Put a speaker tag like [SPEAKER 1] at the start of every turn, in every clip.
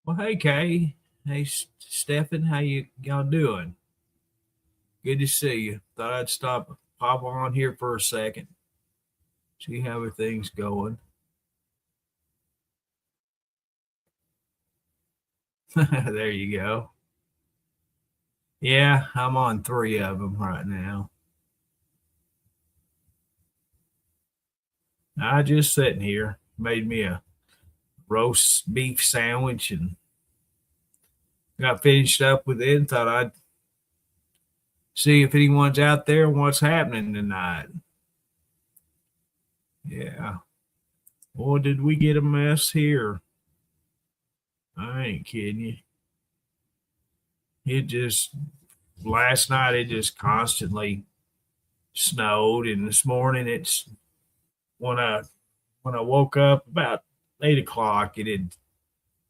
[SPEAKER 1] Well, hey Kay, hey Stefan, how y'all doing? Good to see you. Thought I'd pop on here for a second, see how everything's going. There you go. Yeah, I'm on three of them right now. I just sitting here, made me a roast beef sandwich and got finished up with it. And thought I'd see if anyone's out there and what's happening tonight. Yeah. Boy, did we get a mess here. I ain't kidding you. It just last night it just constantly snowed, and this morning it's when I woke up about 8 o'clock, it had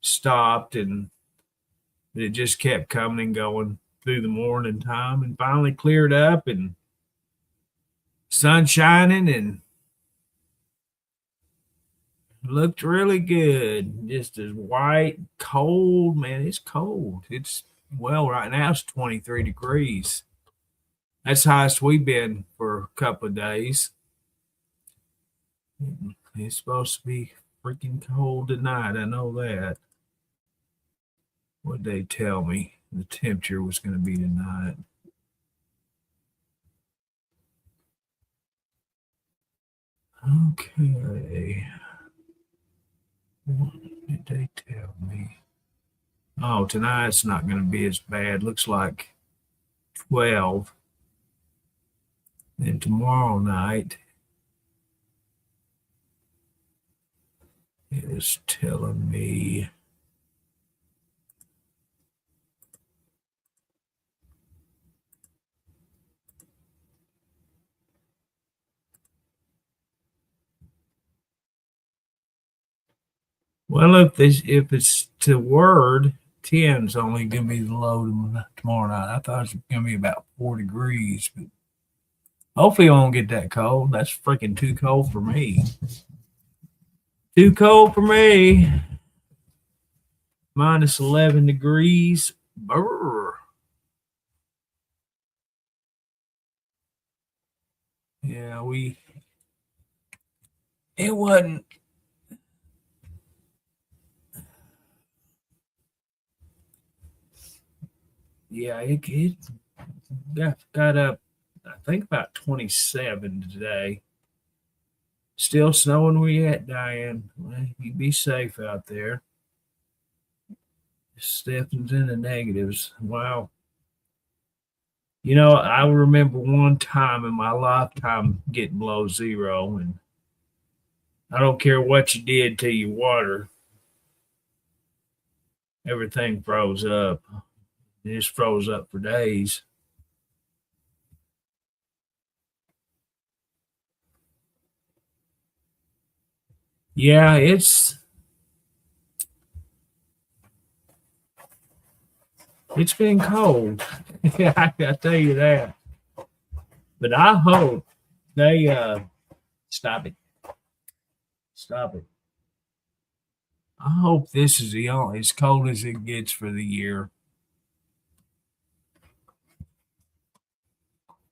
[SPEAKER 1] stopped, and it just kept coming and going through the morning time, and finally cleared up, and sun shining, and looked really good. Just as white, cold, man. It's cold. It's well, right now it's 23 degrees. That's the highest we've been for a couple of days. It's supposed to be freaking cold tonight. I know that. What they tell me the temperature was going to be tonight? Okay. What did they tell me? Oh, tonight's not going to be as bad. Looks like 12. And tomorrow night is telling me well, if it's to word, 10's only going to be the low tomorrow night. I thought it was going to be about 4 degrees, but hopefully it won't get that cold. That's freaking too cold for me. Too cold for me. Minus 11 degrees. Brr. Yeah, it wasn't. Yeah, it got up, I think, about 27 today. Still snowing where you at, Diane? Well, you be safe out there. Stefan's in the negatives. Wow. You know, I remember one time in my lifetime getting below zero, and I don't care what you did to your water, everything froze up. It just froze up for days. Yeah, it's been cold. I tell you that. But I hope they stop it. Stop it. I hope this is the only as cold as it gets for the year.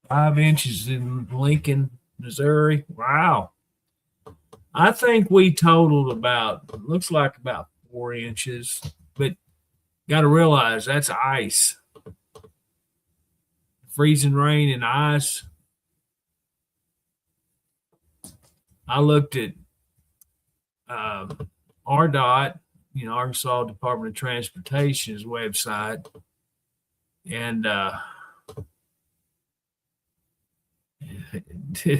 [SPEAKER 1] 5 inches in Lincoln, Missouri. Wow. I think we totaled about looks like about 4 inches, but got to realize that's ice, freezing rain and ice. I looked at uh, RDOT, Arkansas Department of Transportation's website, and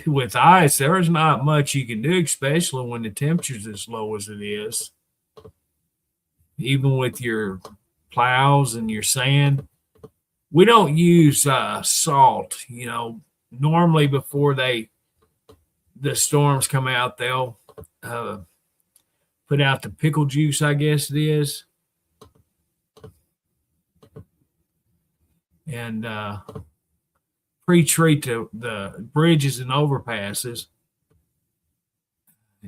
[SPEAKER 1] with ice, there's not much you can do, especially when the temperature's as low as it is. Even with your plows and your sand, we don't use salt. Normally before the storms come out, they'll put out the pickle juice, I guess it is, and pre-treat the bridges and overpasses.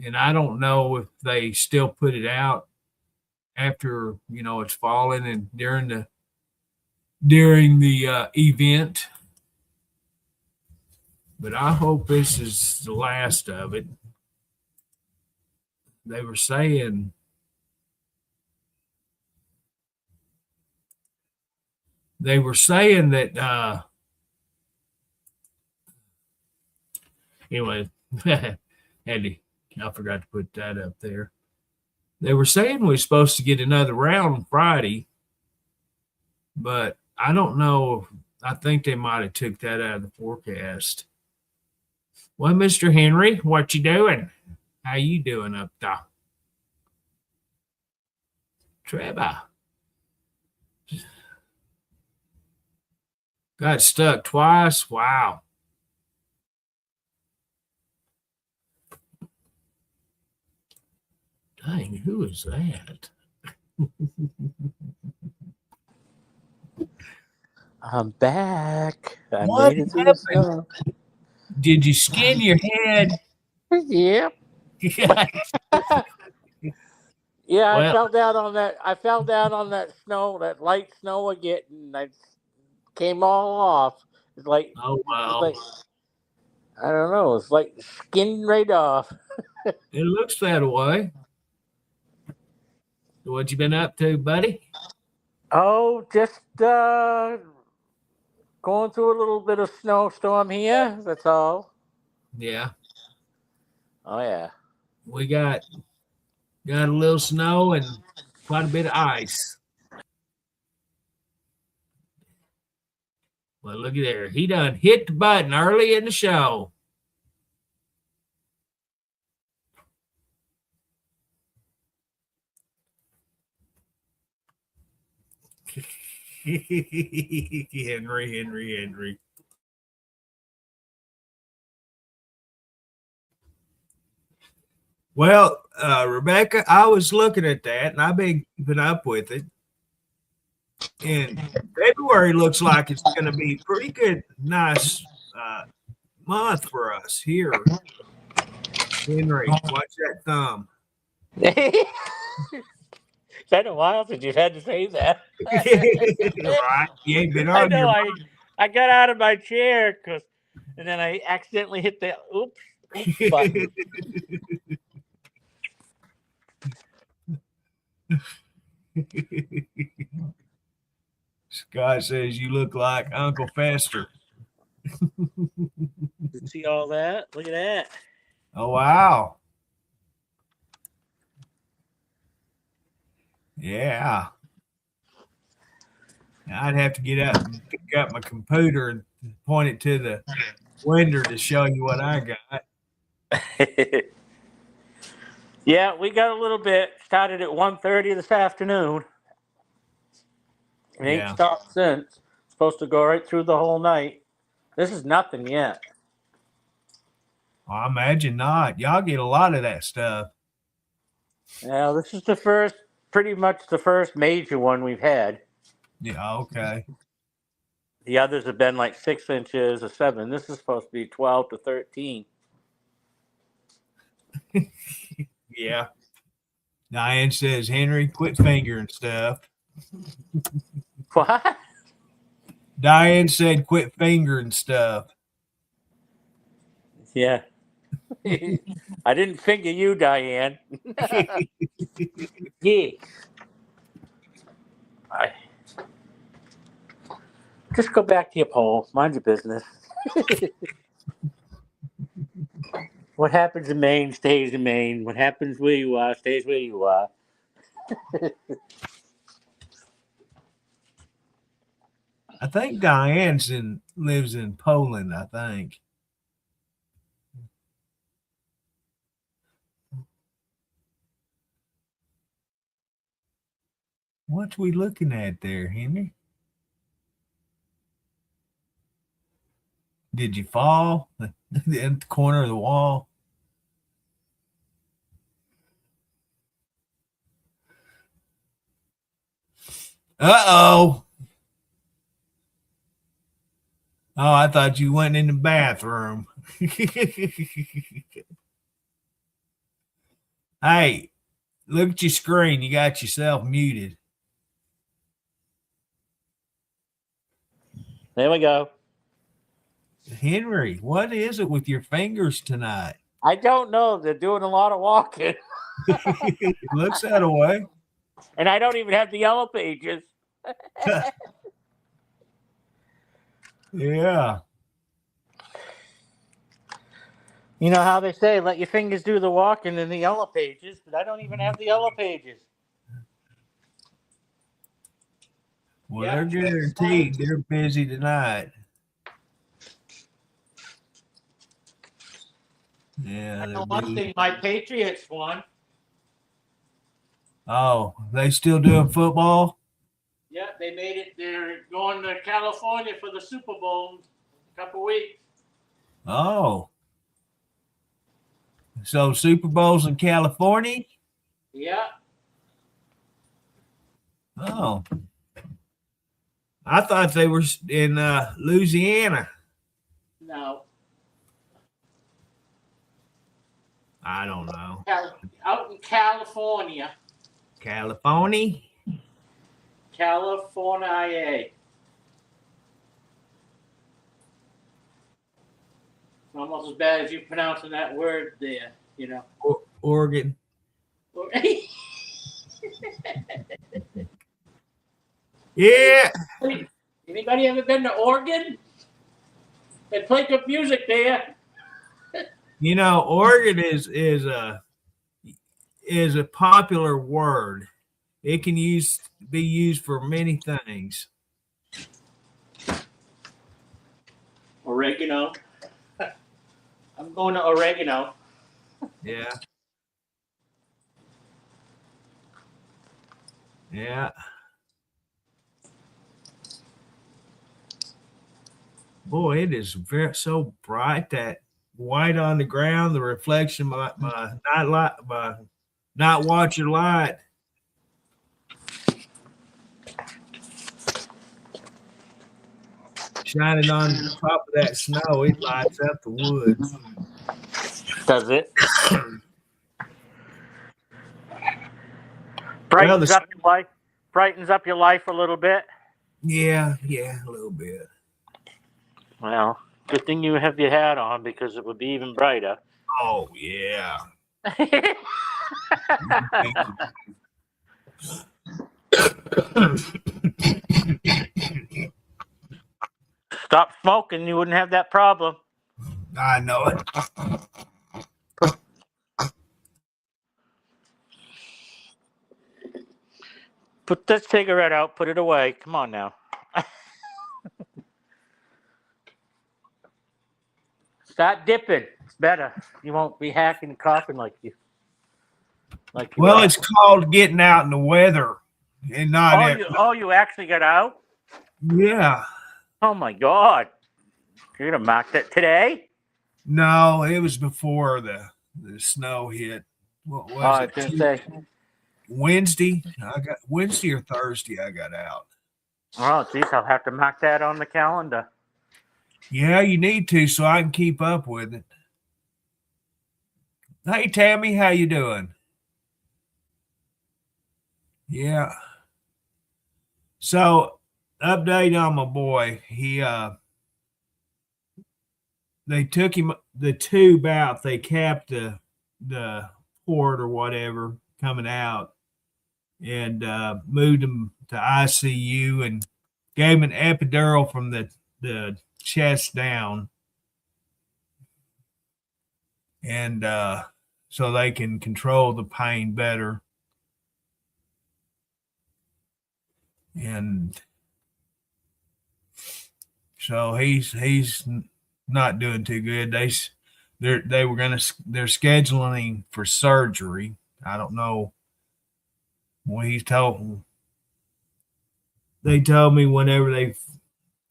[SPEAKER 1] And I don't know if they still put it out after it's fallen and during the event. But I hope this is the last of it. They were saying that anyway, Andy, I forgot to put that up there. They were saying we're supposed to get another round on Friday, but I don't know. I think they might have took that out of the forecast. Well, Mr. Henry, what you doing? How you doing up there? Trevor. Got stuck twice. Wow. Dang, who is that?
[SPEAKER 2] I'm back. I
[SPEAKER 1] What
[SPEAKER 2] made it through the snow.
[SPEAKER 1] Did you skin your head?
[SPEAKER 2] Yep.
[SPEAKER 1] Yeah.
[SPEAKER 2] Yeah,
[SPEAKER 1] Well-
[SPEAKER 2] I fell down on that. I fell down on that snow, that light snow again, and I came all off. It's like,
[SPEAKER 1] Oh, wow.
[SPEAKER 2] it's like I don't know. It's like skin right off.
[SPEAKER 1] It looks that way. What you been up to, buddy?
[SPEAKER 2] Oh, just going through a little bit of snowstorm here. That's all.
[SPEAKER 1] Yeah.
[SPEAKER 2] Oh yeah.
[SPEAKER 1] We got a little snow and quite a bit of ice. Well, look at there. He done hit the button early in the show. Henry. Well, Rebecca, I was looking at that and I've been keeping up with it. And February looks like it's going to be pretty good, nice month for us here. Henry, watch that thumb.
[SPEAKER 2] It's been a while since you've had to say that.
[SPEAKER 1] Right? You ain't been
[SPEAKER 2] I
[SPEAKER 1] on
[SPEAKER 2] know.
[SPEAKER 1] your
[SPEAKER 2] I got out of my chair and then I accidentally hit the oops button.
[SPEAKER 1] Scott says you look like Uncle Fester.
[SPEAKER 2] You see all that? Look at that.
[SPEAKER 1] Oh, wow. Yeah. I'd have to get up and pick up my computer and point it to the window to show you what I got.
[SPEAKER 2] Yeah, we got a little bit. Started at 1:30 this afternoon. It ain't stopped since. Supposed to go right through the whole night. This is nothing yet.
[SPEAKER 1] Well, I imagine not. Y'all get a lot of that stuff.
[SPEAKER 2] Yeah, this is pretty much the first major one we've had.
[SPEAKER 1] Yeah, okay.
[SPEAKER 2] The others have been like 6 inches or 7. This is supposed to be 12 to 13.
[SPEAKER 1] Yeah. Diane says, Henry, quit fingering stuff.
[SPEAKER 2] What?
[SPEAKER 1] Diane said, quit fingering stuff.
[SPEAKER 2] Yeah. I didn't finger you, Diane. Yeah. Just go back to your pole. Mind your business. What happens in Maine stays in Maine. What happens where you are stays where you are.
[SPEAKER 1] I think Diane lives in Poland, I think. What we looking at there, Henry? Did you fall in the corner of the wall? Uh-oh. Oh, I thought you went in the bathroom. Hey, Look at your screen. You got yourself muted.
[SPEAKER 2] There we go.
[SPEAKER 1] Henry, what is it with your fingers tonight?
[SPEAKER 2] I don't know. They're doing a lot of walking.
[SPEAKER 1] It looks that way.
[SPEAKER 2] And I don't even have the yellow pages.
[SPEAKER 1] Yeah.
[SPEAKER 2] You know how they say, let your fingers do the walking in the yellow pages, but I don't even have the yellow pages.
[SPEAKER 1] Well, they're guaranteed they're busy tonight. Yeah.
[SPEAKER 2] I know one thing, my Patriots won.
[SPEAKER 1] Oh, they still doing football?
[SPEAKER 2] Yeah, they made it. They're going to California for the Super Bowl in a couple weeks.
[SPEAKER 1] Oh. So Super Bowl's in California?
[SPEAKER 2] Yeah.
[SPEAKER 1] Oh. I thought they were in Louisiana.
[SPEAKER 2] No.
[SPEAKER 1] I don't know.
[SPEAKER 2] Out in California.
[SPEAKER 1] California?
[SPEAKER 2] California. Almost as bad as you pronouncing that word there, you know.
[SPEAKER 1] Oregon. Yeah.
[SPEAKER 2] Anybody ever been to Oregon? They play good music there.
[SPEAKER 1] You know, Oregon is a popular word. It can be used for many things.
[SPEAKER 2] Oregano. I'm going to oregano.
[SPEAKER 1] Yeah. Yeah. Boy, it is so bright, that white on the ground, the reflection, my night watcher light. Shining on top of that snow, it lights up the woods.
[SPEAKER 2] Does it? Brightens up your life a little bit.
[SPEAKER 1] Yeah, a little bit.
[SPEAKER 2] Well, good thing you have your hat on, because it would be even brighter.
[SPEAKER 1] Oh yeah.
[SPEAKER 2] Stop smoking, you wouldn't have that problem.
[SPEAKER 1] I know it.
[SPEAKER 2] Put that cigarette out. Put it away. Come on now. Start dipping. It's better. You won't be hacking and coughing like you.
[SPEAKER 1] Well, it's called getting out in the weather and not.
[SPEAKER 2] You actually got out?
[SPEAKER 1] Yeah.
[SPEAKER 2] Oh my God! You're gonna mark that today?
[SPEAKER 1] No, it was before the snow hit. What was it? Wednesday. I got Wednesday or Thursday. I got out.
[SPEAKER 2] Oh, geez, I'll have to mark that on the calendar.
[SPEAKER 1] Yeah, you need to, so I can keep up with it. Hey, Tammy, how you doing? Yeah. So, update on my boy. They took him the tube out. They capped the port or whatever coming out, and moved him to ICU and gave him an epidural from the chest down, and so they can control the pain better. And so he's not doing too good. They're scheduling for surgery. I don't know. Well, they told me whenever they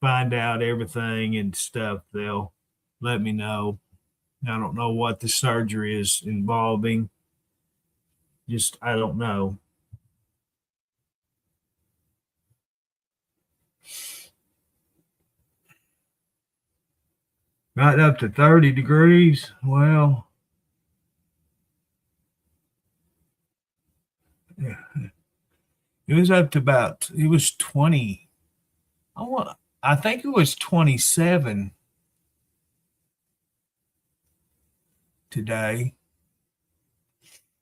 [SPEAKER 1] find out everything and stuff, they'll let me know. I don't know what the surgery is involving. Just, I don't know. Got up to 30 degrees. Well, It was up to about, it was 20. I think it was 27 today.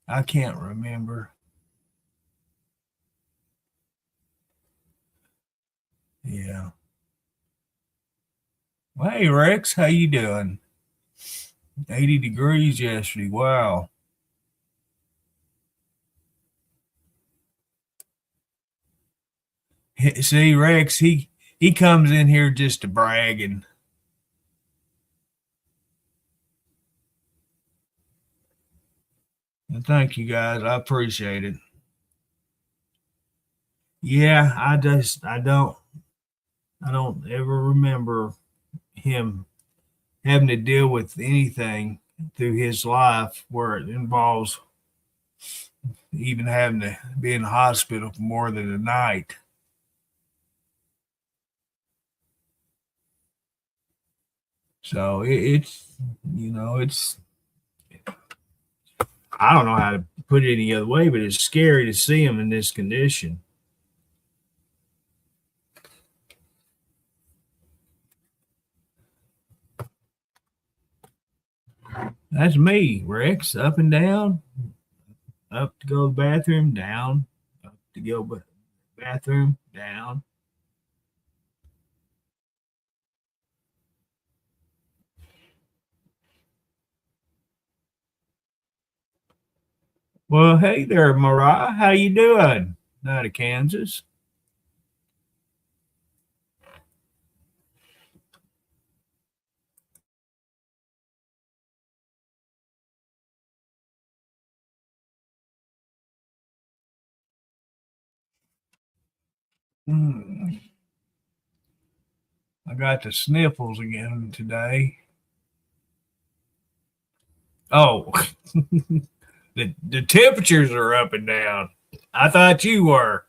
[SPEAKER 1] I can't remember. Yeah. Well, hey Rex, how you doing? 80 degrees yesterday. Wow. See, Rex, he comes in here just to brag and thank you guys. I appreciate it. Yeah, I don't ever remember him having to deal with anything through his life where it involves even having to be in the hospital for more than a night. So it's, it's, I don't know how to put it any other way, but it's scary to see him in this condition. That's me, Rex, up and down, up to go to the bathroom, down, up to go bathroom, down. Well, hey there, Mariah. How you doing? Out of Kansas. I got the sniffles again today. Oh, the temperatures are up and down. I thought you were.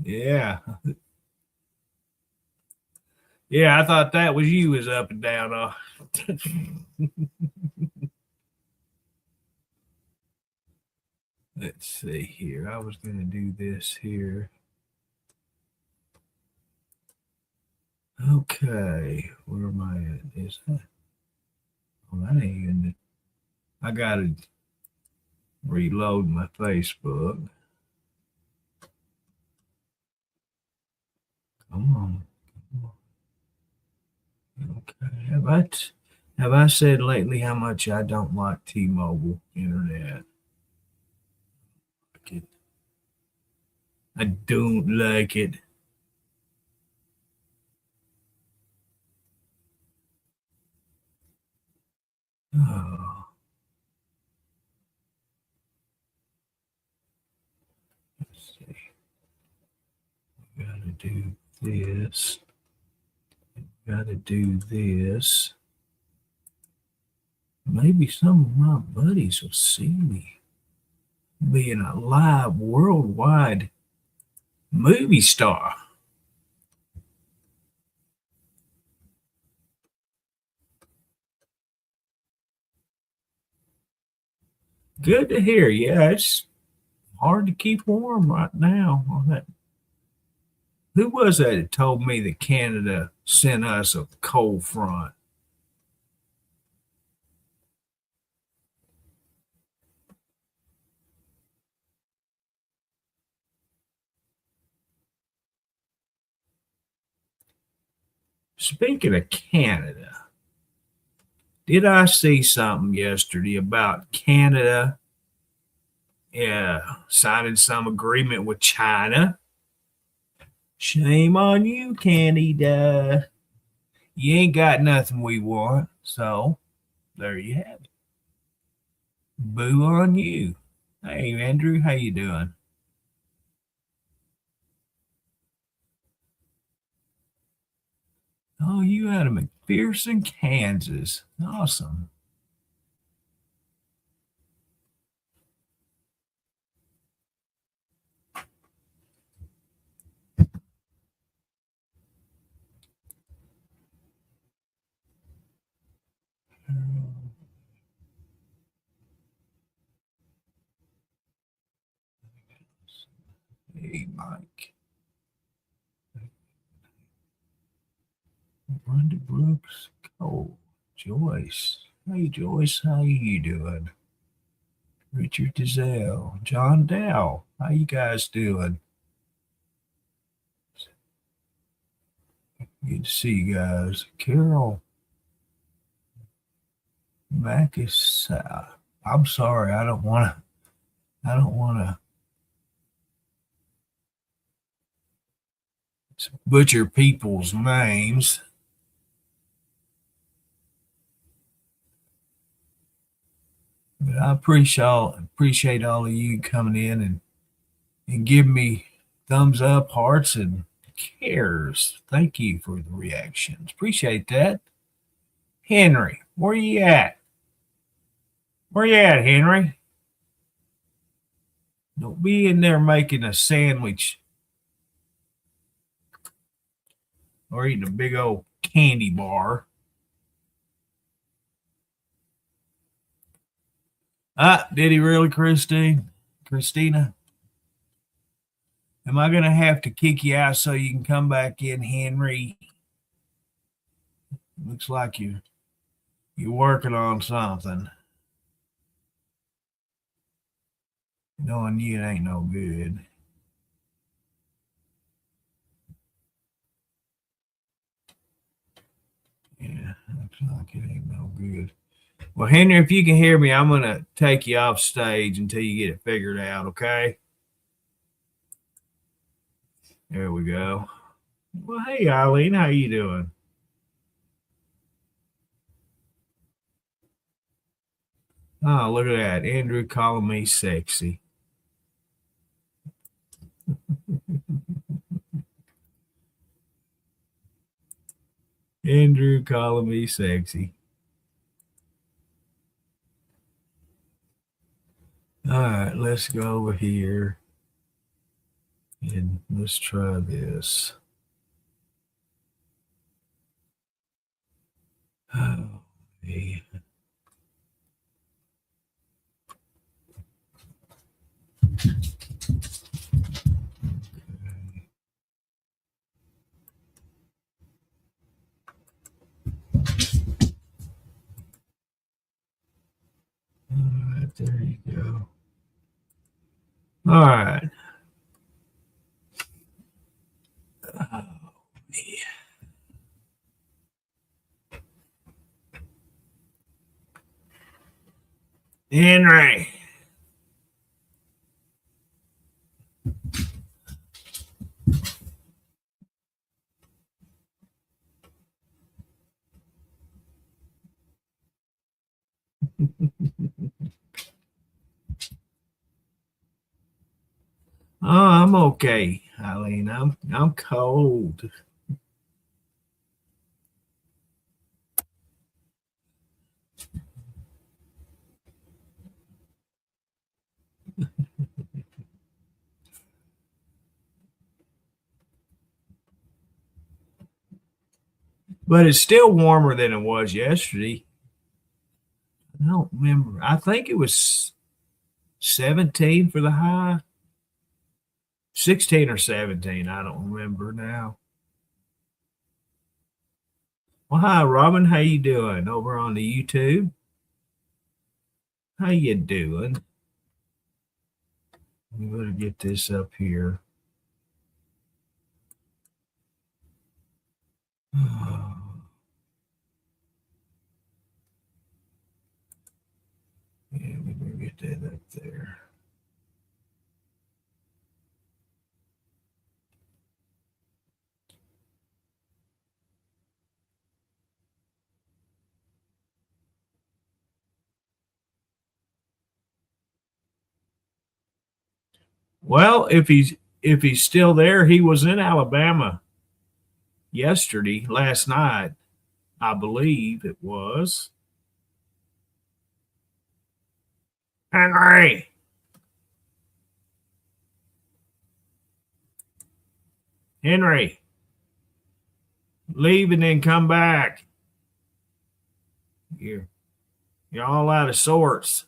[SPEAKER 1] Yeah. Yeah, I thought that was you was up and down. Let's see here. I was going to do this here. Okay. Where am I at? Is that? Oh, that ain't even. I got to reload my Facebook. Come on. Okay. Have I said lately how much I don't like T-Mobile internet? I don't like it. Oh, let's see. We gotta do this. Gotta do this. Maybe some of my buddies will see me being a live worldwide movie star. Good to hear. Yeah, it's hard to keep warm right now on that. Who was that told me that Canada sent us a cold front? Speaking of Canada, did I see something yesterday about Canada signing some agreement with China? Shame on you, Canada. You ain't got nothing we want. So there you have it. Boo on you. Hey Andrew, how you doing? Oh, you out of McPherson, Kansas. Awesome. Mike. Brenda Brooks. Cole. Joyce. Hey, Joyce. How you doing? Richard Dizelle. John Dow. How you guys doing? Good to see you guys. Carol Macus. I'm sorry. I don't want to butcher people's names. But I appreciate all of you coming in and giving me thumbs up, hearts, and cares. Thank you for the reactions. Appreciate that. Henry, where you at? Where you at, Henry? Don't be in there making a sandwich or eating a big old candy bar. Did he really, Christina? Am I going to have to kick you out so you can come back in, Henry? Looks like you're working on something. Knowing you, it ain't no good. Yeah, looks like it ain't no good. Well, Henry, if you can hear me, I'm going to take you off stage until you get it figured out, okay? There we go. Well, hey, Eileen, how you doing? Oh, look at that. Andrew calling me sexy. Andrew calling me sexy. All right, let's go over here and let's try this. Oh, man. All right, there you go. All right. Oh, yeah. Henry. Oh, I'm okay, Eileen. I'm cold. But it's still warmer than it was yesterday. I don't remember. I think it was 17 for the high. 16 or 17. I don't remember now. Well, hi, Robin. How you doing over on the YouTube? How you doing? We better get this up here. Yeah, we better get that up there. Well, if he's still there, he was in Alabama last night, I believe it was. Henry. Henry. Leave and then come back. You're all out of sorts.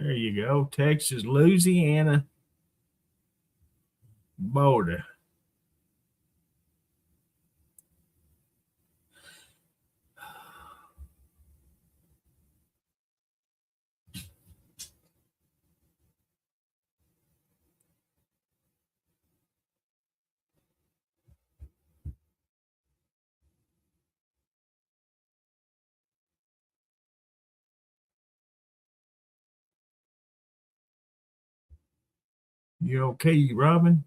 [SPEAKER 1] There you go. Texas, Louisiana border. You okay, Robin?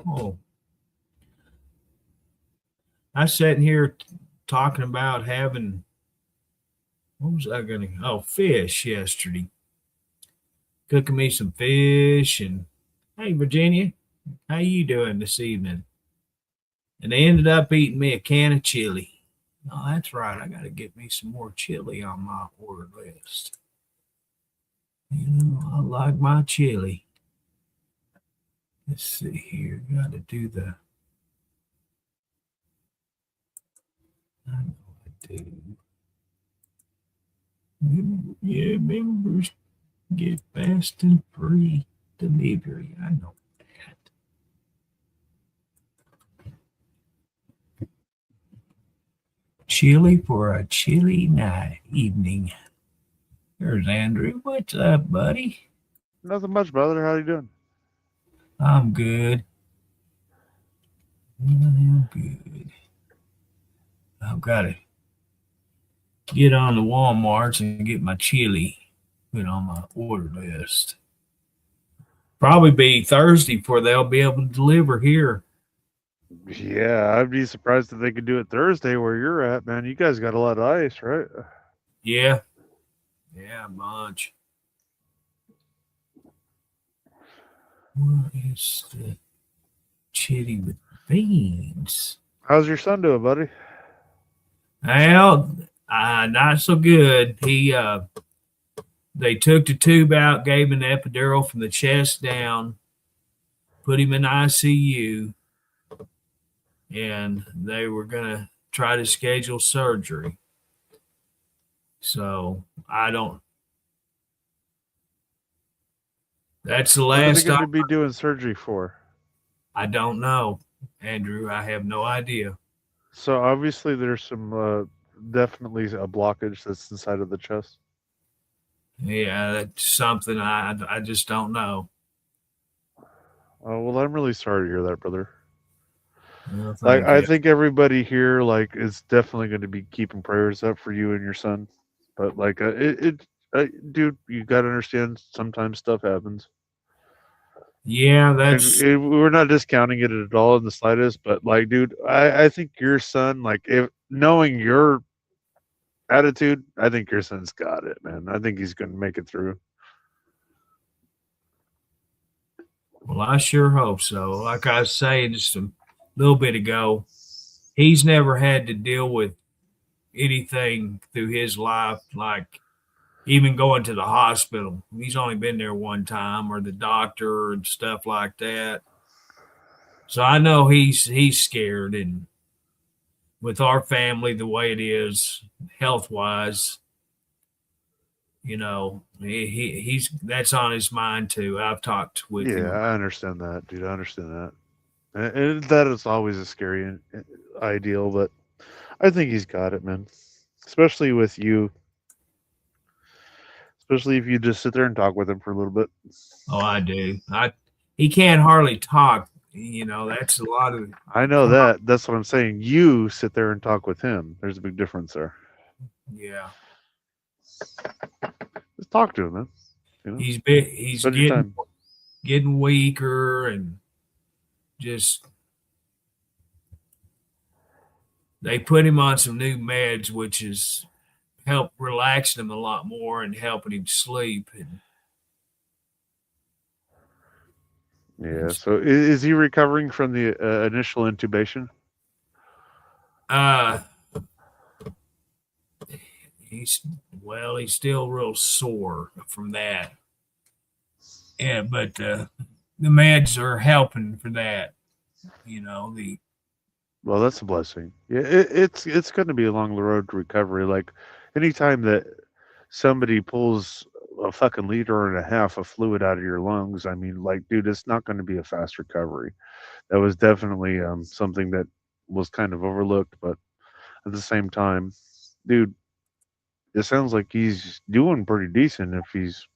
[SPEAKER 1] Oh, I sat here talking about having, what was I going to, oh, fish yesterday. Cooking me some fish. And hey, Virginia, how you doing this evening? And they ended up eating me a can of chili. Oh, that's right. I got to get me some more chili on my order list. You know, I like my chili. Let's see here. Got to do the. I know I do. Yeah, members get fast and free delivery. I know that. Chili for a chilly night evening. There's Andrew. What's up, buddy?
[SPEAKER 3] Nothing much, brother. How you doing?
[SPEAKER 1] I'm good. I'm good. I've got to get on the Walmarts and get my chili put on my order list. Probably be Thursday before they'll be able to deliver here.
[SPEAKER 3] Yeah, I'd be surprised if they could do it Thursday where you're at, man. You guys got a lot of ice, right?
[SPEAKER 1] Yeah. Yeah, a bunch. What is the chili with beans?
[SPEAKER 3] How's your son doing, buddy?
[SPEAKER 1] Well, not so good. They took the tube out, gave him an epidural from the chest down, put him in ICU, and they were gonna try to schedule surgery. So I don't. That's the
[SPEAKER 3] What are they
[SPEAKER 1] last
[SPEAKER 3] going
[SPEAKER 1] time.
[SPEAKER 3] to be doing surgery for?
[SPEAKER 1] I don't know, Andrew. I have no idea.
[SPEAKER 3] So obviously there's some definitely a blockage that's inside of the chest.
[SPEAKER 1] Yeah, that's something I just don't know.
[SPEAKER 3] Oh, well, I'm really sorry to hear that, brother.
[SPEAKER 1] Well,
[SPEAKER 3] Like,
[SPEAKER 1] thank
[SPEAKER 3] I
[SPEAKER 1] you.
[SPEAKER 3] think everybody here, like, is definitely going to be keeping prayers up for you and your son. But like, dude, you got to understand. Sometimes stuff happens.
[SPEAKER 1] Yeah,
[SPEAKER 3] And
[SPEAKER 1] that's
[SPEAKER 3] we're not discounting it at all in the slightest. But like, dude, I think your son, like, if knowing your attitude, I think your son's got it, man. I think he's going to make it through.
[SPEAKER 1] well, I sure hope so. Like I was saying just a little bit ago, he's never had to deal with anything through his life, like even going to the hospital. He's only been there one time, or the doctor and stuff like that. So I know he's scared, and with our family the way it is, health wise, you know, he's that's on his mind too. I've talked with him.
[SPEAKER 3] Yeah, I understand that, dude. I understand that. And that is always a scary ideal, but I think he's got it, man. Especially with you. Especially if you just sit there and talk with him for a little bit.
[SPEAKER 1] Oh, I do. He can't hardly talk. You know, that's a lot of.
[SPEAKER 3] I know that. That's what I'm saying. You sit there and talk with him. There's a big difference there.
[SPEAKER 1] Yeah.
[SPEAKER 3] Just talk to him, man. You know?
[SPEAKER 1] He's
[SPEAKER 3] Spend your time.
[SPEAKER 1] getting weaker, and just they put him on some new meds, which has helped relaxing him a lot more and helping him sleep. And
[SPEAKER 3] Yeah. So is he recovering from the initial intubation?
[SPEAKER 1] he's still real sore from that. Yeah, but the meds are helping for that.
[SPEAKER 3] Well, that's a blessing. Yeah, it's going to be a long road to recovery. Like anytime that somebody pulls a fucking liter and a half of fluid out of your lungs, I mean, like, dude, it's not going to be a fast recovery. That was definitely something that was kind of overlooked, but at the same time, dude, it sounds like he's doing pretty decent if he's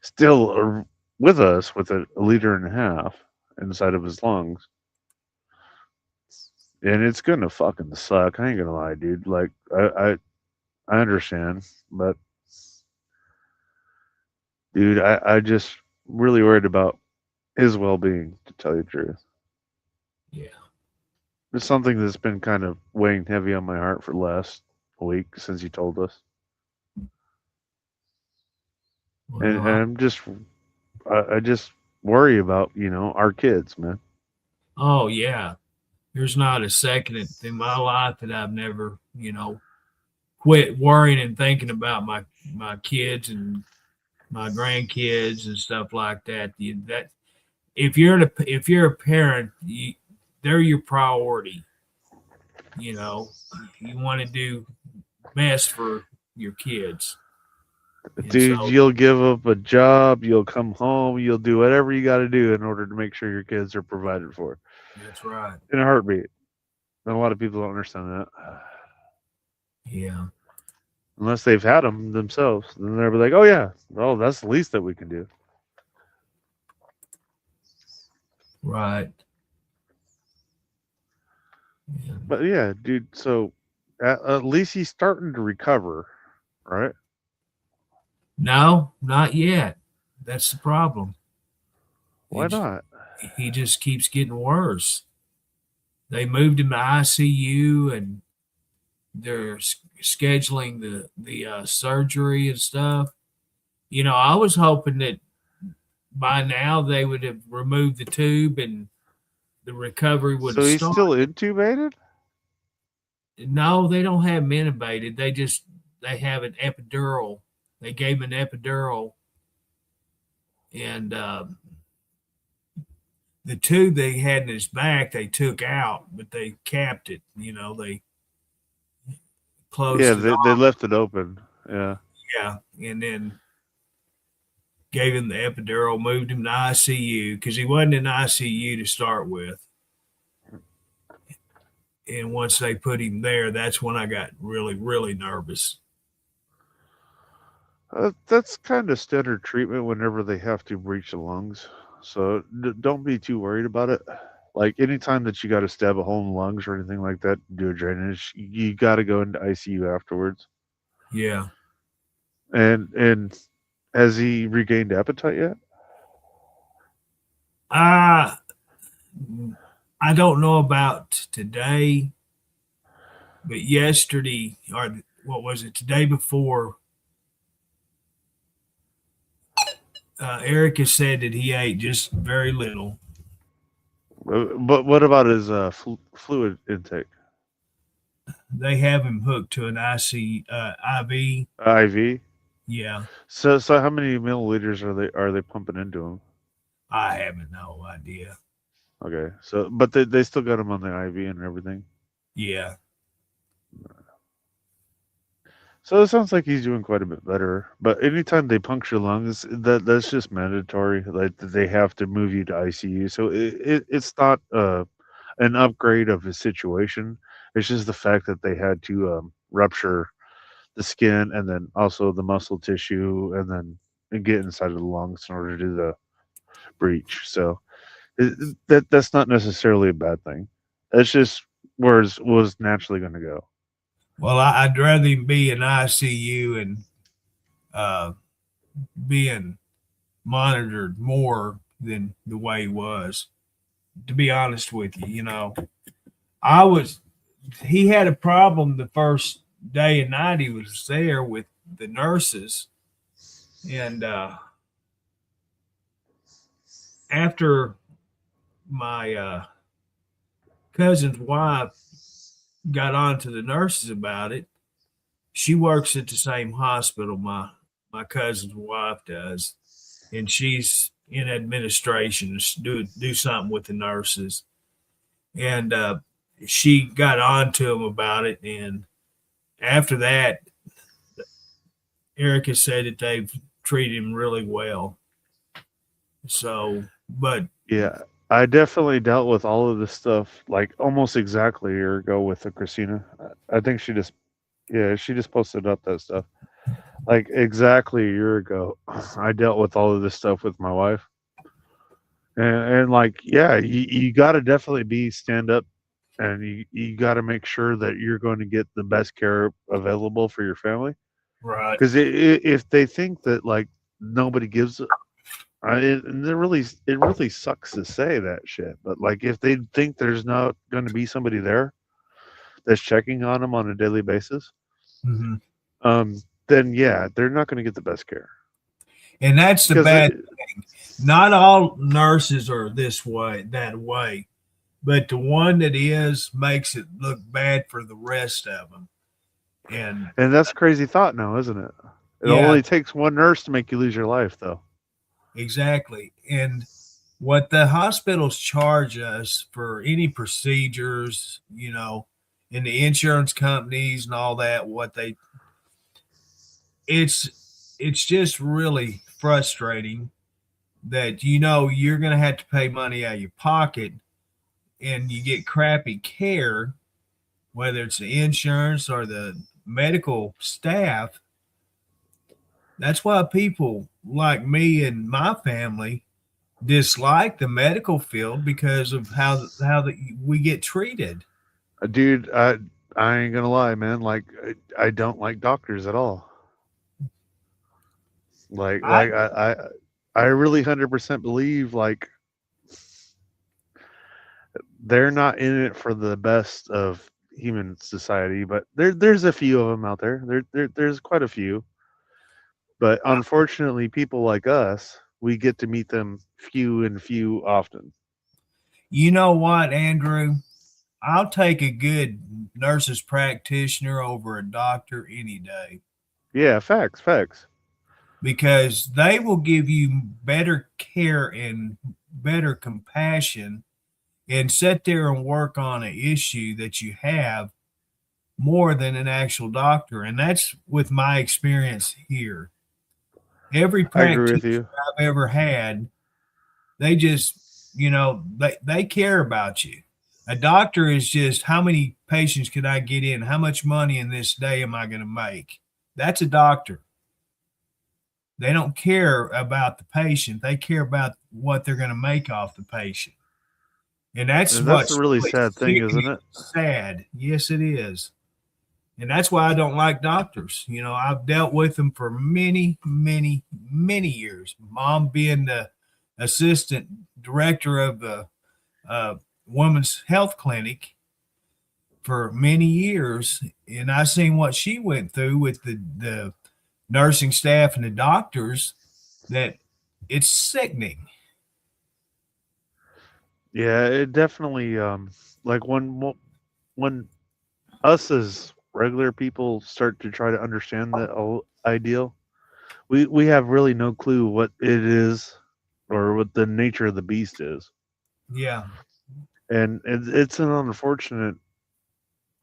[SPEAKER 3] still with us with a liter and a half inside of his lungs. And it's gonna fucking suck. I ain't gonna lie, dude. Like I understand, but dude, I just really worried about his well being, to tell you the truth.
[SPEAKER 1] Yeah.
[SPEAKER 3] It's something that's been kind of weighing heavy on my heart for the last week since you told us. And I'm just I just worry about, our kids, man.
[SPEAKER 1] Oh yeah. There's not a second in my life that I've never, quit worrying and thinking about my kids and my grandkids and stuff like that. That if you're a parent, they're your priority. You want to do best for your kids.
[SPEAKER 3] Dude, you'll give up a job, you'll come home, you'll do whatever you got to do in order to make sure your kids are provided for.
[SPEAKER 1] That's right.
[SPEAKER 3] In a heartbeat. And a lot of people don't understand that.
[SPEAKER 1] Yeah.
[SPEAKER 3] Unless they've had them themselves. Then they'll be like, oh, yeah, well, that's the least that we can do.
[SPEAKER 1] Right.
[SPEAKER 3] Yeah. But yeah, dude, so at least he's starting to recover, right?
[SPEAKER 1] No, not yet. That's the problem.
[SPEAKER 3] Why not?
[SPEAKER 1] He just keeps getting worse. They moved him to ICU and they're scheduling the surgery and stuff. I was hoping that by now they would have removed the tube and the recovery would have started.
[SPEAKER 3] So he's still intubated?
[SPEAKER 1] No, they don't have him intubated. They have an epidural. They gave him an epidural, and the tube they had in his back they took out, but they capped it. They closed.
[SPEAKER 3] Yeah, they left it open. Yeah.
[SPEAKER 1] Yeah, and then gave him the epidural, moved him to ICU because he wasn't in ICU to start with. And once they put him there, that's when I got really, really nervous.
[SPEAKER 3] That's kind of standard treatment whenever they have to breach the lungs. So don't be too worried about it. Like anytime that you got to stab a hole in the lungs or anything like that, do a drainage, you got to go into ICU afterwards.
[SPEAKER 1] Yeah.
[SPEAKER 3] And has he regained appetite yet?
[SPEAKER 1] I don't know about today, but yesterday, or what was it, today before, Erica said that he ate just very little.
[SPEAKER 3] But what about his fluid intake?
[SPEAKER 1] They have him hooked to an IV.
[SPEAKER 3] IV?
[SPEAKER 1] Yeah.
[SPEAKER 3] So how many milliliters are they pumping into him?
[SPEAKER 1] I have no idea.
[SPEAKER 3] Okay. So but they still got him on the IV and everything?
[SPEAKER 1] Yeah.
[SPEAKER 3] So it sounds like he's doing quite a bit better. But anytime they puncture lungs, that's just mandatory. Like they have to move you to ICU. So it's not an upgrade of his situation. It's just the fact that they had to rupture the skin and then also the muscle tissue and then get inside of the lungs in order to do the breach. So that's not necessarily a bad thing. That's just where it was naturally going to go.
[SPEAKER 1] Well, I'd rather him be in ICU and being monitored more than the way he was. To be honest with you, he had a problem the first day and night he was there with the nurses. And after my cousin's wife got on to the nurses about it, she works at the same hospital my cousin's wife does, and she's in administration to do something with the nurses. And she got on to him about it, and after that, Erica said that they've treated him really well. So, but
[SPEAKER 3] Yeah, I definitely dealt with all of this stuff like almost exactly a year ago with the Christina. I think she just posted up that stuff like exactly a year ago. I dealt with all of this stuff with my wife, and like yeah, you got to definitely be stand up, and you got to make sure that you're going to get the best care available for your family.
[SPEAKER 1] right,
[SPEAKER 3] Because if they think that like nobody gives and it really sucks to say that shit, but like if they think there's not going to be somebody there that's checking on them on a daily basis,
[SPEAKER 1] hmm
[SPEAKER 3] um, then yeah, they're not going to get the best care.
[SPEAKER 1] and that's the
[SPEAKER 3] Because
[SPEAKER 1] bad. Not all nurses are that way, but the one that is makes it look bad for the rest of them.
[SPEAKER 3] and that's a crazy thought now, isn't it? It
[SPEAKER 1] Yeah,
[SPEAKER 3] only takes one nurse to make you lose your life, though.
[SPEAKER 1] exactly. And what the hospitals charge us for any procedures, and the insurance companies and all that, it's just really frustrating that you're going to have to pay money out of your pocket and you get crappy care, whether it's the insurance or the medical staff. That's why people like me and my family dislike the medical field because of we get treated.
[SPEAKER 3] Dude, I ain't gonna lie, man. Like I don't like doctors at all. Like
[SPEAKER 1] I
[SPEAKER 3] like I really 100% believe like they're not in it for the best of human society, but there's a few of them out there. There's quite a few, but unfortunately, people like us, we get to meet them few often.
[SPEAKER 1] You know what, Andrew? I'll take a good nurse's practitioner over a doctor any day
[SPEAKER 3] Yeah, facts.
[SPEAKER 1] because they will give you better care and better compassion and sit there and work on an issue that you have more than an actual doctor. And that's with my experience here. Every
[SPEAKER 3] I agree
[SPEAKER 1] practitioner
[SPEAKER 3] with you.
[SPEAKER 1] I've ever had, they just, they care about you. A doctor is just how many patients could I get in? How much money in this day am I going to make? That's a doctor. They don't care about the patient. They care about what they're going to make off the patient. And that's
[SPEAKER 3] And that's a
[SPEAKER 1] what's
[SPEAKER 3] really
[SPEAKER 1] really
[SPEAKER 3] sad thing, isn't it?
[SPEAKER 1] sad. Yes, it is. And that's why I don't like doctors. I've dealt with them for many, many, many years. Mom being the assistant director of the women's health clinic for many years, and I seen what she went through with the nursing staff and the doctors. That it's sickening.
[SPEAKER 3] Yeah, it definitely like when us as regular people start to try to understand the ideal, we have really no clue what it is or what the nature of the beast is.
[SPEAKER 1] Yeah,
[SPEAKER 3] And it's an unfortunate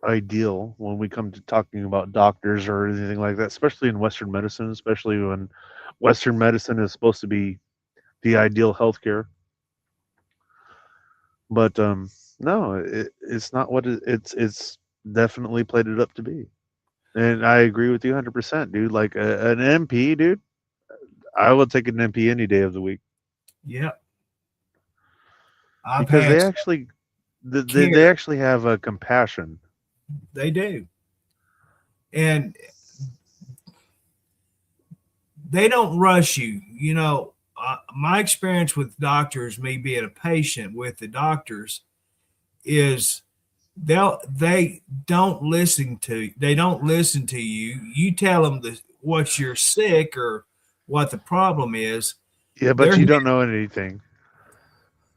[SPEAKER 3] ideal when we come to talking about doctors or anything like that, especially in Western medicine, especially when Western medicine is supposed to be the ideal healthcare. But no, it's not what it's definitely played it up to be. And I agree with you 100%, dude. Like an MP, dude, I would take an MP any day of the week
[SPEAKER 1] yeah. I've
[SPEAKER 3] because
[SPEAKER 1] had
[SPEAKER 3] they
[SPEAKER 1] care.
[SPEAKER 3] actually have a compassion.
[SPEAKER 1] They do, and they don't rush you. My experience with doctors, me being a patient with the doctors, is they don't listen to you. You tell them what you're sick or what the problem is.
[SPEAKER 3] Yeah, but
[SPEAKER 1] They're
[SPEAKER 3] you don't know anything.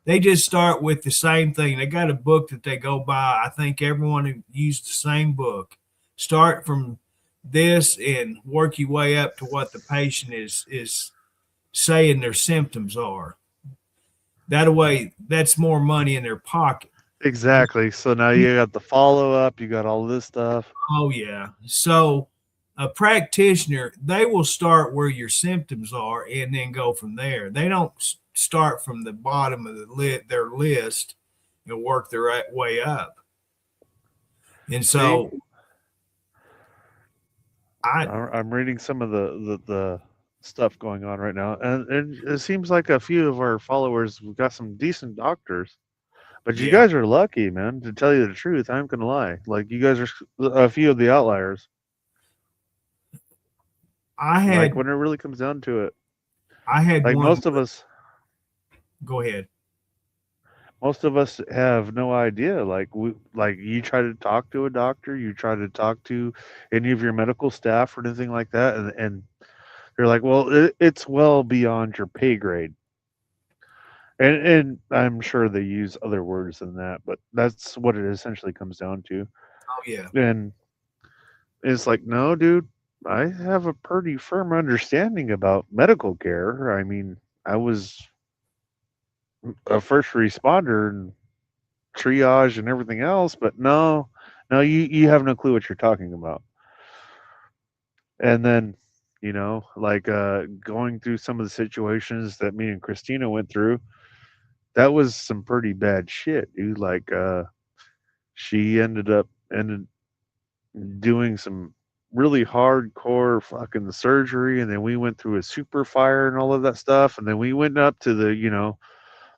[SPEAKER 1] They just start with the same thing. They got a book that they go by. I think everyone used the same book. Start from this and work your way up to what the patient is saying their symptoms are. That way, that's more money in their pocket.
[SPEAKER 3] Exactly. So now you got the follow up, you got all this stuff.
[SPEAKER 1] Oh yeah. So a practitioner, they will start where your symptoms are and then go from there. They don't start from the bottom of their list and work their way up. And so
[SPEAKER 3] I'm reading some of the stuff going on right now, and it seems like a few of our followers, we've got some decent doctors. But you guys are lucky, man. To tell you the truth, I'm gonna lie. Like, you guys are a few of the outliers. Like, when it really comes down to it,
[SPEAKER 1] I had
[SPEAKER 3] like most of us.
[SPEAKER 1] Go ahead.
[SPEAKER 3] Most of us have no idea. Like, you try to talk to a doctor, you try to talk to any of your medical staff or anything like that, and they're like, well, it's well beyond your pay grade. And I'm sure they use other words than that, but that's what it essentially comes down to.
[SPEAKER 1] Oh yeah.
[SPEAKER 3] And it's like, no, dude, I have a pretty firm understanding about medical care. I mean, I was a first responder and triage and everything else, but no, you have no clue what you're talking about. And then, like, going through some of the situations that me and Christina went through, that was some pretty bad shit, dude. Like, she ended doing some really hardcore fucking surgery, and then we went through a super fire and all of that stuff, and then we went up to the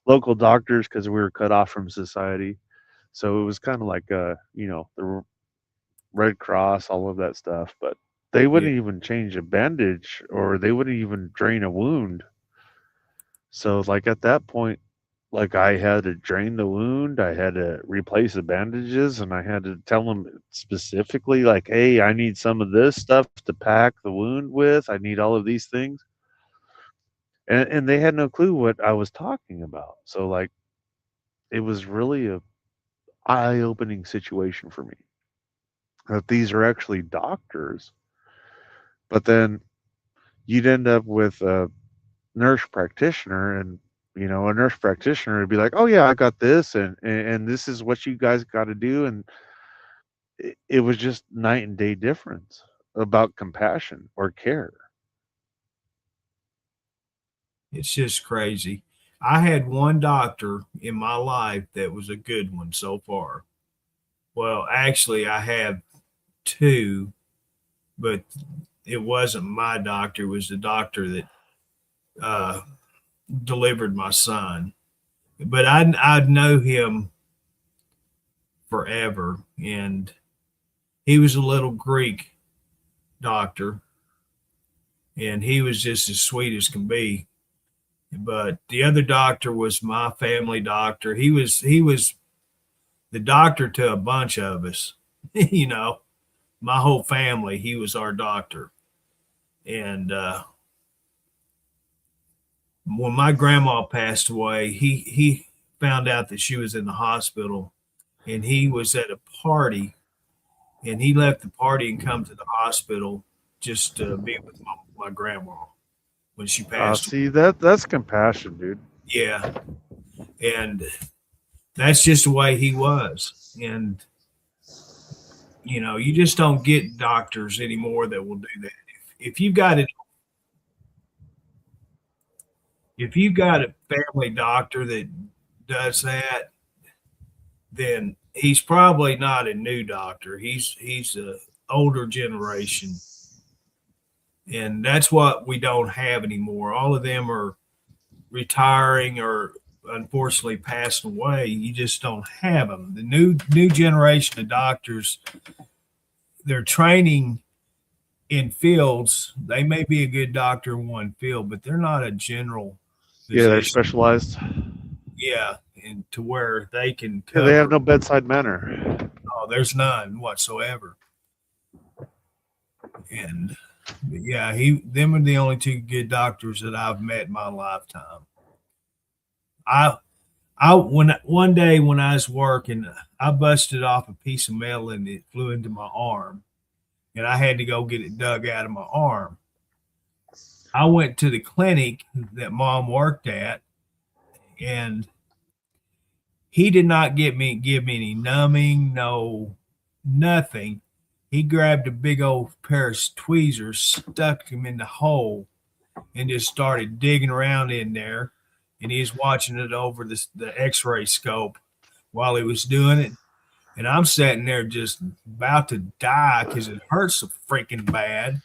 [SPEAKER 3] local doctors because we were cut off from society. So it was kind of like the Red Cross, all of that stuff, but they wouldn't even change a bandage, or they wouldn't even drain a wound. So, like, at that point, like, I had to drain the wound, I had to replace the bandages, and I had to tell them specifically, like, hey, I need some of this stuff to pack the wound with. I need all of these things. And they had no clue what I was talking about. So, like, it was really a eye-opening situation for me that these are actually doctors. But then you'd end up with a nurse practitioner, and a nurse practitioner would be like, oh yeah, I got this, and this is what you guys got to do. And it was just night and day difference about compassion or care.
[SPEAKER 1] It's just crazy. I had one doctor in my life that was a good one so far. Well, actually, I have two, but it wasn't my doctor. It was the doctor that delivered my son. But I'd know him forever, and he was a little Greek doctor, and he was just as sweet as can be. But the other doctor was my family doctor. He was the doctor to a bunch of us, my whole family. He was our doctor. And when my grandma passed away, he found out that she was in the hospital, and he was at a party, and he left the party and come to the hospital just to be with my grandma when she passed.
[SPEAKER 3] See, that's compassion, dude.
[SPEAKER 1] Yeah. And that's just the way he was. And you just don't get doctors anymore that will do that. If you've got a family doctor that does that, then he's probably not a new doctor. He's a older generation. And that's what we don't have anymore. All of them are retiring or unfortunately passing away. You just don't have them. The new generation of doctors, they're training in fields. They may be a good doctor in one field, but they're not a general physician.
[SPEAKER 3] Yeah, they're specialized.
[SPEAKER 1] Yeah, and to where they can
[SPEAKER 3] cover. Yeah, they have no bedside manner.
[SPEAKER 1] Oh, there's none whatsoever. And yeah, them are the only two good doctors that I've met in my lifetime. One day when I was working, I busted off a piece of metal and it flew into my arm. and I had to go get it dug out of my arm. I went to the clinic that Mom worked at, and he did not give me any numbing, no nothing. He grabbed a big old pair of tweezers, stuck them in the hole, and just started digging around in there. And he was watching it over the X-ray scope while he was doing it. And I'm sitting there just about to die because it hurts so freaking bad.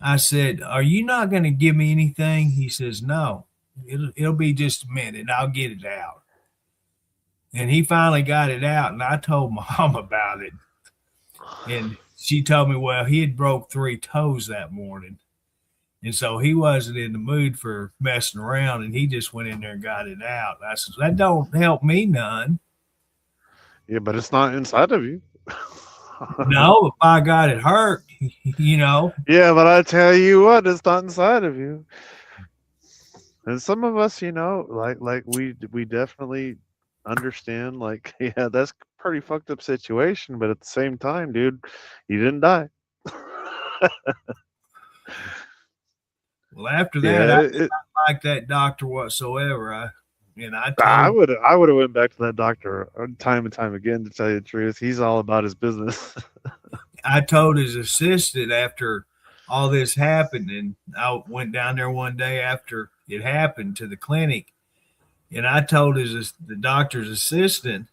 [SPEAKER 1] I said, "Are you not going to give me anything?" He says, "No, it'll be just a minute. I'll get it out." And he finally got it out, and I told Mom about it. And she told me, well, he had broke 3 toes that morning. And so he wasn't in the mood for messing around, and he just went in there and got it out. I said, that don't help me none.
[SPEAKER 3] Yeah, but it's not inside of you.
[SPEAKER 1] No, if I got it hurt, you know.
[SPEAKER 3] Yeah, but I tell you what, it's not inside of you. And some of us, you know, like we definitely understand, like, yeah, that's a pretty fucked up situation, but at the same time, dude, you didn't die.
[SPEAKER 1] Well, after that, I did not like that doctor whatsoever. I
[SPEAKER 3] would have went back to that doctor time and time again, to tell you the truth. He's all about his business.
[SPEAKER 1] I told his assistant after all this happened, and I went down there one day after it happened to the clinic, and I told the doctor's assistant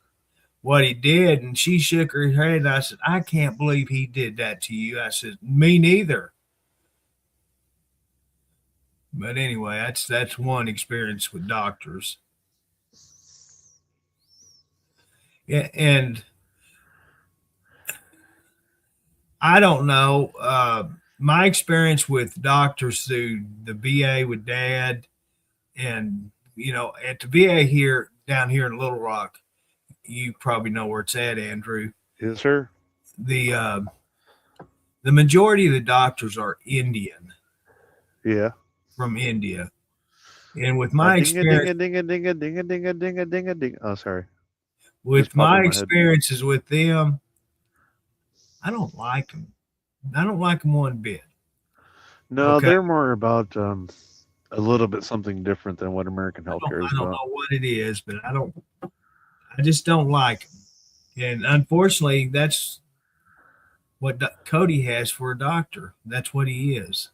[SPEAKER 1] what he did, and she shook her head. And I said, "I can't believe he did that to you." I said, "Me neither." But anyway, that's one experience with doctors. Yeah, and I don't know. My experience with doctors through the VA with Dad, and you know, at the VA here down here in Little Rock, you probably know where it's at, Andrew.
[SPEAKER 3] Yes, sir.
[SPEAKER 1] The majority of the doctors are Indian.
[SPEAKER 3] Yeah.
[SPEAKER 1] From India. And with my experience,
[SPEAKER 3] oh, sorry.
[SPEAKER 1] With my experiences with them, I don't like them. I don't like them one bit.
[SPEAKER 3] No, okay. They're more about a little bit something different than what American healthcare is about. I don't
[SPEAKER 1] know what it is, but I just don't like them. And unfortunately, that's what Cody has for a doctor. That's what he is.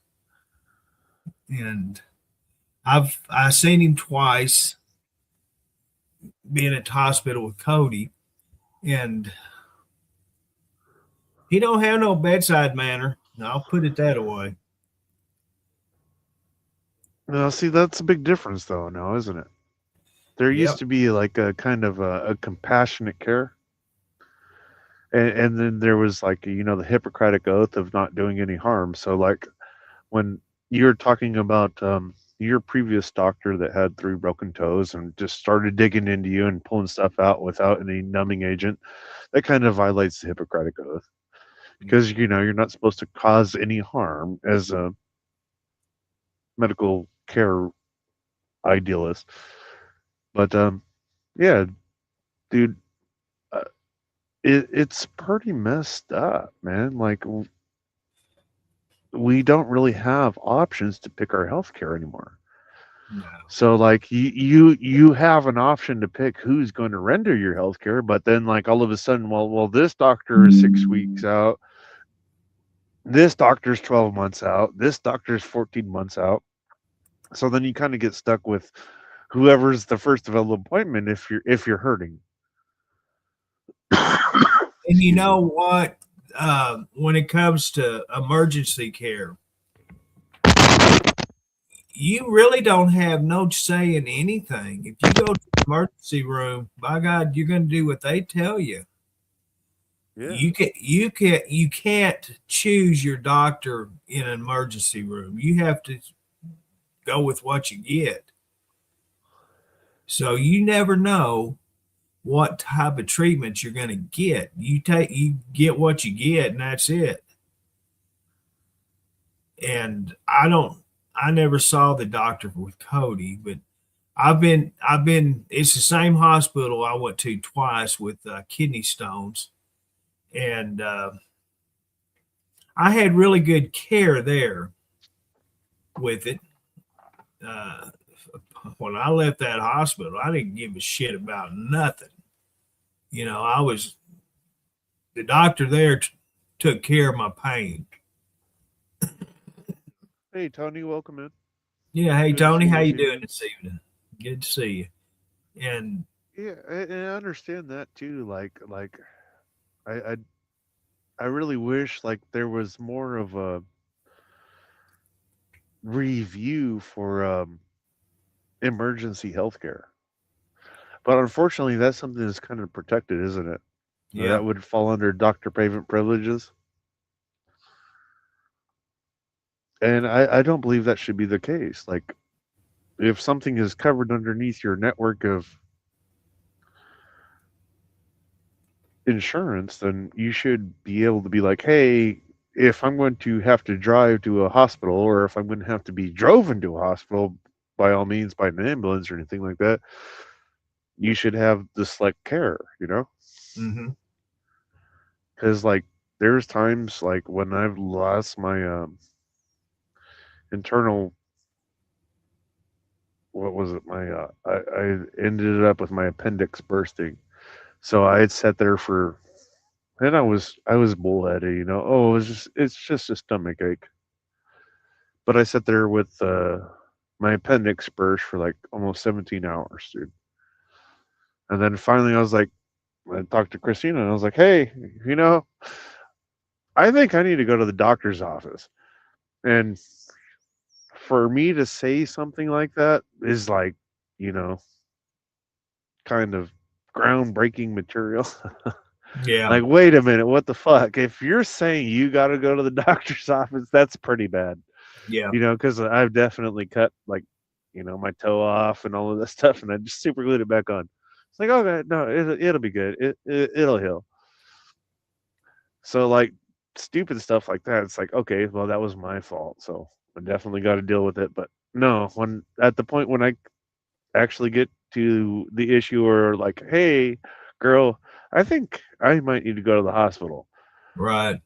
[SPEAKER 1] And I've seen him twice being at the hospital with Cody, and he don't have no bedside manner. I'll put it that way.
[SPEAKER 3] No, see, that's a big difference though now, isn't it? There used to be like a kind of a compassionate care. And then there was like, you know, the Hippocratic Oath of not doing any harm. So like when you're talking about your previous doctor that had 3 broken toes and just started digging into you and pulling stuff out without any numbing agent, that kind of violates the Hippocratic Oath, because you know you're not supposed to cause any harm as a medical care idealist. But yeah, dude, it's pretty messed up, man. Like, we don't really have options to pick our healthcare anymore. No. So like you have an option to pick who's going to render your healthcare, but then like all of a sudden, well, this doctor is 6 weeks out, this doctor's 12 months out, this doctor's 14 months out. So then you kind of get stuck with whoever's the first available appointment if you're hurting.
[SPEAKER 1] And you know what? When it comes to emergency care, you really don't have no say in anything. If you go to the emergency room, by God, you're going to do what they tell you. Yeah. You can't choose your doctor in an emergency room. You have to go with what you get. So you never know what type of treatment you're going to get. You get what you get, and that's it. And I never saw the doctor with Cody, but I've been, it's the same hospital I went to twice with kidney stones. And I had really good care there with it. When I left that hospital, I didn't give a shit about nothing. You know, the doctor there took care of my pain.
[SPEAKER 3] Hey, Tony, welcome in.
[SPEAKER 1] Yeah. Hey,
[SPEAKER 3] Good to
[SPEAKER 1] Tony,
[SPEAKER 3] see you
[SPEAKER 1] how you
[SPEAKER 3] this
[SPEAKER 1] doing
[SPEAKER 3] evening.
[SPEAKER 1] this evening? Good to see you. And
[SPEAKER 3] Yeah, and I understand that too. I, I, I really wish like there was more of a review for emergency healthcare. But unfortunately, that's something that's kind of protected, isn't it?
[SPEAKER 1] yeah,
[SPEAKER 3] That would fall under doctor payment privileges. And I don't believe that should be the case. Like, if something is covered underneath your network of insurance, then you should be able to be like, hey, if I'm going to have to drive to a hospital or if I'm going to have to be drove into a hospital, by all means, by an ambulance or anything like that, you should have the select care, you know?
[SPEAKER 1] mm-hmm.
[SPEAKER 3] Because, like, there's times like when I've lost my internal, what was it? I ended up with my appendix bursting. So I had sat there for, and I was bullheaded, you know. Oh, it's just a stomach ache. But I sat there with my appendix burst for like almost 17 hours, dude. And then finally, I was like, I talked to Christina, and I was like, hey, you know, I think I need to go to the doctor's office. And for me to say something like that is like, you know, kind of groundbreaking material.
[SPEAKER 1] Yeah,
[SPEAKER 3] Like, wait a minute, what the fuck? If you're saying you got to go to the doctor's office, that's pretty bad,
[SPEAKER 1] yeah,
[SPEAKER 3] you know, because I've definitely cut like, you know, my toe off and all of that stuff, and I just super glued it back on. It's like, okay, no, it'll be good. It'll heal. So like stupid stuff like that, it's like, okay, well that was my fault, so I definitely got to deal with it. But no, when at the point when I actually get to the issue or like, hey, girl, I think I might need to go to the hospital,
[SPEAKER 1] right.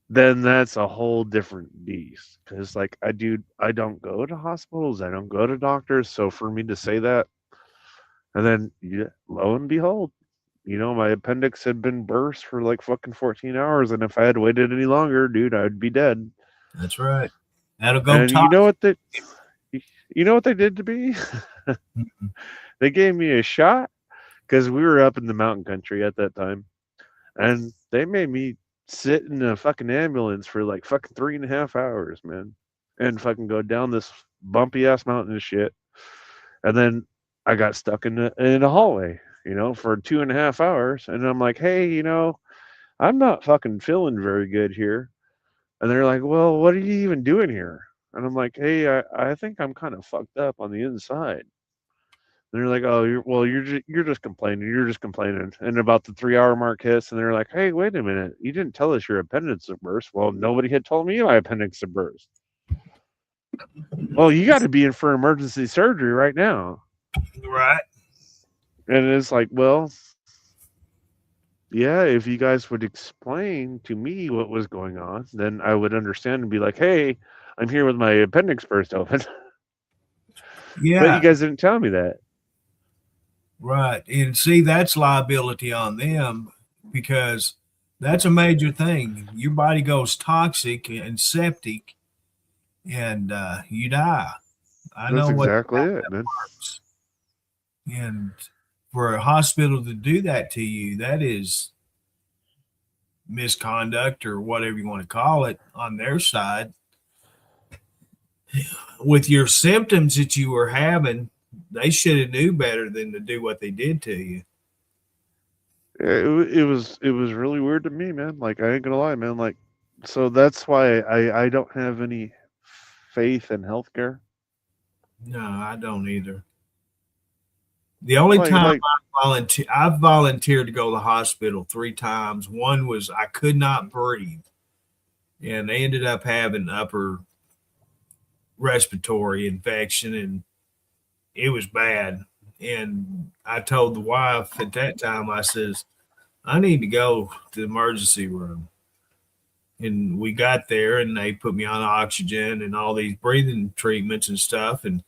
[SPEAKER 3] then that's a whole different beast. Because like I don't go to hospitals, I don't go to doctors. So for me to say that, and then yeah, lo and behold, you know, my appendix had been burst for like fucking 14 hours, and if I had waited any longer, dude, I'd be dead.
[SPEAKER 1] That's right. That'll go
[SPEAKER 3] And
[SPEAKER 1] top.
[SPEAKER 3] you know what they did to me? They gave me a shot because we were up in the mountain country at that time, and they made me sit in a fucking ambulance for like fucking 3.5 hours, man, and fucking go down this bumpy ass mountain and shit. And then I got stuck in a hallway, you know, for 2.5 hours, and I'm like, hey, you know, I'm not fucking feeling very good here. And they're like, well, what are you even doing here? And I'm like, hey, I think I'm kind of fucked up on the inside. And they're like, oh, you're just complaining. You're just complaining. And about the 3 hour mark hits, and they're like, hey, wait a minute. You didn't tell us your appendix had burst. Well, nobody had told me my appendix had burst. Well, you got to be in for emergency surgery right now.
[SPEAKER 1] Right.
[SPEAKER 3] And it's like, well, yeah, if you guys would explain to me what was going on, then I would understand and be like, hey, I'm here with my appendix burst open. But you
[SPEAKER 1] Yeah.
[SPEAKER 3] guys didn't tell me that.
[SPEAKER 1] Right. And see, that's liability on them because that's a major thing. Your body goes toxic and septic and you die. I
[SPEAKER 3] That's
[SPEAKER 1] know what
[SPEAKER 3] exactly
[SPEAKER 1] that
[SPEAKER 3] it, man.
[SPEAKER 1] works. And for a hospital to do that to you, that is misconduct or whatever you want to call it on their side. With your symptoms that you were having, they should have knew better than to do what they did to you.
[SPEAKER 3] It was really weird to me, man. Like I ain't gonna lie, man. Like so that's why I don't have any faith in healthcare.
[SPEAKER 1] No, I don't either. The only
[SPEAKER 3] Like
[SPEAKER 1] time
[SPEAKER 3] like
[SPEAKER 1] I've volunteered to go to the hospital 3 times. One was I could not breathe, and they ended up having upper respiratory infection, and it was bad. And I told the wife at that time, I says, I need to go to the emergency room. And we got there and they put me on oxygen and all these breathing treatments and stuff. And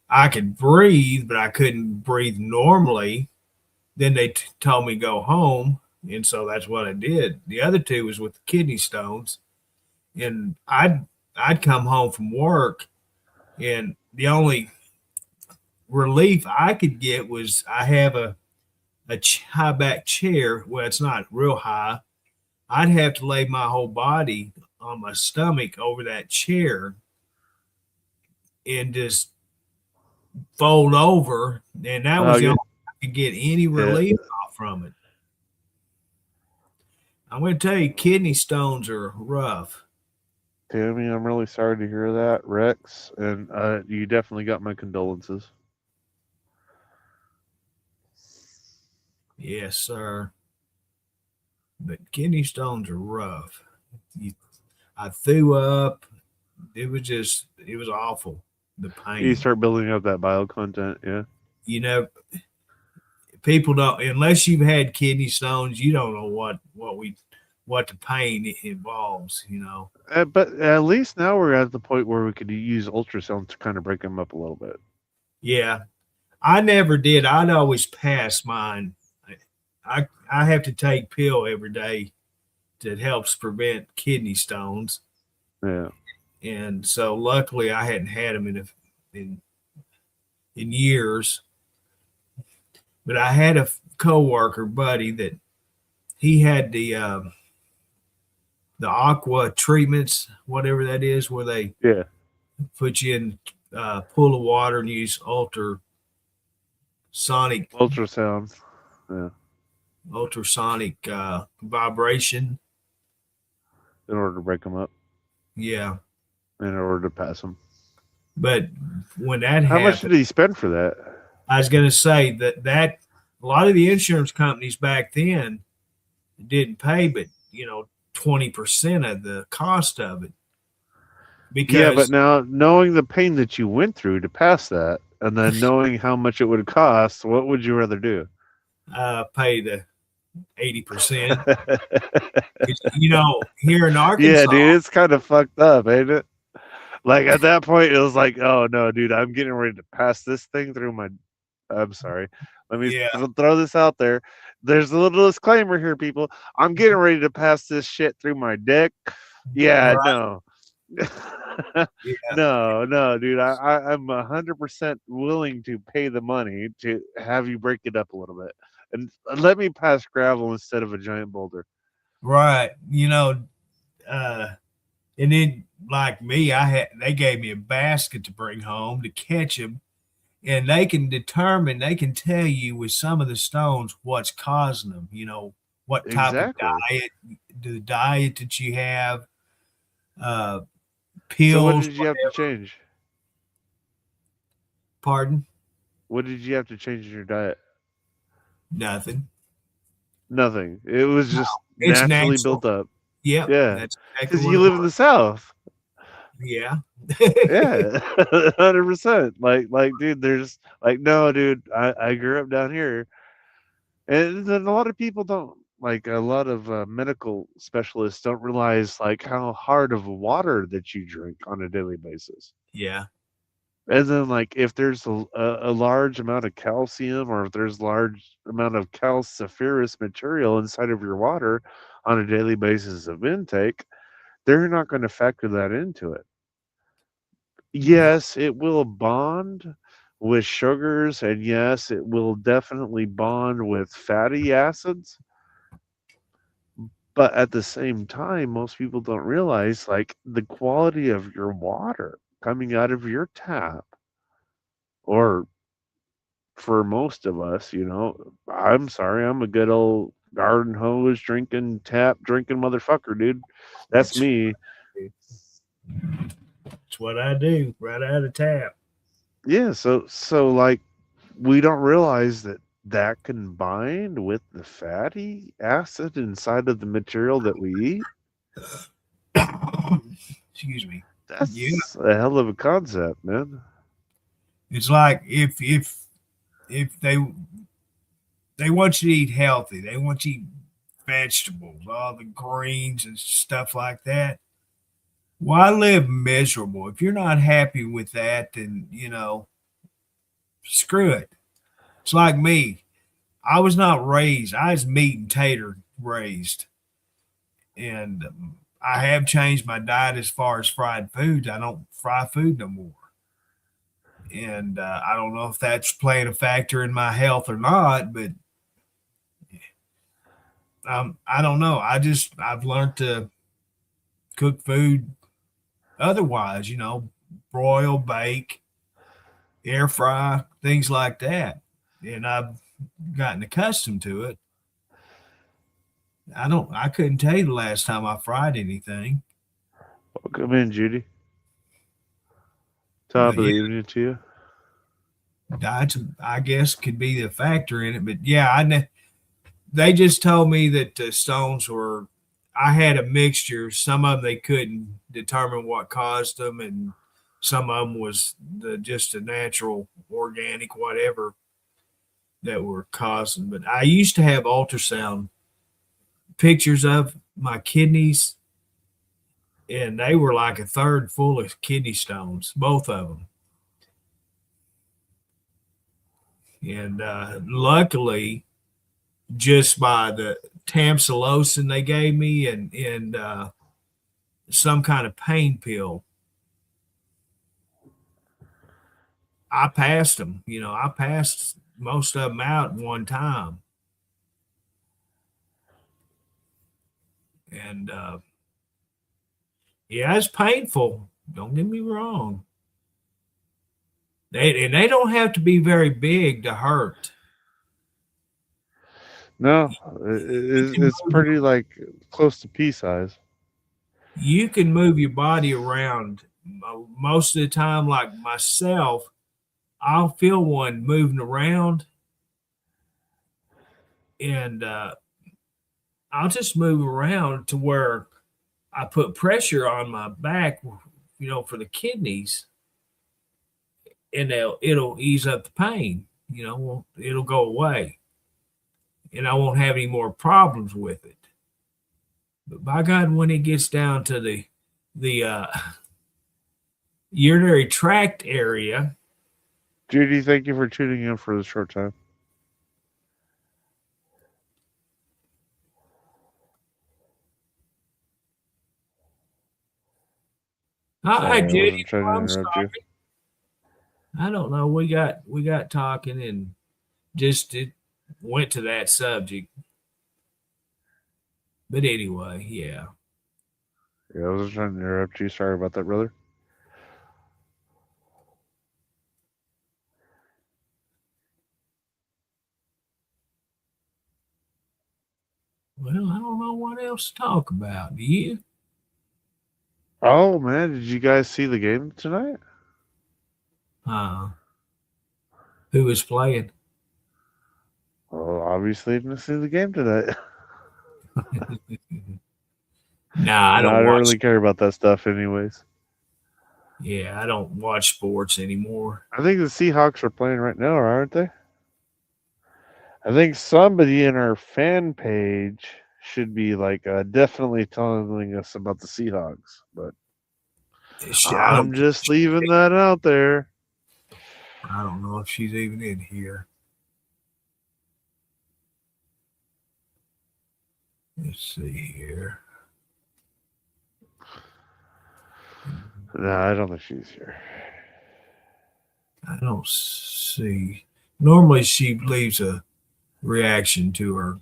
[SPEAKER 1] I could breathe, but I couldn't breathe normally. Then they told me go home. And so that's what I did. The other two was with the kidney stones. And I'd come home from work, and the only relief I could get was I have a high back chair. Well, it's not real high. I'd have to lay my whole body on my stomach over that chair and just fold over, and that was the only way I could get any relief off from it. I'm going to tell you, kidney stones are rough.
[SPEAKER 3] Tammy, I'm really sorry to hear that, Rex, and you definitely got my condolences.
[SPEAKER 1] Yes, sir. But kidney stones are rough. I threw up. It was awful. The pain.
[SPEAKER 3] You start building up that bile content, yeah.
[SPEAKER 1] You know, people don't, unless you've had kidney stones, you don't know what the pain involves, you know.
[SPEAKER 3] But at least now we're at the point where we could use ultrasound to kind of break them up a little bit.
[SPEAKER 1] Yeah. I never did. I'd always pass mine. I have to take pill every day that helps prevent kidney stones.
[SPEAKER 3] Yeah.
[SPEAKER 1] And so luckily I hadn't had them in years. But I had a coworker buddy that he had the aqua treatments, whatever that is, where they put you in a pool of water and use ultrasonic vibration
[SPEAKER 3] in order to break them up.
[SPEAKER 1] Yeah.
[SPEAKER 3] In order to pass them.
[SPEAKER 1] But when that happened,
[SPEAKER 3] how much did he spend for that?
[SPEAKER 1] I was going to say that a lot of the insurance companies back then didn't pay, but 20% of the cost of it.
[SPEAKER 3] Because but now knowing the pain that you went through to pass that, and then knowing how much it would cost, what would you rather do?
[SPEAKER 1] Pay the 80%. Here in Arkansas.
[SPEAKER 3] Yeah, dude, it's kind of fucked up, ain't it? Like at that point, it was like, oh no, dude, I'm getting ready to pass this thing through my. I'm sorry. Let me throw this out there. There's a little disclaimer here, people. I'm getting ready to pass this shit through my dick. Yeah, right. No. No, dude. I'm 100% willing to pay the money to have you break it up a little bit, and let me pass gravel instead of a giant boulder.
[SPEAKER 1] Right. And then like me, they gave me a basket to bring home to catch them. And they can tell you with some of the stones what's causing them, what type of diet, the diet that you have, pills.
[SPEAKER 3] So what did you have to change?
[SPEAKER 1] Pardon?
[SPEAKER 3] What did you have to change in your diet?
[SPEAKER 1] Nothing.
[SPEAKER 3] It was just naturally built up.
[SPEAKER 1] Yeah.
[SPEAKER 3] Yeah. Because you live in the South.
[SPEAKER 1] Yeah.
[SPEAKER 3] Yeah. 100%. Like, dude, there's like, no, dude, I grew up down here. And then a lot of people don't, like a lot of medical specialists don't realize like how hard of water that you drink on a daily basis.
[SPEAKER 1] Yeah.
[SPEAKER 3] And then like if there's a large amount of calcium or if there's large amount of calciferous material inside of your water on a daily basis of intake, they're not going to factor that into it. Yes, it will bond with sugars, and yes, it will definitely bond with fatty acids. But at the same time, most people don't realize like the quality of your water coming out of your tap, or for most of us, I'm sorry, I'm a good old garden hose drinking motherfucker, dude. That's me.
[SPEAKER 1] That's what I do, right out of tap.
[SPEAKER 3] Yeah, so like we don't realize that combined with the fatty acid inside of the material that we eat.
[SPEAKER 1] Excuse me.
[SPEAKER 3] That's a hell of a concept, man.
[SPEAKER 1] It's like if they want you to eat healthy, they want you to eat vegetables, all the greens and stuff like that. Why live miserable? If you're not happy with that, then, screw it. It's like me. I was not raised, I was meat and tater raised. And I have changed my diet as far as fried foods. I don't fry food no more. And I don't know if that's playing a factor in my health or not, but I don't know. I've learned to cook food otherwise, broil, bake, air fry, things like that. And I've gotten accustomed to it. I couldn't tell you the last time I fried anything.
[SPEAKER 3] Welcome in, Judy. Top of the evening to you.
[SPEAKER 1] Diets, I guess, could be the factor in it, but yeah, they just told me that the stones were. I had a mixture. Some of them they couldn't determine what caused them, and some of them was just a natural, organic, whatever that were causing. But I used to have ultrasound pictures of my kidneys, and they were like a third full of kidney stones, both of them. And luckily, just by the tamsulosin they gave me and some kind of pain pill, I passed them. I passed most of them out in one time. And yeah, it's painful. Don't get me wrong. They don't have to be very big to hurt.
[SPEAKER 3] No, it's pretty like close to pea size.
[SPEAKER 1] You can move your body around most of the time. Like myself, I'll feel one moving around, and I'll just move around to where I put pressure on my back, for the kidneys, and it'll ease up the pain. It'll go away, and I won't have any more problems with it. But by God, when it gets down to the urinary tract area,
[SPEAKER 3] Judy, thank you for tuning in for the short time.
[SPEAKER 1] Hi, Judy.
[SPEAKER 3] Trying to interrupt you.
[SPEAKER 1] I don't know. We got talking and just it went to that subject. But anyway, yeah.
[SPEAKER 3] Yeah, I was trying to interrupt you. Sorry about that, brother.
[SPEAKER 1] Well, I don't know what else to talk about. Do you?
[SPEAKER 3] Oh man, did you guys see the game tonight?
[SPEAKER 1] Who was playing?
[SPEAKER 3] Well, obviously didn't see the game tonight.
[SPEAKER 1] Nah, I don't
[SPEAKER 3] really care about that stuff anyways.
[SPEAKER 1] Yeah, I don't watch sports anymore.
[SPEAKER 3] I think the Seahawks are playing right now, aren't they? I think somebody in our fan page should be like definitely telling us about the Seahawks, but I'm just leaving that out there.
[SPEAKER 1] I don't know if she's even in here. Let's see here.
[SPEAKER 3] No, I don't think she's here.
[SPEAKER 1] I don't see. Normally, she leaves a reaction to her.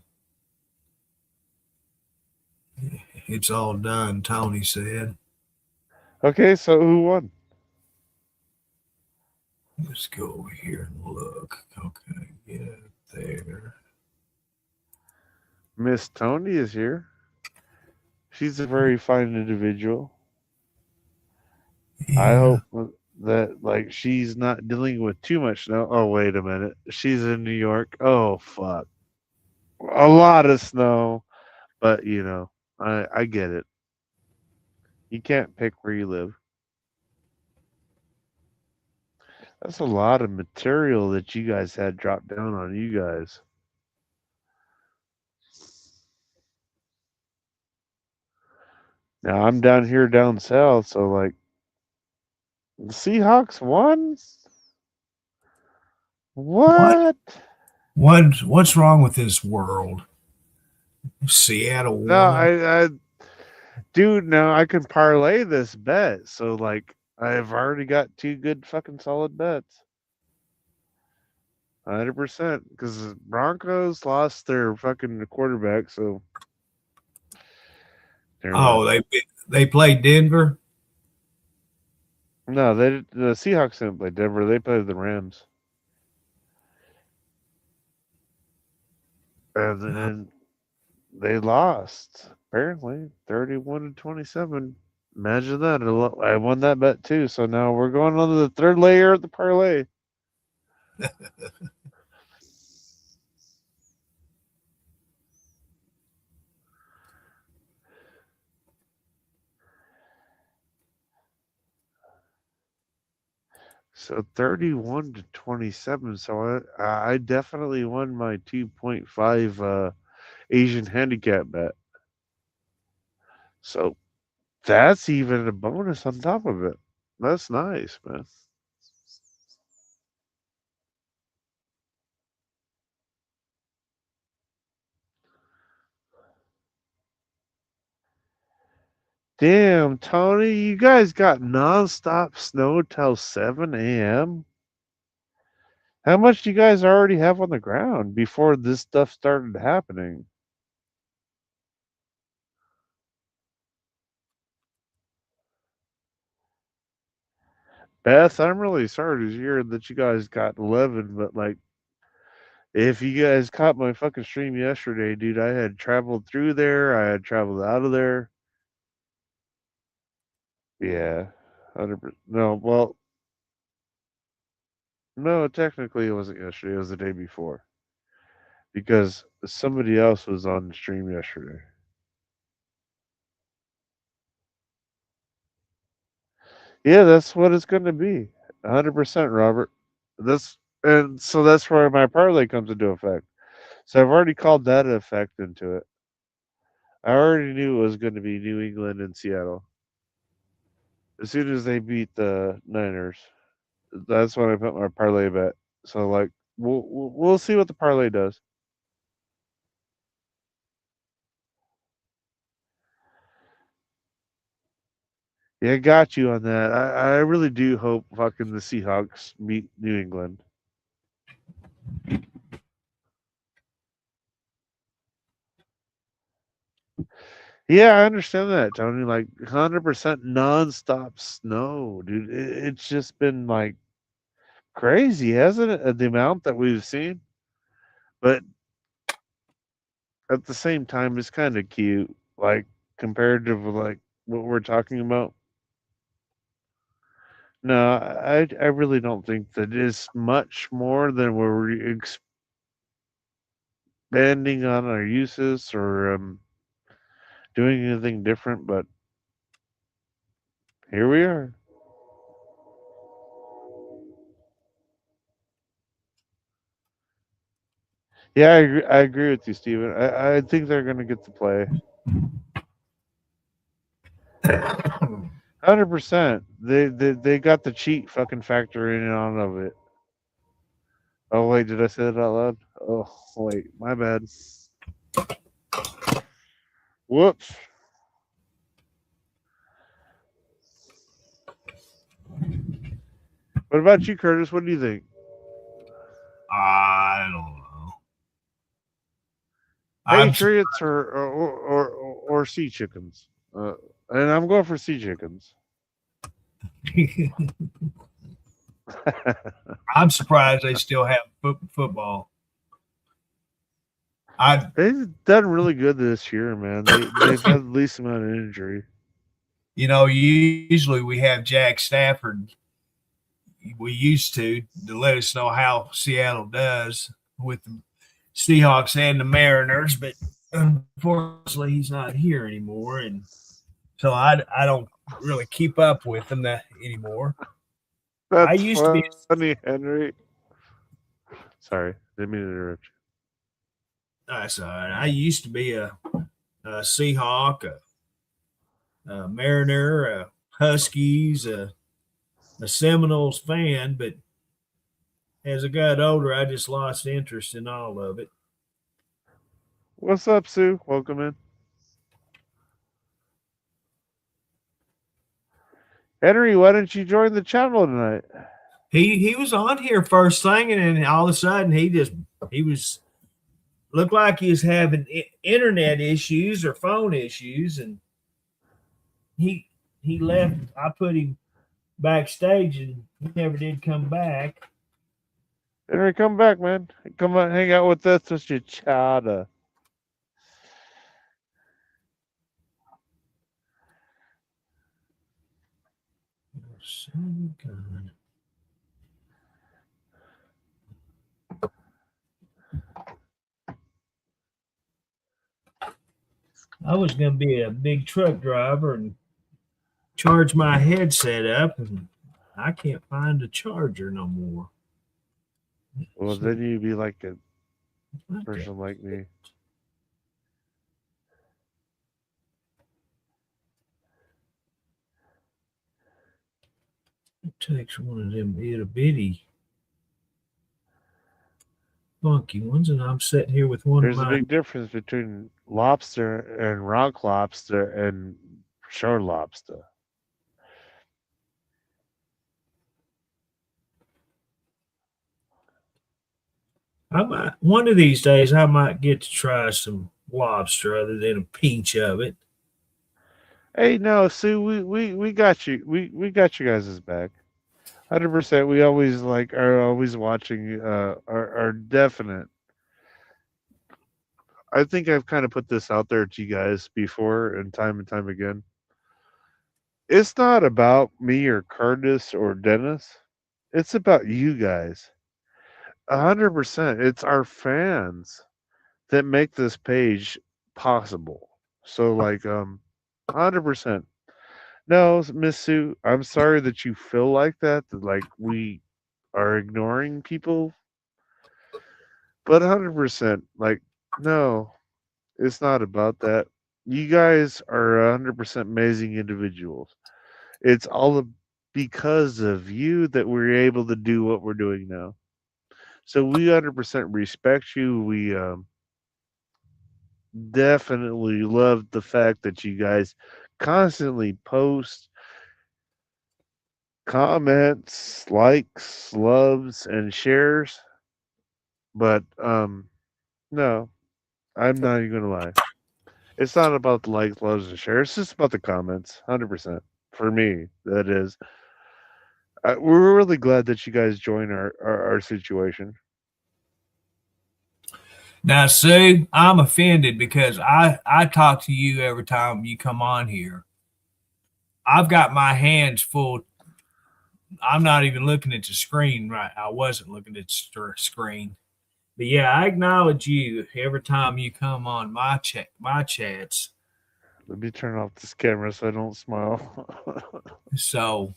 [SPEAKER 1] It's all done, Tony said.
[SPEAKER 3] Okay, so who won?
[SPEAKER 1] Let's go over here and look. Okay, yeah, there.
[SPEAKER 3] Miss Tony is here. She's a very fine individual. Yeah. I hope that she's not dealing with too much snow. Oh, wait a minute. She's in New York. Oh, fuck. A lot of snow. But, I get it. You can't pick where you live. That's a lot of material that you guys had dropped down on you guys. Now I'm down here down south, so like the Seahawks won. What?
[SPEAKER 1] What's wrong with this world? Seattle
[SPEAKER 3] No,
[SPEAKER 1] won.
[SPEAKER 3] dude, no, I can parlay this bet. So like I've already got two good fucking solid bets. 100%, because the Broncos lost their fucking quarterback, so never mind.
[SPEAKER 1] Oh, they played Denver.
[SPEAKER 3] No, the Seahawks didn't play Denver. They played the Rams, and then they lost apparently 31-27. Imagine that! I won that bet too. So now we're going on to the third layer of the parlay. So 31-27. So I definitely won my 2.5 Asian handicap bet. So that's even a bonus on top of it. That's nice, man. Damn, Tony, you guys got nonstop snow till 7 a.m.? How much do you guys already have on the ground before this stuff started happening? Beth, I'm really sorry to hear that you guys got 11, but like, if you guys caught my fucking stream yesterday, dude, I had traveled through there, I had traveled out of there. Yeah, 100%. No, well, no, technically it wasn't yesterday, it was the day before. Because somebody else was on the stream yesterday. Yeah, that's what it's going to be. 100%, Robert. So that's where my parlay comes into effect. So I've already called that effect into it. I already knew it was going to be New England and Seattle. As soon as they beat the Niners, that's when I put my parlay bet. So like we'll see what the parlay does. Yeah, I got you on that. I really do hope fucking the Seahawks beat New England. Yeah, I understand that, Tony. Like 100% nonstop snow, dude. It's just been like crazy, hasn't it? The amount that we've seen. But at the same time, it's kind of cute, like compared to like what we're talking about. No, I really don't think that is much more than we're expanding on our uses or doing anything different. But here we are. Yeah, I agree with you, Steven. I think they're going to get to play. 100%. They got the cheat fucking factor in and on of it. Oh wait, did I say that out loud? Oh wait, my bad. Whoops. What about you, Curtis? What do you think?
[SPEAKER 1] I don't know.
[SPEAKER 3] Patriots or sea chickens? And I'm going for sea chickens.
[SPEAKER 1] I'm surprised they still have football.
[SPEAKER 3] They've done really good this year, man. They've had the least amount of injury.
[SPEAKER 1] You know, usually we have Jack Stafford. We used to let us know how Seattle does with the Seahawks and the Mariners, but unfortunately he's not here anymore, and so I don't really keep up with them anymore.
[SPEAKER 3] That's
[SPEAKER 1] I used
[SPEAKER 3] funny,
[SPEAKER 1] to be
[SPEAKER 3] Henry. Sorry, didn't mean to interrupt you.
[SPEAKER 1] That's all right. I used to be a Seahawk, a Mariner, a Huskies, a Seminoles fan, but as I got older, I just lost interest in all of it.
[SPEAKER 3] What's up, Sue? Welcome in. Henry, why didn't you join the channel tonight?
[SPEAKER 1] He was on here first thing, and then all of a sudden he was looked like he was having internet issues or phone issues, and he left. I put him backstage, and he never did come back.
[SPEAKER 3] Henry, come back, man. Come on, hang out with us, Mr. Chada.
[SPEAKER 1] Some kind. I was going to be a big truck driver and charge my headset up, and I can't find a charger no more.
[SPEAKER 3] Well, then you'd be like a person like me.
[SPEAKER 1] It takes one of them itty bitty funky ones, and I'm sitting here with one
[SPEAKER 3] There's
[SPEAKER 1] of
[SPEAKER 3] a
[SPEAKER 1] my.
[SPEAKER 3] big difference between lobster and rock lobster and shore lobster.
[SPEAKER 1] I might one of these days I might get to try some lobster other than a pinch of it.
[SPEAKER 3] Hey, no, Sue, we got you. We got you guys' back. 100%. We always are always watching our definite. I think I've kind of put this out there to you guys before and time again. It's not about me or Curtis or Dennis. It's about you guys. 100%. It's our fans that make this page possible. So 100%. No, Miss Sue, I'm sorry that you feel like that like we are ignoring people. But 100%, no, it's not about that. You guys are 100% amazing individuals. It's all because of you that we're able to do what we're doing now. So we 100% respect you. We definitely love the fact that you guys constantly post comments, likes, loves, and shares. But no, I'm not even gonna lie. It's not about the likes, loves, and shares. It's just about the comments. 100% for me. That is. We're really glad that you guys joined our situation.
[SPEAKER 1] Now, Sue, I'm offended because I talk to you every time you come on here. I've got my hands full. I'm not even looking at the screen right. I wasn't looking at the screen. But yeah, I acknowledge you every time you come on my chats.
[SPEAKER 3] Let me turn off this camera so I don't smile.
[SPEAKER 1] So,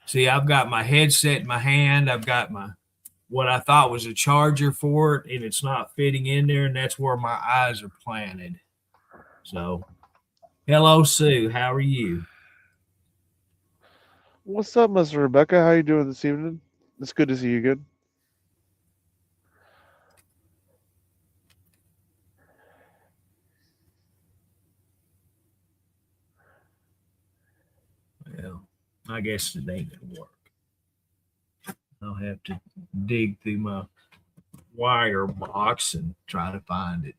[SPEAKER 1] see, I've got my headset in my hand. I've got my what I thought was a charger for it, and it's not fitting in there, and that's where my eyes are planted. So, hello, Sue. How are you?
[SPEAKER 3] What's up, Miss Rebecca? How you doing this evening? It's good to see you again.
[SPEAKER 1] Well, I guess it ain't gonna work. I'll have to dig through my wire box and try to find it.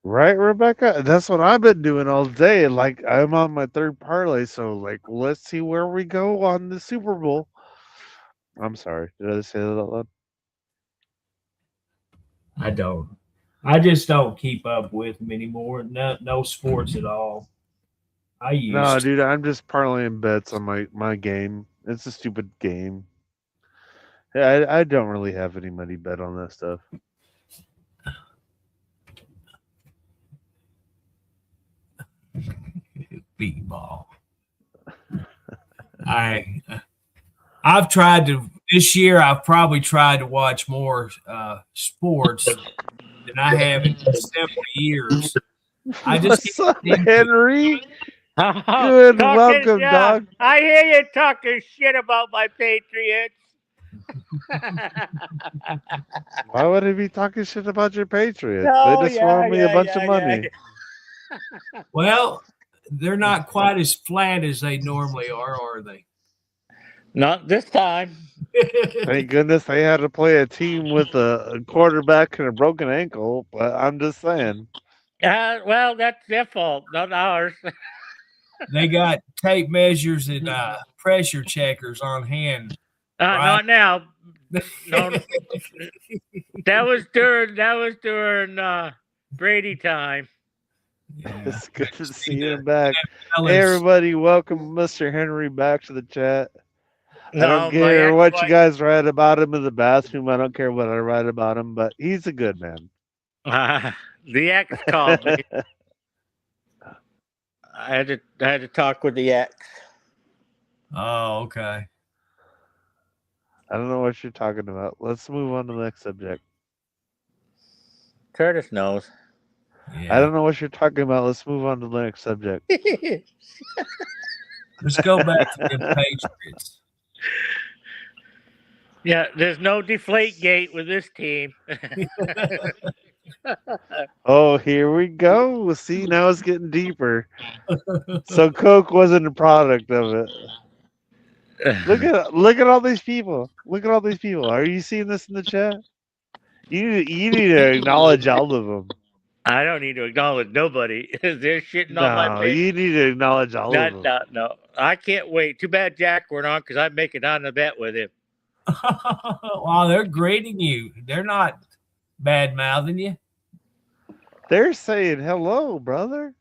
[SPEAKER 3] Right, Rebecca? That's what I've been doing all day. I'm on my third parlay, so let's see where we go on the Super Bowl. I'm sorry. Did I say that out loud?
[SPEAKER 1] I don't. I just don't keep up with them anymore. No sports at all. I used
[SPEAKER 3] No,
[SPEAKER 1] to.
[SPEAKER 3] dude, I'm just parlaying bets on my game. It's a stupid game. I don't really have any money bet on that stuff.
[SPEAKER 1] B-ball. I've tried to this year. I've probably tried to watch more sports than I have in several years. I just
[SPEAKER 3] What's up,
[SPEAKER 1] can't-
[SPEAKER 3] Henry?
[SPEAKER 2] Oh,
[SPEAKER 3] Good,
[SPEAKER 2] talking-
[SPEAKER 3] welcome,
[SPEAKER 2] yeah,
[SPEAKER 3] dog.
[SPEAKER 2] I hear you talking shit about my Patriots.
[SPEAKER 3] Why would he be talking shit about your Patriots?
[SPEAKER 2] Oh,
[SPEAKER 3] They just
[SPEAKER 2] yeah,
[SPEAKER 3] won me a
[SPEAKER 2] yeah,
[SPEAKER 3] bunch
[SPEAKER 2] yeah,
[SPEAKER 3] of money.
[SPEAKER 1] Well, they're not quite as flat as they normally are they?
[SPEAKER 2] Not this time.
[SPEAKER 3] Thank goodness they had to play a team with a quarterback and a broken ankle. But I'm just saying.
[SPEAKER 2] Well, that's their fault, not ours.
[SPEAKER 1] They got tape measures and pressure checkers on hand. Right.
[SPEAKER 2] Not now. No, that was during Brady time.
[SPEAKER 1] Yeah.
[SPEAKER 3] It's good to see him back.
[SPEAKER 1] Fellas,
[SPEAKER 3] Hey, everybody, welcome Mr. Henry back to the chat. I
[SPEAKER 2] No,
[SPEAKER 3] don't
[SPEAKER 2] my
[SPEAKER 3] care what you
[SPEAKER 2] ex-wife-
[SPEAKER 3] guys write about him in the bathroom. I don't care what I write about him, but he's a good man.
[SPEAKER 2] The ex called me. I had to talk with the ex.
[SPEAKER 1] Oh, okay.
[SPEAKER 3] I don't know what you're talking about. Let's move on to the next subject.
[SPEAKER 2] Curtis knows.
[SPEAKER 1] Yeah.
[SPEAKER 3] I don't know what you're talking about. Let's move on to the next subject.
[SPEAKER 1] Let's go back to the Patriots.
[SPEAKER 2] Yeah, there's no deflate gate with this team.
[SPEAKER 3] Oh, here we go. See, now it's getting deeper. So Coke wasn't a product of it. Look at all these people. Look at all these people. Are you seeing this in the chat? You need to acknowledge all of them.
[SPEAKER 2] I don't need to acknowledge nobody. They're shitting on my
[SPEAKER 3] No,
[SPEAKER 2] page.
[SPEAKER 3] you need to acknowledge all of them.
[SPEAKER 2] No. I can't wait. Too bad Jack weren't on because I'd make it on the bet with him.
[SPEAKER 1] Wow, they're grading you. They're not bad mouthing you.
[SPEAKER 3] They're saying hello, brother.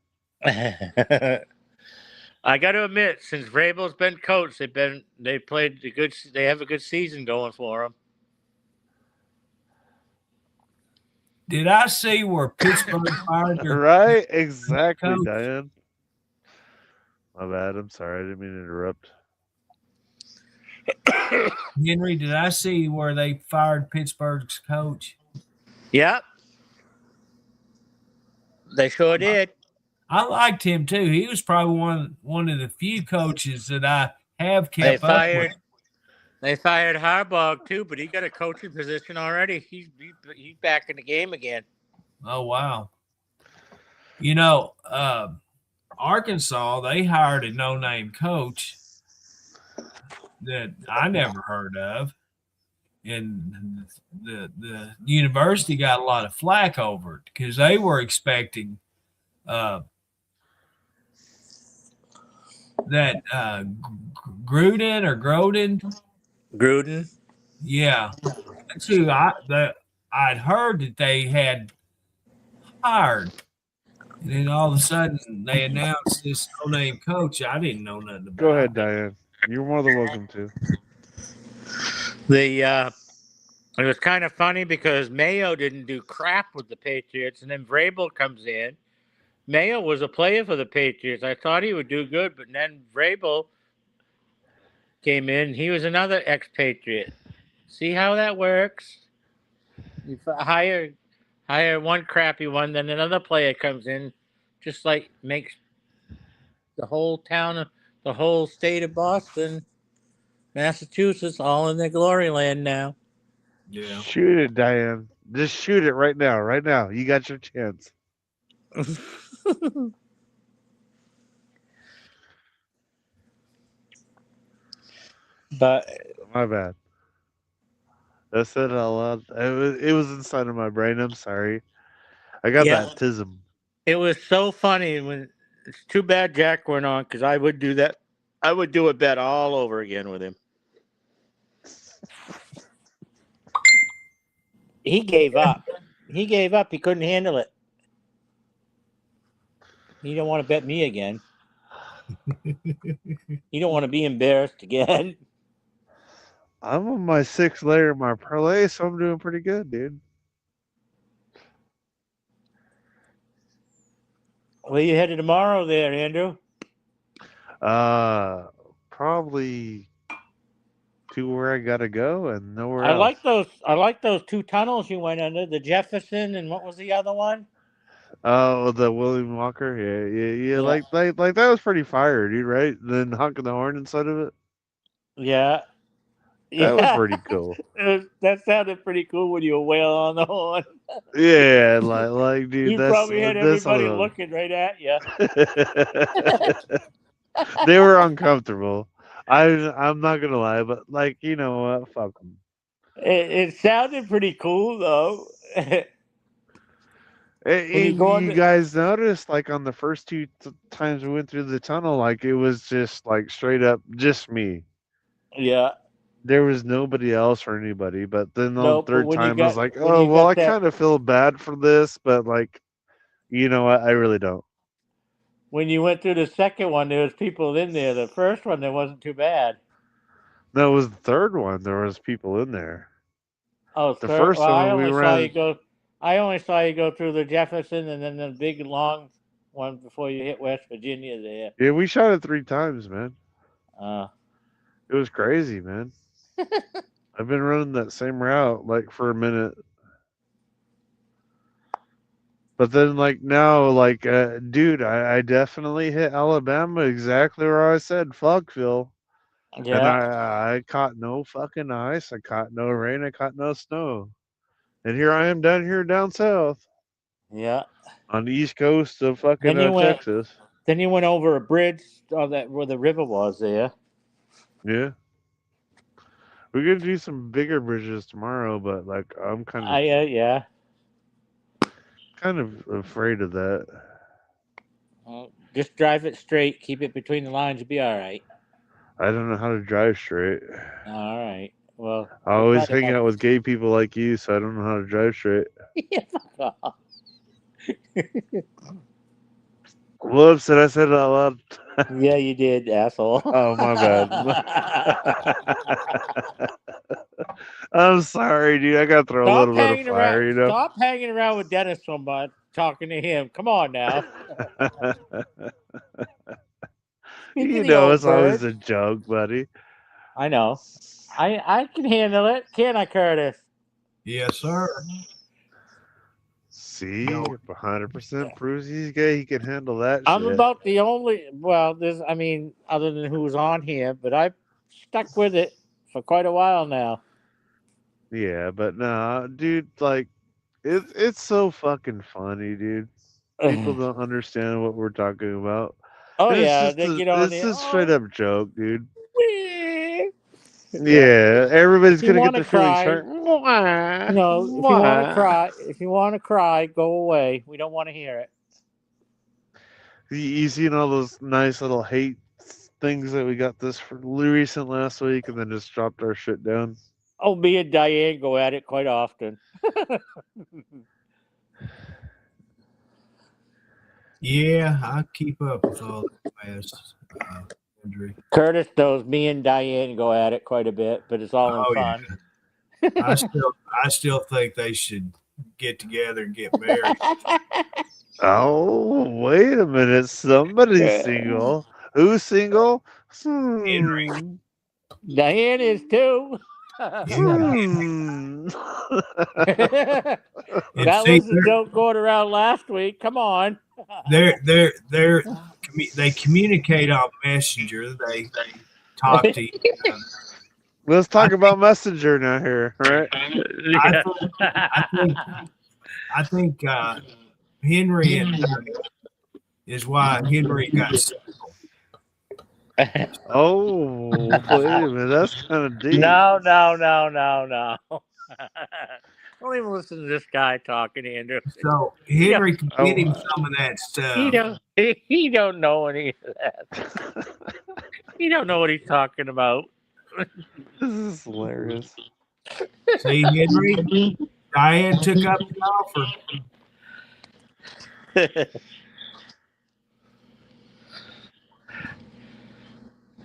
[SPEAKER 2] I got to admit, since Vrabel's been coach, they have a good season going for them.
[SPEAKER 1] Did I see where Pittsburgh fired their
[SPEAKER 3] Right? Exactly,
[SPEAKER 1] coach?
[SPEAKER 3] Diane. My bad. I'm sorry. I didn't mean to interrupt.
[SPEAKER 1] Henry? Did I see where they fired Pittsburgh's coach?
[SPEAKER 2] Yep. They sure did.
[SPEAKER 1] I liked him too. He was probably one of the few coaches that I have kept up with.
[SPEAKER 2] They fired Harbaugh too, but he got a coaching position already. He's back in the game again.
[SPEAKER 1] Oh wow! You know, Arkansas, they hired a no-name coach that I never heard of, and the university got a lot of flack over it because they were expecting that Gruden, yeah, that's who I'd heard that they had hired. And then all of a sudden they announced this no-name coach. I didn't know nothing about.
[SPEAKER 3] Go ahead, Diane. You're more than welcome to.
[SPEAKER 2] It was kind of funny because Mayo didn't do crap with the Patriots, and then Vrabel comes in. Mayo was a player for the Patriots. I thought he would do good, but then Vrabel came in. He was another ex-Patriot. See how that works? You hire one crappy one, then another player comes in, just like makes the whole town, the whole state of Boston, Massachusetts, all in their glory land now.
[SPEAKER 1] Yeah.
[SPEAKER 3] Shoot it, Diane. Just shoot it right now. Right now. You got your chance.
[SPEAKER 2] But
[SPEAKER 3] My bad. I said it out loud. It was inside of my brain. I'm sorry. I got that tism.
[SPEAKER 2] it was so funny when. It's too bad Jack went on because I would do that. I would do a bet all over again with him. He gave up. He gave up. He couldn't handle it. He don't want to bet me again. He don't want to be embarrassed again.
[SPEAKER 3] I'm on my 6th layer of my parlay, so I'm doing pretty good, dude.
[SPEAKER 2] Where you headed tomorrow there, Andrew?
[SPEAKER 3] Probably to where I gotta go and nowhere
[SPEAKER 2] I
[SPEAKER 3] else.
[SPEAKER 2] like those 2 tunnels you went under, the Jefferson and what was the other one?
[SPEAKER 3] Oh, the William Walker, yeah.
[SPEAKER 2] Yeah.
[SPEAKER 3] Like that was pretty fire, dude. Right? Then honking the horn inside of it.
[SPEAKER 2] Yeah.
[SPEAKER 3] That was
[SPEAKER 2] Yeah.
[SPEAKER 3] pretty cool.
[SPEAKER 2] That sounded pretty cool when you were wailing on the horn.
[SPEAKER 3] Yeah, like, dude,
[SPEAKER 2] You
[SPEAKER 3] that's
[SPEAKER 2] probably had
[SPEAKER 3] that's
[SPEAKER 2] everybody
[SPEAKER 3] all.
[SPEAKER 2] looking right at you.
[SPEAKER 3] They were uncomfortable. I'm not gonna lie, but like, you know what? Fuck them.
[SPEAKER 2] It sounded pretty cool though. When you
[SPEAKER 3] And
[SPEAKER 2] go on
[SPEAKER 3] you guys noticed, like on the first two times we went through the tunnel, like it was just like straight up just me.
[SPEAKER 2] Yeah.
[SPEAKER 3] There was nobody else or anybody. But then on
[SPEAKER 2] No,
[SPEAKER 3] the
[SPEAKER 2] but
[SPEAKER 3] third
[SPEAKER 2] when you
[SPEAKER 3] time, I was
[SPEAKER 2] got
[SPEAKER 3] like,
[SPEAKER 2] when
[SPEAKER 3] oh
[SPEAKER 2] you
[SPEAKER 3] well,
[SPEAKER 2] got
[SPEAKER 3] I
[SPEAKER 2] that
[SPEAKER 3] kind of feel bad for this, but like, you know what? I really don't.
[SPEAKER 2] when you went through the second one, there was people in there. The first one, there wasn't too bad.
[SPEAKER 3] No, it was the third one. There was people in there.
[SPEAKER 2] Oh,
[SPEAKER 3] The
[SPEAKER 2] third.
[SPEAKER 3] first
[SPEAKER 2] Well, I
[SPEAKER 3] one we
[SPEAKER 2] only saw you
[SPEAKER 3] ran.
[SPEAKER 2] go. I only saw you go through the Jefferson and then the big long one before you hit West Virginia. There.
[SPEAKER 3] Yeah, we shot it 3 times, man.
[SPEAKER 2] Uh,
[SPEAKER 3] It was crazy, man. I've been running that same route like for a minute. But then, like now, like, dude, I definitely hit Alabama exactly where I said, Fuckville. And
[SPEAKER 2] yeah.
[SPEAKER 3] I caught no fucking ice. I caught no rain. I caught no snow. And here I am down south
[SPEAKER 2] Yeah.
[SPEAKER 3] on the east coast of fucking
[SPEAKER 2] Then you went.
[SPEAKER 3] Texas.
[SPEAKER 2] Then you went over a bridge on that where the river was there.
[SPEAKER 3] Yeah. We're going to do some bigger bridges tomorrow, but like, I'm
[SPEAKER 2] Yeah.
[SPEAKER 3] kind of afraid of that.
[SPEAKER 2] Well, just drive it straight. Keep it between the lines. You'll be all right.
[SPEAKER 3] I don't know how to drive straight.
[SPEAKER 2] All right. Well,
[SPEAKER 3] I always hang out with gay people like you, so I don't know how to drive straight.
[SPEAKER 2] fuck off.
[SPEAKER 3] Whoops, did I say it out loud?
[SPEAKER 2] Yeah, you did, asshole.
[SPEAKER 3] Oh, my bad. I'm sorry, dude. I got to throw a little bit of fire, you know?
[SPEAKER 2] Stop hanging around with Dennis so much, talking to him. Come on now.
[SPEAKER 3] You know, it's always a joke, buddy.
[SPEAKER 2] I know. I can handle it. Can I, Curtis?
[SPEAKER 1] Yes, sir.
[SPEAKER 3] See, 100% proves he's gay. He can handle that
[SPEAKER 2] I'm
[SPEAKER 3] shit.
[SPEAKER 2] about the only, well, other than who's on here, but I've stuck with it for quite a while now.
[SPEAKER 3] Yeah, but nah, dude, like, it's so fucking funny, dude. People don't understand what we're talking about.
[SPEAKER 2] Oh,
[SPEAKER 3] And
[SPEAKER 2] yeah.
[SPEAKER 3] it's
[SPEAKER 2] They
[SPEAKER 3] just
[SPEAKER 2] get on
[SPEAKER 3] it's a straight up joke, dude.
[SPEAKER 2] Yeah.
[SPEAKER 3] Yeah, everybody's
[SPEAKER 2] If you
[SPEAKER 3] gonna get their feelings
[SPEAKER 2] cry,
[SPEAKER 3] hurt.
[SPEAKER 2] No, if you want to cry, go away. We don't want to hear it.
[SPEAKER 3] You seen all those nice little hate things that we got this for recent last week, and then just dropped our shit down.
[SPEAKER 2] Oh, me and Diane go at it quite often.
[SPEAKER 1] Yeah, I keep up with all that mess. Andrew.
[SPEAKER 2] Curtis knows me and Diane go at it quite a bit, but it's all in fun.
[SPEAKER 1] Yeah. I still think they should get together and get married.
[SPEAKER 3] Oh, wait a minute. Somebody's single. Who's single?
[SPEAKER 1] Henry.
[SPEAKER 2] Diane is too.
[SPEAKER 1] Yeah.
[SPEAKER 2] That was a joke going around last week. Come on.
[SPEAKER 1] They communicate on Messenger. They talk to each other.
[SPEAKER 3] Let's talk about Messenger now here, right? Yeah.
[SPEAKER 1] I think Henry and is why Henry got single.
[SPEAKER 3] Oh, wait a minute. That's kind of deep.
[SPEAKER 2] No. Don't even listen to this guy talking, Andrew.
[SPEAKER 1] So Henry can get him some of that stuff.
[SPEAKER 2] He don't know any of that. He don't know what he's talking about.
[SPEAKER 3] This is hilarious.
[SPEAKER 1] See, Henry, Diane took up the offer.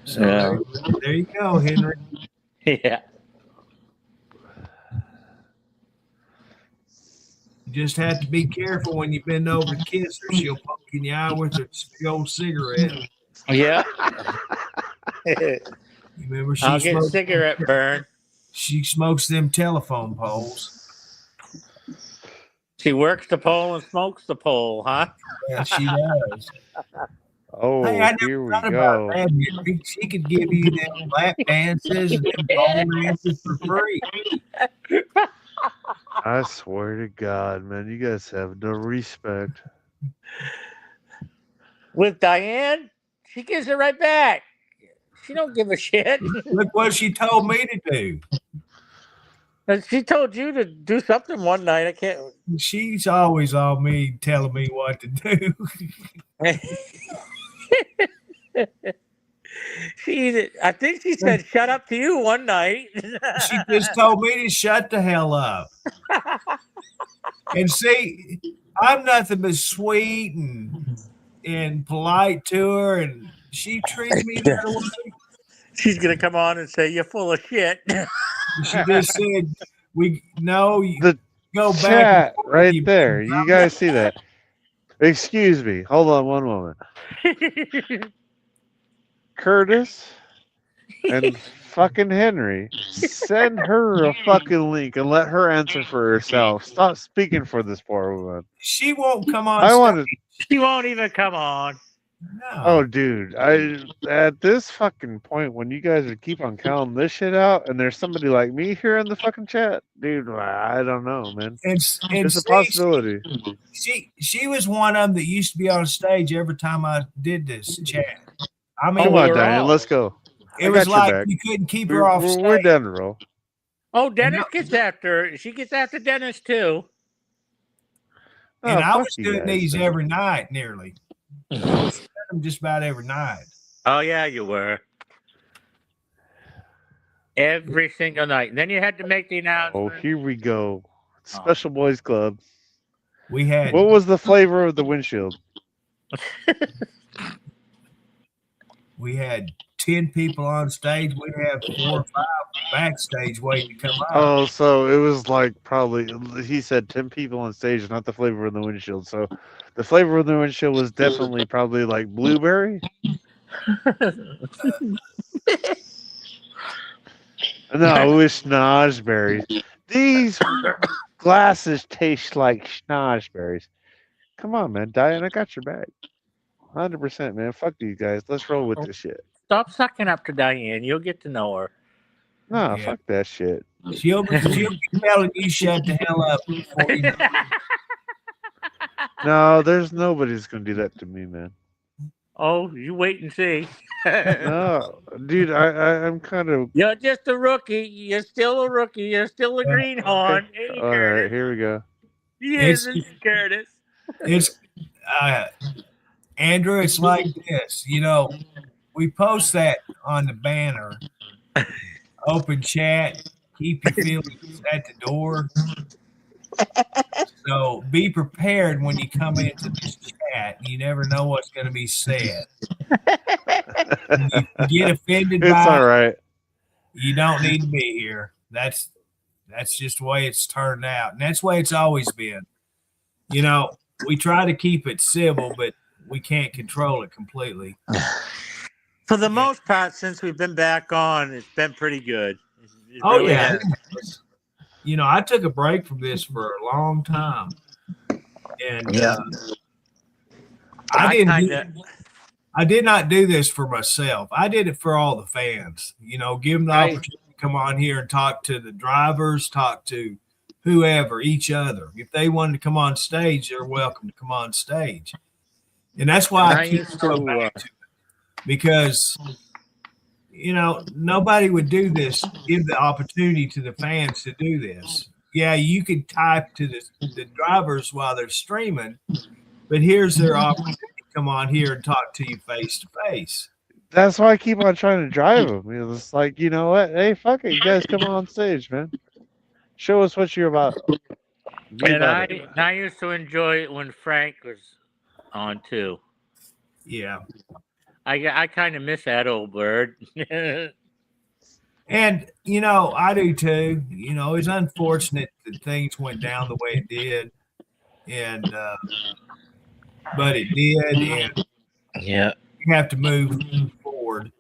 [SPEAKER 1] So there you go, Henry.
[SPEAKER 2] Yeah.
[SPEAKER 1] You just have to be careful when you bend over to kiss her. She'll poke in the eye with her old cigarette.
[SPEAKER 2] Yeah.
[SPEAKER 1] You remember
[SPEAKER 2] I'll get cigarette burn.
[SPEAKER 1] She smokes them telephone poles.
[SPEAKER 2] She works the pole and smokes the pole, huh?
[SPEAKER 1] Yeah, she does.
[SPEAKER 3] Oh,
[SPEAKER 1] Hey, I
[SPEAKER 3] here
[SPEAKER 1] never
[SPEAKER 3] we
[SPEAKER 1] thought about
[SPEAKER 3] go.
[SPEAKER 1] that, Henry. She could give you them lap dances and them pole dances for free.
[SPEAKER 3] I swear to God, man, you guys have no respect.
[SPEAKER 2] With Diane, she gives it right back. She don't give a shit.
[SPEAKER 1] Look what she told me to do.
[SPEAKER 2] And she told you to do something one night. I can't.
[SPEAKER 1] She's always on me, telling me what to do.
[SPEAKER 2] I think she said "shut up" to you one night.
[SPEAKER 1] She just told me to shut the hell up. And see, I'm nothing but sweet and polite to her, and she treats me that way.
[SPEAKER 2] She's gonna come on and say you're full of shit.
[SPEAKER 1] She just said, "We know you
[SPEAKER 3] The
[SPEAKER 1] go back
[SPEAKER 3] chat right
[SPEAKER 1] you
[SPEAKER 3] there. You guys see that? Excuse me. Hold on one moment. Curtis and fucking Henry, send her a fucking link and let her answer for herself. Stop speaking for this poor woman.
[SPEAKER 1] She won't come on.
[SPEAKER 3] I
[SPEAKER 1] stage.
[SPEAKER 3] want to.
[SPEAKER 2] She won't even come on.
[SPEAKER 1] No.
[SPEAKER 3] Oh, dude, at this fucking point when you guys would keep on counting this shit out, and there's somebody like me here in the fucking chat, dude. I don't know, man.
[SPEAKER 1] And
[SPEAKER 3] It's a
[SPEAKER 1] see,
[SPEAKER 3] possibility.
[SPEAKER 1] She was one of them that used to be on stage every time I did this chat. I mean,
[SPEAKER 3] Come
[SPEAKER 2] we
[SPEAKER 3] on,
[SPEAKER 2] were
[SPEAKER 3] Diane,
[SPEAKER 2] all-
[SPEAKER 3] let's go.
[SPEAKER 1] it
[SPEAKER 3] I
[SPEAKER 1] was
[SPEAKER 3] got your
[SPEAKER 1] like
[SPEAKER 3] back.
[SPEAKER 1] you couldn't keep her off stage.
[SPEAKER 3] We're down the roll.
[SPEAKER 2] Oh, Dennis gets after. She gets after Dennis too.
[SPEAKER 1] And
[SPEAKER 3] Oh,
[SPEAKER 1] I
[SPEAKER 3] fuck
[SPEAKER 1] was
[SPEAKER 3] you
[SPEAKER 1] doing
[SPEAKER 3] guys,
[SPEAKER 1] these
[SPEAKER 3] man.
[SPEAKER 1] every night, nearly. I was doing them just about every night.
[SPEAKER 2] Oh yeah, you were. Every single night. And then you had to make the
[SPEAKER 3] Oh,
[SPEAKER 2] announcement.
[SPEAKER 3] here we go. Special Boys Club.
[SPEAKER 1] We had
[SPEAKER 3] What was the flavor of the windshield?
[SPEAKER 1] we had 10 people on stage. We have 4 or 5 backstage waiting to come up.
[SPEAKER 3] Oh, so it was like probably he said 10 people on stage, not the flavor of the windshield. So the flavor of the windshield was definitely probably like blueberry. No, it was schnozberries. These glasses taste like schnozberries. Come on, man. Diane, I got your back. 100%, man. Fuck you guys. Let's roll with this shit.
[SPEAKER 2] Stop sucking up to Diane. You'll get to know her.
[SPEAKER 3] Nah,
[SPEAKER 1] Yeah.
[SPEAKER 3] fuck that shit.
[SPEAKER 1] She'll be telling you shut the hell up before you know.
[SPEAKER 3] No, there's nobody that's gonna do that to me, man.
[SPEAKER 2] Oh, you wait and see.
[SPEAKER 3] No, dude, I'm kind of.
[SPEAKER 2] You're just a rookie. You're still a rookie. You're still a greenhorn. Ain't you,
[SPEAKER 3] All
[SPEAKER 2] Curtis?
[SPEAKER 3] right, here we go.
[SPEAKER 2] He
[SPEAKER 1] It's-
[SPEAKER 2] isn't Curtis.
[SPEAKER 1] It's Andrew, it's like this. You know, we post that on the banner. Open chat, keep your feelings at the door. So be prepared when you come into this chat. You never know what's going to be said. If you get offended
[SPEAKER 3] It's
[SPEAKER 1] by
[SPEAKER 3] all
[SPEAKER 1] it,
[SPEAKER 3] right.
[SPEAKER 1] you don't need to be here. That's just the way it's turned out, and that's the way it's always been. You know, we try to keep it civil, but we can't control it completely.
[SPEAKER 2] For the most part, since we've been back on, it's been pretty good. It
[SPEAKER 1] Oh
[SPEAKER 2] really
[SPEAKER 1] yeah.
[SPEAKER 2] has.
[SPEAKER 1] You know, I took a break from this for a long time, and I did not do this for myself. I did it for all the fans. You know, give them the opportunity to come on here and talk to the drivers, talk to whoever, each other. If they wanted to come on stage, they're welcome to come on stage. And that's why I keep going back to it, because you know, nobody would do this, give the opportunity to the fans to do this. Yeah, you could type to the drivers while they're streaming, but here's their opportunity to come on here and talk to you face to face.
[SPEAKER 3] That's why I keep on trying to drive them. You know, it's like, you know what? Hey, fuck it. You guys come on stage, man. Show us what you're about. Be
[SPEAKER 2] And
[SPEAKER 3] about it.
[SPEAKER 2] I used to enjoy it when Frank was on too.
[SPEAKER 1] Yeah.
[SPEAKER 2] I kind of miss that old bird.
[SPEAKER 1] And, you know, I do too. You know, it's unfortunate that things went down the way it did. And, but it did. And
[SPEAKER 2] Yeah.
[SPEAKER 1] you have to move forward.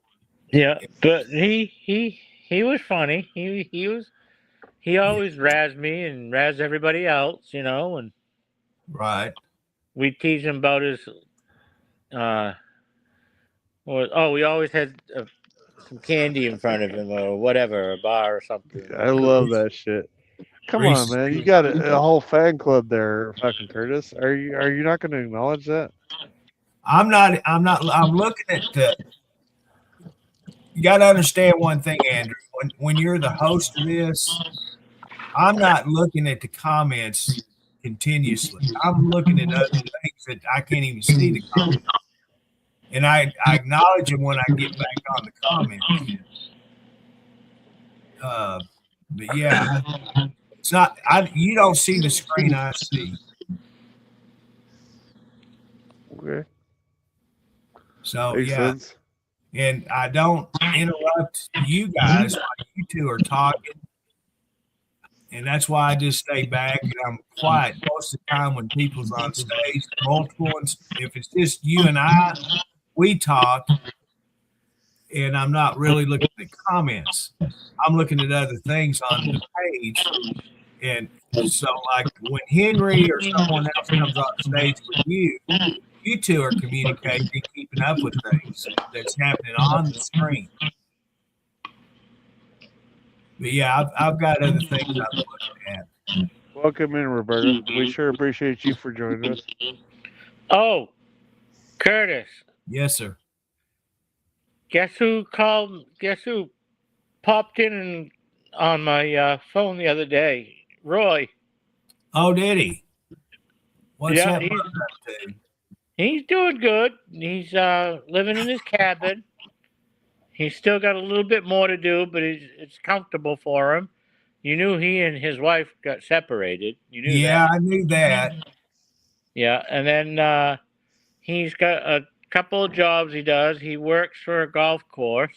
[SPEAKER 2] Yeah. But he was funny. He always razzed me and razzed everybody else, you know, and
[SPEAKER 1] Right.
[SPEAKER 2] We tease him about his. We always had some candy in front of him or whatever, a bar or something.
[SPEAKER 3] I love that shit. Come on,
[SPEAKER 1] Reese's
[SPEAKER 3] man. You
[SPEAKER 1] Pieces.
[SPEAKER 3] got a whole fan club there, fucking Curtis. Are you not going to acknowledge that?
[SPEAKER 1] I'm not. I'm looking at the. You got to understand one thing, Andrew. When you're the host of this, I'm not looking at the comments continuously. I'm looking at other things that I can't even see the comments. And I acknowledge them when I get back on the comments. But yeah, it's not. You don't see the screen I see.
[SPEAKER 3] Okay.
[SPEAKER 1] So
[SPEAKER 3] Makes
[SPEAKER 1] yeah,
[SPEAKER 3] sense.
[SPEAKER 1] and I don't interrupt you guys while you two are talking. And that's why I just stay back and I'm quiet most of the time when people's on stage, multiple. And if it's just you and I, we talk, and I'm not really looking at comments. I'm looking at other things on the page. And so, like when Henry or someone else comes on stage with you two are communicating, keeping up with things that's happening on the screen. But yeah, I've got other things I'm looking at.
[SPEAKER 3] Welcome in, Roberta. We sure appreciate you for joining us.
[SPEAKER 2] Oh, Curtis.
[SPEAKER 1] Yes, sir.
[SPEAKER 2] Guess who called? Guess who popped in on my phone the other day? Roy.
[SPEAKER 1] Oh, did he? What's
[SPEAKER 2] Yeah,
[SPEAKER 1] that brother up to?
[SPEAKER 2] he's doing good. He's living in his cabin. He's still got a little bit more to do, but it's comfortable for him. You knew he and his wife got separated. You knew
[SPEAKER 1] Yeah,
[SPEAKER 2] that.
[SPEAKER 1] I knew that.
[SPEAKER 2] Yeah, and then he's got a couple of jobs he does. He works for a golf course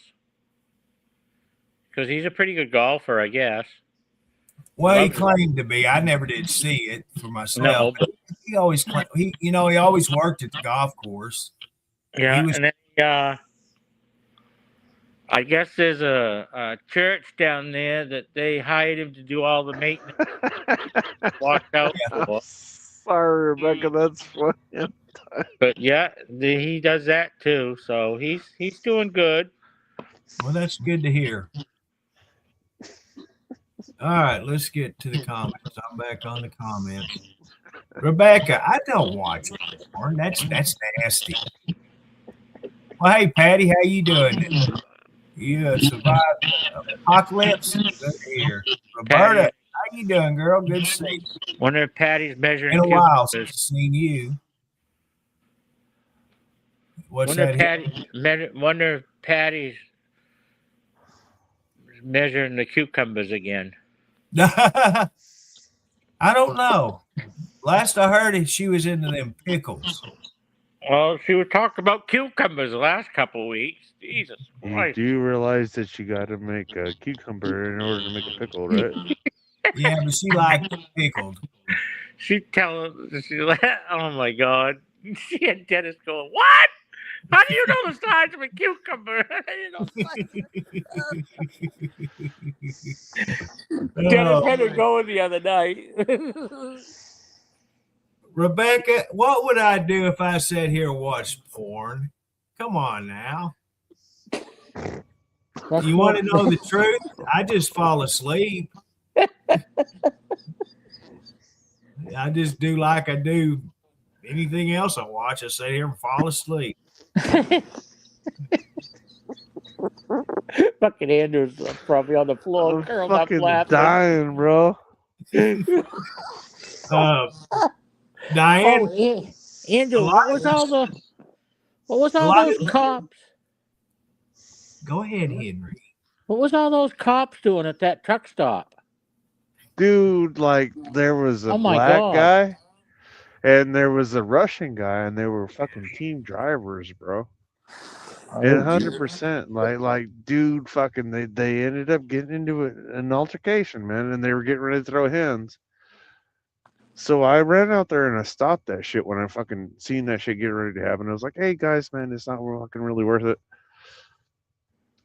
[SPEAKER 2] because he's a pretty good golfer, I guess.
[SPEAKER 1] Well, he
[SPEAKER 2] Loves it.
[SPEAKER 1] claimed to be. I never did see it for myself.
[SPEAKER 2] No, but
[SPEAKER 1] He always claimed he always worked at the golf course.
[SPEAKER 2] yeah,
[SPEAKER 1] He was
[SPEAKER 2] and then I guess there's a church down there that they hired him to do all the maintenance. Walked out for.
[SPEAKER 3] Sorry, Rebecca. That's funny.
[SPEAKER 2] But yeah, he does that too. So he's doing good.
[SPEAKER 1] well. That's good to hear. All right, let's get to the comments. I'm back on the comments. Rebecca, I don't watch porn. That's nasty. Well, hey Patty, how you doing? You survived the apocalypse? Good to hear. Roberta,
[SPEAKER 2] Patty.
[SPEAKER 1] how you doing, girl? Good to see you.
[SPEAKER 2] Wonder if Patty's measuring
[SPEAKER 1] In a while
[SPEAKER 2] cucumbers.
[SPEAKER 1] since I've seen you. What's
[SPEAKER 2] Wonder
[SPEAKER 1] that?
[SPEAKER 2] if Patty's measuring the cucumbers again.
[SPEAKER 1] I don't know. Last I heard, she was into them pickles.
[SPEAKER 2] Well, she was talking about cucumbers the last couple of weeks. Jesus
[SPEAKER 3] You
[SPEAKER 2] Christ.
[SPEAKER 3] do realize that you got to make a cucumber in order to make a pickle, right?
[SPEAKER 1] Yeah, but she liked it pickled.
[SPEAKER 2] Oh my God. She had Dennis going, what? How do you know the size of a cucumber? Dennis had it going the other night.
[SPEAKER 1] Rebecca, what would I do if I sat here and watched porn? Come on now. You want to know the truth? I just fall asleep. I just do like I do anything else I watch. I sit here and fall asleep.
[SPEAKER 2] Fucking Andrew's probably on the floor,
[SPEAKER 3] I'm
[SPEAKER 2] curled up
[SPEAKER 3] fucking
[SPEAKER 2] laughing.
[SPEAKER 3] dying, bro.
[SPEAKER 1] Diane,
[SPEAKER 2] Andrew, what was all those cops?
[SPEAKER 1] Go ahead, Henry.
[SPEAKER 2] What was all those cops doing at that truck stop?
[SPEAKER 3] Dude, like there was a black
[SPEAKER 2] God.
[SPEAKER 3] guy and there was a Russian guy, and they were fucking team drivers, bro. And 100%, like, dude, fucking, they ended up getting into an altercation, man, and they were getting ready to throw hands. So I ran out there and I stopped that shit when I fucking seen that shit getting ready to happen. I was like, hey guys, man, it's not fucking really worth it.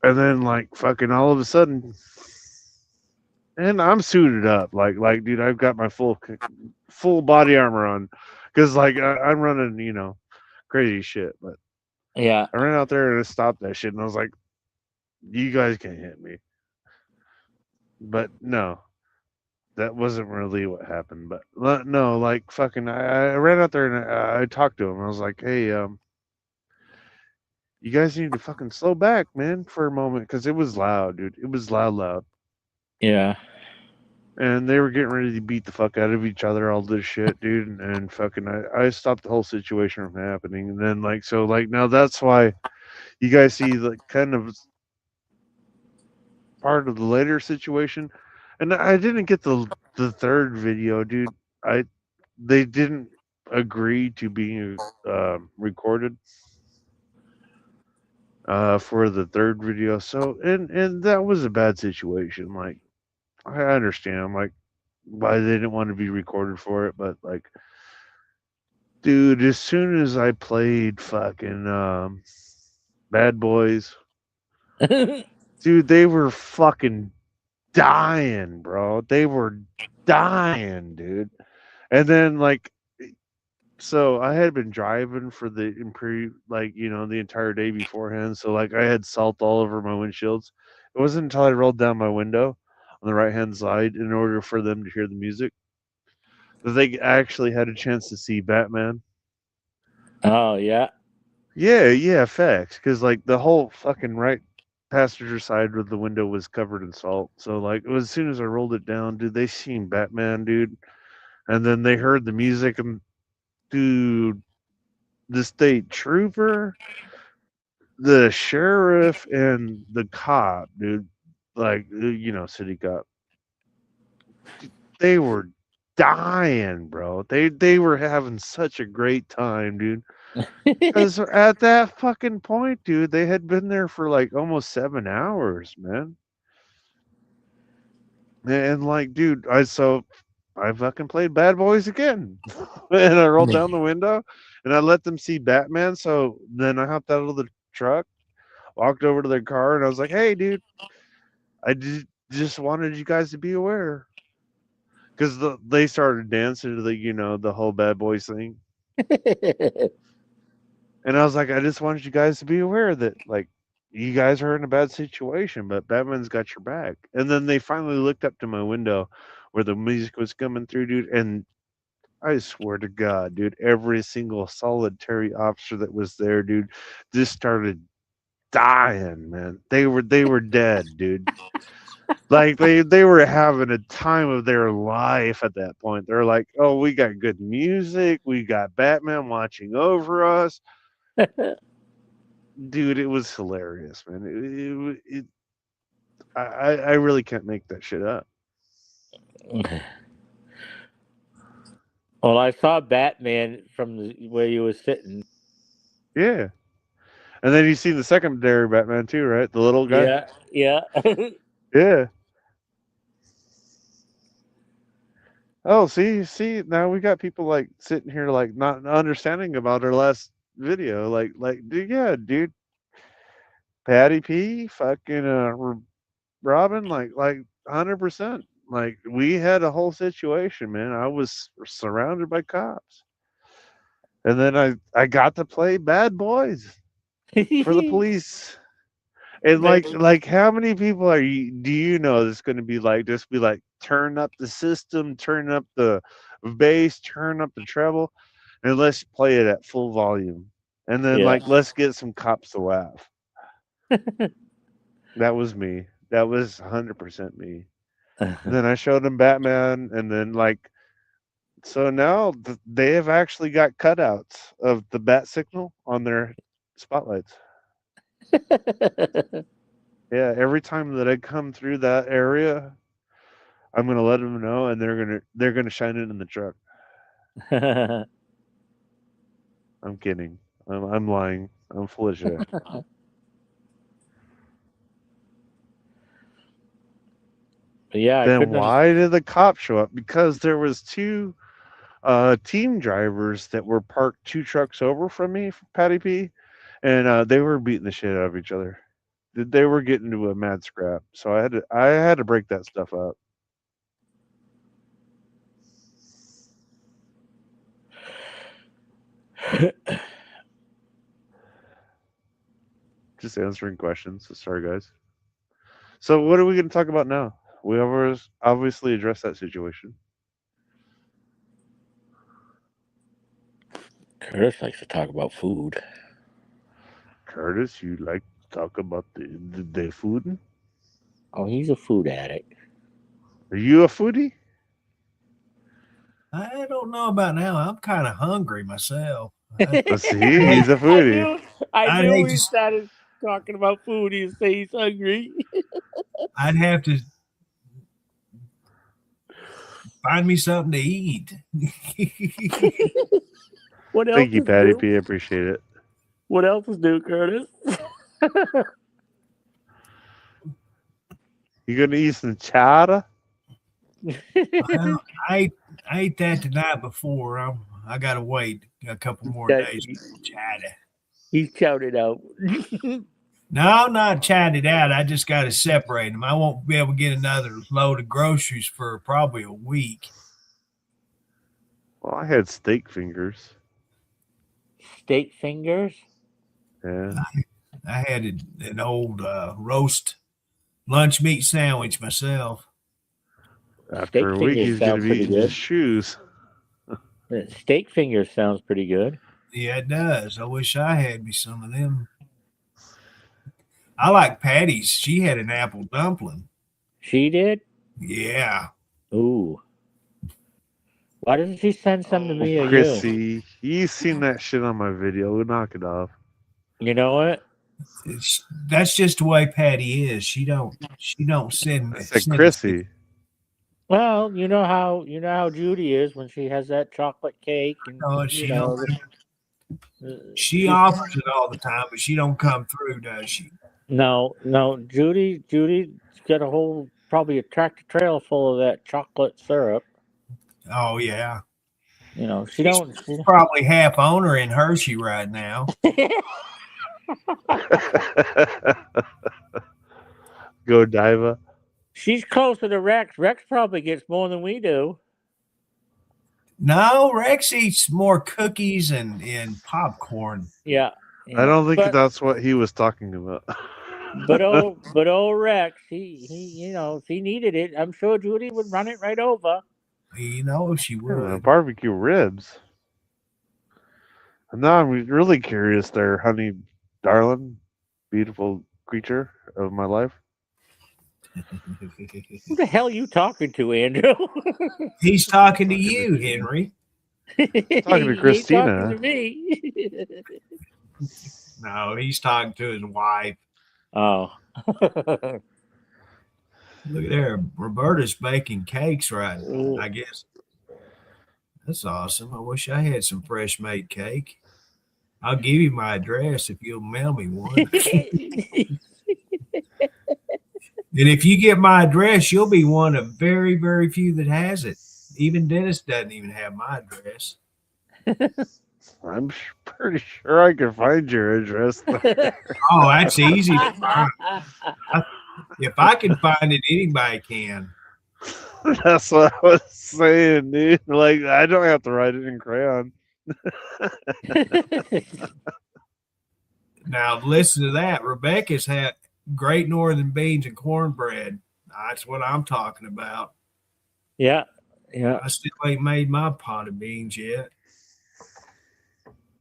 [SPEAKER 3] And then, like, fucking all of a sudden, and I'm suited up, like, dude, I've got my full body armor on, because like I'm running, crazy shit. But
[SPEAKER 2] Yeah.
[SPEAKER 3] I ran out there and I stopped that shit, and I was like, you guys can't hit me. But no, that wasn't really what happened. But no, like fucking, I ran out there and I talked to him. I was like, hey, you guys need to fucking slow back, man, for a moment, because it was loud, dude. It was loud.
[SPEAKER 2] Yeah.
[SPEAKER 3] And they were getting ready to beat the fuck out of each other, all this shit, dude. And fucking, I stopped the whole situation from happening. And then, like, so, like, now that's why you guys see, like, kind of part of the later situation. And I didn't get the third video, dude. They didn't agree to being recorded for the third video. So, and that was a bad situation. Like, I understand, like, why they didn't want to be recorded for it, but like, dude, as soon as I played fucking Bad Boys, dude, they were fucking dying, bro. They were dying, dude. And then like, so I had been driving for the like, the entire day beforehand. So like, I had salt all over my windshields. It wasn't until I rolled down my window on the right hand side in order for them to hear the music that they actually had a chance to see Batman.
[SPEAKER 2] Oh yeah.
[SPEAKER 3] Yeah, facts. Because like the whole fucking right passenger side of the window was covered in salt. So like, as soon as I rolled it down, dude, they seen Batman, dude, and then they heard the music, and dude, the state trooper, the sheriff, and the cop, dude, like, city cop, they were dying, bro. They were having such a great time, dude. Because at that fucking point, dude, they had been there for like almost 7 hours, man. And like, dude, I fucking played Bad Boys again, and I rolled down the window, and I let them see Batman. So then I hopped out of the truck, walked over to their car, and I was like, "Hey, dude, just wanted you guys to be aware." Because they started dancing to the whole Bad Boys thing. And I was like, I just wanted you guys to be aware that, like, you guys are in a bad situation, but Batman's got your back. And then they finally looked up to my window where the music was coming through, dude. And I swear to God, dude, every single solitary officer that was there, dude, just started dying, man. They were dead, dude. Like they were having a time of their life at that point. They're like, oh, we got good music, we got Batman watching over us. Dude, it was hilarious, man. I really can't make that shit up.
[SPEAKER 2] Well, I saw Batman from where you were sitting.
[SPEAKER 3] Yeah. And then you see the secondary Batman too, right? The little guy.
[SPEAKER 2] Yeah.
[SPEAKER 3] Yeah. Oh, see, now we got people like sitting here like not understanding about our last video. Like, dude, yeah, dude, Patty P, fucking Robin, like 100%. Like, we had a whole situation, man. I was surrounded by cops, and then I got to play Bad Boys for the police. And like how many people do you know that's going to be like, just be like, turn up the system, turn up the bass, turn up the treble, and let's play it at full volume, and then
[SPEAKER 2] Yeah.
[SPEAKER 3] like, let's get some cops to laugh. That was me. That was 100% me. And then I showed them Batman, and then like, so now they have actually got cutouts of the bat signal on their spotlights. Yeah, every time that I come through that area, I'm gonna let them know, and they're gonna shine it in the truck. I'm kidding. I'm lying. I'm full of shit.
[SPEAKER 2] Yeah.
[SPEAKER 3] Then why did the cops show up? Because there was two team drivers that were parked 2 trucks over from me, Patty P, and they were beating the shit out of each other. They were getting into a mad scrap, so I had to break that stuff up. Just answering questions. So sorry, guys. So what are we going to talk about now? We obviously addressed that situation.
[SPEAKER 2] Curtis likes to talk about food.
[SPEAKER 3] Curtis, you like to talk about the food?
[SPEAKER 2] Oh, he's a food addict.
[SPEAKER 3] Are you a foodie?
[SPEAKER 1] I don't know about now. I'm kind of hungry myself.
[SPEAKER 3] Let's see. He's a foodie.
[SPEAKER 2] I
[SPEAKER 1] I'd
[SPEAKER 2] knew
[SPEAKER 1] hate
[SPEAKER 2] he
[SPEAKER 1] to-
[SPEAKER 2] started talking about food. He'd say he's hungry.
[SPEAKER 1] I'd have to find me something to eat.
[SPEAKER 2] What else?
[SPEAKER 3] Thank you,
[SPEAKER 2] is
[SPEAKER 3] Patty
[SPEAKER 2] new?
[SPEAKER 3] P. I appreciate it.
[SPEAKER 2] What else is new, Curtis?
[SPEAKER 3] You going to eat some chowder?
[SPEAKER 1] Well, I ate that the night before. I gotta wait a couple more days. Chatter.
[SPEAKER 2] He's shouted out.
[SPEAKER 1] No, not chatted out. I just got to separate them. I won't be able to get another load of groceries for probably a week.
[SPEAKER 3] Well, I had steak fingers.
[SPEAKER 2] Steak fingers?
[SPEAKER 3] Yeah.
[SPEAKER 1] I had an old roast lunch meat sandwich myself.
[SPEAKER 3] After a
[SPEAKER 2] Steak
[SPEAKER 3] week,
[SPEAKER 2] fingers
[SPEAKER 3] he's going
[SPEAKER 2] sound
[SPEAKER 3] to be
[SPEAKER 2] pretty
[SPEAKER 3] eating
[SPEAKER 2] good.
[SPEAKER 3] his shoes.
[SPEAKER 2] Steak fingers sounds pretty good.
[SPEAKER 1] Yeah, it does. I wish I had me some of them. I like Patty's. She had an apple dumpling.
[SPEAKER 2] She did?
[SPEAKER 1] Yeah.
[SPEAKER 2] Ooh. Why doesn't she send some to me or you?
[SPEAKER 3] Chrissy, you've seen that shit on my video. Knock it off.
[SPEAKER 2] You know what?
[SPEAKER 1] That's just the way Patty is. She don't send.
[SPEAKER 3] I said
[SPEAKER 1] send-
[SPEAKER 3] Chrissy.
[SPEAKER 2] Well, you know how Judy is when she has that chocolate cake and
[SPEAKER 1] No,
[SPEAKER 2] you
[SPEAKER 1] she
[SPEAKER 2] know,
[SPEAKER 1] She offers it all the time, but she don't come through, does she?
[SPEAKER 2] No, Judy's got a whole probably a tractor trailer full of that chocolate syrup.
[SPEAKER 1] Oh yeah.
[SPEAKER 2] You know, she don't.
[SPEAKER 1] Probably half owner in Hershey right now.
[SPEAKER 3] Go Diva.
[SPEAKER 2] She's closer to Rex. Rex probably gets more than we do.
[SPEAKER 1] No, Rex eats more cookies and popcorn.
[SPEAKER 2] Yeah.
[SPEAKER 3] I don't think
[SPEAKER 2] but,
[SPEAKER 3] that's what he was talking about.
[SPEAKER 2] but old Rex, he you know, if he needed it, I'm sure Judy would run it right over.
[SPEAKER 1] You know she would.
[SPEAKER 3] Barbecue ribs. And now I'm really curious there, honey, darling, beautiful creature of my life.
[SPEAKER 2] Who the hell are you talking to, Andrew?
[SPEAKER 1] He's talking to you, Henry.
[SPEAKER 3] Talking to
[SPEAKER 2] He ain't
[SPEAKER 3] Christina.
[SPEAKER 2] talking to me.
[SPEAKER 1] No, he's talking to his wife.
[SPEAKER 2] Oh.
[SPEAKER 1] Look at there. Roberta's baking cakes right now,
[SPEAKER 2] Ooh.
[SPEAKER 1] I guess. That's awesome. I wish I had some fresh made cake. I'll give you my address if you'll mail me one. And if you get my address, you'll be one of very, very few that has it. Even Dennis doesn't even have my address.
[SPEAKER 3] I'm pretty sure I can find your address.
[SPEAKER 1] Oh, that's easy to find. If I can find it, anybody can.
[SPEAKER 3] That's what I was saying, dude. Like, I don't have to write it in crayon.
[SPEAKER 1] Now, listen to that. Rebecca's had Great Northern beans and cornbread. That's what I'm talking about.
[SPEAKER 2] Yeah.
[SPEAKER 1] I still ain't made my pot of beans yet.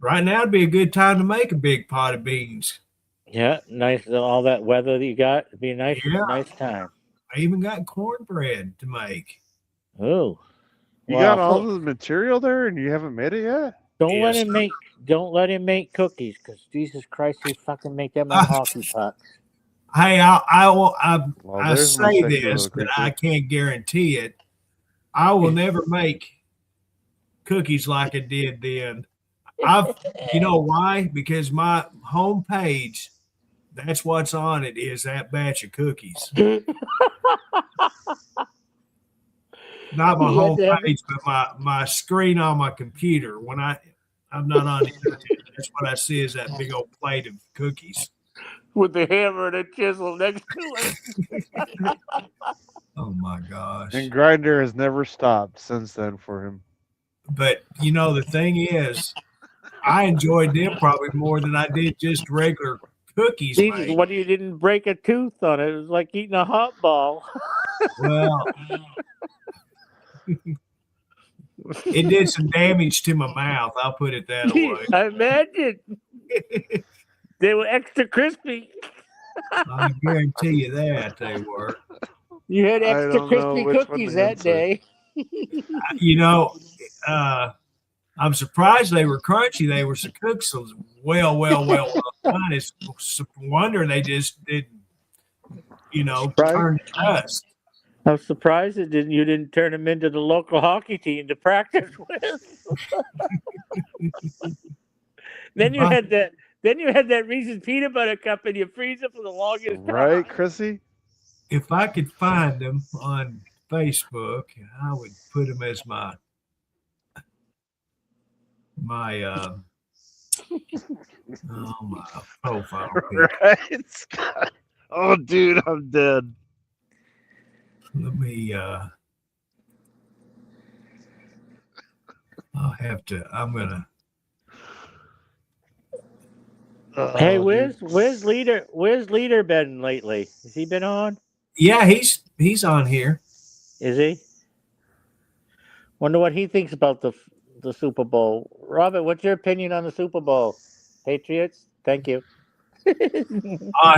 [SPEAKER 1] Right now would be a good time to make a big pot of beans.
[SPEAKER 2] Yeah, nice. All that weather that you got, it'd be a nice time.
[SPEAKER 1] I even got cornbread to make.
[SPEAKER 2] Oh,
[SPEAKER 3] You got all the material there, and you haven't made it yet.
[SPEAKER 2] Don't let him make cookies, because Jesus Christ, he fucking make them on hockey pucks.
[SPEAKER 1] Hey, I
[SPEAKER 3] there's my
[SPEAKER 1] say
[SPEAKER 3] second
[SPEAKER 1] this,
[SPEAKER 3] little
[SPEAKER 1] but
[SPEAKER 3] cookie.
[SPEAKER 1] I can't guarantee it. I will never make cookies like I did then. You know why? Because my homepage, that's what's on it, is that batch of cookies. Not my homepage, but my screen on my computer. When I'm not on the internet, that's what I see is that big old plate of cookies.
[SPEAKER 2] With the hammer and a chisel next to it.
[SPEAKER 1] Oh my gosh.
[SPEAKER 3] And Grinder has never stopped since then for him.
[SPEAKER 1] But you know, the thing is, I enjoyed them probably more than I did just regular cookies.
[SPEAKER 2] Jesus,
[SPEAKER 1] Mate.
[SPEAKER 2] what you didn't break a tooth on it? It was like eating a hot ball.
[SPEAKER 1] Well, it did some damage to my mouth. I'll put it that way.
[SPEAKER 2] I imagine they were extra crispy.
[SPEAKER 1] I guarantee you that they were.
[SPEAKER 2] You had
[SPEAKER 3] I
[SPEAKER 2] extra
[SPEAKER 3] don't know
[SPEAKER 2] crispy
[SPEAKER 3] which one
[SPEAKER 2] cookies
[SPEAKER 3] to
[SPEAKER 2] that
[SPEAKER 3] answer.
[SPEAKER 2] day.
[SPEAKER 1] You know, I'm surprised they were crunchy. They were so cooked so well done. It's a wonder they just didn't,
[SPEAKER 3] Right.
[SPEAKER 1] turn to dust.
[SPEAKER 2] I'm surprised you didn't turn them into the local hockey team to practice with. Then you had that Reese's peanut butter cup in your freezer for the longest time.
[SPEAKER 3] Right, Chrissy?
[SPEAKER 1] If I could find them on Facebook, I would put them as my profile picture.
[SPEAKER 3] Right, Scott. Oh, dude, I'm dead.
[SPEAKER 1] Let me I'm gonna
[SPEAKER 2] Hey,
[SPEAKER 3] Oh,
[SPEAKER 2] where's Leader been lately? Has he been on?
[SPEAKER 1] yeah, he's on here.
[SPEAKER 2] Is he? Wonder what he thinks about the Super Bowl. Robert, what's your opinion on the Super Bowl? Patriots? Thank you.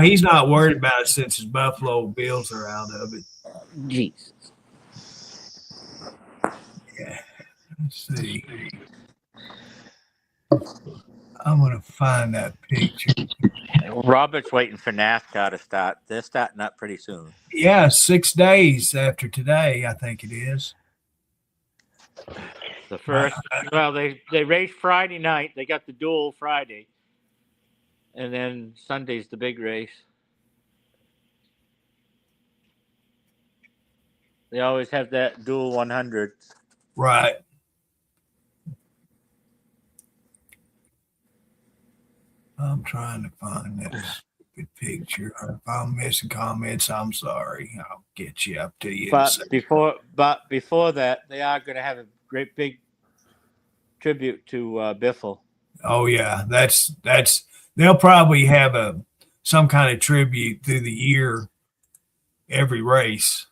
[SPEAKER 1] He's not worried about it since his Buffalo Bills are out of it.
[SPEAKER 2] Jesus.
[SPEAKER 1] Yeah. Let's see. I'm gonna find that picture.
[SPEAKER 2] Robert's waiting for NASCAR to start. They're starting up pretty soon.
[SPEAKER 1] Yeah, 6 days after today, I think it is.
[SPEAKER 2] The first, well, they raced Friday night. They got the duel Friday, and then Sunday's the big race. They always have that dual 100.
[SPEAKER 1] Right. I'm trying to find that stupid picture. If I'm missing comments, I'm sorry. I'll get you up to you.
[SPEAKER 2] But before that, they are going to have a great big tribute to Biffle.
[SPEAKER 1] Oh yeah, that's they'll probably have some kind of tribute through the year, every race.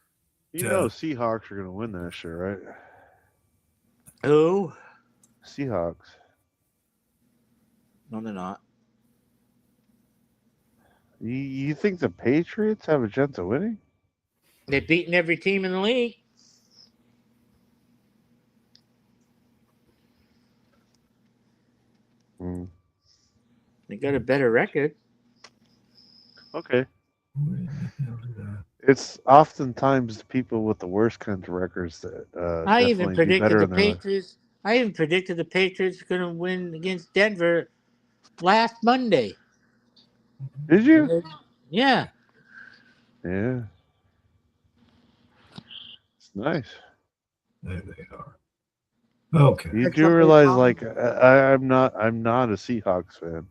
[SPEAKER 3] You know Seahawks are going to win that shit, right?
[SPEAKER 2] Who?
[SPEAKER 3] Seahawks.
[SPEAKER 2] No, they're not.
[SPEAKER 3] You think the Patriots have a chance of winning?
[SPEAKER 2] They've beaten every team in the league. They got a better record.
[SPEAKER 3] Okay. It's oftentimes the people with the worst kinds of records that
[SPEAKER 2] I even predicted the
[SPEAKER 3] Patriots.
[SPEAKER 2] the Patriots were going to win against Denver last Monday.
[SPEAKER 3] Did you?
[SPEAKER 2] Yeah.
[SPEAKER 3] Yeah. It's nice.
[SPEAKER 1] There they are. Okay.
[SPEAKER 3] You do realize, like, I'm not a Seahawks fan.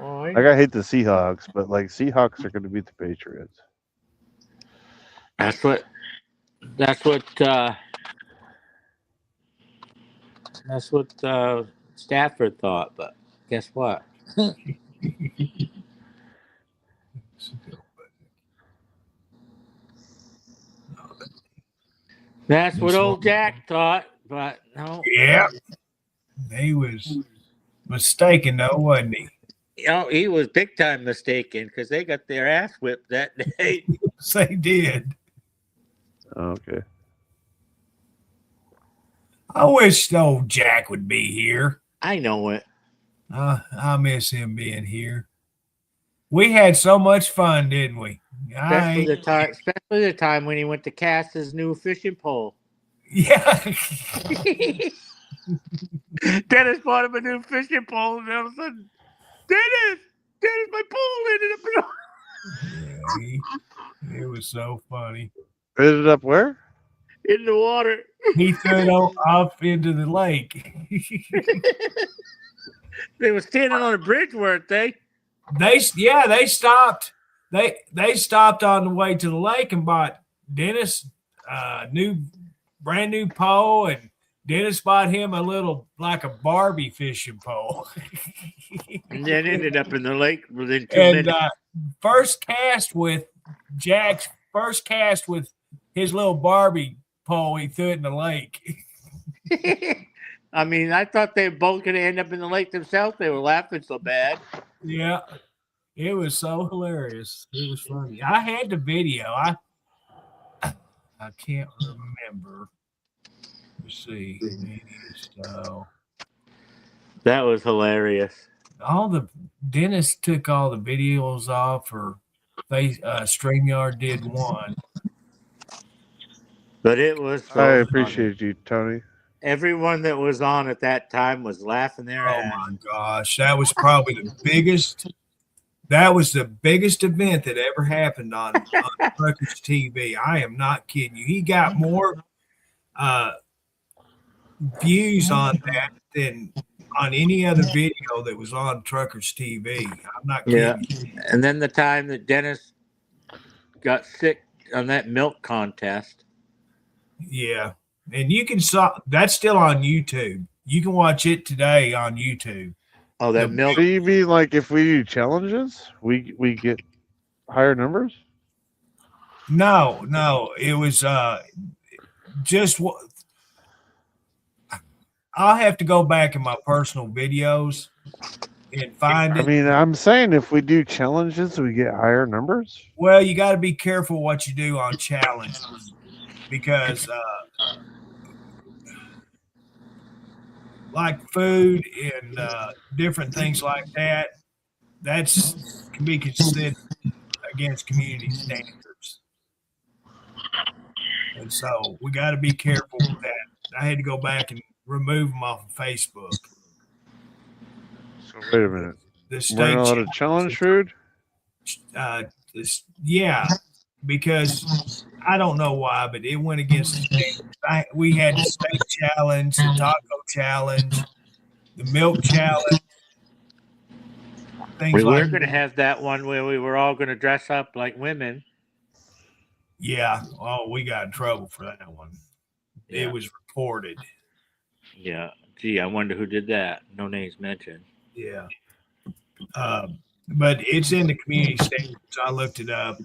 [SPEAKER 3] Like, I hate the Seahawks, but like, Seahawks are going to beat the Patriots.
[SPEAKER 2] That's what Stafford thought, but guess what? That's what old Jack thought, but no.
[SPEAKER 1] Yeah. He was mistaken, though, wasn't he?
[SPEAKER 2] You know, he was big time mistaken because they got their ass whipped that day.
[SPEAKER 1] Yes, they did.
[SPEAKER 3] Okay.
[SPEAKER 1] I wish old Jack would be here.
[SPEAKER 2] I know it.
[SPEAKER 1] I miss him being here. We had so much fun, didn't we?
[SPEAKER 2] Especially the time when he went to cast his new fishing pole.
[SPEAKER 1] Yeah.
[SPEAKER 2] Dennis bought him a new fishing pole, and all of a sudden, Dennis, my pole ended up
[SPEAKER 1] It was so funny.
[SPEAKER 3] Ended up where?
[SPEAKER 2] in the water.
[SPEAKER 1] He threw it off into the lake.
[SPEAKER 2] They were standing on a bridge, weren't they?
[SPEAKER 1] They stopped. They stopped on the way to the lake and bought Dennis brand new pole, and Dennis bought him a little, like a Barbie fishing pole.
[SPEAKER 4] And then ended up in the lake within 2
[SPEAKER 1] And
[SPEAKER 4] minutes.
[SPEAKER 1] Jack's first cast with his little Barbie pole, he threw it in the lake.
[SPEAKER 4] I mean, I thought they were both going to end up in the lake themselves. They were laughing so bad.
[SPEAKER 1] Yeah, it was so hilarious. It was funny. I had the video. I can't remember. Let's see. So
[SPEAKER 4] That was hilarious.
[SPEAKER 1] Dennis took all the videos off, or StreamYard did one.
[SPEAKER 4] But it was so
[SPEAKER 3] I
[SPEAKER 4] funny.
[SPEAKER 3] appreciate you, Tony.
[SPEAKER 4] Everyone that was on at that time was laughing their
[SPEAKER 1] Oh
[SPEAKER 4] ass.
[SPEAKER 1] my gosh, that was probably the biggest. That was the biggest event that ever happened on Truckers TV. I am not kidding you. He got more views on that than on any other video that was on Truckers TV. I'm not kidding.
[SPEAKER 4] Yeah.
[SPEAKER 1] You.
[SPEAKER 4] And then the time that Dennis got sick on that milk contest.
[SPEAKER 1] Yeah, and you can that's still on YouTube. You can watch it today on YouTube.
[SPEAKER 4] Oh, that milk.
[SPEAKER 3] So you mean like if we do challenges, we get higher numbers?
[SPEAKER 1] No, it was just what. I'll have to go back in my personal videos and find it.
[SPEAKER 3] I mean, I'm saying if we do challenges, we get higher numbers.
[SPEAKER 1] Well, you got to be careful what you do on challenges because, like food and different things like that, that's can be considered against community standards, and so we got to be careful with that. I had to go back and remove them off of Facebook.
[SPEAKER 3] So wait a minute.
[SPEAKER 1] The
[SPEAKER 3] We're
[SPEAKER 1] state
[SPEAKER 3] not allowed to challenge food?
[SPEAKER 1] yeah, because I don't know why, but it went against the standards. We had the steak challenge, the taco challenge, the milk challenge. Things
[SPEAKER 4] We were
[SPEAKER 1] like
[SPEAKER 4] going to have that one where we were all going to dress up like women.
[SPEAKER 1] yeah. Oh, we got in trouble for that one.
[SPEAKER 4] Yeah.
[SPEAKER 1] It was reported.
[SPEAKER 4] Yeah. Gee, I wonder who did that. No names mentioned.
[SPEAKER 1] Yeah. But it's in the community standards. I looked it up.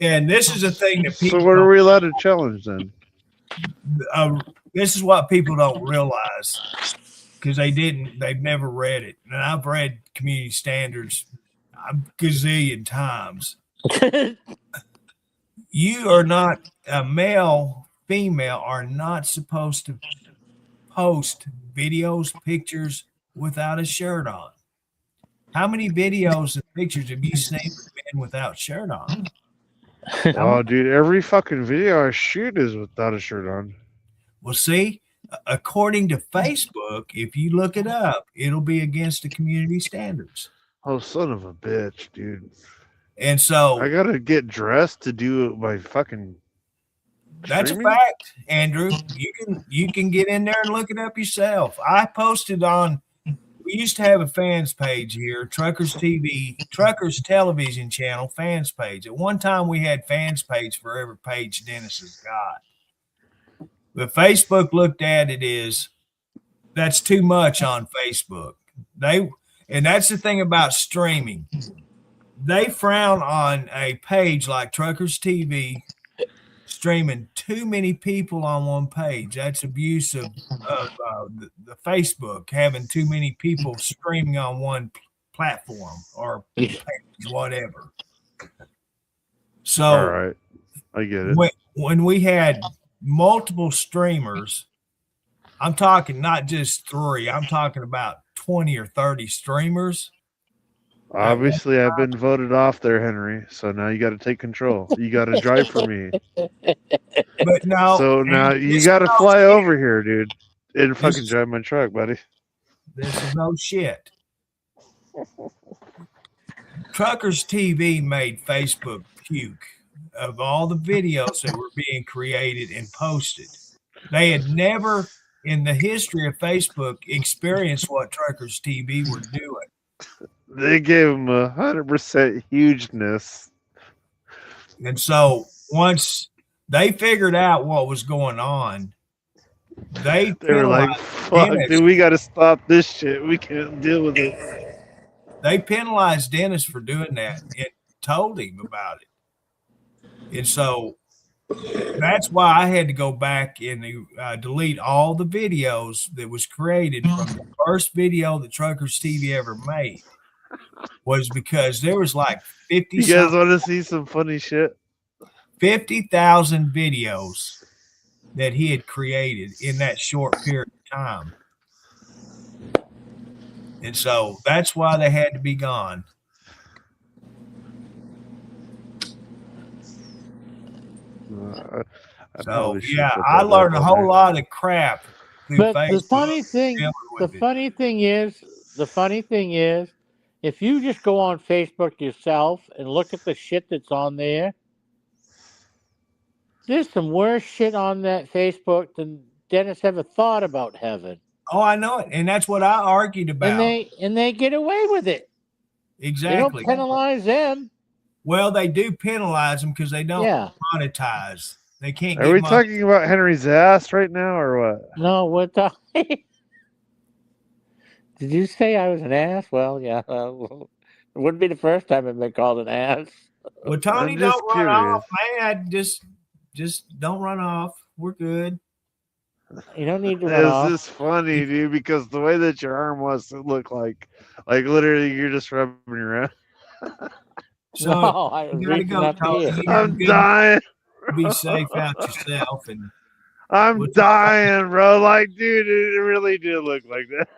[SPEAKER 1] And this is a thing that people
[SPEAKER 3] So what are we allowed to challenge then?
[SPEAKER 1] this is what people don't realize because they've never read it. And I've read community standards a gazillion times. You are not a male, female are not supposed to post videos, pictures without a shirt on. How many videos and pictures have you seen of men without shirt on?
[SPEAKER 3] Oh, dude, every fucking video I shoot is without a shirt on.
[SPEAKER 1] Well, see, according to Facebook, if you look it up, it'll be against the community standards.
[SPEAKER 3] Oh, son of a bitch, dude.
[SPEAKER 1] And so
[SPEAKER 3] I gotta get dressed to do my fucking
[SPEAKER 1] that's a
[SPEAKER 3] streaming?
[SPEAKER 1] fact, Andrew. You can get in there and look it up yourself. I posted on. We used to have a fans page here, Truckers TV, Truckers Television Channel fans page. At one time, we had fans page for every page Dennis has got. But Facebook looked at it as that's too much on Facebook. And that's the thing about streaming. They frown on a page like Truckers TV streaming too many people on one page. That's abuse of the Facebook, having too many people streaming on one platform or page, whatever. So
[SPEAKER 3] All right. I get it.
[SPEAKER 1] when we had multiple streamers, I'm talking not just 3, I'm talking about 20 or 30 streamers.
[SPEAKER 3] Obviously, I've been voted off there, Henry. So now you got to take control. You got to drive for me.
[SPEAKER 1] But no,
[SPEAKER 3] So now
[SPEAKER 1] and
[SPEAKER 3] you
[SPEAKER 1] this
[SPEAKER 3] got to
[SPEAKER 1] is no
[SPEAKER 3] fly
[SPEAKER 1] shit.
[SPEAKER 3] over here, dude, and fucking
[SPEAKER 1] is-
[SPEAKER 3] drive my truck, buddy.
[SPEAKER 1] This is no shit. Truckers TV made Facebook puke of all the videos that were being created and posted. They had never in the history of Facebook experienced what Truckers TV were doing.
[SPEAKER 3] They gave him 100% hugeness.
[SPEAKER 1] And so once they figured out what was going on, They
[SPEAKER 3] were like,
[SPEAKER 1] penalized
[SPEAKER 3] "Fuck,
[SPEAKER 1] Dennis.
[SPEAKER 3] dude, we got to stop this shit. We can't deal with it."
[SPEAKER 1] They penalized Dennis for doing that and told him about it. And so that's why I had to go back and delete all the videos that was created from the first video that Truckers TV ever made. Was because there was like 50.
[SPEAKER 3] You guys want to see some funny shit?
[SPEAKER 1] 50,000 videos that he had created in that short period of time. And so that's why they had to be gone. So yeah, I learned a whole lot of crap.
[SPEAKER 2] But the funny thing is, if you just go on Facebook yourself and look at the shit that's on there, there's some worse shit on that Facebook than Dennis ever thought about heaven.
[SPEAKER 1] Oh, I know it, and that's what I argued about.
[SPEAKER 2] And they get away with it.
[SPEAKER 1] Exactly.
[SPEAKER 2] They don't penalize them.
[SPEAKER 1] Well, they do penalize them because they don't monetize. They can't.
[SPEAKER 3] Are we talking about Henry's ass right now, or what?
[SPEAKER 2] No, what the? Did you say I was an ass? Well, yeah. It wouldn't be the first time I've been called an ass.
[SPEAKER 1] Well, Tony, don't run off, man. Just don't run off. We're good.
[SPEAKER 2] You don't need to run off.
[SPEAKER 3] This is funny, dude, because the way that your arm was, it looked like literally you're just rubbing your ass.
[SPEAKER 1] So
[SPEAKER 2] no, I was
[SPEAKER 1] you gotta go, Tony.
[SPEAKER 3] I'm dying.
[SPEAKER 1] Be safe out yourself, and
[SPEAKER 3] I'm dying, bro. Like, dude, it really did look like that.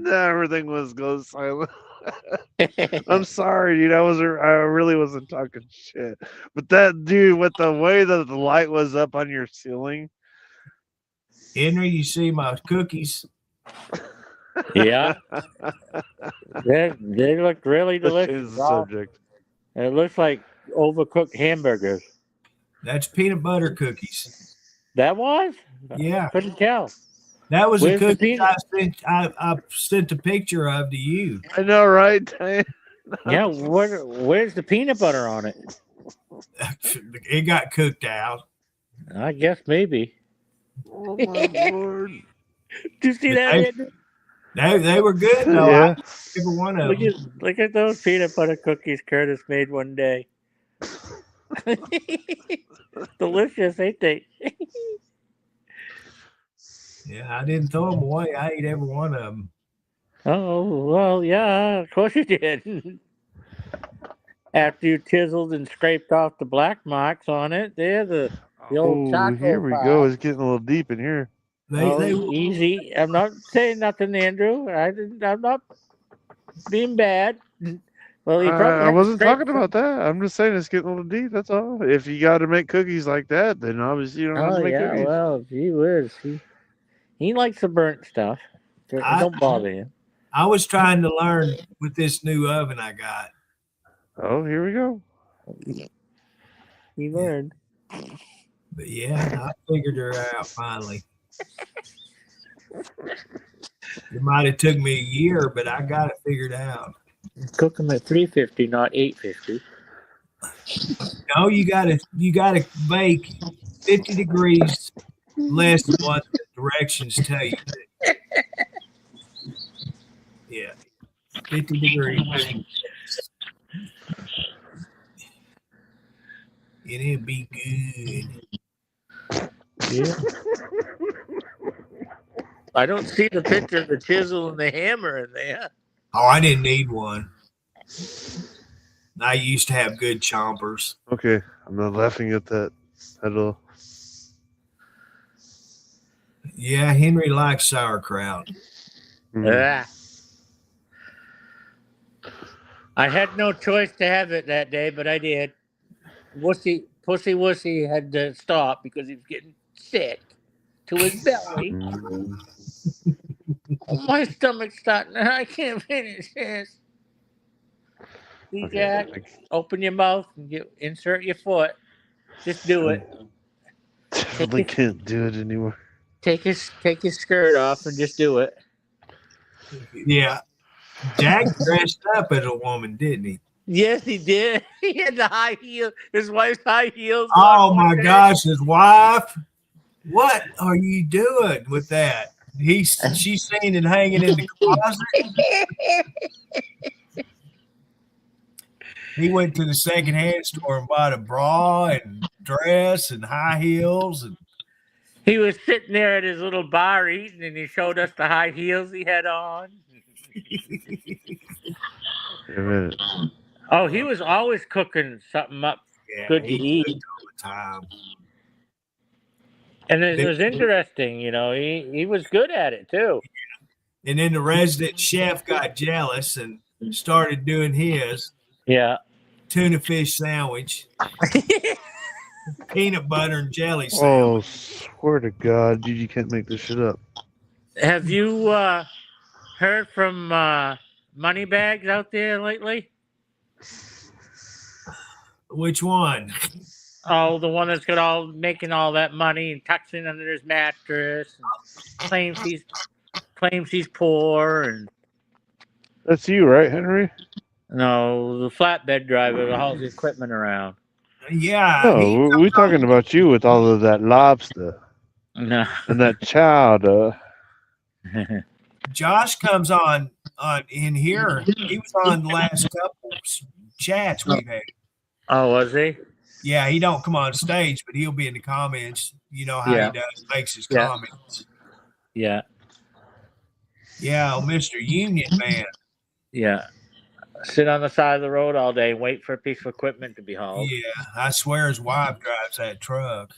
[SPEAKER 3] Everything goes silent. I'm sorry, dude. I really wasn't talking shit. But that dude, with the way that the light was up on your ceiling.
[SPEAKER 1] Henry, you see my cookies?
[SPEAKER 2] Yeah. they look really delicious.
[SPEAKER 3] Subject.
[SPEAKER 2] It looks like overcooked hamburgers.
[SPEAKER 1] That's peanut butter cookies.
[SPEAKER 2] That was?
[SPEAKER 1] Yeah.
[SPEAKER 2] Couldn't tell.
[SPEAKER 1] That was a cookie I sent a picture of to you.
[SPEAKER 3] I know, right?
[SPEAKER 2] Yeah, where's the peanut butter on it?
[SPEAKER 1] It got cooked out.
[SPEAKER 2] I guess maybe.
[SPEAKER 3] Oh my lord!
[SPEAKER 2] Did you see that?
[SPEAKER 1] They were good though.
[SPEAKER 3] Yeah.
[SPEAKER 1] Every one of them.
[SPEAKER 2] Look at those peanut butter cookies Curtis made one day. Delicious, ain't they?
[SPEAKER 1] Yeah, I didn't throw them away. I ate every one of them.
[SPEAKER 2] Oh, well, yeah, of course you did. After you chiseled and scraped off the black marks on it, there, the old taco
[SPEAKER 3] here we go. It's getting a little deep in here.
[SPEAKER 1] They
[SPEAKER 2] easy. I'm not saying nothing, Andrew. I'm not being bad. Well,
[SPEAKER 3] I wasn't talking about that. I'm just saying it's getting a little deep. That's all. If you got to make cookies like that, then obviously you don't have to make cookies.
[SPEAKER 2] Well, gee whiz. He likes the burnt stuff. Don't bother him.
[SPEAKER 1] I was trying to learn with this new oven I got.
[SPEAKER 3] Oh, here we go.
[SPEAKER 2] He learned.
[SPEAKER 1] But yeah, I figured her out finally. It might have took me a year, but I got it figured out.
[SPEAKER 2] Cook them at 350, not 850.
[SPEAKER 1] No, you gotta bake 50 degrees less than what the directions tell you. Yeah, 50 degrees. It'll be good.
[SPEAKER 2] Yeah. I don't see the picture of the chisel and the hammer in there.
[SPEAKER 1] Oh, I didn't need one. I used to have good chompers.
[SPEAKER 3] Okay, I'm not laughing at that at all.
[SPEAKER 1] Yeah, Henry likes sauerkraut.
[SPEAKER 2] I had no choice to have it that day, but I did. Pussy Wussy had to stop because he was getting sick to his belly. My stomach's starting. I can't finish this. See,
[SPEAKER 3] Okay.
[SPEAKER 2] Jack, open your mouth and insert your foot. Just do it.
[SPEAKER 3] Definitely can't do it anymore.
[SPEAKER 2] Take his skirt off and just do it.
[SPEAKER 1] Yeah. Jack dressed up as a woman, didn't he?
[SPEAKER 2] Yes, he did. He had the high heel, his wife's high heels.
[SPEAKER 1] Oh
[SPEAKER 2] on
[SPEAKER 1] my
[SPEAKER 2] one day.
[SPEAKER 1] gosh, his wife. What are you doing with that? She's seen it hanging in the closet. He went to the secondhand store and bought a bra and dress and high heels. And
[SPEAKER 2] He was sitting there at his little bar eating, and he showed us the high heels he had on.
[SPEAKER 3] Wait a minute.
[SPEAKER 2] Oh, he was always cooking something up
[SPEAKER 1] yeah,
[SPEAKER 2] good to
[SPEAKER 1] he
[SPEAKER 2] eat.
[SPEAKER 1] cooked all the time.
[SPEAKER 2] And it was interesting, you know, he was good at it too.
[SPEAKER 1] And then the resident chef got jealous and started doing his
[SPEAKER 2] Yeah.
[SPEAKER 1] tuna fish sandwich, peanut butter and jelly
[SPEAKER 3] Oh,
[SPEAKER 1] sandwich.
[SPEAKER 3] swear to God, dude, you can't make this shit up.
[SPEAKER 2] Have you heard from Moneybags out there lately?
[SPEAKER 1] Which one?
[SPEAKER 2] Oh, the one that's got all making all that money and tucking under his mattress and claims he's poor and
[SPEAKER 3] That's you, right, Henry?
[SPEAKER 2] no, the flatbed driver that hauls the equipment around.
[SPEAKER 1] Yeah.
[SPEAKER 3] No, we're talking about you with all of that lobster
[SPEAKER 2] No.
[SPEAKER 3] and that chowder.
[SPEAKER 1] Josh comes on in here. He was on the last couple chats we've had.
[SPEAKER 2] Oh, was he?
[SPEAKER 1] Yeah, he don't come on stage, but he'll be in the comments. You know how
[SPEAKER 2] Yeah.
[SPEAKER 1] he does, makes his
[SPEAKER 2] Yeah.
[SPEAKER 1] comments.
[SPEAKER 2] Yeah.
[SPEAKER 1] Yeah, Mr. Union Man.
[SPEAKER 2] Yeah. Sit on the side of the road all day and wait for a piece of equipment to be hauled.
[SPEAKER 1] Yeah, I swear his wife drives that truck.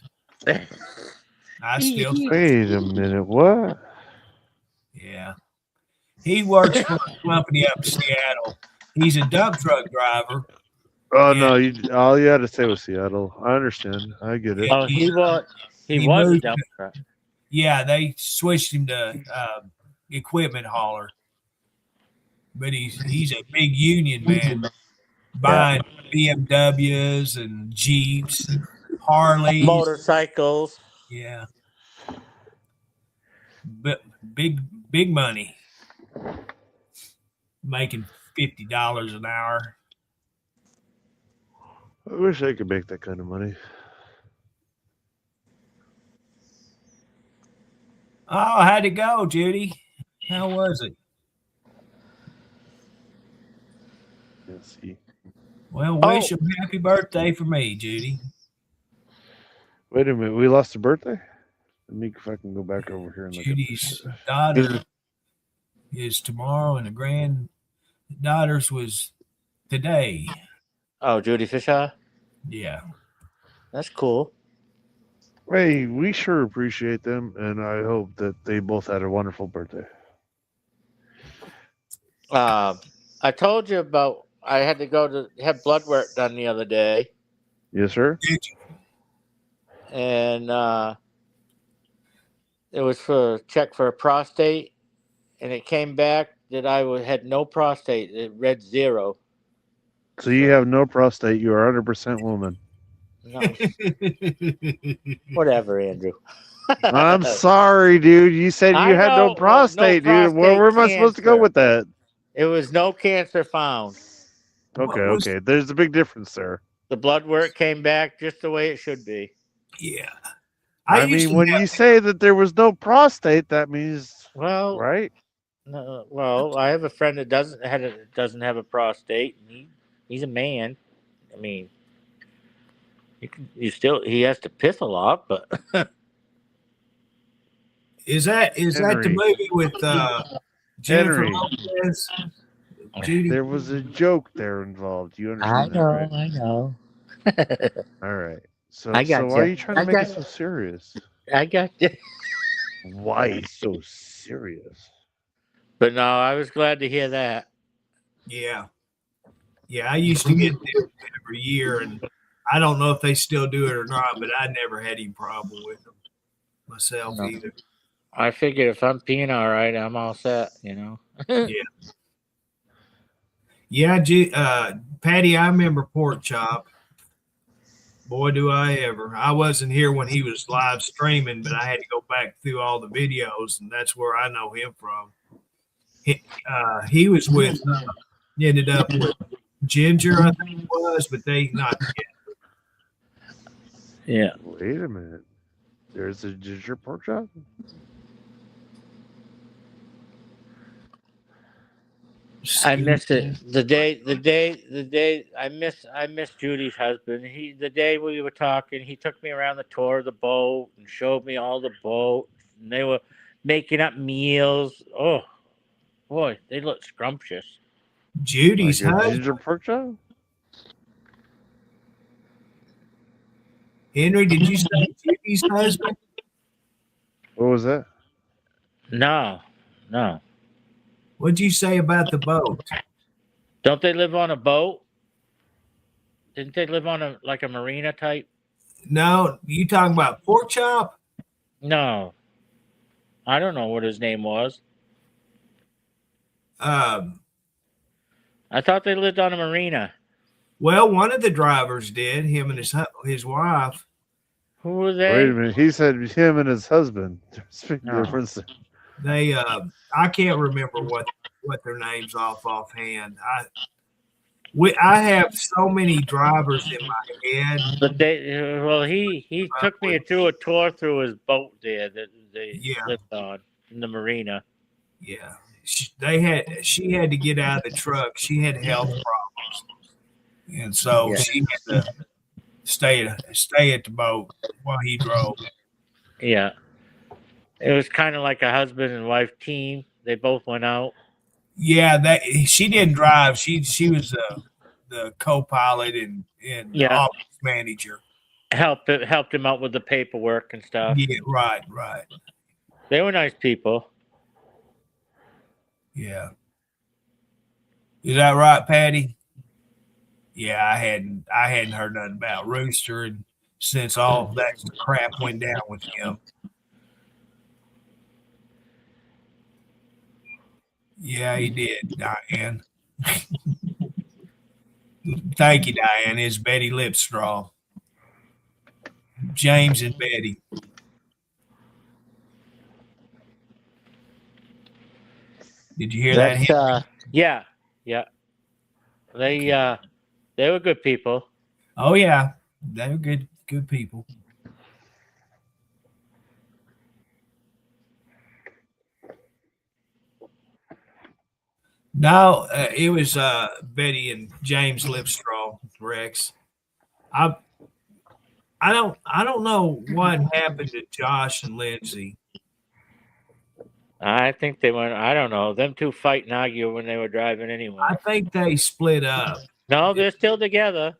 [SPEAKER 1] I still,
[SPEAKER 3] Wait a minute, what?
[SPEAKER 1] yeah. He works for a company up in Seattle. He's a dump truck driver.
[SPEAKER 3] Oh
[SPEAKER 1] Yeah.
[SPEAKER 3] no, all you had to say was Seattle. I understand. I get it.
[SPEAKER 2] Oh, he was
[SPEAKER 1] He
[SPEAKER 2] a
[SPEAKER 1] moved
[SPEAKER 2] dump truck.
[SPEAKER 1] Yeah, they switched him to equipment hauler. But he's a big union man, buying BMWs and Jeeps, and Harleys,
[SPEAKER 2] Motorcycles.
[SPEAKER 1] Yeah, but big money, making $50 an hour.
[SPEAKER 3] I wish I could make that kind of money.
[SPEAKER 1] Oh, how'd it go, Judy? How was it?
[SPEAKER 3] Let's see.
[SPEAKER 1] Well, wish him happy birthday for me, Judy.
[SPEAKER 3] Wait a minute, we lost a birthday? Let me if I can go back over here and look
[SPEAKER 1] Judy's
[SPEAKER 3] at
[SPEAKER 1] daughter is tomorrow, and the granddaughter's was today.
[SPEAKER 2] Oh, Judy Fisher?
[SPEAKER 1] Yeah.
[SPEAKER 2] That's cool.
[SPEAKER 3] Hey, we sure appreciate them, and I hope that they both had a wonderful birthday.
[SPEAKER 2] I told you about I had to go to have blood work done the other day,
[SPEAKER 3] Yes, sir.
[SPEAKER 2] and it was for check for a prostate, and it came back that I had no prostate. It read 0.
[SPEAKER 3] So you have no prostate. You are 100% woman.
[SPEAKER 2] No, whatever, Andrew.
[SPEAKER 3] I'm sorry, dude. You said
[SPEAKER 2] I
[SPEAKER 3] you had
[SPEAKER 2] know,
[SPEAKER 3] no prostate,
[SPEAKER 2] no
[SPEAKER 3] dude. Where am I
[SPEAKER 2] prostate
[SPEAKER 3] supposed to go
[SPEAKER 2] cancer.
[SPEAKER 3] with that?
[SPEAKER 2] It was no cancer found.
[SPEAKER 3] Okay,
[SPEAKER 1] What was-
[SPEAKER 3] okay. There's a big difference there.
[SPEAKER 2] The blood work came back just the way it should be.
[SPEAKER 1] Yeah.
[SPEAKER 3] I
[SPEAKER 1] used
[SPEAKER 3] mean,
[SPEAKER 1] to
[SPEAKER 3] when
[SPEAKER 1] have-
[SPEAKER 3] you say that there was no prostate, that means
[SPEAKER 2] Well,
[SPEAKER 3] right.
[SPEAKER 2] no, well, I have a friend that doesn't have a prostate. And he's a man. I mean, he has to piss a lot, but
[SPEAKER 1] Is that the
[SPEAKER 3] Henry.
[SPEAKER 1] movie with Jennifer
[SPEAKER 3] Henry.
[SPEAKER 1] Lopez? Judy?
[SPEAKER 3] There was a joke there involved. You understand that, right?
[SPEAKER 2] I know.
[SPEAKER 3] All right. So,
[SPEAKER 2] I got
[SPEAKER 3] so why are
[SPEAKER 2] you.
[SPEAKER 3] you trying to
[SPEAKER 2] I
[SPEAKER 3] make it
[SPEAKER 2] got-
[SPEAKER 3] so serious?
[SPEAKER 2] I got you.
[SPEAKER 3] Why so serious?
[SPEAKER 2] But no, I was glad to hear that.
[SPEAKER 1] Yeah. Yeah, I used to get them every year, and I don't know if they still do it or not, but I never had any problem with them myself
[SPEAKER 2] No.
[SPEAKER 1] either.
[SPEAKER 2] I figured if I'm peeing all right, I'm all set, you know.
[SPEAKER 1] Yeah, Patty, I remember Pork Chop. Boy, do I ever. I wasn't here when he was live streaming, but I had to go back through all the videos, and that's where I know him from. He was with, ended up with Ginger, I think it was, but they not.
[SPEAKER 2] Yeah.
[SPEAKER 3] Wait a minute. There's a ginger pork chop?
[SPEAKER 2] I miss it. The day I miss Judy's husband. The day we were talking, he took me around the tour of the boat and showed me all the boats, and they were making up meals. Oh boy, they look scrumptious.
[SPEAKER 1] Judy's
[SPEAKER 3] Like a
[SPEAKER 1] husband.
[SPEAKER 3] ginger pork chop?
[SPEAKER 1] Henry, did you say Judy's husband?
[SPEAKER 3] What was that?
[SPEAKER 2] No.
[SPEAKER 1] What'd you say about the boat?
[SPEAKER 2] Don't they live on a boat? Didn't they live on a marina type?
[SPEAKER 1] No, you talking about pork chop?
[SPEAKER 2] No. I don't know what his name was.
[SPEAKER 1] Um,
[SPEAKER 2] I thought they lived on a marina.
[SPEAKER 1] well, one of the drivers did. Him and his wife.
[SPEAKER 2] Who were
[SPEAKER 3] Wait
[SPEAKER 2] they?
[SPEAKER 3] a minute. He said him and his husband. There's a big
[SPEAKER 2] No.
[SPEAKER 3] difference.
[SPEAKER 1] They. I can't remember what their names offhand. I have so many drivers in my head.
[SPEAKER 2] But he took me through a tour through his boat there that they
[SPEAKER 1] Yeah.
[SPEAKER 2] lived on in the marina.
[SPEAKER 1] Yeah, she had to get out of the truck. She had health problems, and so
[SPEAKER 2] Yeah.
[SPEAKER 1] she had to stay at the boat while he drove.
[SPEAKER 2] Yeah. It was kind of like a husband and wife team. They both went out.
[SPEAKER 1] Yeah, she didn't drive. She was the co-pilot and
[SPEAKER 2] Yeah.
[SPEAKER 1] office manager.
[SPEAKER 2] Helped him out with the paperwork and stuff.
[SPEAKER 1] Yeah, right.
[SPEAKER 2] They were nice people.
[SPEAKER 1] Yeah. Is that right, Patty? Yeah, I hadn't heard nothing about Rooster and since all that crap went down with him. Yeah, he did, Diane. Thank you, Diane. It's Betty Lipstraw. James and Betty. Did you hear that?
[SPEAKER 2] Yeah. They were good people.
[SPEAKER 1] Oh yeah, they were good people. No, it was Betty and James Lipstraw, Rex. I don't know what happened to Josh and Lindsay.
[SPEAKER 2] I think they went. I don't know. Them two fight and argue when they were driving anyway.
[SPEAKER 1] I think they split up.
[SPEAKER 2] No, they're still together.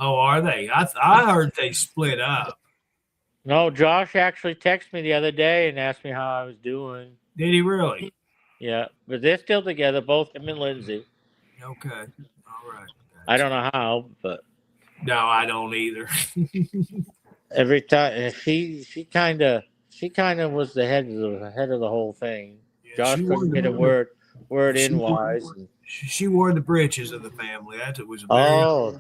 [SPEAKER 1] Oh, are they? I heard they split up.
[SPEAKER 2] No, Josh actually texted me the other day and asked me how I was doing.
[SPEAKER 1] Did he really?
[SPEAKER 2] Yeah, but they're still together, both him and Lindsay.
[SPEAKER 1] Okay. All right.
[SPEAKER 2] I don't know how, but
[SPEAKER 1] No, I don't either.
[SPEAKER 2] every time she kind of was the head of the whole thing. Josh couldn't get a word in wise.
[SPEAKER 1] She wore the britches of the family. It was.
[SPEAKER 2] Oh,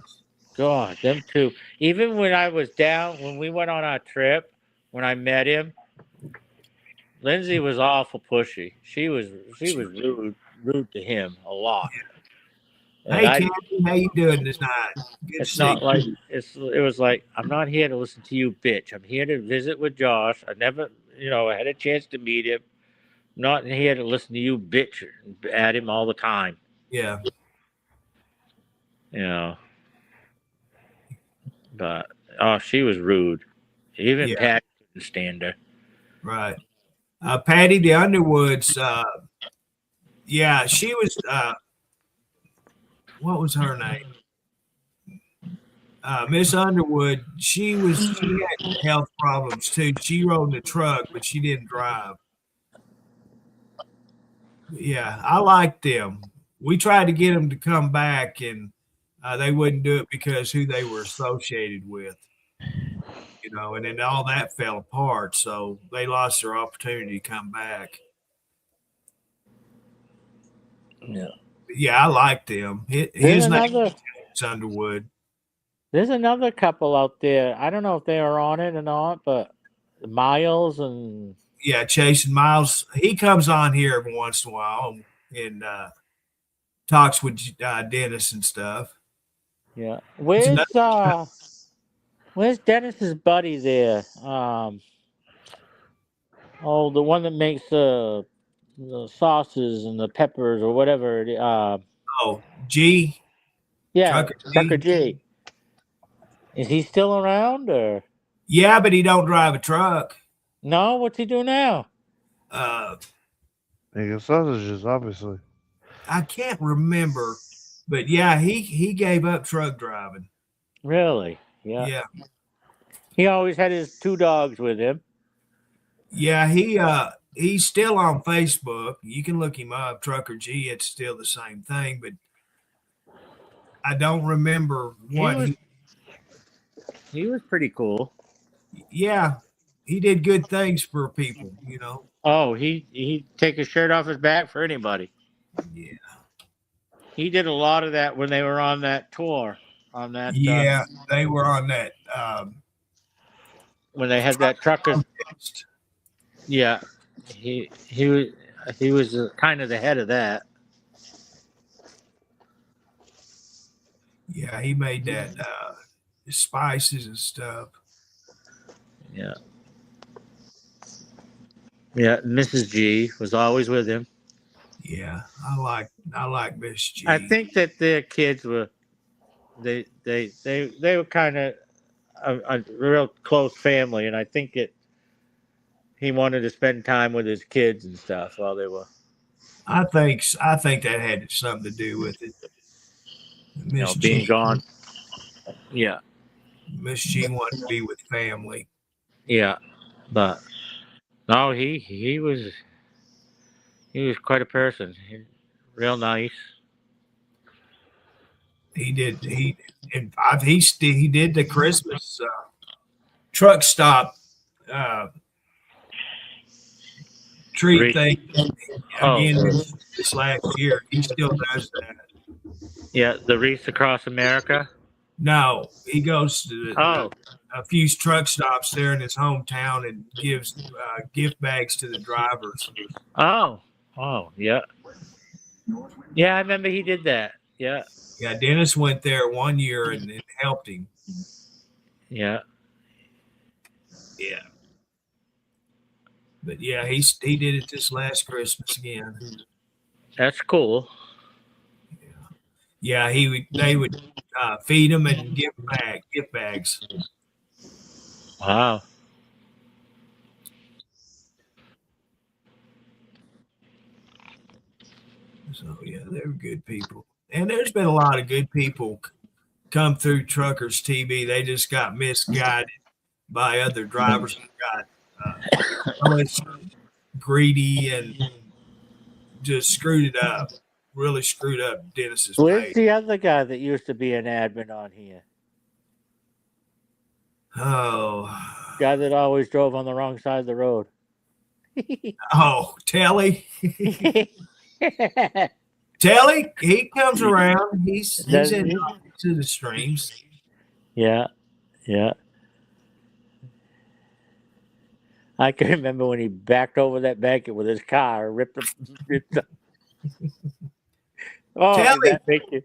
[SPEAKER 2] God, them two. Even when I was down, when we went on our trip, when I met him, Lindsay was awful pushy. She was rude to him a lot.
[SPEAKER 1] Hey, Kathy, how you doing tonight? Good
[SPEAKER 2] It's
[SPEAKER 1] to see
[SPEAKER 2] not
[SPEAKER 1] you.
[SPEAKER 2] like it was like, I'm not here to listen to you, bitch. I'm here to visit with Josh. I never, I had a chance to meet him. I'm not here to listen to you, bitch, at him all the time.
[SPEAKER 1] Yeah.
[SPEAKER 2] But she was rude. Even
[SPEAKER 1] Yeah.
[SPEAKER 2] Pat couldn't stand her.
[SPEAKER 1] Right. Patty the Underwoods. Yeah, she was. What was her name? Miss Underwood. She had health problems too. She rode the truck, but she didn't drive. Yeah, I liked them. We tried to get them to come back, and they wouldn't do it because who they were associated with. And then all that fell apart. So they lost their opportunity to come back.
[SPEAKER 2] Yeah.
[SPEAKER 1] Yeah, I liked them. His name is Underwood.
[SPEAKER 2] There's another couple out there. I don't know if they are on it or not, but Miles and
[SPEAKER 1] Yeah, Chase and Miles. He comes on here every once in a while. and talks with Dennis and stuff.
[SPEAKER 2] Yeah.
[SPEAKER 1] another-
[SPEAKER 2] Where's Dennis's buddy there? The one that makes the sauces and the peppers or whatever.
[SPEAKER 1] Oh, G.
[SPEAKER 2] Yeah,
[SPEAKER 1] Trucker G.
[SPEAKER 2] G. Is he still around or
[SPEAKER 1] Yeah, but he don't drive a truck.
[SPEAKER 2] no? What's he do now?
[SPEAKER 3] Making sausages, obviously.
[SPEAKER 1] I can't remember, but yeah, he gave up truck driving.
[SPEAKER 2] Really? Yeah.
[SPEAKER 1] Yeah.
[SPEAKER 2] He always had his 2 dogs with him.
[SPEAKER 1] Yeah, he's still on Facebook. You can look him up, Trucker G. It's still the same thing, but I don't remember what
[SPEAKER 2] He was pretty cool.
[SPEAKER 1] Yeah, he did good things for people, you know.
[SPEAKER 2] Oh, he'd take his shirt off his back for anybody.
[SPEAKER 1] Yeah.
[SPEAKER 2] He did a lot of that when they were on that tour. On that
[SPEAKER 1] Yeah, they were on that
[SPEAKER 2] when they had that trucker.
[SPEAKER 1] contest.
[SPEAKER 2] Yeah, he was kind of the head of that.
[SPEAKER 1] Yeah, he made that spices and stuff.
[SPEAKER 2] Yeah. Yeah, Mrs. G was always with him.
[SPEAKER 1] Yeah, I like Miss G.
[SPEAKER 2] I think that their kids were they were kind of a real close family, and I think he wanted to spend time with his kids and stuff while they were.
[SPEAKER 1] I think that had something to do with it. Miss
[SPEAKER 2] being
[SPEAKER 1] G,
[SPEAKER 2] gone. Yeah,
[SPEAKER 1] Miss G wanted to be with family.
[SPEAKER 2] yeah, but no, he was quite a person. Real nice.
[SPEAKER 1] He did he did the Christmas truck stop treat thing again this last year. He still does that.
[SPEAKER 2] Yeah, the Wreaths Across America.
[SPEAKER 1] No, he goes to a few truck stops there in his hometown and gives gift bags to the drivers.
[SPEAKER 2] Oh, yeah. Yeah, I remember he did that. Yeah.
[SPEAKER 1] Yeah, Dennis went there one year and helped him.
[SPEAKER 2] Yeah.
[SPEAKER 1] Yeah. But yeah, he did it this last Christmas again.
[SPEAKER 2] That's cool.
[SPEAKER 1] Yeah, they would feed him and gift bags.
[SPEAKER 2] Wow.
[SPEAKER 1] So yeah, they're good people. And there's been a lot of good people come through Truckers TV. They just got misguided by other drivers who got greedy and just screwed it up. Really screwed up Dennis's
[SPEAKER 2] Where's
[SPEAKER 1] pay.
[SPEAKER 2] the other guy that used to be an admin on here?
[SPEAKER 1] Oh.
[SPEAKER 2] Guy that always drove on the wrong side of the road.
[SPEAKER 1] Oh, Telly. Telly, he comes around. He's in to the streams.
[SPEAKER 2] Yeah. I can remember when he backed over that bank with his car, ripped up. Oh,
[SPEAKER 1] Telly.
[SPEAKER 2] did that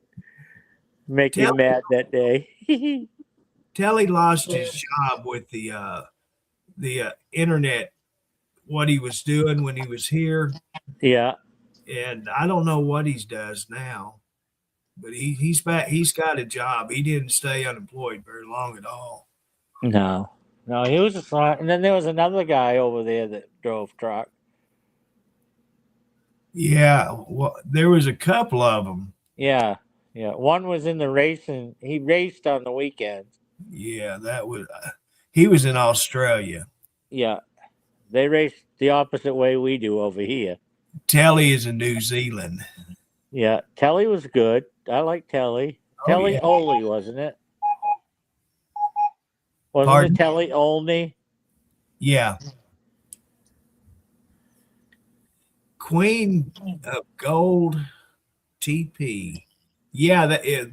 [SPEAKER 2] make you mad that day?
[SPEAKER 1] Telly lost his job with the internet, what he was doing when he was here.
[SPEAKER 2] Yeah.
[SPEAKER 1] And I don't know what he does now, but he's back. He's got a job. He didn't stay unemployed very long at all.
[SPEAKER 2] No, he was just fine. And then there was another guy over there that drove truck.
[SPEAKER 1] Yeah, well, there was a couple of them.
[SPEAKER 2] Yeah. One was in the racing. He raced on the weekends.
[SPEAKER 1] Yeah, that was. He was in Australia.
[SPEAKER 2] Yeah, they race the opposite way we do over here.
[SPEAKER 1] Telly is in New Zealand.
[SPEAKER 2] Yeah, Telly was good. I like Telly. Telly
[SPEAKER 1] yeah.
[SPEAKER 2] Olney, wasn't it? Wasn't
[SPEAKER 1] Pardon?
[SPEAKER 2] it Telly Olney?
[SPEAKER 1] Yeah. Queen of Gold TP. Yeah, that it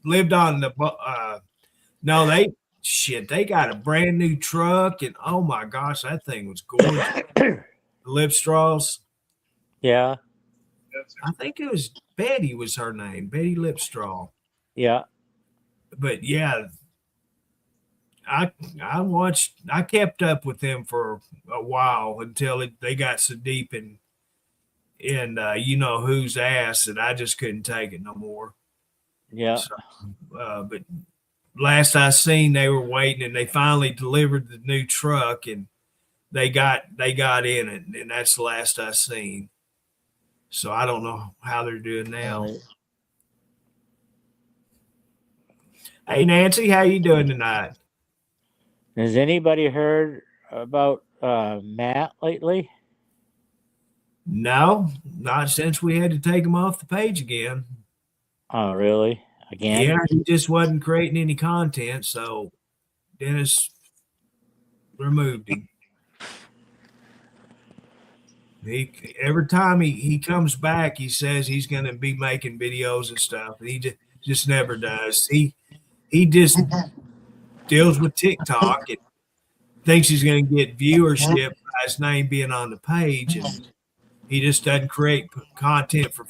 [SPEAKER 1] lived on the. No, they got a brand new truck, and oh my gosh, that thing was gorgeous. Lip straws.
[SPEAKER 2] Yeah.
[SPEAKER 1] I think it was Betty was her name, Betty Lipstraw.
[SPEAKER 2] Yeah.
[SPEAKER 1] But yeah, I kept up with them for a while until they got so deep in you know whose ass that I just couldn't take it no more.
[SPEAKER 2] Yeah.
[SPEAKER 1] So, but last I seen, they were waiting, and they finally delivered the new truck, and they got in it, and that's the last I seen. So I don't know how they're doing now.
[SPEAKER 2] Right.
[SPEAKER 1] Hey Nancy, how you doing tonight?
[SPEAKER 2] Has anybody heard about Matt lately?
[SPEAKER 1] No, not since we had to take him off the page again.
[SPEAKER 2] Oh, really? Again?
[SPEAKER 1] Yeah, he just wasn't creating any content, so Dennis removed him. Every time he comes back, he says he's going to be making videos and stuff, and he just never does. He just deals with TikTok and thinks he's going to get viewership by his name being on the page, and he just doesn't create content for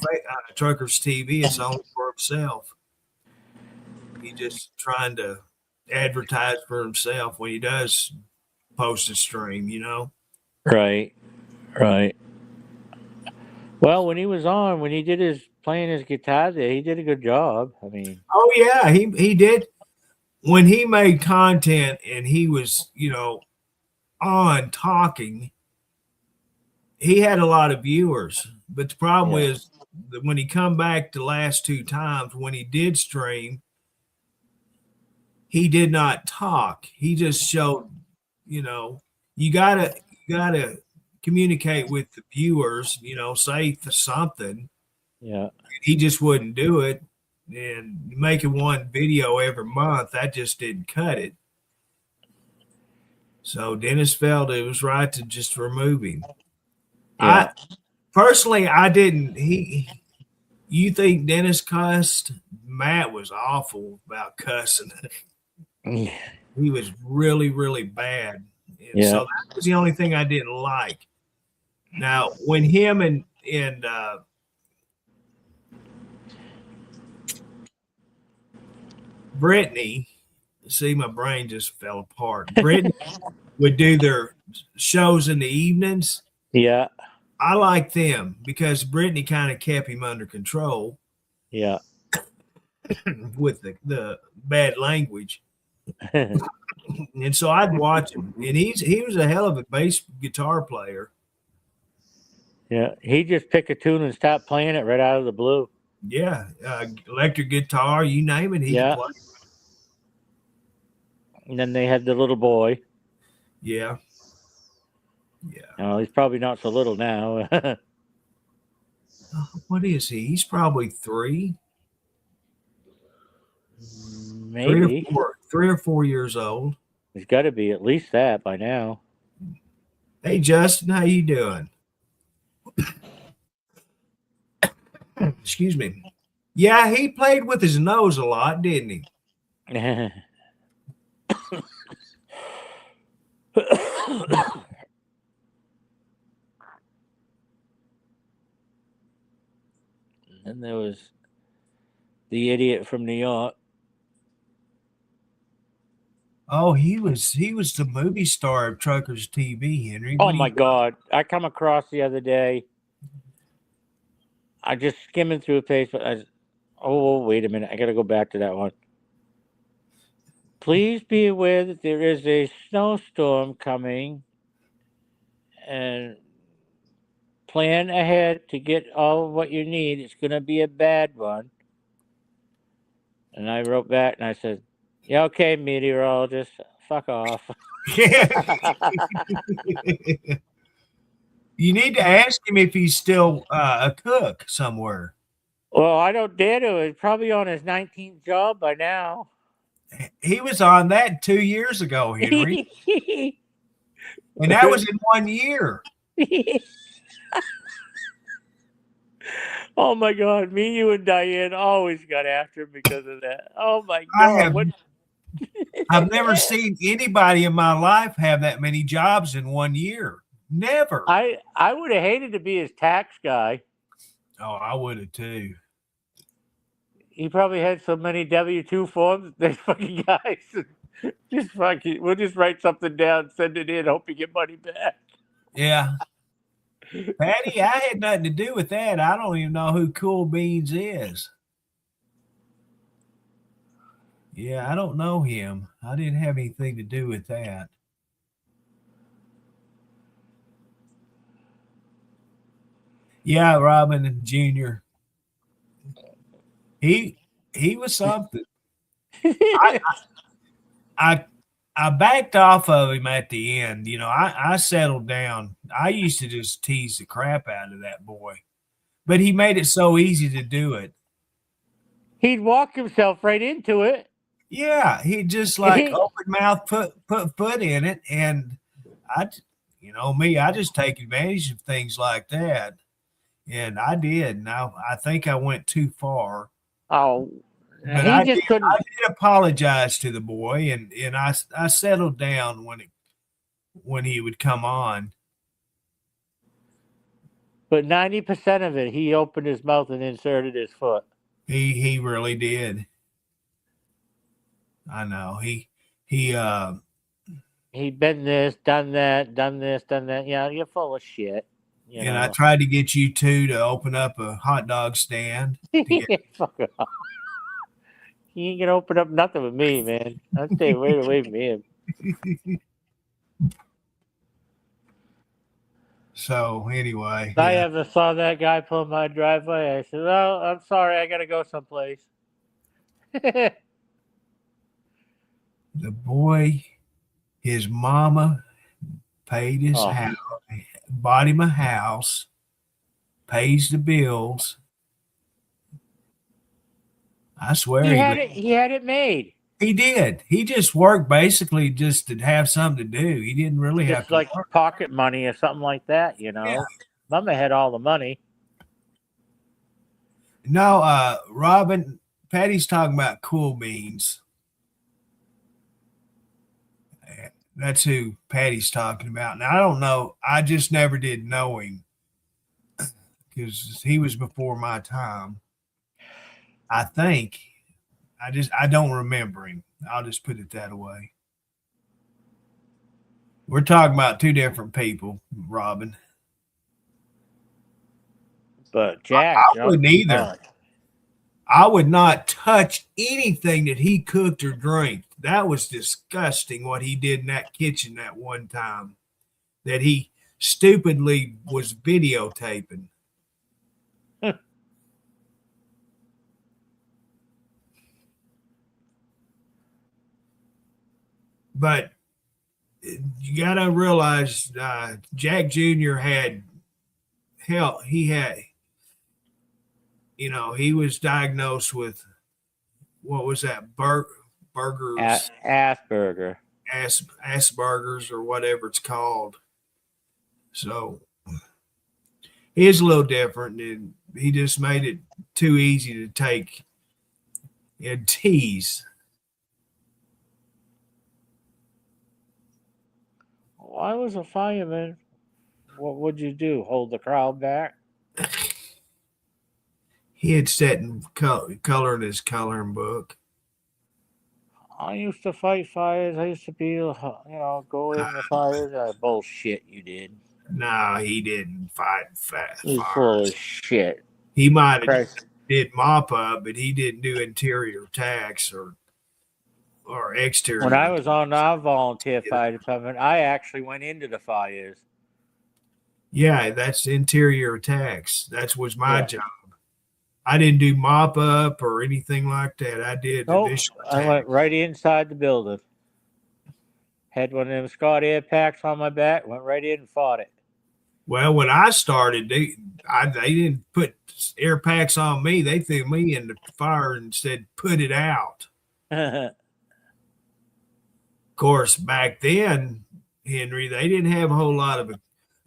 [SPEAKER 1] Truckers TV. It's only for himself. He's just trying to advertise for himself when he does post a stream, you know?
[SPEAKER 2] Right. Well, when he did his playing his guitar there, he did a good job. I mean,
[SPEAKER 1] oh yeah, he did. When he made content and he was, you know, on talking, he had a lot of viewers. But the problem is that when he come back the last two times, when he did stream, he did not talk. He just showed, you know, you gotta communicate with the viewers, you know, say something.
[SPEAKER 2] yeah.
[SPEAKER 1] He just wouldn't do it. And making one video every month, that just didn't cut it. So Dennis felt it was right to just remove him.
[SPEAKER 2] Yeah.
[SPEAKER 1] I didn't. You think Dennis cussed? Matt was awful about cussing. He was really, really bad. And so that was the only thing I didn't like. Now, when him and Brittany, see, my brain just fell apart. Brittany would do their shows in the evenings.
[SPEAKER 2] Yeah.
[SPEAKER 1] I like them because Brittany kind of kept him under control.
[SPEAKER 2] Yeah.
[SPEAKER 1] With the bad language. And so I'd watch him, and he was a hell of a bass guitar player.
[SPEAKER 2] Yeah, he just picked a tune and stopped playing it right out of the blue.
[SPEAKER 1] Yeah, electric guitar, you name it, he could play.
[SPEAKER 2] And then they had the little boy.
[SPEAKER 1] Yeah.
[SPEAKER 2] Oh, he's probably not so little now.
[SPEAKER 1] What is he? He's probably 3.
[SPEAKER 2] Maybe
[SPEAKER 1] 3 or 4 years old.
[SPEAKER 2] He's got to be at least that by now.
[SPEAKER 1] Hey Justin, how you doing? Excuse me. Yeah, he played with his nose a lot, didn't he? And there was the idiot from New York. Oh, he was the movie star of Truckers TV, Henry.
[SPEAKER 2] Oh my God. I come across the other day. I just skimming through Facebook. Wait a minute. I got to go back to that one. Please be aware that there is a snowstorm coming and plan ahead to get all of what you need. It's going to be a bad one. And I wrote back and I said, yeah, okay, meteorologist, fuck off.
[SPEAKER 1] You need to ask him if he's still a cook somewhere.
[SPEAKER 2] Well, I don't dare to. He's probably on his 19th job by now.
[SPEAKER 1] He was on that 2 years ago, Henry. And that was in 1 year.
[SPEAKER 2] Oh my God, me, you, and Diane always got after him because of that. Oh my God.
[SPEAKER 1] I've never seen anybody in my life have that many jobs in 1 year. Never.
[SPEAKER 2] I would have hated to be his tax guy.
[SPEAKER 1] Oh, I would have too.
[SPEAKER 2] He probably had so many W-2 forms. They fucking guys just fucking. We'll just write something down, send it in, hope you get money back.
[SPEAKER 1] Yeah. Patty, I had nothing to do with that. I don't even know who Cool Beans is. Yeah, I don't know him. I didn't have anything to do with that. Yeah, Robin Jr. He was something. I backed off of him at the end. You know, I settled down. I used to just tease the crap out of that boy, but he made it so easy to do it.
[SPEAKER 2] He'd walk himself right into it.
[SPEAKER 1] Yeah, he just like open mouth, put foot in it, and I just take advantage of things like that, and I did. Now I think I went too far.
[SPEAKER 2] Oh,
[SPEAKER 1] but
[SPEAKER 2] he just couldn't.
[SPEAKER 1] I did apologize to the boy, and I settled down when he would come on.
[SPEAKER 2] But 90% of it, he opened his mouth and inserted his foot.
[SPEAKER 1] He really did. I know he'd
[SPEAKER 2] been this, done that, done this, done that. Yeah, you're full of shit. You know?
[SPEAKER 1] I tried to get you two to open up a hot dog stand.
[SPEAKER 2] Fuck off. You ain't gonna open up nothing with me, man. I'll stay right away from him.
[SPEAKER 1] So anyway,
[SPEAKER 2] if I ever saw that guy pull my driveway, I said, "Oh, I'm sorry, I gotta go someplace."
[SPEAKER 1] The boy, his mama paid his house, bought him a house, pays the bills. I swear
[SPEAKER 2] he had it made.
[SPEAKER 1] He did. He just worked basically just to have something to do. He didn't really have to
[SPEAKER 2] like
[SPEAKER 1] work.
[SPEAKER 2] Pocket money or something like that, you know. Yeah. Mama had all the money.
[SPEAKER 1] No, Robin, Patty's talking about Cool Beans. That's who Patty's talking about. Now, I don't know. I just never did know him because he was before my time. I think. I don't remember him. I'll just put it that way. We're talking about two different people, Robin.
[SPEAKER 2] But Jack,
[SPEAKER 1] I wouldn't either. I would not touch anything that he cooked or drank. That was disgusting what he did in that kitchen that one time that he stupidly was videotaping. But you got to realize Jack Jr. had hell. He had, he was diagnosed with what was that? Burgers, Asperger's or whatever it's called. So he is a little different, and he just made it too easy to take and tease.
[SPEAKER 2] I was a fireman. What would you do? Hold the crowd back?
[SPEAKER 1] He had sat and colored his coloring book.
[SPEAKER 2] I used to fight fires. I used to be, go in the fires. Bullshit, you did.
[SPEAKER 1] No, he didn't fight fires.
[SPEAKER 2] He's full of shit.
[SPEAKER 1] He might have did mop up, but he didn't do interior tax or exterior.
[SPEAKER 2] When I was on our volunteer fire department, I actually went into the fires.
[SPEAKER 1] Yeah, that's interior tax. That was my job. I didn't do mop up or anything like that. I did initial tax.
[SPEAKER 2] I went right inside the building. Had one of them Scott air packs on my back. Went right in and fought it.
[SPEAKER 1] Well, when I started, they didn't put air packs on me. They threw me in the fire and said, "Put it out." Of course, back then, Henry, they didn't have a whole lot of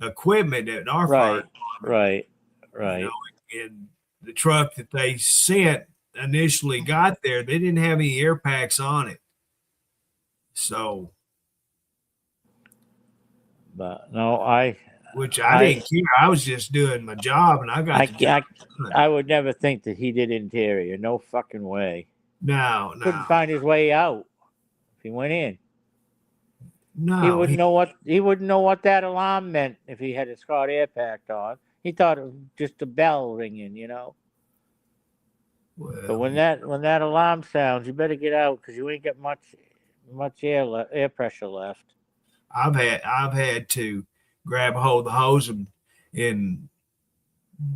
[SPEAKER 1] equipment at our fire.
[SPEAKER 2] Right.
[SPEAKER 1] And the truck that they sent initially got there, they didn't have any air packs on it. So.
[SPEAKER 2] But no, I
[SPEAKER 1] which I didn't care. I was just doing my job, and I got the job done.
[SPEAKER 5] I would never think that he did interior. No fucking way.
[SPEAKER 1] No,
[SPEAKER 5] Couldn't
[SPEAKER 1] no,
[SPEAKER 5] find his way out if he went in.
[SPEAKER 1] no.
[SPEAKER 5] He wouldn't know what that alarm meant if he had a Scott Air Pack on. He thought it was just a bell ringing, you know. But
[SPEAKER 1] Well,
[SPEAKER 5] when that alarm sounds, you better get out because you ain't got much air pressure left.
[SPEAKER 1] I've had to grab a hold of the hose and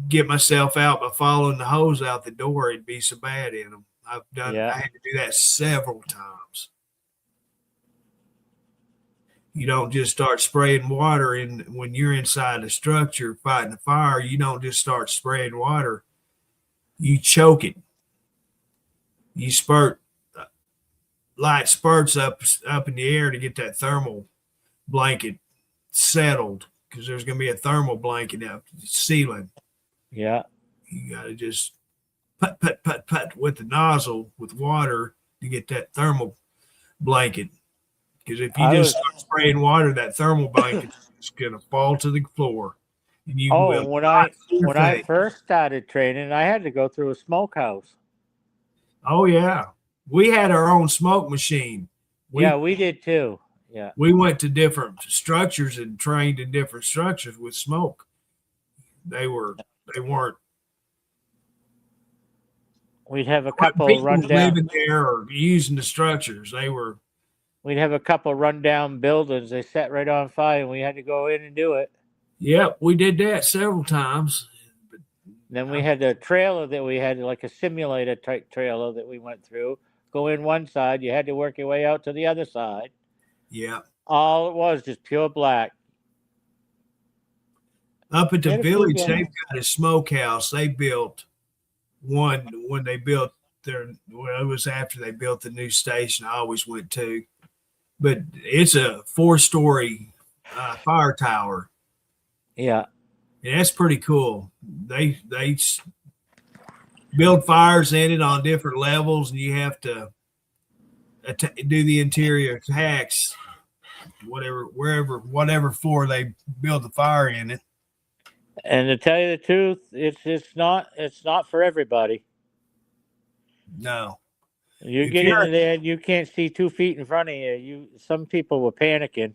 [SPEAKER 1] get myself out by following the hose out the door. It'd be so bad in them. I had to do that several times. You don't just start spraying water in when you're inside the structure fighting the fire. You don't just start spraying water. You choke it. You spurt light spurts up in the air to get that thermal blanket settled, because there's going to be a thermal blanket up the ceiling.
[SPEAKER 5] Yeah.
[SPEAKER 1] You got to just put with the nozzle with water to get that thermal blanket. Because if you start spraying water, that thermal blanket is going to fall to the floor. And you will.
[SPEAKER 5] When I first started training, I had to go through a smokehouse.
[SPEAKER 1] Oh yeah, we had our own smoke machine.
[SPEAKER 5] We did too. Yeah,
[SPEAKER 1] we went to different structures and trained in different structures with smoke. They weren't.
[SPEAKER 5] We'd have a couple run down
[SPEAKER 1] living there or using the structures. They were.
[SPEAKER 5] We'd have a couple run down buildings. They set right on fire, and we had to go in and do it.
[SPEAKER 1] Yep, we did that several times.
[SPEAKER 5] Then we had a trailer that we had, like a simulator type trailer that we went through. Go in one side, you had to work your way out to the other side.
[SPEAKER 1] Yeah.
[SPEAKER 5] All it was just pure black.
[SPEAKER 1] Up at the village, they've got a smokehouse. They built one when they built their. Well, it was after they built the new station. I always went to, but it's a 4-story fire tower.
[SPEAKER 5] Yeah.
[SPEAKER 1] Yeah, that's pretty cool. They build fires in it on different levels, and you have to do the interior attacks, whatever floor they build the fire in it.
[SPEAKER 5] And to tell you the truth, it's not for everybody.
[SPEAKER 1] No.
[SPEAKER 5] You get in there and you can't see 2 feet in front of you. Some people were panicking.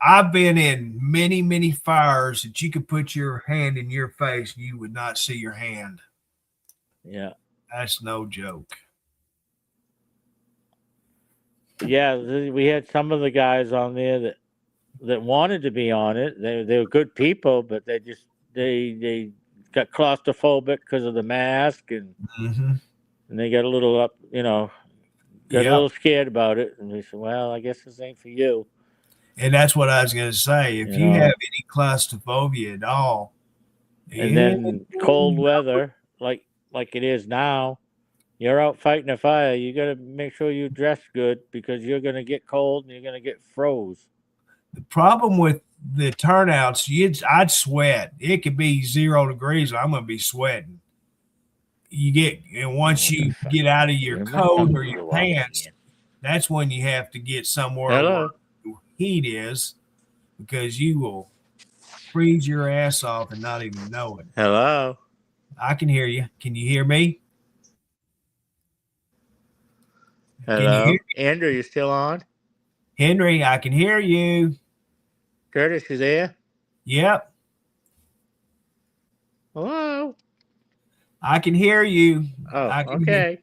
[SPEAKER 1] I've been in many, many fires that you could put your hand in your face and you would not see your hand.
[SPEAKER 5] Yeah.
[SPEAKER 1] That's no joke.
[SPEAKER 5] Yeah, we had some of the guys on there that wanted to be on it. They were good people, but they got claustrophobic because of the mask, and they got a little a little scared about it. And they said, "Well, I guess this ain't for you."
[SPEAKER 1] And that's what I was going to say. If you have any claustrophobia at all,
[SPEAKER 5] and then cold weather, like it is now, you're out fighting a fire. You got to make sure you dress good because you're going to get cold and you're going to get froze.
[SPEAKER 1] The problem with the turnouts, I'd sweat. It could be 0 degrees. I'm going to be sweating. And once you get out of your coat or your pants, that's when you have to get somewhere where heat is, because you will freeze your ass off and not even know it.
[SPEAKER 5] Hello.
[SPEAKER 1] I can hear you. Can you hear me?
[SPEAKER 5] Hello. Andrew, you still on?
[SPEAKER 1] Henry, I can hear you.
[SPEAKER 5] Curtis, you there?
[SPEAKER 1] Yep.
[SPEAKER 5] Hello.
[SPEAKER 1] I can hear you.
[SPEAKER 5] Oh, okay.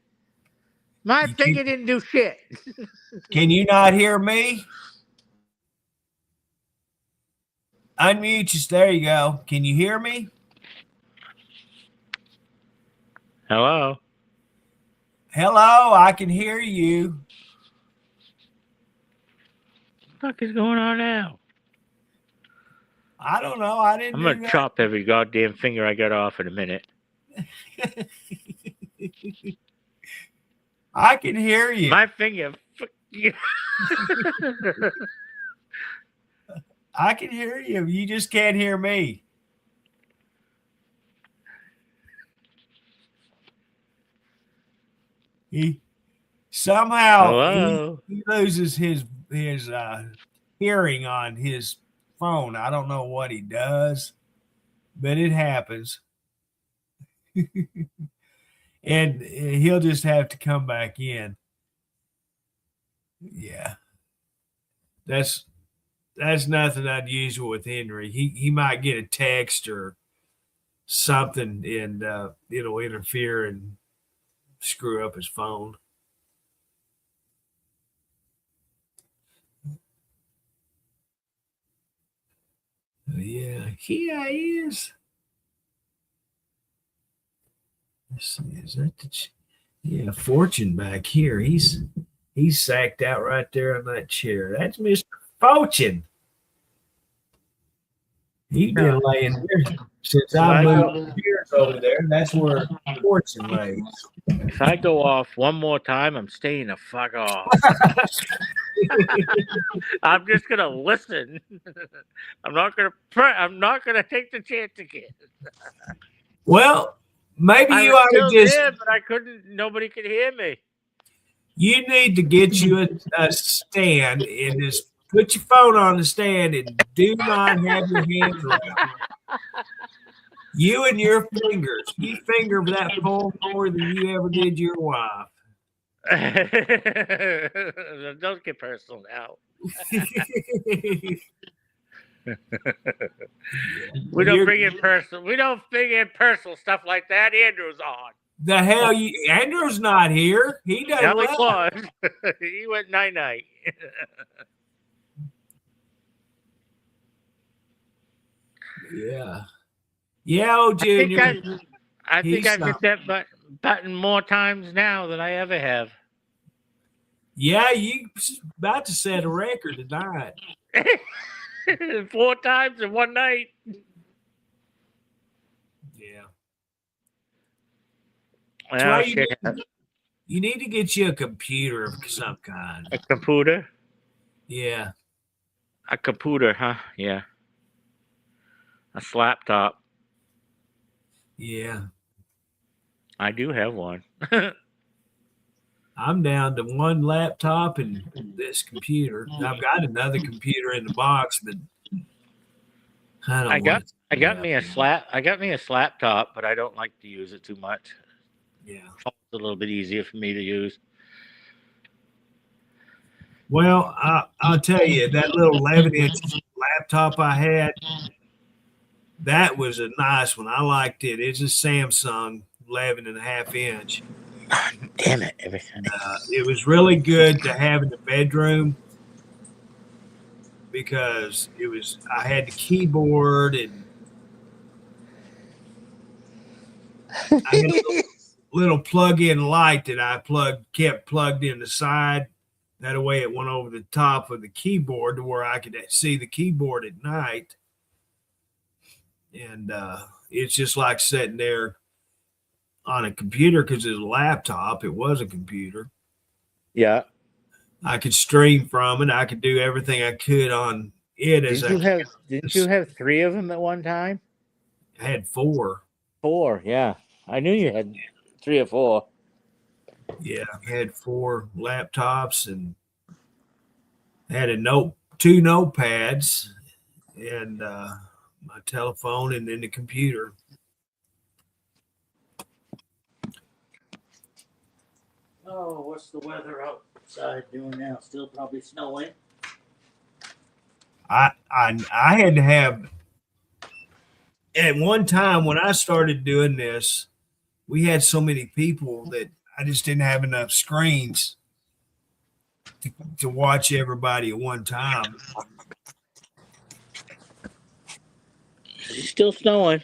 [SPEAKER 5] My finger didn't do shit.
[SPEAKER 1] Can you not hear me? Unmute you. There you go. Can you hear me?
[SPEAKER 5] Hello.
[SPEAKER 1] Hello, I can hear you.
[SPEAKER 5] What the fuck is going on now?
[SPEAKER 1] I don't know. I'm
[SPEAKER 5] going to chop every goddamn finger I got off in a minute.
[SPEAKER 1] I can hear you.
[SPEAKER 5] My finger.
[SPEAKER 1] I can hear you. You just can't hear me. He somehow he loses his hearing on his phone. I don't know what he does, but it happens. And he'll just have to come back in. Yeah. That's nothing unusual with Henry. He might get a text or something, and it'll interfere and screw up his phone. Yeah, here he is. Let's see, is that yeah, Fortune back here? He's sacked out right there on that chair. That's Mr. Fortune. He's been laying there since I moved here over there. That's where Fortune lays.
[SPEAKER 5] If I go off one more time, I'm staying the fuck off. I'm just gonna listen. I'm not gonna take the chance again.
[SPEAKER 1] Well, maybe
[SPEAKER 5] I
[SPEAKER 1] you
[SPEAKER 5] was
[SPEAKER 1] ought to
[SPEAKER 5] still
[SPEAKER 1] just.
[SPEAKER 5] there, but I couldn't. Nobody could hear me.
[SPEAKER 1] You need to get you a stand and just put your phone on the stand and do not have your hands around. You and your fingers. You finger that phone more than you ever did your wife.
[SPEAKER 5] Don't get personal now. We don't bring in personal. We don't bring in personal stuff like that. Andrew's on.
[SPEAKER 1] The hell, Andrew's not here. He doesn't.
[SPEAKER 5] Yeah, he was. He went night.
[SPEAKER 1] Yeah. Yeah, oh, Junior.
[SPEAKER 5] I think I've hit that button more times now than I ever have.
[SPEAKER 1] Yeah, you about to set a record tonight.
[SPEAKER 5] 4 times in one night.
[SPEAKER 1] Yeah.
[SPEAKER 5] Well,
[SPEAKER 1] you need to get you a computer of some kind.
[SPEAKER 5] A computer?
[SPEAKER 1] Yeah.
[SPEAKER 5] A computer, huh? Yeah. A laptop.
[SPEAKER 1] Yeah.
[SPEAKER 5] I do have one.
[SPEAKER 1] I'm down to one laptop and this computer. I've got another computer in the box, but I got me a laptop, but I don't like to use it too much. Yeah.
[SPEAKER 5] It's a little bit easier for me to use.
[SPEAKER 1] Well, I'll tell you, that little 11-inch laptop I had, that was a nice one. I liked it. It's a Samsung 11.5-inch.
[SPEAKER 5] Damn it, everything.
[SPEAKER 1] It was really good to have in the bedroom because I had the keyboard and I had a little plug-in light that I kept plugged in the side. That way it went over the top of the keyboard to where I could see the keyboard at night. And it's just like sitting there on a computer because it's a laptop. It was a computer.
[SPEAKER 5] Yeah.
[SPEAKER 1] I could stream from it. I could do everything I could on it.
[SPEAKER 5] Didn't you have 3 of them at one time?
[SPEAKER 1] I had 4.
[SPEAKER 5] 4, yeah. I knew you had 3 or 4.
[SPEAKER 1] Yeah, I had 4 laptops and had 2 notepads and my telephone and then the computer.
[SPEAKER 5] Oh, what's the weather outside doing now? Still probably snowing.
[SPEAKER 1] I had to have at one time when I started doing this, we had so many people that I just didn't have enough screens to watch everybody at one time.
[SPEAKER 5] She's still snowing.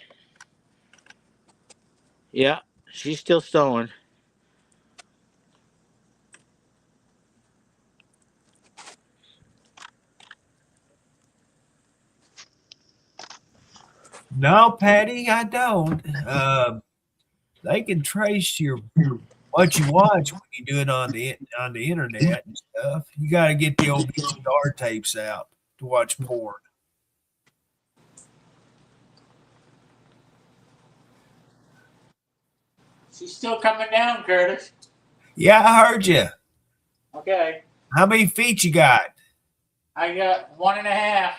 [SPEAKER 5] Yeah, she's still snowing.
[SPEAKER 1] No, Patty, I don't. They can trace what you watch when you do it on the internet and stuff. You got to get the old VCR tapes out to watch porn.
[SPEAKER 5] She's still coming down, Curtis.
[SPEAKER 1] Yeah, I heard you.
[SPEAKER 5] Okay.
[SPEAKER 1] How many feet you got?
[SPEAKER 5] I got 1.5.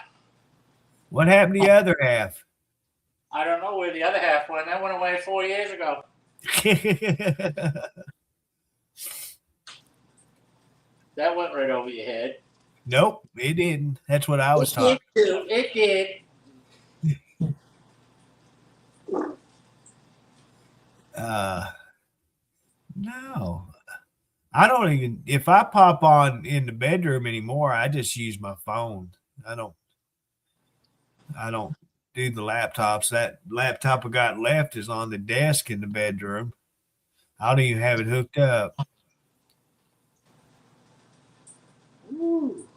[SPEAKER 1] What happened to the other half?
[SPEAKER 2] I don't know where the other half went. That went away 4 years ago. That went right over your head.
[SPEAKER 1] Nope, it didn't. That's what I was talking.
[SPEAKER 2] It did.
[SPEAKER 1] No. I don't even, if I pop on in the bedroom anymore, I just use my phone. I don't do the laptops. That laptop I got left is on the desk in the bedroom. I don't even have it hooked up.
[SPEAKER 2] Ooh.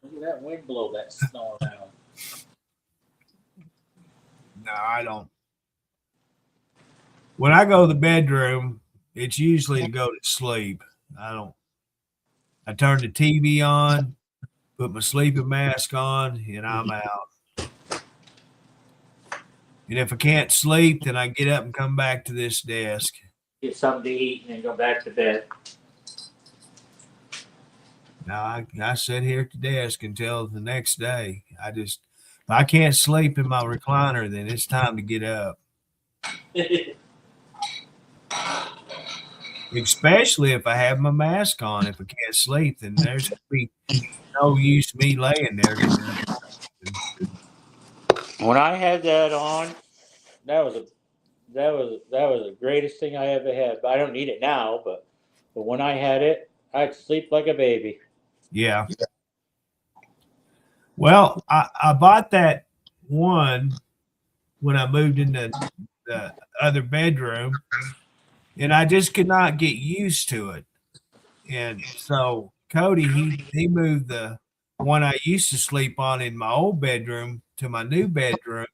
[SPEAKER 2] Look at that wind blow that snow around.
[SPEAKER 1] No, I don't. When I go to the bedroom, it's usually to go to sleep. I turn the TV on, put my sleeping mask on, and I'm out. And if I can't sleep, then I get up and come back to this desk.
[SPEAKER 2] Get something to eat and then go back to bed.
[SPEAKER 1] Now I sit here at the desk until the next day. If I can't sleep in my recliner, then it's time to get up. Especially if I have my mask on. If I can't sleep, then there's gonna be no use me laying there.
[SPEAKER 2] When I had that on, that was the greatest thing I ever had. But I don't need it now. But when I had it, I'd sleep like a baby.
[SPEAKER 1] Yeah. Well, I bought that one when I moved into the other bedroom, and I just could not get used to it. And so Cody, he moved the one I used to sleep on in my old bedroom to my new bedroom,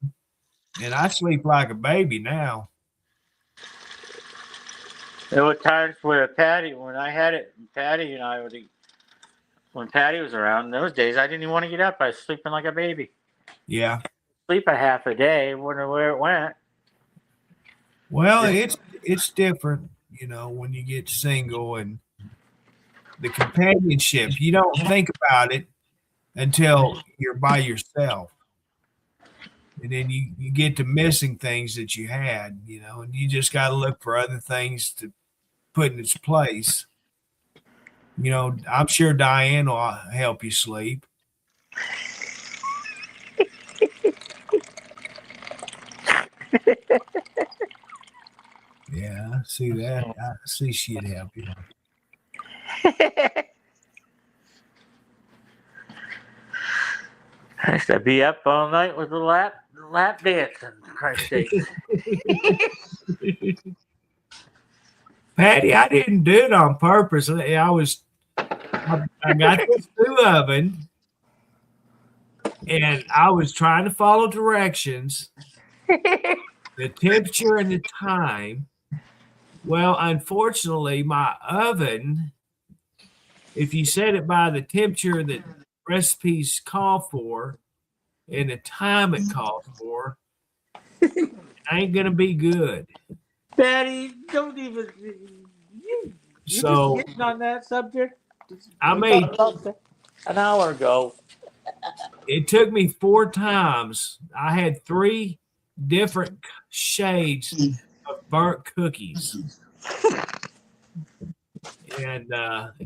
[SPEAKER 1] and I sleep like a baby now.
[SPEAKER 2] There were times where Patty, when I had it, Patty and I when Patty was around, those days I didn't even want to get up. I was sleeping like a baby.
[SPEAKER 1] Yeah.
[SPEAKER 2] Sleep a half a day, wondering where it went.
[SPEAKER 1] Well, it's different, when you get single and the companionship. You don't think about it until you're by yourself. And then you get to missing things that you had, and you just got to look for other things to put in its place. I'm sure Diane will help you sleep. Yeah, I see that. I see she'd help you.
[SPEAKER 2] I used to be up all night with the lap dancing. Christ's sake.
[SPEAKER 1] Patty, I didn't do it on purpose. I got this new oven, and I was trying to follow directions, the temperature and the time. Well, unfortunately, my oven, if you set it by the temperature that recipes call for and the time it calls for, it ain't gonna be good.
[SPEAKER 2] Patty, don't even. You
[SPEAKER 1] So
[SPEAKER 2] just getting on that subject.
[SPEAKER 1] I
[SPEAKER 2] We
[SPEAKER 1] made
[SPEAKER 2] talked about that an hour ago.
[SPEAKER 1] it took me 4 times. I had 3 different shades of burnt cookies. And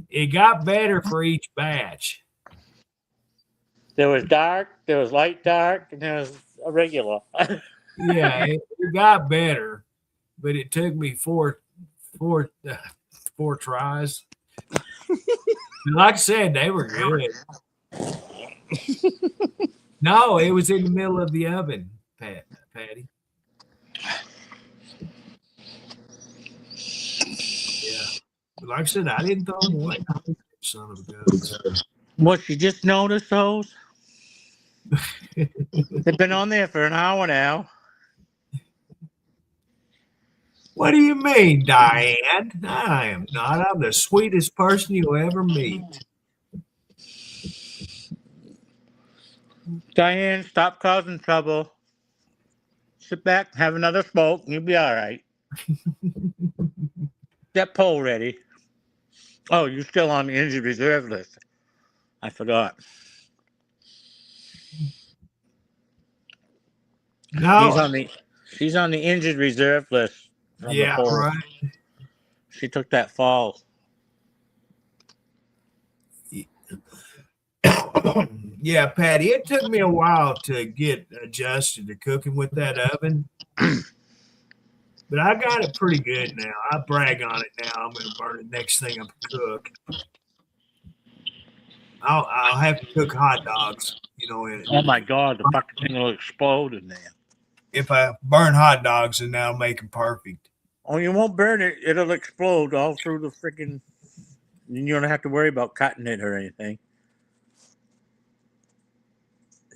[SPEAKER 1] it got better for each batch.
[SPEAKER 2] There was dark, there was light dark, and there was a regular.
[SPEAKER 1] Yeah, it got better, but it took me four tries. And like I said, they were good. No, it was in the middle of the oven, Patty. Yeah. But like I said, I didn't throw them away. Son of a gun.
[SPEAKER 2] What, you just noticed those? They've been on there for an hour now.
[SPEAKER 1] What do you mean, Diane? I am not. I'm the sweetest person you'll ever meet.
[SPEAKER 2] Diane, stop causing trouble. Sit back, have another smoke, and you'll be all right. That poll ready. Oh, you're still on the injured reserve list. I forgot.
[SPEAKER 1] No.
[SPEAKER 5] She's on the injured reserve list. From
[SPEAKER 1] Yeah,
[SPEAKER 5] the
[SPEAKER 1] right.
[SPEAKER 5] She took that fall.
[SPEAKER 1] Yeah, Patty, it took me a while to get adjusted to cooking with that oven. But I got it pretty good now. I brag on it now. I'm going to burn the next thing I cook. I'll have to cook hot dogs,
[SPEAKER 5] Oh my God, the fucking thing will explode in there.
[SPEAKER 1] if I burn hot dogs, and that'll make them perfect.
[SPEAKER 5] Oh, you won't burn it. It'll explode all through the freaking. You don't have to worry about cutting it or anything.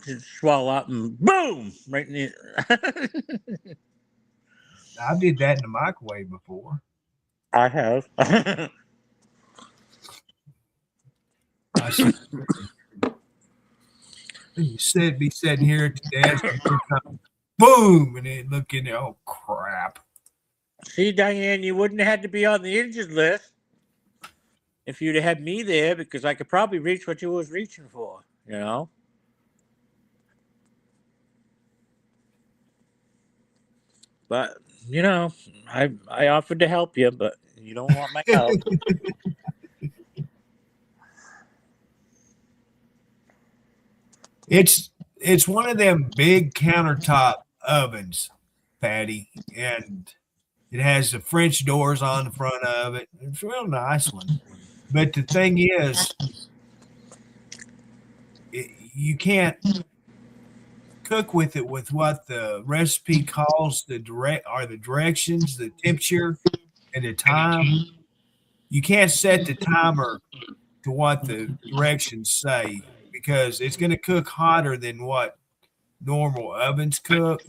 [SPEAKER 5] Just swallow up and boom! Right in the.
[SPEAKER 1] I did that in the microwave before.
[SPEAKER 5] I have.
[SPEAKER 1] You be sitting here at the desk, and boom, and then look in there. Oh crap!
[SPEAKER 5] See, Diane, you wouldn't have had to be on the injured list if you'd have had me there, because I could probably reach what you was reaching for. But I offered to help you, but you don't want my help.
[SPEAKER 1] It's one of them big countertop ovens, Patty, and it has the French doors on the front of it. It's a real nice one. But the thing is, you can't cook with it with what the recipe calls the directions, the temperature, and the time. You can't set the timer to what the directions say, because it's going to cook hotter than what normal ovens cook.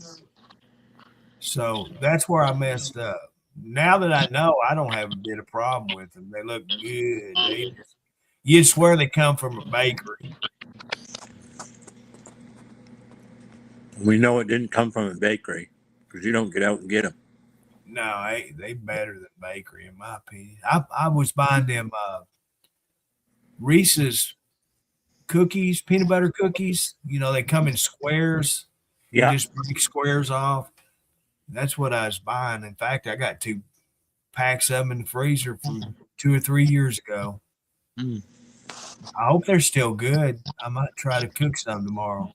[SPEAKER 1] So that's where I messed up. Now that I know, I don't have a bit of problem with them. They look good. You'd swear they come from a bakery.
[SPEAKER 5] We know it didn't come from a bakery because you don't get out and get them.
[SPEAKER 1] No, they better than bakery, in my opinion. I was buying them Reese's cookies, peanut butter cookies. They come in squares.
[SPEAKER 5] Yeah.
[SPEAKER 1] You just break squares off. That's what I was buying. In fact, I got 2 packs of them in the freezer from 2 or 3 years ago.
[SPEAKER 5] Mm.
[SPEAKER 1] I hope they're still good. I might try to cook some tomorrow.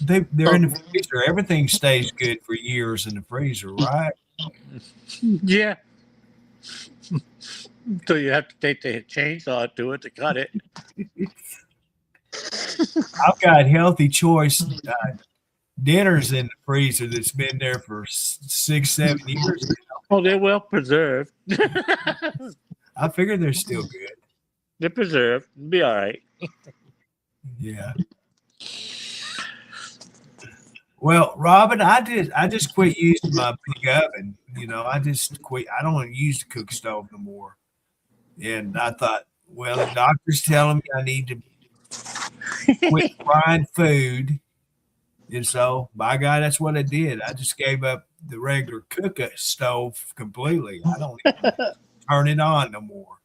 [SPEAKER 1] They're in the freezer. Everything stays good for years in the freezer, right?
[SPEAKER 5] Yeah. So you have to take the chainsaw to it to cut it.
[SPEAKER 1] I've got Healthy Choice dinners in the freezer that's been there for 6-7 years now.
[SPEAKER 5] Oh, they're well preserved.
[SPEAKER 1] I figure they're still good.
[SPEAKER 5] They're preserved. It'll be all right.
[SPEAKER 1] Yeah. Well, Robin, I just quit using my big oven. I just quit. I don't want to use the cook stove no more. And I thought, well, the doctor's telling me I need to quit frying food. And so, by God, that's what I did. I just gave up the regular cook stove completely. I don't even turn it on no more.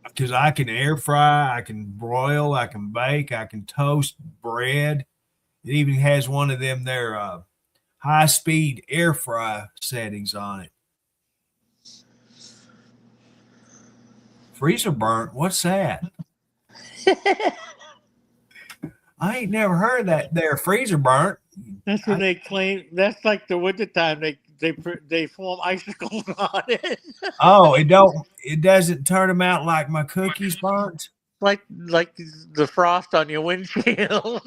[SPEAKER 1] Because I can air fry, I can broil, I can bake, I can toast bread. It even has one of them there high-speed air fry settings on it. Freezer burnt? What's that? I ain't never heard that there freezer burnt.
[SPEAKER 5] That's when they claim. That's like the wintertime. They form icicles on it.
[SPEAKER 1] Oh, it doesn't turn them out like my cookies burnt?
[SPEAKER 5] like the frost on your windshield.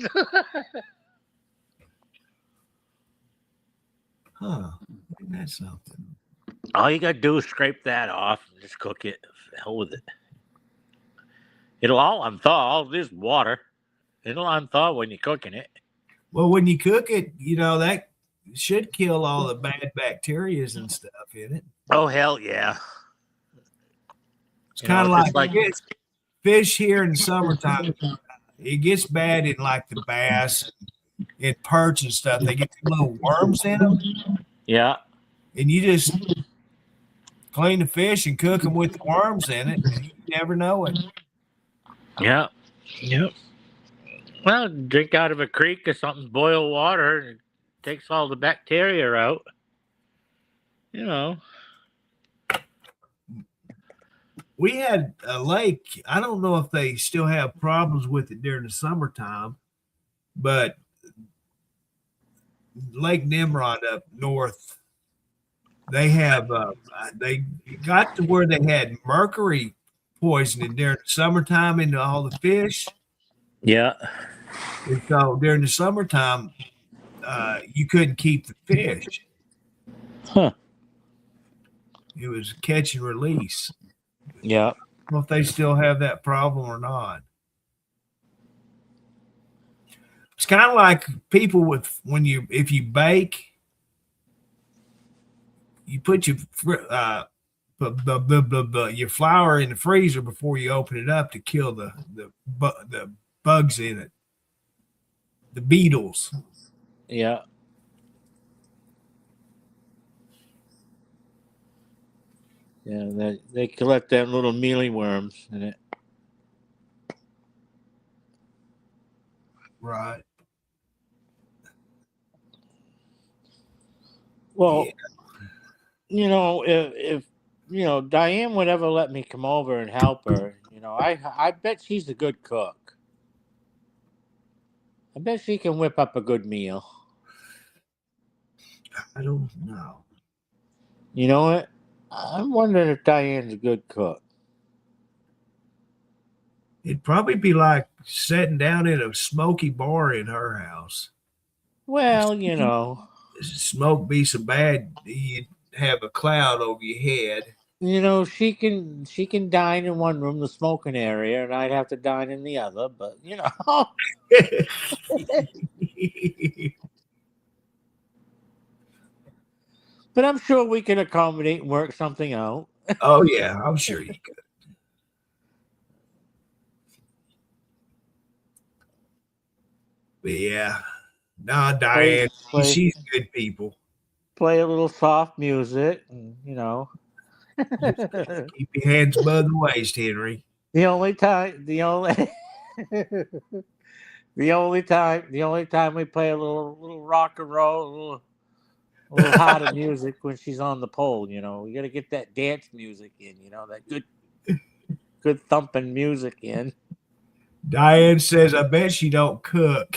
[SPEAKER 1] Huh. Isn't that something?
[SPEAKER 5] All you gotta do is scrape that off and just cook it. The hell with it. It'll all unthaw. All this water. It'll unthaw when you're cooking it.
[SPEAKER 1] Well, when you cook it, that should kill all the bad bacteria and stuff in it.
[SPEAKER 5] Oh hell yeah!
[SPEAKER 1] It's kind of like fish here in the summertime. It gets bad in like the bass and perch and stuff. They get little worms in them.
[SPEAKER 5] Yeah.
[SPEAKER 1] And you just clean the fish and cook them with the worms in it. And you never know it.
[SPEAKER 5] Yeah. Yep. Well, drink out of a creek or something, boil water, and it takes all the bacteria out. You know.
[SPEAKER 1] We had a lake. I don't know if they still have problems with it during the summertime, but Lake Nimrod up north, they have they got to where they had mercury poisoning during the summertime into all the fish.
[SPEAKER 5] Yeah.
[SPEAKER 1] And so during the summertime, you couldn't keep the fish.
[SPEAKER 5] Huh.
[SPEAKER 1] It was catch and release.
[SPEAKER 5] Yeah.
[SPEAKER 1] I don't know if they still have that problem or not. It's kind of like people with if you bake, you put your your flour in the freezer before you open it up to kill the bugs in it, the beetles.
[SPEAKER 5] Yeah. Yeah, they collect them little mealy worms in it.
[SPEAKER 1] Right.
[SPEAKER 5] Well,
[SPEAKER 1] Yeah.
[SPEAKER 5] you know, if you know Diane would ever let me come over and help her, you know, I bet she's a good cook. I bet she can whip up a good meal.
[SPEAKER 1] I don't know.
[SPEAKER 5] You know what? I'm wondering if Diane's a good cook.
[SPEAKER 1] It'd probably be like sitting down in a smoky bar in her house.
[SPEAKER 5] Well, you know.
[SPEAKER 1] Smoke be so bad you'd have a cloud over your head.
[SPEAKER 5] You know, she can dine in one room, the smoking area, and I'd have to dine in the other, but you know. But I'm sure we can accommodate and work something out.
[SPEAKER 1] Oh yeah, I'm sure you could. But yeah. Nah, Diane, she's good people.
[SPEAKER 5] Play a little soft music, and, you know.
[SPEAKER 1] Keep your hands above the waist, Henry.
[SPEAKER 5] The only time we play a little rock and roll, a little harder music when she's on the pole, you know. We got to get that dance music in, you know, that good thumping music in.
[SPEAKER 1] Diane says, I bet she don't cook.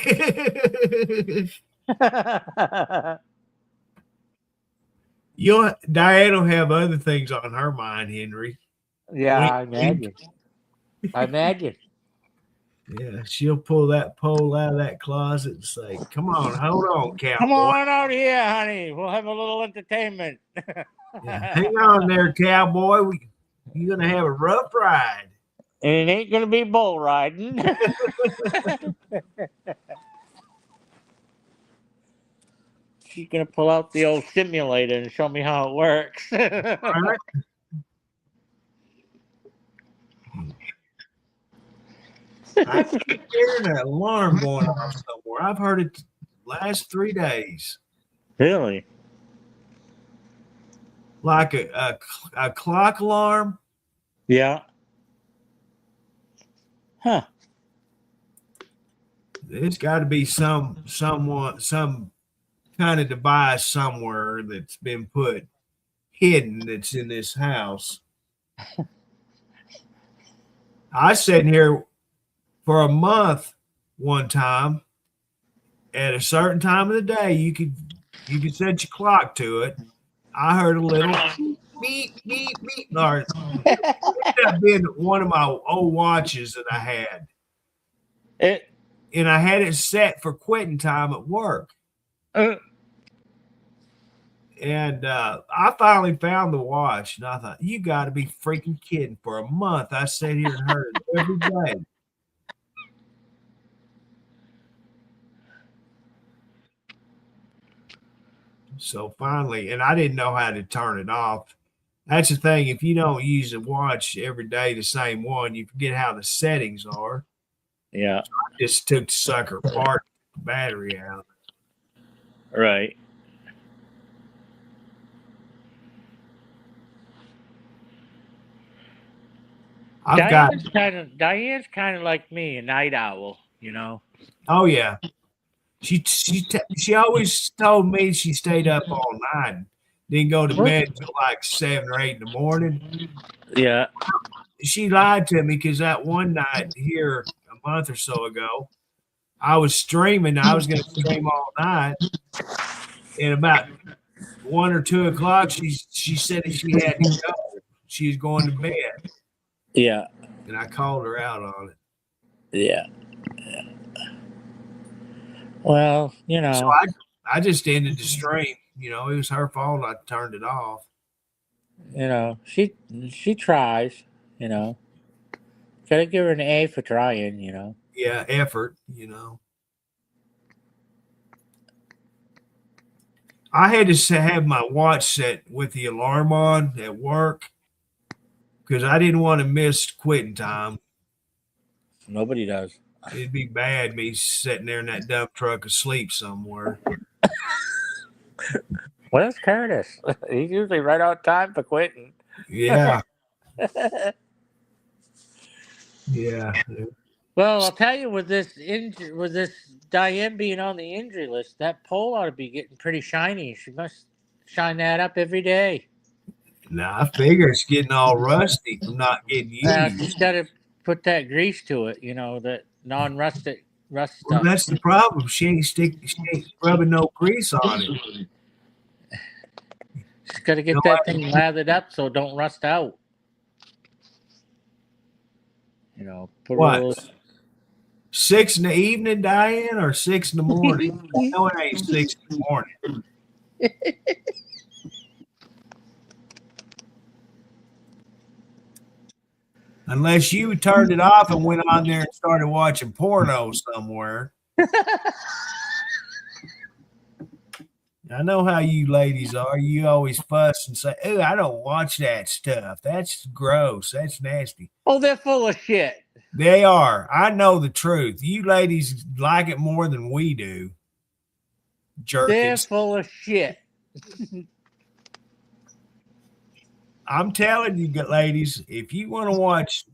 [SPEAKER 1] Diane will have other things on her mind, Henry.
[SPEAKER 5] Yeah, I imagine.
[SPEAKER 1] Yeah, she'll pull that pole out of that closet and say, come on, hold on, cowboy.
[SPEAKER 5] Come on out here, honey. We'll have a little entertainment.
[SPEAKER 1] Yeah, hang on there, cowboy. You're going to have a rough ride.
[SPEAKER 5] And it ain't going to be bull riding. She's going to pull out the old simulator and show me how it works.
[SPEAKER 1] Right? I keep hearing an alarm going off somewhere. I've heard it last 3 days.
[SPEAKER 5] Really?
[SPEAKER 1] Like a clock alarm.
[SPEAKER 5] Yeah. Huh.
[SPEAKER 1] There's got to be some kind of device somewhere that's been put hidden that's in this house. I was sitting here for a month one time. At a certain time of the day, you could set your clock to it. I heard a little beep, beep, beep. Or it ended up being one of my old watches that I had. And I had it set for quitting time at work. And I finally found the watch. And I thought, you got to be freaking kidding. For a month, I sat here and heard it every day. So finally, and I didn't know how to turn it off. That's the thing. If you don't use a watch every day, the same one, you forget how the settings are.
[SPEAKER 5] Yeah.
[SPEAKER 1] So I just took the sucker apart, the battery out.
[SPEAKER 5] Right.
[SPEAKER 1] I've got.
[SPEAKER 5] Diane's kind of like me, a night owl. You know.
[SPEAKER 1] Oh yeah. She always told me she stayed up all night, didn't go to bed till like 7 or 8 in the morning.
[SPEAKER 5] Yeah.
[SPEAKER 1] She lied to me because that one night here a month or so ago, I was streaming. I was going to stream all night, and about 1 or 2 o'clock, she said that she had to go. She was going to bed.
[SPEAKER 5] Yeah.
[SPEAKER 1] And I called her out on it.
[SPEAKER 5] Yeah. Well, you know.
[SPEAKER 1] So I just ended the stream. You know, it was her fault. I turned it off.
[SPEAKER 5] You know, she tries. You know, gotta give her an A for trying. You know.
[SPEAKER 1] Yeah, effort. You know. I had to have my watch set with the alarm on at work because I didn't want to miss quitting time.
[SPEAKER 5] Nobody does.
[SPEAKER 1] It'd be bad me sitting there in that dump truck asleep somewhere.
[SPEAKER 5] Where's Curtis? He's usually right on time for quitting.
[SPEAKER 1] Yeah. Yeah.
[SPEAKER 5] Well, I'll tell you, with this Diane being on the injury list, that pole ought to be getting pretty shiny. She must shine that up every day.
[SPEAKER 1] Nah, I figure it's getting all rusty from not getting used.
[SPEAKER 5] She's got to put that grease to it, you know, that non-rustic rust stuff.
[SPEAKER 1] Well, that's the problem. She ain't rubbing no grease on it.
[SPEAKER 5] She's got to get that thing lathered up so it don't rust out. You know, put
[SPEAKER 1] What?
[SPEAKER 5] a little...
[SPEAKER 1] 6 in the evening, Diane, or 6 in the morning? No, it ain't 6 in the morning. Unless you turned it off and went on there and started watching porno somewhere. I know how you ladies are. You always fuss and say, "Oh, I don't watch that stuff. That's gross. That's nasty."
[SPEAKER 5] Oh, they're full of shit.
[SPEAKER 1] They are. I know the truth. You ladies like it more than we do.
[SPEAKER 5] They're
[SPEAKER 1] Jerkins.
[SPEAKER 5] full of shit.
[SPEAKER 1] I'm telling you, ladies, if you want to watch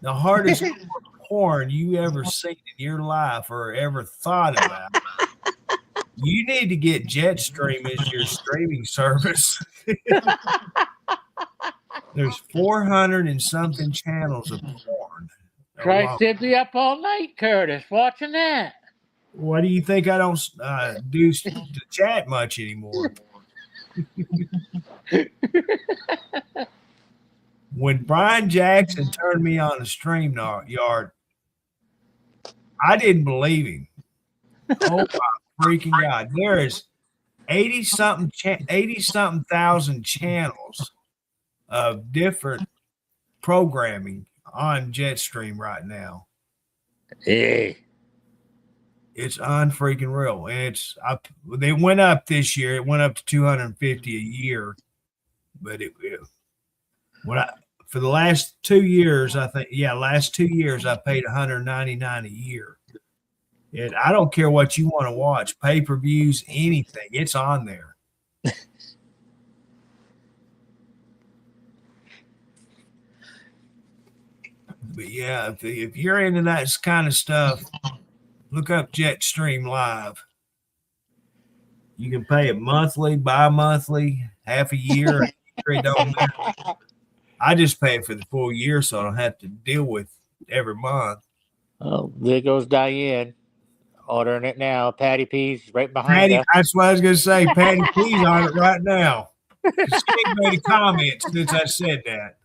[SPEAKER 1] the hardest porn you ever seen in your life or ever thought about, you need to get Jetstream as your streaming service. There's 400 and something channels of porn.
[SPEAKER 5] Christ, they'd be up all night, Curtis, watching that.
[SPEAKER 1] What do you think? I don't do the chat much anymore. When Brian Jackson turned me on the stream yard, I didn't believe him. Oh my freaking God. There is 80 something thousand channels of different programming on Jetstream right now.
[SPEAKER 5] Hey.
[SPEAKER 1] It's unfreaking real. And it's up. They went up this year. It went up to 250 a year. But for the last 2 years, I think, last 2 years, I paid $199 a year. And I don't care what you want to watch, pay-per-views, anything. It's on there. But yeah, if you're into that kind of stuff, look up Jetstream Live. You can pay it monthly, bi-monthly, half a year. It don't matter. I just pay it for the full year so I don't have to deal with every month.
[SPEAKER 5] Oh, there goes Diane. Ordering it now. Patty P's right behind her.
[SPEAKER 1] That's what I was going to say. Patty P's on it right now. She ain't made a comment since I said that.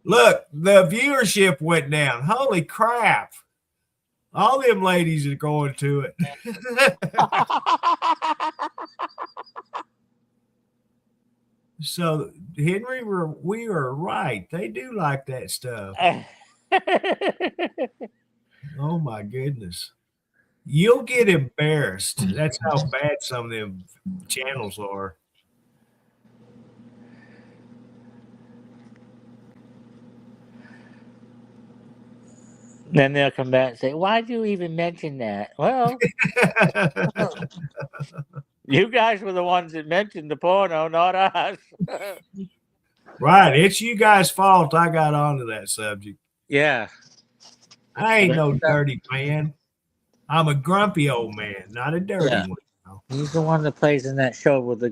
[SPEAKER 1] Look, the viewership went down. Holy crap. All them ladies are going to it. So, Henry, we were right. They do like that stuff. Oh, my goodness. You'll get embarrassed. That's how bad some of them channels are.
[SPEAKER 5] Then they'll come back and say, "Why'd you even mention that?" Well, You guys were the ones that mentioned the porno, not us.
[SPEAKER 1] Right. It's you guys' fault I got onto that subject.
[SPEAKER 5] Yeah.
[SPEAKER 1] I ain't no dirty man. I'm a grumpy old man, not a dirty
[SPEAKER 5] Yeah.
[SPEAKER 1] one.
[SPEAKER 5] He's the one that plays in that show with the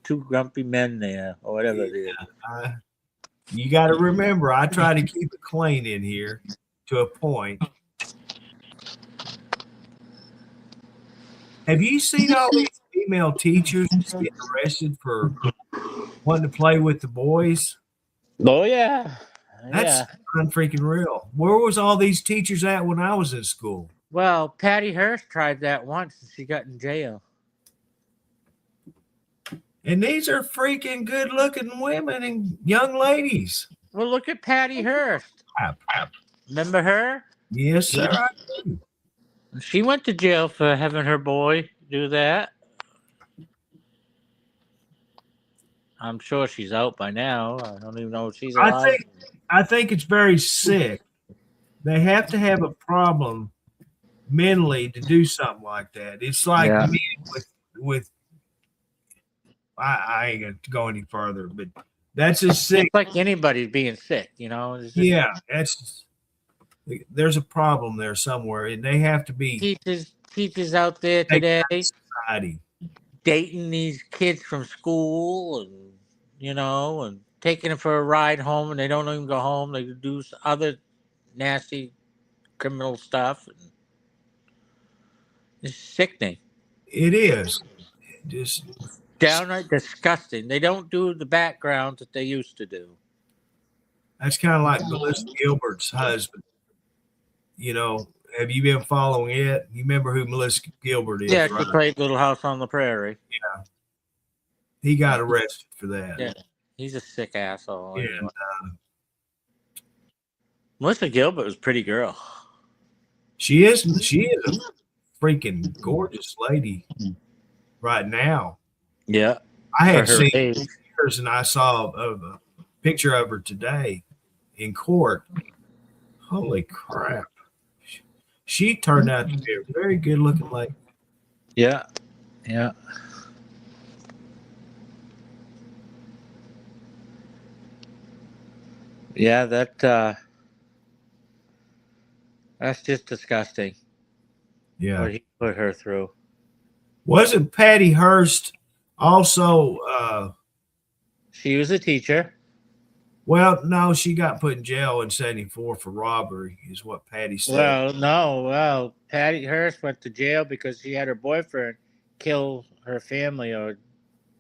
[SPEAKER 5] two grumpy men there, or whatever it is.
[SPEAKER 1] You got to remember, I try to keep it clean in here to a point. Have you seen all these female teachers getting arrested for wanting to play with the boys?
[SPEAKER 5] Oh yeah.
[SPEAKER 1] That's unfreaking real. Where was all these teachers at when I was in school?
[SPEAKER 5] Well, Patty Hearst tried that once and she got in jail.
[SPEAKER 1] And these are freaking good looking women and young ladies.
[SPEAKER 5] Well, look at Patty Hearst. Remember her?
[SPEAKER 1] Yes, sir.
[SPEAKER 5] She went to jail for having her boy do that. I'm sure she's out by now. I don't even know if she's alive.
[SPEAKER 1] I think it's very sick. They have to have a problem mentally to do something like that. It's like me with I ain't gonna go any further, but that's just sick.
[SPEAKER 5] It's like anybody being sick, you know. It's just,
[SPEAKER 1] there's a problem there somewhere, and they have to be
[SPEAKER 5] teachers out there today
[SPEAKER 1] society.
[SPEAKER 5] dating these kids from school, and and taking them for a ride home, and they don't even go home. They do other nasty criminal stuff. It's sickening.
[SPEAKER 1] It is just
[SPEAKER 5] downright disgusting. They don't do the background that they used to do.
[SPEAKER 1] That's kind of like Melissa Gilbert's husband. Have you been following it? You remember who Melissa Gilbert is?
[SPEAKER 5] Yeah,
[SPEAKER 1] right?
[SPEAKER 5] she played Little House on the Prairie.
[SPEAKER 1] Yeah. He got arrested for that.
[SPEAKER 5] Yeah, he's a sick asshole.
[SPEAKER 1] Yeah.
[SPEAKER 5] Melissa Gilbert was a pretty girl.
[SPEAKER 1] She is a freaking gorgeous lady right now.
[SPEAKER 5] Yeah.
[SPEAKER 1] I had seen pictures, and I saw a picture of her today in court. Holy crap. She turned out to be a very good looking lady.
[SPEAKER 5] Yeah. Yeah. Yeah, that's just disgusting.
[SPEAKER 1] Yeah.
[SPEAKER 5] What he put her through.
[SPEAKER 1] Wasn't Patty Hearst also
[SPEAKER 5] she was a teacher?
[SPEAKER 1] Well, no, she got put in jail in 74 for robbery, is what Patty said.
[SPEAKER 5] Well, no. Well, Patty Hearst went to jail because she had her boyfriend kill her family or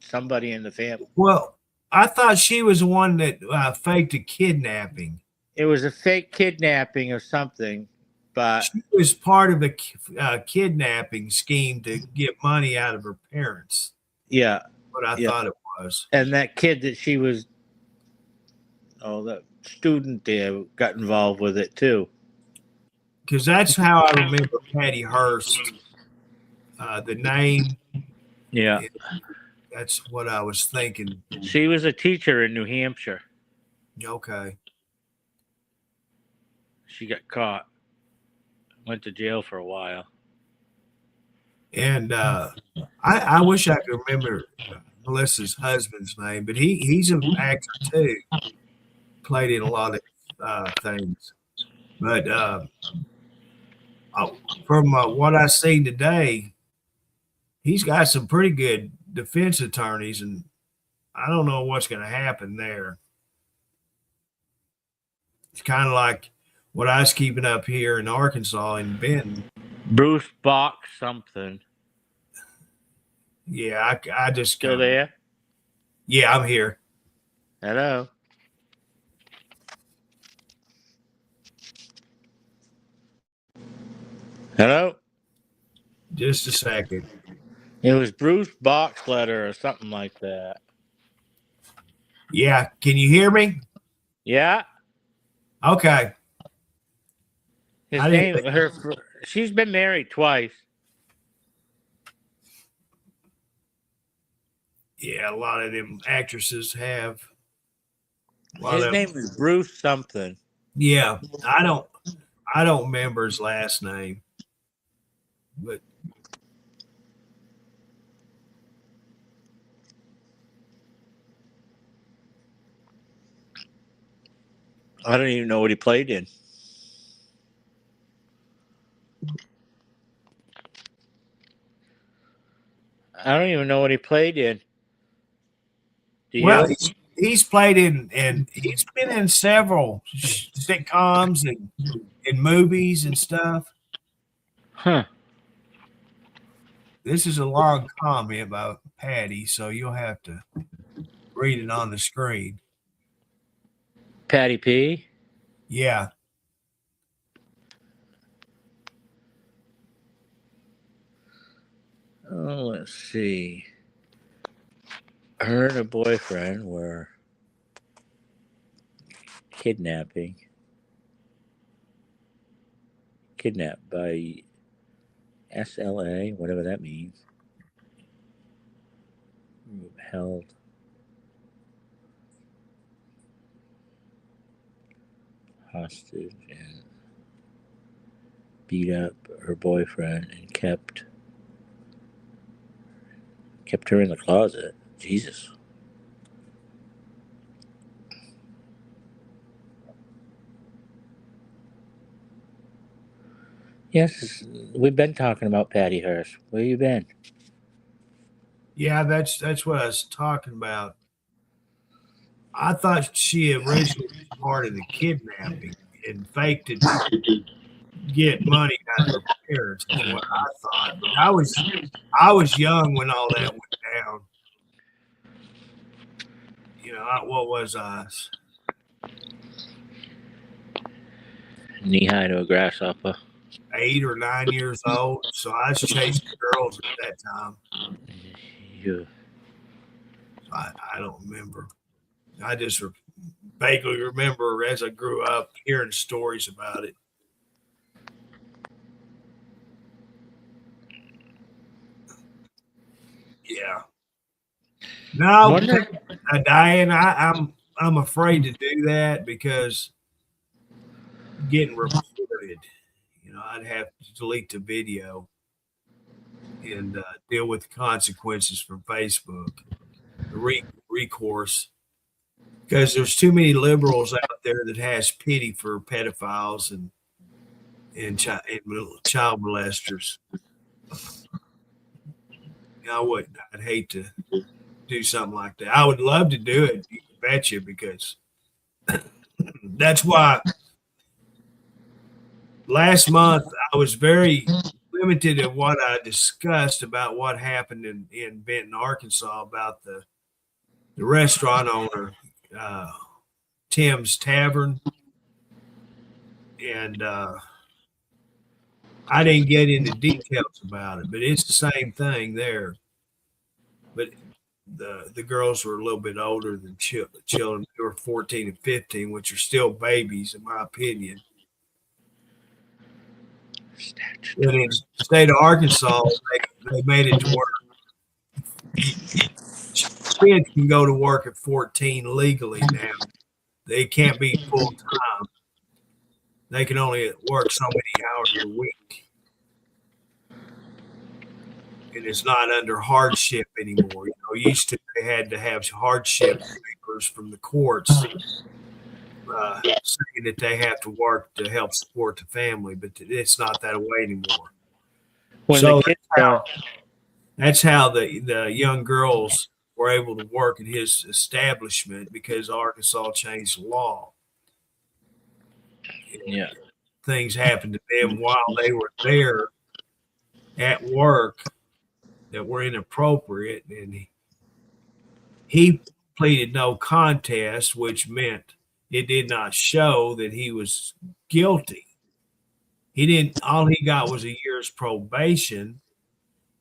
[SPEAKER 5] somebody in the family.
[SPEAKER 1] Well, I thought she was the one that faked a kidnapping.
[SPEAKER 5] It was a fake kidnapping or something, but
[SPEAKER 1] she was part of a kidnapping scheme to get money out of her parents.
[SPEAKER 5] Yeah.
[SPEAKER 1] What I thought it was.
[SPEAKER 5] And that kid that she was, that student there got involved with it too.
[SPEAKER 1] Because that's how I remember Patty Hearst, the name.
[SPEAKER 5] Yeah.
[SPEAKER 1] That's what I was thinking.
[SPEAKER 5] She was a teacher in New Hampshire.
[SPEAKER 1] Okay.
[SPEAKER 5] She got caught. Went to jail for a while.
[SPEAKER 1] And I wish I could remember Melissa's husband's name, but he's an actor too. Played in a lot of things. But from what I've seen today, he's got some pretty good defense attorneys, and I don't know what's going to happen there. It's kind of like what I was keeping up here in Arkansas in Benton.
[SPEAKER 5] Bruce Bach something.
[SPEAKER 1] Yeah, I just
[SPEAKER 5] still there.
[SPEAKER 1] Yeah, I'm here.
[SPEAKER 5] Hello. Hello.
[SPEAKER 1] Just a second.
[SPEAKER 5] It was Bruce Boxletter or something like that.
[SPEAKER 1] Yeah. Can you hear me?
[SPEAKER 5] Yeah.
[SPEAKER 1] Okay.
[SPEAKER 5] His name, she's been married twice.
[SPEAKER 1] Yeah, a lot of them actresses have.
[SPEAKER 5] His name is Bruce something.
[SPEAKER 1] Yeah, I don't remember his last name, but
[SPEAKER 5] I don't even know what he played in. I don't even know what he played in. Do you?
[SPEAKER 1] Well, he's played in, and he's been in several sitcoms and in movies and stuff.
[SPEAKER 5] Huh.
[SPEAKER 1] This is a long comment about Patty, so you'll have to read it on the screen.
[SPEAKER 5] Patty P.
[SPEAKER 1] Yeah.
[SPEAKER 5] Oh, let's see. Her and her boyfriend were kidnapped by SLA, whatever that means. Held hostage and beat up her boyfriend and kept her in the closet. Jesus. Yes, we've been talking about Patty Hearst. Where you been?
[SPEAKER 1] Yeah, that's what I was talking about. I thought she originally was part of the kidnapping and faked it to get money out of her parents. Is what I thought. But I was young when all that went down. You know, what was I?
[SPEAKER 5] Knee high to a grasshopper.
[SPEAKER 1] 8 or 9 years old. So I was chasing girls at that time.
[SPEAKER 5] Yeah.
[SPEAKER 1] I don't remember. I just vaguely remember as I grew up hearing stories about it. Yeah. No, Diane, I'm afraid to do that because getting reported, you know, I'd have to delete the video and deal with the consequences from Facebook, the recourse, because there's too many liberals out there that has pity for pedophiles and child molesters. I wouldn't. I'd hate to do something like that. I would love to do it, you can bet you, because that's why last month I was very limited in what I discussed about what happened in Benton, Arkansas, about the restaurant owner, Tim's Tavern. And I didn't get into details about it, but it's the same thing there. But the girls were a little bit older than children. They were 14 and 15, which are still babies, in my opinion. And in the state of Arkansas, they made it to work. Kids can go to work at 14 legally now. They can't be full time. They can only work so many hours a week. And it's not under hardship anymore. You know, used to they had to have hardship papers from the courts saying that they have to work to help support the family, but it's not that way anymore. So that's how the young girls were able to work at his establishment, because Arkansas changed the law.
[SPEAKER 5] Yeah.
[SPEAKER 1] Things happened to them while they were there at work that were inappropriate, and he pleaded no contest, which meant it did not show that he was guilty. He didn't. All he got was a year's probation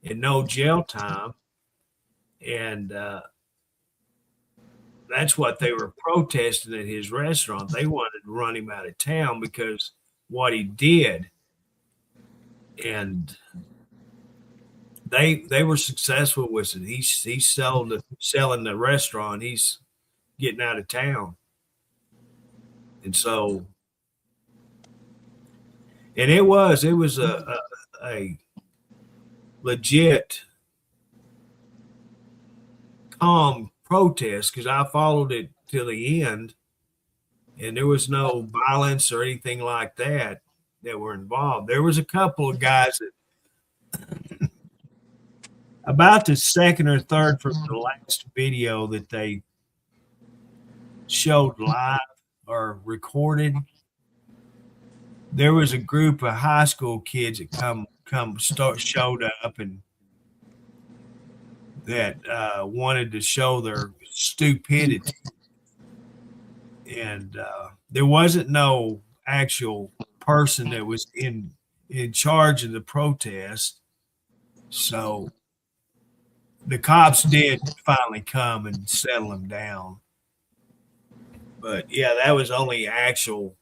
[SPEAKER 1] and no jail time, and that's what they were protesting at his restaurant. They wanted to run him out of town because what he did, and they were successful with it. He's selling the restaurant. He's getting out of town, and so, and it was a legit calm protest, because I followed it till the end, and there was no violence or anything like that were involved. There was a couple of guys that about the second or third from the last video that they showed live or recorded. There was a group of high school kids that showed up and that wanted to show their stupidity. And there wasn't no actual person that was in charge of the protest. So the cops did finally come and settle them down. But yeah, that was only actual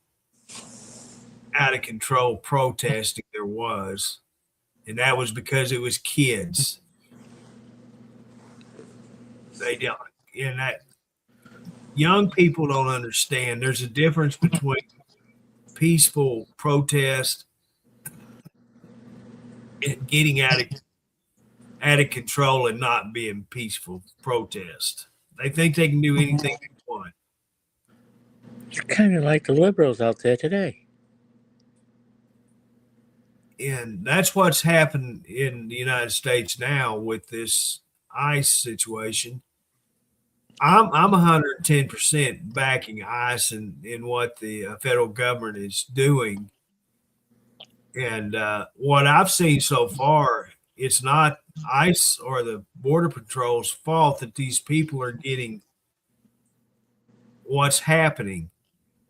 [SPEAKER 1] out of control protesting there was. And that was because it was kids. They don't, and that young people don't understand. There's a difference between peaceful protest and getting out of control and not being peaceful protest. They think they can do anything they want.
[SPEAKER 5] It's kind of like the liberals out there today.
[SPEAKER 1] And that's what's happened in the United States now with this ICE situation. I'm 110% backing ICE in what the federal government is doing. And what I've seen so far, it's not ICE or the Border Patrol's fault that these people are getting what's happening.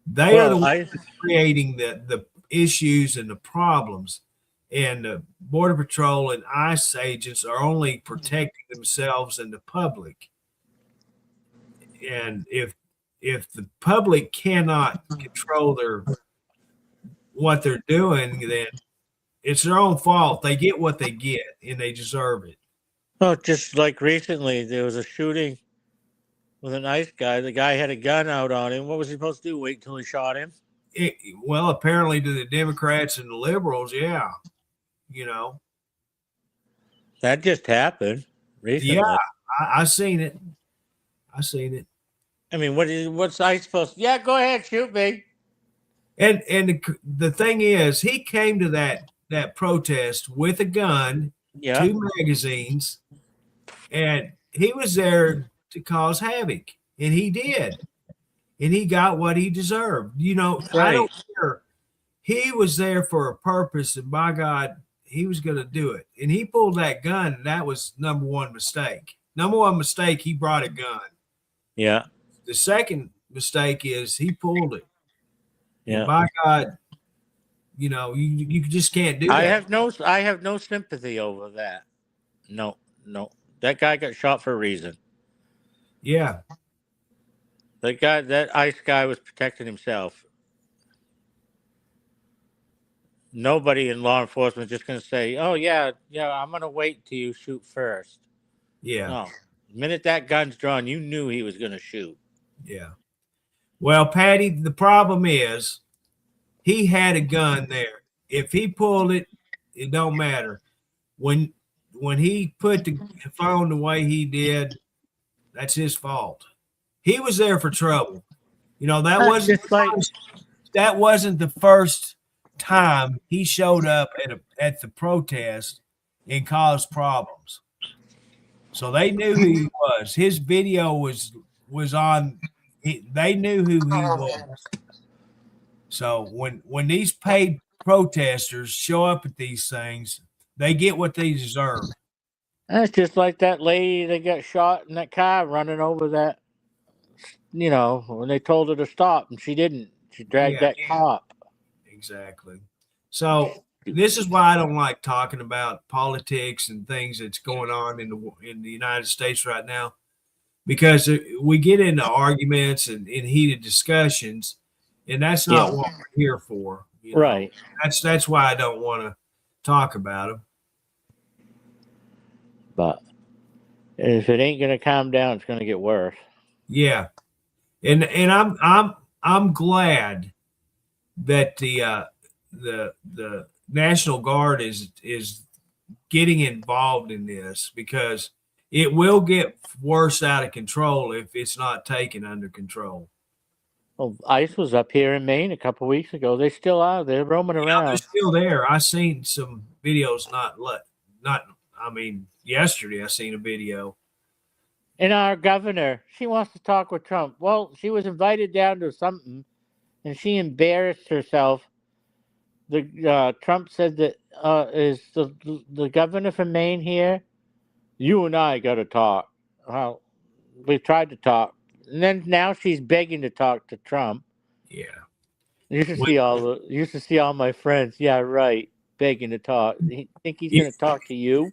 [SPEAKER 1] They are the ones creating the issues and the problems. And the Border Patrol and ICE agents are only protecting themselves and the public. And if the public cannot control what they're doing, then it's their own fault. They get what they get, and they deserve it.
[SPEAKER 5] Well, just like recently, there was a shooting with an ICE guy. The guy had a gun out on him. What was he supposed to do? Wait until he shot him?
[SPEAKER 1] Well, apparently to the Democrats and the liberals, yeah. You know.
[SPEAKER 5] That just happened recently.
[SPEAKER 1] Yeah, I seen it.
[SPEAKER 5] I mean, what's ICE supposed to? Yeah, go ahead, shoot me.
[SPEAKER 1] And the thing is, he came to that protest with a gun, 2 magazines, and he was there to cause havoc, and he did, and he got what he deserved. You know, right. I don't care. He was there for a purpose, and by God, he was going to do it. And he pulled that gun, and that was number one mistake. Number one mistake, he brought a gun.
[SPEAKER 5] Yeah.
[SPEAKER 1] The second mistake is he pulled it.
[SPEAKER 5] Yeah.
[SPEAKER 1] And by God, you know, you just can't do that.
[SPEAKER 5] I have no sympathy over that. No. That guy got shot for a reason.
[SPEAKER 1] Yeah.
[SPEAKER 5] That ICE guy was protecting himself. Nobody in law enforcement is just going to say, "Oh yeah, I'm going to wait till you shoot first."
[SPEAKER 1] Yeah.
[SPEAKER 5] No. The minute that gun's drawn, you knew he was going to shoot.
[SPEAKER 1] Yeah. Well, Patty, the problem is he had a gun there. If he pulled it, it don't matter. When he put the phone the way he did, that's his fault. He was there for trouble. You know, that wasn't the first time he showed up at the protest and caused problems. So they knew who he was. His video was on. They knew who he was. So when these paid protesters show up at these things, they get what they deserve.
[SPEAKER 5] That's just like that lady that got shot in that car running over that, you know, when they told her to stop and she didn't. She dragged that cop.
[SPEAKER 1] Exactly. So this is why I don't like talking about politics and things that's going on in the United States right now, because we get into arguments and heated discussions, and that's not what we're here for. You know?
[SPEAKER 5] Right.
[SPEAKER 1] That's why I don't want to talk about them.
[SPEAKER 5] But if it ain't going to calm down, it's going to get worse.
[SPEAKER 1] Yeah, and I'm glad that the National Guard is getting involved in this, because it will get worse out of control if it's not taken under control.
[SPEAKER 5] Well, ICE was up here in Maine a couple weeks ago. They still are. They're roaming
[SPEAKER 1] They're
[SPEAKER 5] around.
[SPEAKER 1] still there. I seen some videos. Yesterday I seen a video.
[SPEAKER 5] And our governor, she wants to talk with Trump. Well, she was invited down to something, and she embarrassed herself. The Trump said that is the governor from Maine here. You and I got to talk. Well, we tried to talk, and then now she's begging to talk to Trump.
[SPEAKER 1] Yeah.
[SPEAKER 5] You should see all my friends. Yeah, right. Begging to talk. Think he's going to talk to you?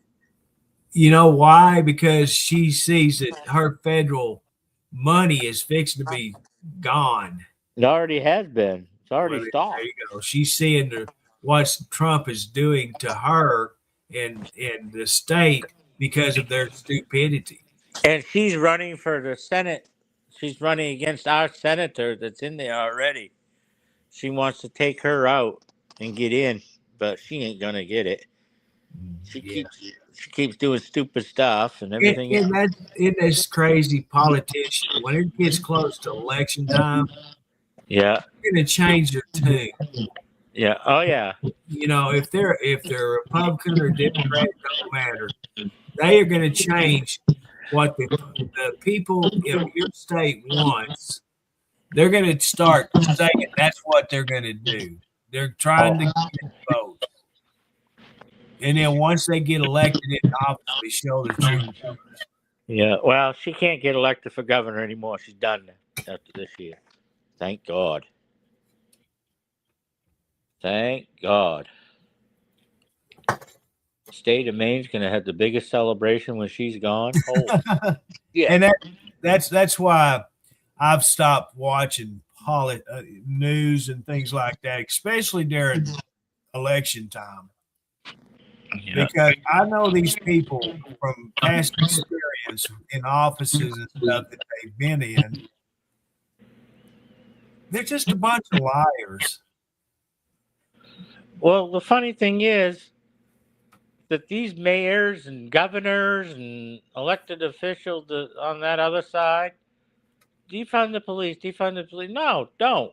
[SPEAKER 1] You know why? Because she sees that her federal money is fixing to be gone.
[SPEAKER 5] It already has been. It's already stopped.
[SPEAKER 1] There you go. She's seeing what Trump is doing to her and the state because of their stupidity.
[SPEAKER 5] And she's running for the Senate. She's running against our senator that's in there already. She wants to take her out and get in, but she ain't gonna get it. She keeps doing stupid stuff and everything.
[SPEAKER 1] In this crazy politician, when it gets close to election time,
[SPEAKER 5] yeah,
[SPEAKER 1] they're gonna change their tune.
[SPEAKER 5] Yeah. Oh yeah.
[SPEAKER 1] You know, if they're Republican or Democrat, it don't matter. They are going to change what the people in your state wants. They're going to start saying that's what they're going to do. They're trying to get vote. And then once they get elected in office, they show their true colors.
[SPEAKER 5] Yeah. Well, she can't get elected for governor anymore. She's done after this year. Thank God. Thank God. State of Maine's going to have the biggest celebration when she's gone. Oh,
[SPEAKER 1] yeah. And that's why I've stopped watching news and things like that, especially during election time. Yeah. Because I know these people from past experience in offices and stuff that they've been in. They're just a bunch of liars.
[SPEAKER 5] Well, the funny thing is that these mayors and governors and elected officials on that other side, defund the police. No, don't.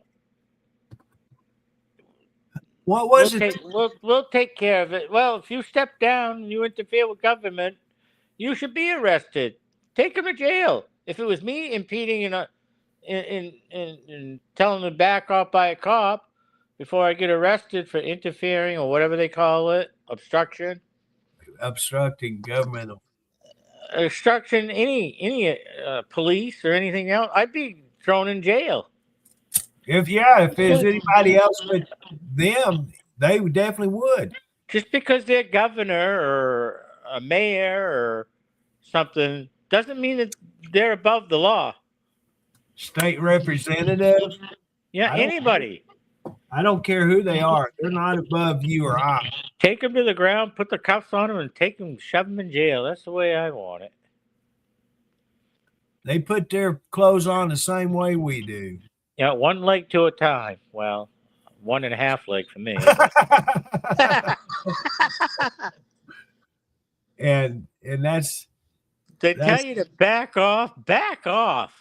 [SPEAKER 1] What was it?
[SPEAKER 5] We'll take care of it. Well, if you step down and you interfere with government, you should be arrested. Take them to jail. If it was me impeding and telling them to back off by a cop before I get arrested for interfering or whatever they call it, obstructing
[SPEAKER 1] government,
[SPEAKER 5] obstruction, any police or anything else, I'd be thrown in jail.
[SPEAKER 1] If there's anybody else but them, they definitely would.
[SPEAKER 5] Just because they're governor or a mayor or something doesn't mean that they're above the law.
[SPEAKER 1] State representative.
[SPEAKER 5] Yeah, anybody.
[SPEAKER 1] I don't care who they are. They're not above you or I.
[SPEAKER 5] Take them to the ground, put the cuffs on them, and take them, shove them in jail. That's the way I want it.
[SPEAKER 1] They put their clothes on the same way we do.
[SPEAKER 5] Yeah, one leg to a time. Well, 1.5 leg for me.
[SPEAKER 1] and that's
[SPEAKER 5] they tell you to back off. Back off.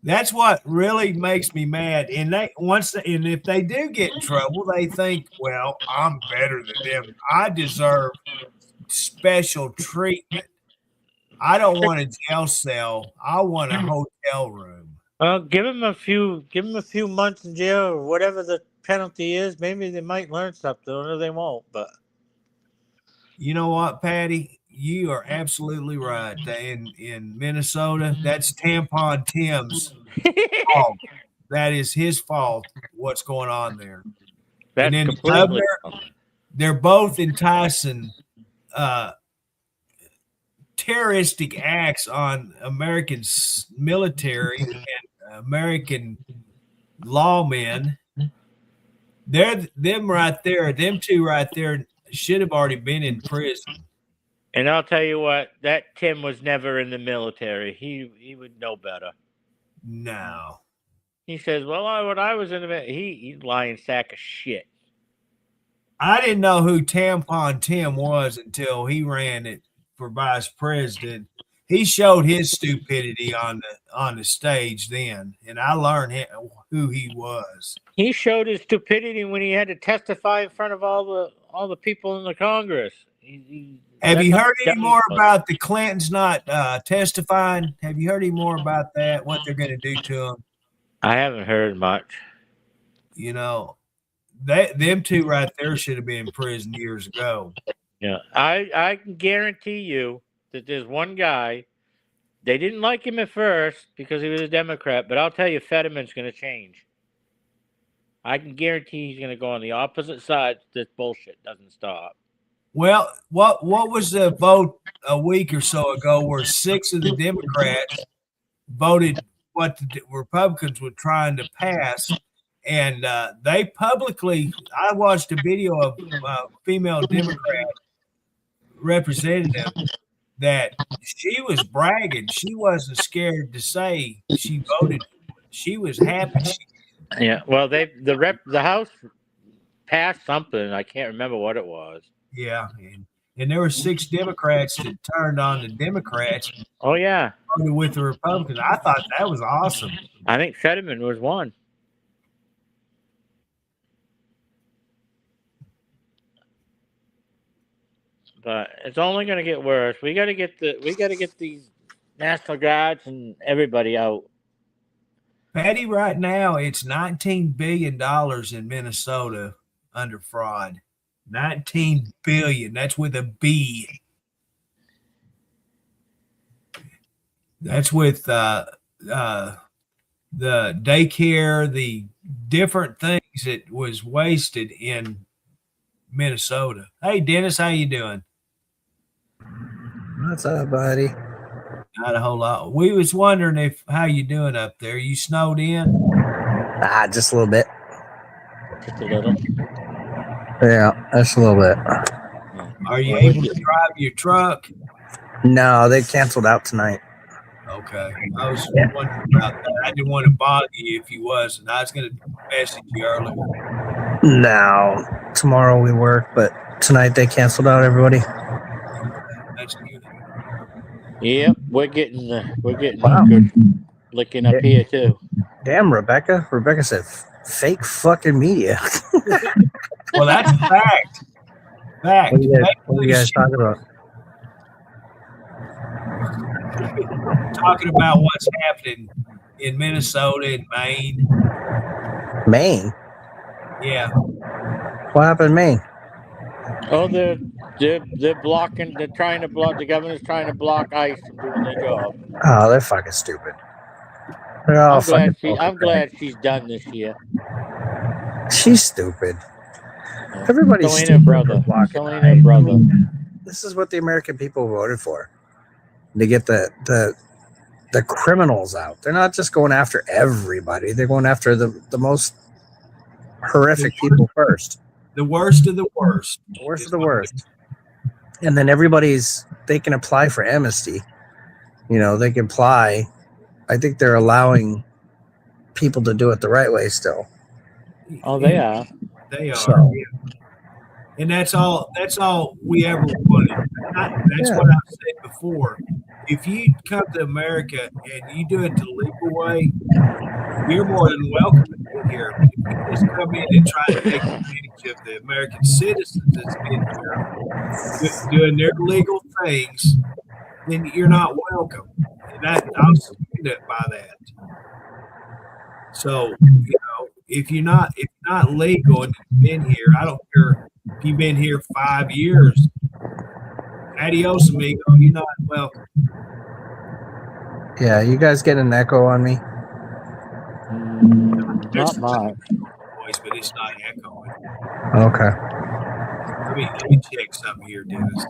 [SPEAKER 1] That's what really makes me mad. And if they do get in trouble, they think, well, I'm better than them. I deserve special treatment. I don't want a jail cell. I want a hotel room.
[SPEAKER 5] Give them a few months in jail or whatever the penalty is. Maybe they might learn something, or they won't. But
[SPEAKER 1] you know what, Patty? You are absolutely right. In Minnesota, that's Tampon Tim's fault. That is his fault. What's going on there?
[SPEAKER 5] That's
[SPEAKER 1] and then they're both enticing terroristic acts on American military and American lawmen. Them two right there should have already been in prison.
[SPEAKER 5] And I'll tell you what, that Tim was never in the military. He would know better.
[SPEAKER 1] No.
[SPEAKER 5] He says, well, when I was in the military, he's lying sack of shit.
[SPEAKER 1] I didn't know who Tampon Tim was until he ran it for vice president. he showed his stupidity on the stage then, and I learned who he was.
[SPEAKER 5] He showed his stupidity when he had to testify in front of all the people in the Congress.
[SPEAKER 1] Have you heard any more about the Clintons not testifying? Have you heard any more about that? What they're going to do to them?
[SPEAKER 5] I haven't heard much.
[SPEAKER 1] You know, them two right there should have been in prison years ago.
[SPEAKER 5] Yeah, I can guarantee you that there's one guy. They didn't like him at first because he was a Democrat, but I'll tell you, Fetterman's going to change. I can guarantee he's going to go on the opposite side. This bullshit doesn't stop.
[SPEAKER 1] Well, what was the vote a week or so ago where 6 of the Democrats voted what the Republicans were trying to pass, and they publicly, I watched a video of a female Democrat representative that she was bragging. She wasn't scared to say she voted. She was happy.
[SPEAKER 5] Yeah, well, the House passed something. I can't remember what it was.
[SPEAKER 1] Yeah, and there were 6 Democrats that turned on the Democrats.
[SPEAKER 5] Oh yeah,
[SPEAKER 1] voted with the Republicans. I thought that was awesome.
[SPEAKER 5] I think Fetterman was one. But it's only going to get worse. We got to get these National Guards and everybody out.
[SPEAKER 1] Patty, right now it's $19 billion in Minnesota under fraud. 19 billion. That's with a B. That's with the daycare, the different things that was wasted in Minnesota. Hey, Dennis, how you doing?
[SPEAKER 6] What's up, buddy?
[SPEAKER 1] Not a whole lot. We was wondering how you doing up there. You snowed in?
[SPEAKER 6] Just a little bit.
[SPEAKER 5] Just a little.
[SPEAKER 6] Yeah, just a little bit.
[SPEAKER 1] Are you able to drive your truck?
[SPEAKER 6] No, they canceled out tonight.
[SPEAKER 1] Okay. I was wondering about that. I didn't want to bother you if you wasn't. I was going to message you earlier.
[SPEAKER 6] No, tomorrow we work, but tonight they canceled out everybody.
[SPEAKER 1] That's good.
[SPEAKER 5] Yep, we're getting
[SPEAKER 6] Wow.
[SPEAKER 5] good licking up here too.
[SPEAKER 6] Damn, Rebecca. Rebecca said fake fucking media.
[SPEAKER 1] Well, that's a fact. Fact.
[SPEAKER 6] What are you guys talking about?
[SPEAKER 1] Talking about what's happening in Minnesota and Maine.
[SPEAKER 6] Maine?
[SPEAKER 1] Yeah.
[SPEAKER 6] What happened in Maine?
[SPEAKER 5] Oh, they're blocking. They're trying to block. The governor's trying to block ICE from doing their job.
[SPEAKER 6] Oh, they're fucking stupid. They're all
[SPEAKER 5] I'm glad she's done this year.
[SPEAKER 6] She's stupid. Everybody's
[SPEAKER 5] Selena
[SPEAKER 6] stupid.
[SPEAKER 5] brother.
[SPEAKER 6] For
[SPEAKER 5] Selena brother.
[SPEAKER 6] This is what the American people voted for. To get the criminals out. They're not just going after everybody. They're going after the most horrific people first.
[SPEAKER 1] The worst of the worst.
[SPEAKER 6] The worst of the worst. And then they can apply for amnesty. You know, they can apply. I think they're allowing people to do it the right way still.
[SPEAKER 5] Oh, they are.
[SPEAKER 1] They are.
[SPEAKER 6] So,
[SPEAKER 1] yeah. And that's all we ever wanted. That's what I've said before. If you come to America and you do it the legal way, you're more than welcome to be here. If you just come in and try to take advantage of the American citizens that's been here doing their legal things, then you're not welcome. And I'm offended by that. So, you know, if you're not legal and you've been here, I don't care if you've been here 5 years. Adios, amigo. You're not welcome.
[SPEAKER 6] yeah, you guys get an echo on me?
[SPEAKER 5] Not much.
[SPEAKER 1] Voice, but it's not echoing.
[SPEAKER 6] Okay.
[SPEAKER 1] Let me check something here, Dennis.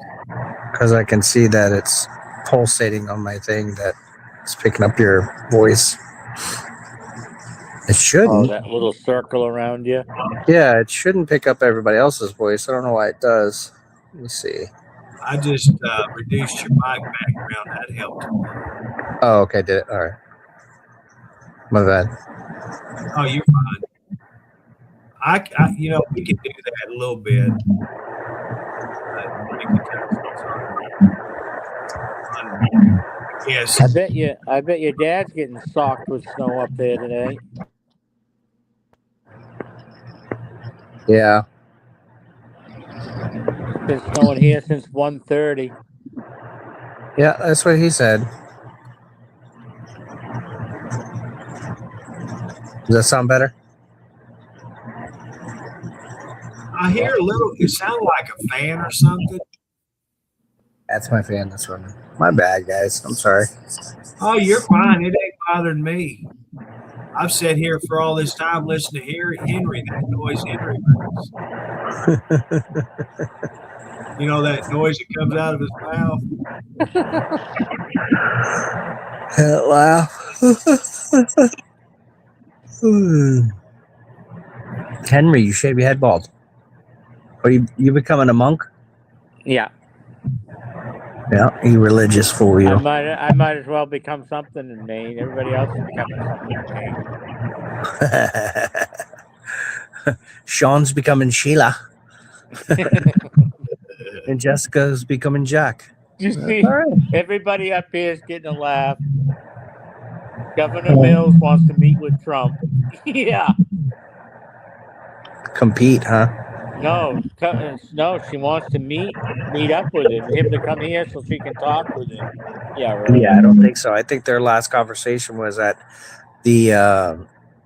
[SPEAKER 6] Because I can see that it's pulsating on my thing that it's picking up your voice. It shouldn't.
[SPEAKER 5] Oh, that little circle around you.
[SPEAKER 6] Yeah, it shouldn't pick up everybody else's voice. I don't know why it does. Let me see.
[SPEAKER 1] I just reduced your mic background. That helped.
[SPEAKER 6] Oh, okay, did it. All right. My bad.
[SPEAKER 1] Oh, you're fine. I you know, we can do that a little bit. Yes.
[SPEAKER 5] I bet your dad's getting socked with snow up there today.
[SPEAKER 6] Yeah.
[SPEAKER 5] It's been snowing here since 1:30.
[SPEAKER 6] Yeah, that's what he said. Does that sound better?
[SPEAKER 1] I hear a little. It sounds like a fan or something.
[SPEAKER 6] That's my fan that's running. My bad, guys. I'm sorry.
[SPEAKER 1] Oh, you're fine. It ain't bothering me. I've sat here for all this time listening to Henry. That noise Henry makes. You know that noise that comes out of his mouth.
[SPEAKER 6] Laugh. Henry, you shave your head bald. Are you becoming a monk?
[SPEAKER 5] Yeah.
[SPEAKER 6] Yeah, you religious fool, you.
[SPEAKER 5] I might as well become something in Maine. Everybody else is becoming something in Maine.
[SPEAKER 6] Sean's becoming Sheila. And Jessica's becoming Jack.
[SPEAKER 5] You see,
[SPEAKER 6] All right.
[SPEAKER 5] everybody up here is getting a laugh. Governor Mills wants to meet with Trump. Yeah.
[SPEAKER 6] Compete, huh?
[SPEAKER 5] No, she wants to meet up with him to come here so she can talk with him. Yeah, right.
[SPEAKER 6] Yeah, I don't think so. I think their last conversation was at the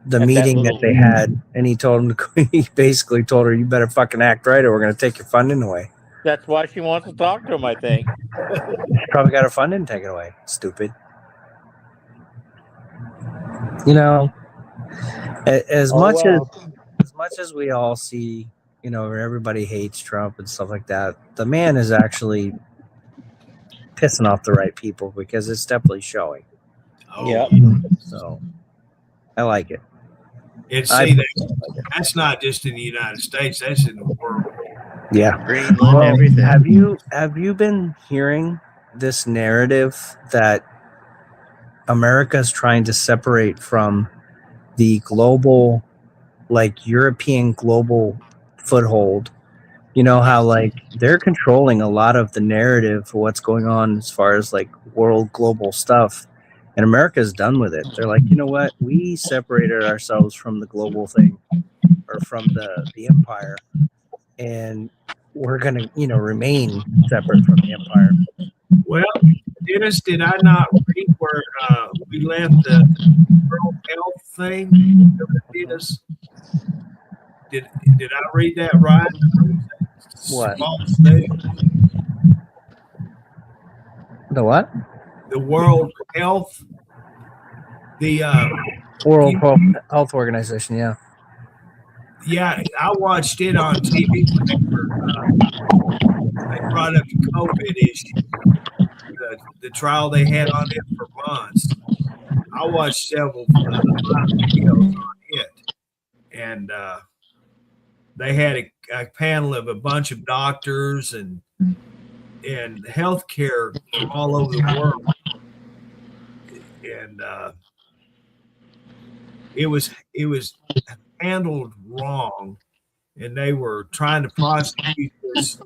[SPEAKER 6] meeting that they had, and he told him he basically told her, "You better fucking act right, or we're gonna take your funding away."
[SPEAKER 5] That's why she wants to talk to him, I think.
[SPEAKER 6] She probably got her funding taken away. Stupid. You know, as much as we all see, you know, everybody hates Trump and stuff like that, the man is actually pissing off the right people because it's definitely showing.
[SPEAKER 1] Oh,
[SPEAKER 5] Yep.
[SPEAKER 6] So I like it.
[SPEAKER 1] And see, that's not just in the United States; that's in the world.
[SPEAKER 6] Yeah.
[SPEAKER 4] Greenland, everything.
[SPEAKER 6] Have you been hearing this narrative that America's trying to separate from the global, like European global foothold? You know how like they're controlling a lot of the narrative for what's going on as far as like world global stuff, and America's done with it. They're like, you know what? We separated ourselves from the global thing or from the empire, and we're gonna, you know, remain separate from the empire.
[SPEAKER 1] Well, Dennis, did I not read where we left the World Health thing? Dennis, did I read that right?
[SPEAKER 6] What?
[SPEAKER 1] False thing?
[SPEAKER 6] The what?
[SPEAKER 1] The World Health, the
[SPEAKER 6] World Health Organization. Yeah.
[SPEAKER 1] yeah, I watched it on TV whenever they brought up the COVID issue, the trial they had on it for months. I watched several videos on it, and they had a panel of a bunch of doctors and healthcare from all over the world, and it was handled wrong, and they were trying to prosecute this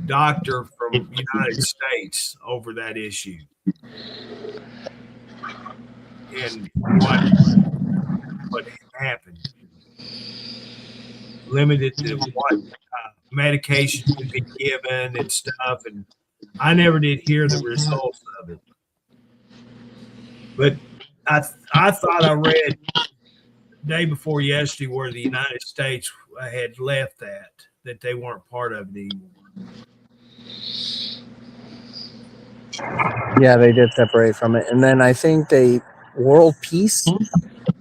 [SPEAKER 1] doctor from the United States over that issue. And what happened? Limited to what medication could be given and stuff, and I never did hear the results of it. But I thought I read day before yesterday where the United States had left that they weren't part of it anymore.
[SPEAKER 6] Yeah, they did separate from it, and then I think World Peace.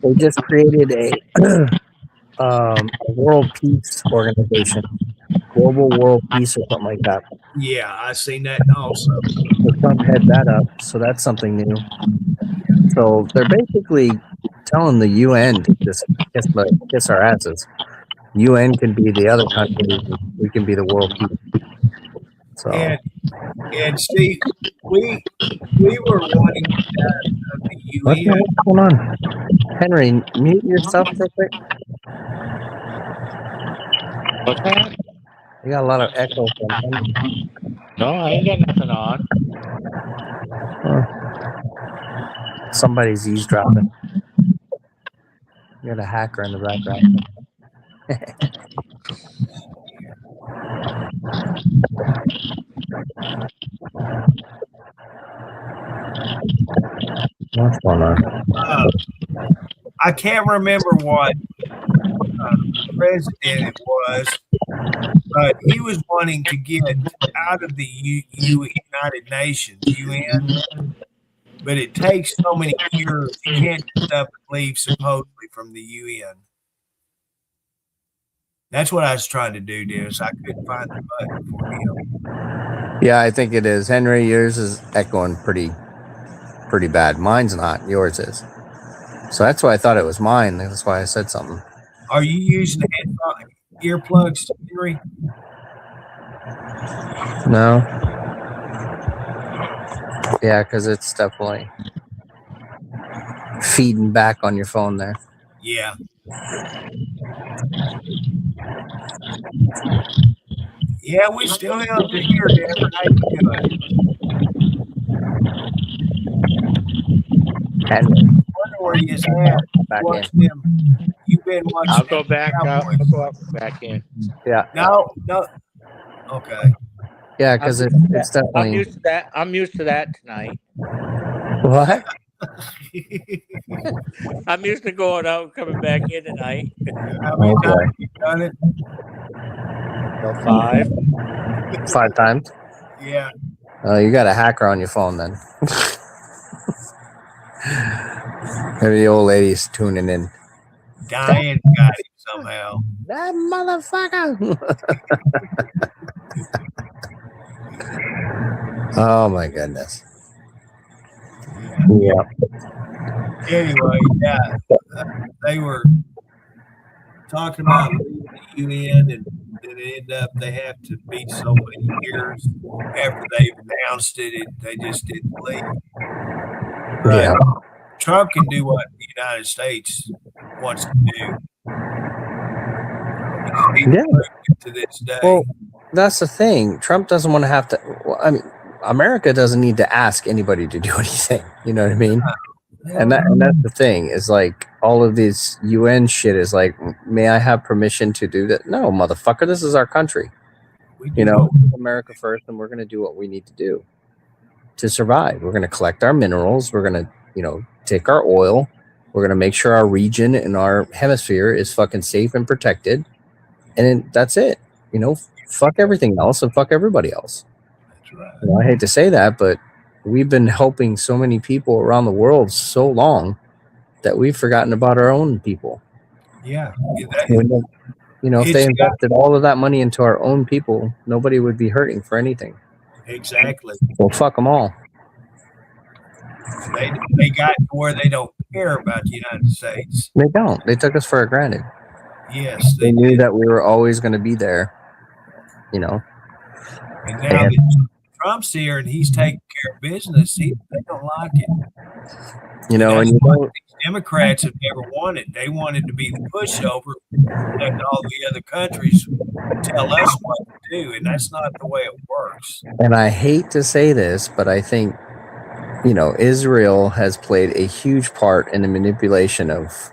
[SPEAKER 6] They just created a World Peace Organization, Global World Peace or something like that.
[SPEAKER 1] Yeah, I seen that also.
[SPEAKER 6] So Trump had that up, so that's something new. So they're basically telling the UN to just kiss our asses. UN can be the other countries, we can be the world peace. So
[SPEAKER 1] and see, we were wanting the UN.
[SPEAKER 6] what the heck's going on? Henry, mute yourself real quick.
[SPEAKER 5] What's that?
[SPEAKER 6] You got a lot of echo from Henry.
[SPEAKER 5] No, I ain't got nothing on.
[SPEAKER 6] Somebody's eavesdropping. You got a hacker in the background. What's going on?
[SPEAKER 1] I can't remember what president it was, but he was wanting to get out of the United Nations, UN, but it takes so many years. You can't just up and leave supposedly from the UN. That's what I was trying to do, Dennis. I couldn't find the button for him.
[SPEAKER 6] Yeah, I think it is. Henry, yours is echoing pretty bad. Mine's not. Yours is. So that's why I thought it was mine. That's why I said something.
[SPEAKER 1] Are you using earplugs, Henry?
[SPEAKER 6] No. Yeah, because it's definitely feeding back on your phone there.
[SPEAKER 1] Yeah. Yeah, we still have to hear that. How you doing?
[SPEAKER 6] Henry,
[SPEAKER 1] Wonder where he's at.
[SPEAKER 6] back
[SPEAKER 1] Watch
[SPEAKER 6] in.
[SPEAKER 1] them. You've been watching.
[SPEAKER 5] I'll go back out.
[SPEAKER 1] Cowboys.
[SPEAKER 5] I'll go back in.
[SPEAKER 6] Yeah.
[SPEAKER 1] No. Okay.
[SPEAKER 6] Yeah, because it's
[SPEAKER 5] I'm
[SPEAKER 6] definitely.
[SPEAKER 5] used to that. I'm used to that tonight.
[SPEAKER 6] What?
[SPEAKER 5] I'm used to going out and coming back in tonight.
[SPEAKER 1] How many
[SPEAKER 6] Okay.
[SPEAKER 1] times have you done it?
[SPEAKER 5] So 5.
[SPEAKER 6] 5 times?
[SPEAKER 1] Yeah.
[SPEAKER 6] Oh, you got a hacker on your phone then. Maybe the old lady's tuning in.
[SPEAKER 1] Diane got it somehow.
[SPEAKER 6] That motherfucker. Oh my goodness. Yeah.
[SPEAKER 1] Anyway, yeah, they were talking about leaving the UN, and then it ended up they have to be so many years after they've announced it. They just didn't leave. But
[SPEAKER 6] Yeah.
[SPEAKER 1] Trump can do what the United States wants to do. He's
[SPEAKER 6] Yeah.
[SPEAKER 1] proved it to this day.
[SPEAKER 6] Well, that's the thing. Trump doesn't want to have to. Well, I mean, America doesn't need to ask anybody to do anything. You know what I mean? And that's the thing is like all of this UN shit is like, may I have permission to do that? No, motherfucker, this is our country.
[SPEAKER 1] We
[SPEAKER 6] You
[SPEAKER 1] do
[SPEAKER 6] know, America first, and we're going to do what we need to do to survive. We're going to collect our minerals. We're going to, take our oil. We're going to make sure our region and our hemisphere is fucking safe and protected. And then that's it. Fuck everything else and fuck everybody else.
[SPEAKER 1] That's right.
[SPEAKER 6] I hate to say that, but we've been helping so many people around the world so long that we've forgotten about our own people.
[SPEAKER 1] Yeah.
[SPEAKER 6] If they invested all of that money into our own people, nobody would be hurting for anything.
[SPEAKER 1] Exactly.
[SPEAKER 6] Well, fuck them all.
[SPEAKER 1] They got to where they don't care about the United States.
[SPEAKER 6] They don't. They took us for granted.
[SPEAKER 1] Yes,
[SPEAKER 6] They knew that we were always going to be there.
[SPEAKER 1] And now that Trump's here and he's taking care of business, they don't like it.
[SPEAKER 6] And
[SPEAKER 1] Democrats have never wanted. They wanted to be the pushover, and all the other countries tell us what to do, and that's not the way it works.
[SPEAKER 6] And I hate to say this, but I think, Israel has played a huge part in the manipulation of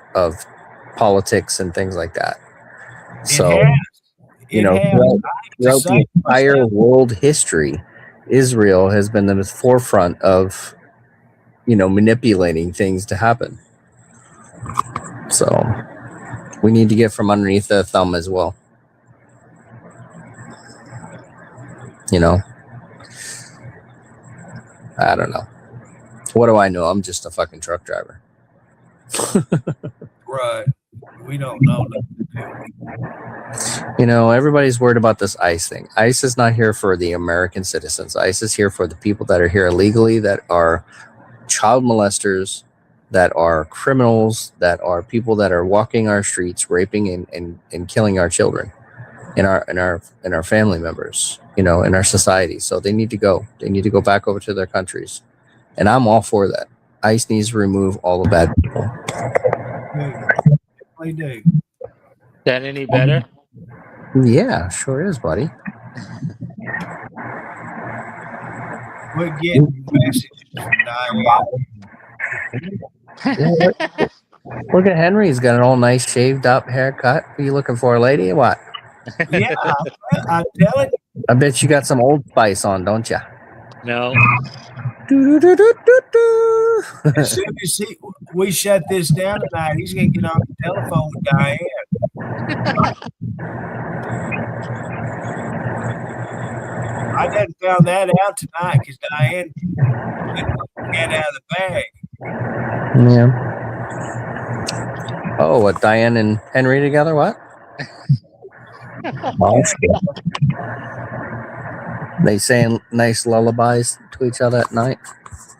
[SPEAKER 6] politics and things like that. So, throughout the entire world history, Israel has been the forefront of, manipulating things to happen. So we need to get from underneath the thumb as well. I don't know. What do I know? I'm just a fucking truck driver.
[SPEAKER 1] Right. We don't know nothing.
[SPEAKER 6] Everybody's worried about this ICE thing. ICE is not here for the American citizens. ICE is here for the people that are here illegally, that are child molesters, that are criminals, that are people that are walking our streets, raping and killing our children and our family members, in our society. So they need to go. They need to go back over to their countries. And I'm all for that. ICE needs to remove all the bad people.
[SPEAKER 1] They do.
[SPEAKER 5] Is that any better?
[SPEAKER 6] Yeah, sure is, buddy.
[SPEAKER 1] Quit getting messages from Diane.
[SPEAKER 6] Yeah, look at Henry. He's got an all nice shaved up haircut. Are you looking for a lady or what?
[SPEAKER 1] Yeah, I'm telling you.
[SPEAKER 6] I bet you got some Old Spice on, don't you?
[SPEAKER 5] No.
[SPEAKER 1] As soon as we shut this down tonight, he's gonna get on the telephone with Diane. I done found that out tonight because Diane got out of the bag.
[SPEAKER 6] Yeah. Oh, what? Diane and Henry together? What? Oh, shit. They saying nice lullabies to each other at night.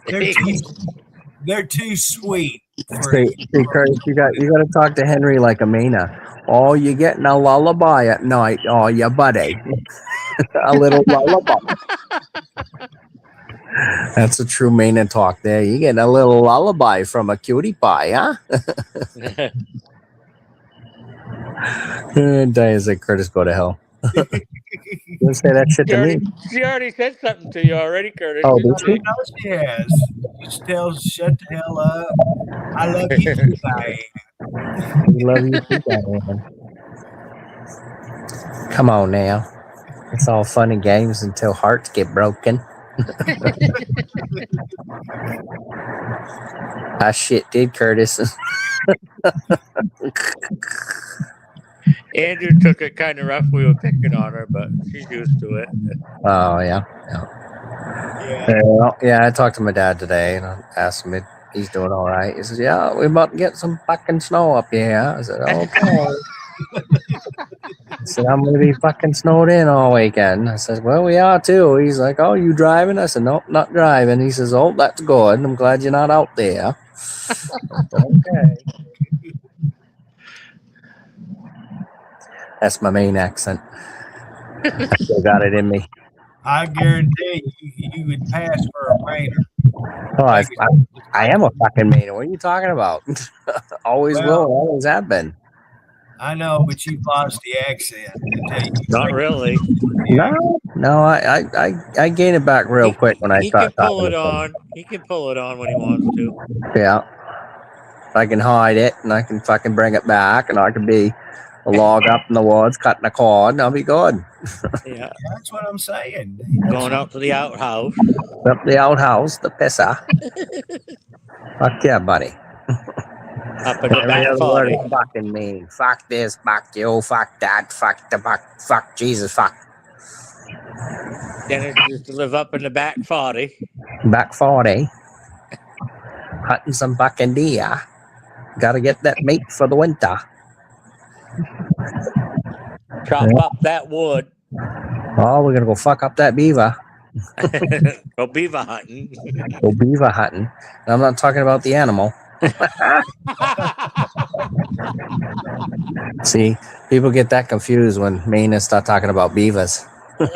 [SPEAKER 1] They're too sweet.
[SPEAKER 6] See, Curtis, you got to talk to Henry like a Maina. Oh, you're getting a lullaby at night. Oh, yeah, buddy. A little lullaby. That's a true Maina talk there. You getting a little lullaby from a cutie pie, huh? Diane said, Curtis, go to hell. You say that shit to me.
[SPEAKER 5] She already said something to you already, Curtis.
[SPEAKER 6] Oh, did she?
[SPEAKER 1] I know she has. She tells, shut the hell up. I love you too, Diane.
[SPEAKER 6] We love you too, Diane. Come on now. It's all fun and games until hearts get broken. I shit did, Curtis.
[SPEAKER 5] Andrew took it kind of rough. We were picking on her, but she's used to it.
[SPEAKER 6] Oh, yeah. Yeah, I talked to my dad today and I asked him if he's doing all right. He says, yeah, we're about to get some fucking snow up here. I said, okay. I said, I'm going to be fucking snowed in all weekend. I said, well, we are too. He's like, oh, you driving? I said, nope, not driving. He says, oh, that's good. I'm glad you're not out there. Okay. That's my main accent. I still got it in me.
[SPEAKER 1] I guarantee you would pass for a Mainer.
[SPEAKER 6] Oh, I am a fucking Mainer. What are you talking about? Always will, always have been.
[SPEAKER 1] I know, but you've lost the accent.
[SPEAKER 5] Not really.
[SPEAKER 6] No, I gain it back real quick when I start talking.
[SPEAKER 5] He can pull it on when he wants to.
[SPEAKER 6] Yeah. I can hide it and I can fucking bring it back and I can be a log up in the woods, cutting a cord, and I'll be good.
[SPEAKER 5] Yeah.
[SPEAKER 1] That's what I'm saying.
[SPEAKER 5] Going out to the outhouse.
[SPEAKER 6] Up the outhouse, the pisser. Fuck yeah, buddy.
[SPEAKER 5] Up in the back party.
[SPEAKER 6] Fucking mean. Fuck this, fuck you, fuck that, fuck the fuck Jesus, fuck.
[SPEAKER 5] Dennis used to live up in the back 40.
[SPEAKER 6] Back 40. Hunting some fucking deer. Gotta get that meat for the winter.
[SPEAKER 5] Chop up that wood.
[SPEAKER 6] Oh, we're gonna go fuck up that beaver.
[SPEAKER 5] Go beaver hunting.
[SPEAKER 6] Go beaver hunting. And I'm not talking about the animal. See, people get that confused when Maine start talking about beavers. So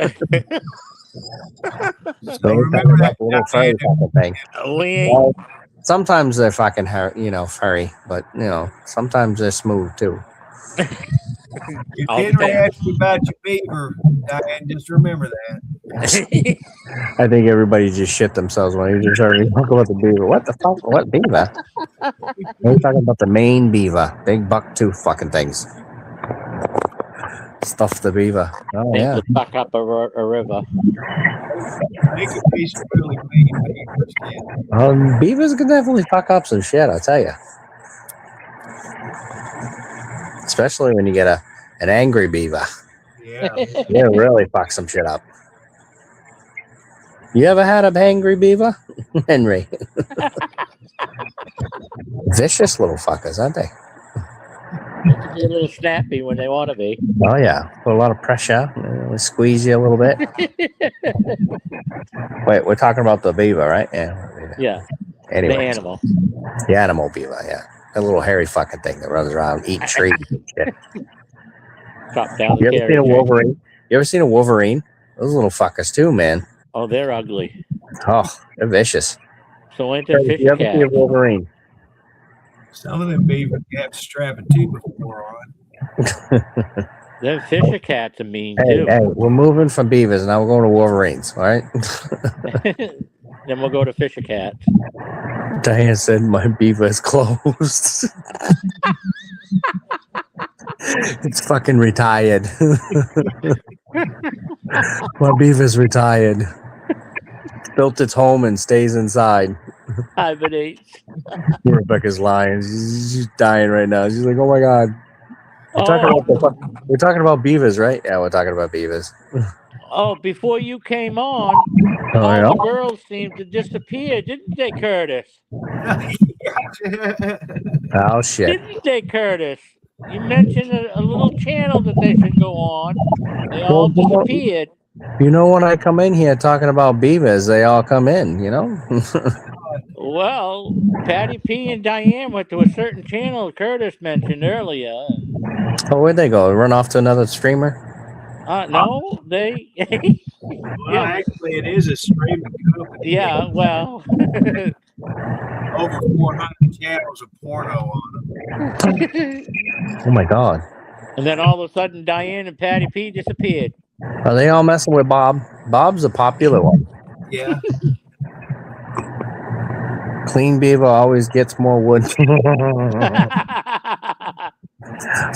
[SPEAKER 1] remember that
[SPEAKER 6] little furry fucking thing.
[SPEAKER 5] We ain't.
[SPEAKER 6] Well, sometimes they're fucking furry, but sometimes they're smooth too.
[SPEAKER 1] If Henry asks you about your beaver, Diane, just remember that.
[SPEAKER 6] I think everybody just shit themselves when you just heard me talk about the beaver. What the fuck? What beaver? We're talking about the Maine beaver, big buck-tooth fucking things. Stuff the beaver. Oh yeah.
[SPEAKER 5] To fuck up a river.
[SPEAKER 1] They could be some really mean beavers. Yeah.
[SPEAKER 6] Beavers can definitely fuck up some shit, I'll tell you. Especially when you get an angry beaver.
[SPEAKER 1] Yeah.
[SPEAKER 6] They really fuck some shit up. You ever had an angry beaver? Henry. Vicious little fuckers, aren't they?
[SPEAKER 5] They can be a little snappy when they want to be.
[SPEAKER 6] Oh, yeah. Put a lot of pressure. They squeeze you a little bit. Wait, we're talking about the beaver, right? Yeah.
[SPEAKER 5] Yeah.
[SPEAKER 6] Anyway.
[SPEAKER 5] The animal.
[SPEAKER 6] The animal beaver, yeah. That little hairy fucking thing that runs around eating trees and shit.
[SPEAKER 5] Chop down
[SPEAKER 6] You
[SPEAKER 5] the
[SPEAKER 6] ever seen a Wolverine? You ever seen a Wolverine? Those little fuckers too, man.
[SPEAKER 5] Oh, they're ugly.
[SPEAKER 6] Oh, they're vicious.
[SPEAKER 5] So ain't there fish
[SPEAKER 6] You ever see a
[SPEAKER 5] cat?
[SPEAKER 6] Wolverine?
[SPEAKER 1] Some of them beavers have to strap a tube before on.
[SPEAKER 5] Them fisher cats are mean
[SPEAKER 6] Hey,
[SPEAKER 5] too.
[SPEAKER 6] we're moving from beavers now. We're going to Wolverines, all right?
[SPEAKER 5] Then we'll go to fisher cats.
[SPEAKER 6] Diane said my beaver is closed. It's fucking retired. My beaver's retired. Built its home and stays inside.
[SPEAKER 5] Hibernates.
[SPEAKER 6] Rebecca's lying. She's dying right now. She's like, "Oh my god, we're talking about beavers, right? Yeah, we're talking about beavers."
[SPEAKER 5] Oh, before you came on,
[SPEAKER 6] Oh,
[SPEAKER 5] all
[SPEAKER 6] yeah?
[SPEAKER 5] the girls seemed to disappear, didn't they, Curtis?
[SPEAKER 6] Oh shit!
[SPEAKER 5] Didn't they, Curtis? You mentioned a little channel that they should go on. They all disappeared.
[SPEAKER 6] You know, when I come in here talking about beavers, they all come in. You know.
[SPEAKER 5] Well, Patty P and Diane went to a certain channel Curtis mentioned earlier.
[SPEAKER 6] Oh, where'd they go? Run off to another streamer?
[SPEAKER 5] No, they.
[SPEAKER 1] Well, actually, it is a streaming company.
[SPEAKER 5] Yeah, well.
[SPEAKER 1] Over 400 channels of porno on them.
[SPEAKER 6] Oh my god!
[SPEAKER 5] And then all of a sudden, Diane and Patty P disappeared.
[SPEAKER 6] Are they all messing with Bob? Bob's a popular one.
[SPEAKER 1] Yeah.
[SPEAKER 6] Clean beaver always gets more wood.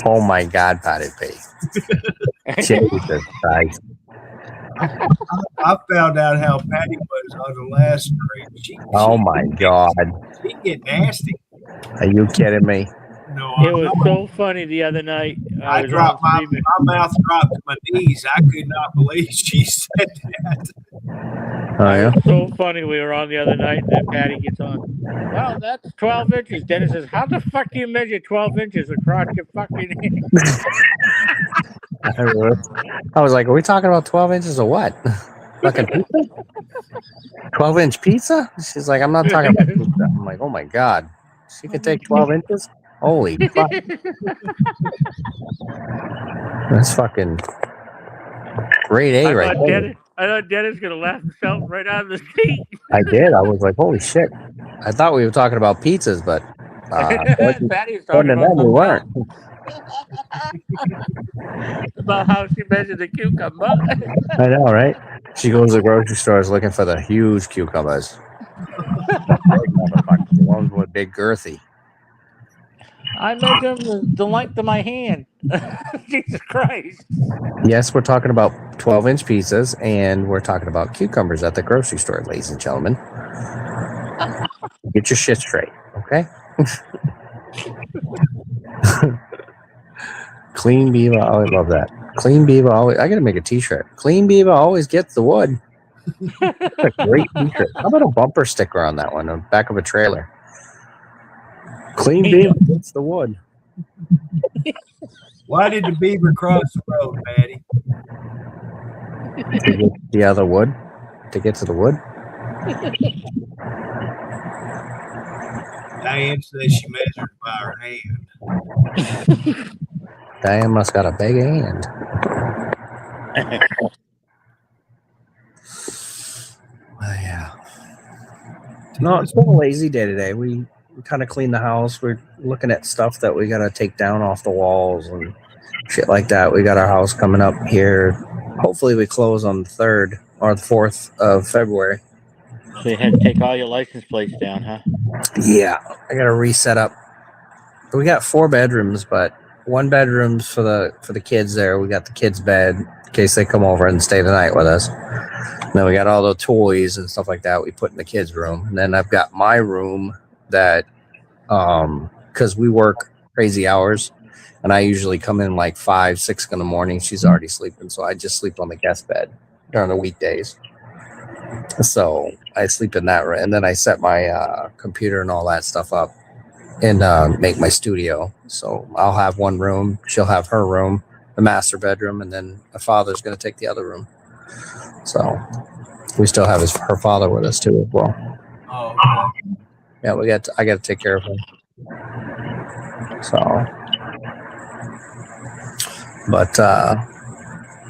[SPEAKER 6] Oh my god, Patty P. Jesus Christ.
[SPEAKER 1] I found out how Patty was on the last stream.
[SPEAKER 6] Oh my god.
[SPEAKER 1] She get nasty.
[SPEAKER 6] Are you kidding me?
[SPEAKER 1] No,
[SPEAKER 5] It was so funny the other night.
[SPEAKER 1] I
[SPEAKER 5] was
[SPEAKER 1] dropped
[SPEAKER 5] on
[SPEAKER 1] my
[SPEAKER 5] streaming.
[SPEAKER 1] mouth dropped to my knees. I could not believe she said that.
[SPEAKER 6] Oh yeah.
[SPEAKER 5] It was so funny. We were on the other night, and then Patty gets on. Well, that's 12 inches. Dennis says, "How the fuck do you measure 12 inches across your fucking hand?"
[SPEAKER 6] I was like, are we talking about 12 inches or what? Fucking pizza? 12-inch pizza? She's like, I'm not talking about pizza. I'm like, oh my god. She could take 12 inches? Holy fuck. That's fucking grade A right there.
[SPEAKER 5] I thought Dennis was going to laugh himself right out of the seat.
[SPEAKER 6] I did. I was like, holy shit. I thought we were talking about pizzas, but
[SPEAKER 5] Patty was talking
[SPEAKER 6] other than that, we weren't.
[SPEAKER 5] about how she measured the cucumber.
[SPEAKER 6] I know, right? She goes to the grocery stores looking for the huge cucumbers. The ones with big girthy.
[SPEAKER 5] I measured them the length of my hand. Jesus Christ.
[SPEAKER 6] Yes, we're talking about 12-inch pizzas, and we're talking about cucumbers at the grocery store, ladies and gentlemen. Get your shit straight, okay? Clean beaver, I always love that. Clean beaver, always. I gotta make a T-shirt. Clean beaver always gets the wood. That's a great T-shirt. How about a bumper sticker on that one, on the back of a trailer? Clean beaver gets the wood.
[SPEAKER 1] Why did the beaver cross the road, Patty?
[SPEAKER 6] To get the other wood, to get to the wood.
[SPEAKER 1] Diane says she measured by her hand.
[SPEAKER 6] Diane must got a big hand. Yeah. No, it's been a lazy day today. We kind of cleaned the house. We're looking at stuff that we got to take down off the walls and shit like that. We got our house coming up here. Hopefully we close on the 3rd or the 4th of February.
[SPEAKER 5] So you had to take all your license plates down, huh?
[SPEAKER 6] Yeah, I got to reset up. We got 4 bedrooms, but 1 bedroom's for the kids there. We got the kids' bed in case they come over and stay the night with us. And then we got all the toys and stuff like that we put in the kids' room. And then I've got my room that, because we work crazy hours, and I usually come in like 5, 6 in the morning. She's already sleeping, so I just sleep on the guest bed during the weekdays. So I sleep in that room, and then I set my computer and all that stuff up and make my studio. So I'll have one room, she'll have her room, the master bedroom, and then my father's going to take the other room. So we still have her father with us too as well.
[SPEAKER 1] Oh, okay.
[SPEAKER 6] Yeah, I got to take care of him. So, but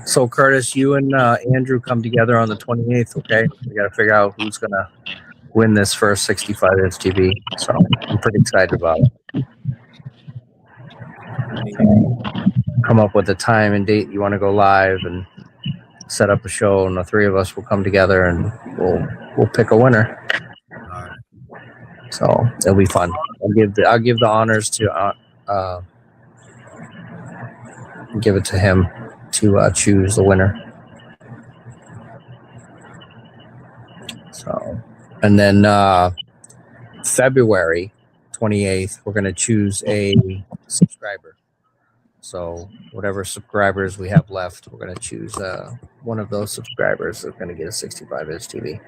[SPEAKER 6] so Curtis, you and Andrew come together on the 28th. Okay, we got to figure out who's gonna win this first 65-inch TV. So I'm pretty excited about it. Come up with a time and date you want to go live and set up a show, and the 3 of us will come together and we'll pick a winner.
[SPEAKER 1] All right.
[SPEAKER 6] So it'll be fun. I'll give the honors to give it to him to choose the winner. So, and then February 28th, we're going to choose a subscriber. So whatever subscribers we have left, we're going to choose one of those subscribers that's going to get a 65-inch TV.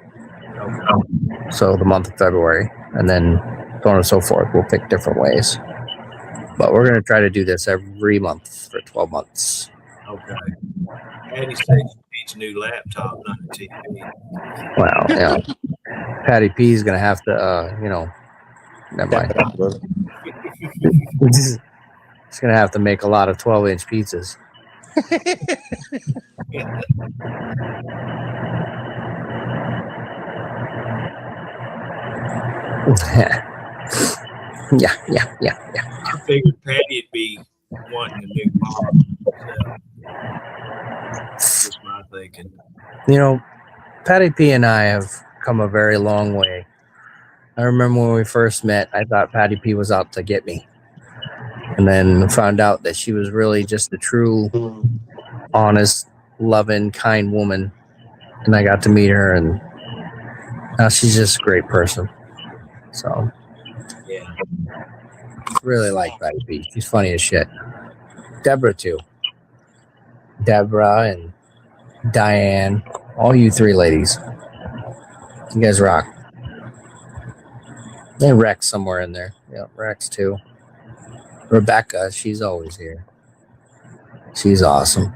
[SPEAKER 6] So the month of February, and then so on and so forth. We'll pick different ways. But we're going to try to do this every month for 12 months.
[SPEAKER 1] Okay. Patty said she needs a new laptop, not a TV.
[SPEAKER 6] Wow. Yeah. Patty P is going to have to, never mind. She's going to have to make a lot of 12-inch pizzas. Yeah.
[SPEAKER 1] I figured Patty'd be wanting a new mom. That's my thinking.
[SPEAKER 6] Patty P and I have come a very long way. I remember when we first met, I thought Patty P was out to get me. And then found out that she was really just a true, honest, loving, kind woman. And I got to meet her, and now she's just a great person. So,
[SPEAKER 1] Yeah.
[SPEAKER 6] really like Patty P. She's funny as shit. Deborah, too. Deborah and Diane. All you three ladies. You guys rock. And Rex somewhere in there. Yeah, Rex, too. Rebecca, she's always here. She's awesome.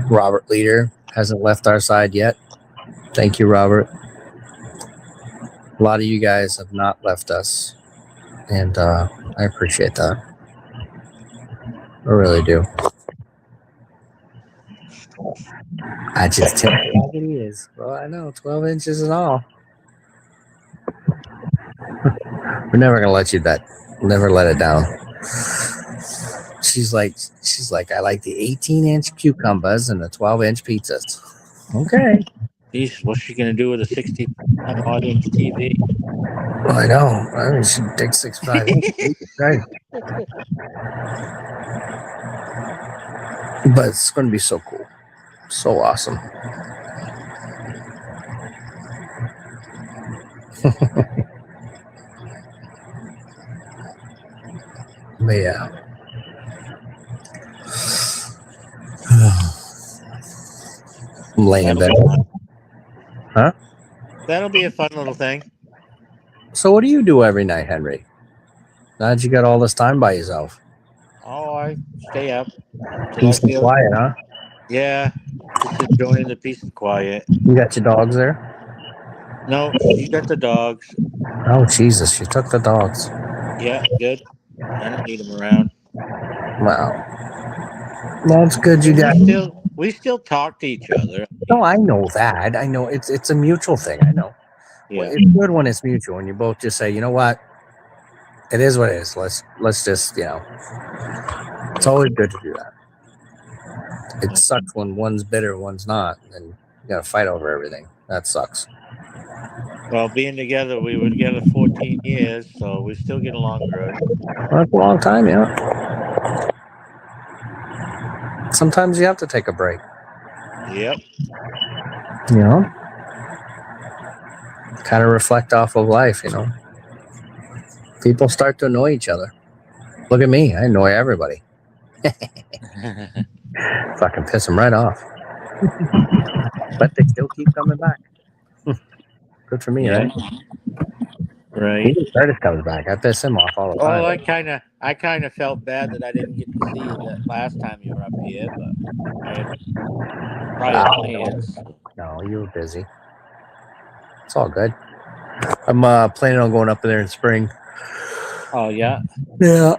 [SPEAKER 6] Robert Leader hasn't left our side yet. Thank you, Robert. A lot of you guys have not left us, and I appreciate that. I really do. I just tell you how it is. Well, I know, 12 inches and all. We're never gonna let you never let it down. She's like, I like the 18-inch cucumbers and the 12-inch pizzas. Okay.
[SPEAKER 5] Jeez, what's she gonna do with a 60-inch TV?
[SPEAKER 6] Well, I know. I mean, she takes 6'5". Right. But it's going to be so cool. So awesome. But yeah. I'm laying in bed. Huh?
[SPEAKER 5] That'll be a fun little thing.
[SPEAKER 6] So what do you do every night, Henry? Now that you got all this time by yourself?
[SPEAKER 5] Oh, I stay up.
[SPEAKER 6] Peace and quiet, huh?
[SPEAKER 5] Yeah, just enjoying the peace and quiet.
[SPEAKER 6] You got your dogs there?
[SPEAKER 5] No, you got the dogs.
[SPEAKER 6] Oh, Jesus. You took the dogs.
[SPEAKER 5] Yeah, good. I don't need them around.
[SPEAKER 6] Wow. Well, it's good you got...
[SPEAKER 5] We still talk to each other.
[SPEAKER 6] No, I know that. I know it's a mutual thing. I know.
[SPEAKER 5] Yeah.
[SPEAKER 6] Well, it's good when it's mutual, and you both just say, you know what? It is what it is. Let's just, it's always good to do that. It sucks when one's bitter, one's not, and you got to fight over everything. That sucks.
[SPEAKER 5] Well, being together, we were together 14 years, so we still get along good.
[SPEAKER 6] Well, that's a long time, yeah. Sometimes you have to take a break.
[SPEAKER 5] Yep.
[SPEAKER 6] Kind of reflect off of life, People start to annoy each other. Look at me. I annoy everybody. Fucking piss them right off. But they still keep coming back. Good for me, right?
[SPEAKER 5] Right.
[SPEAKER 6] Even Curtis comes back. I piss him off all the time.
[SPEAKER 5] Oh, I kind of felt bad that I didn't get to see you that last time you were up here, but I had prior plans.
[SPEAKER 6] No, you were busy. It's all good. I'm planning on going up there in spring.
[SPEAKER 5] Oh, yeah?
[SPEAKER 6] Yeah.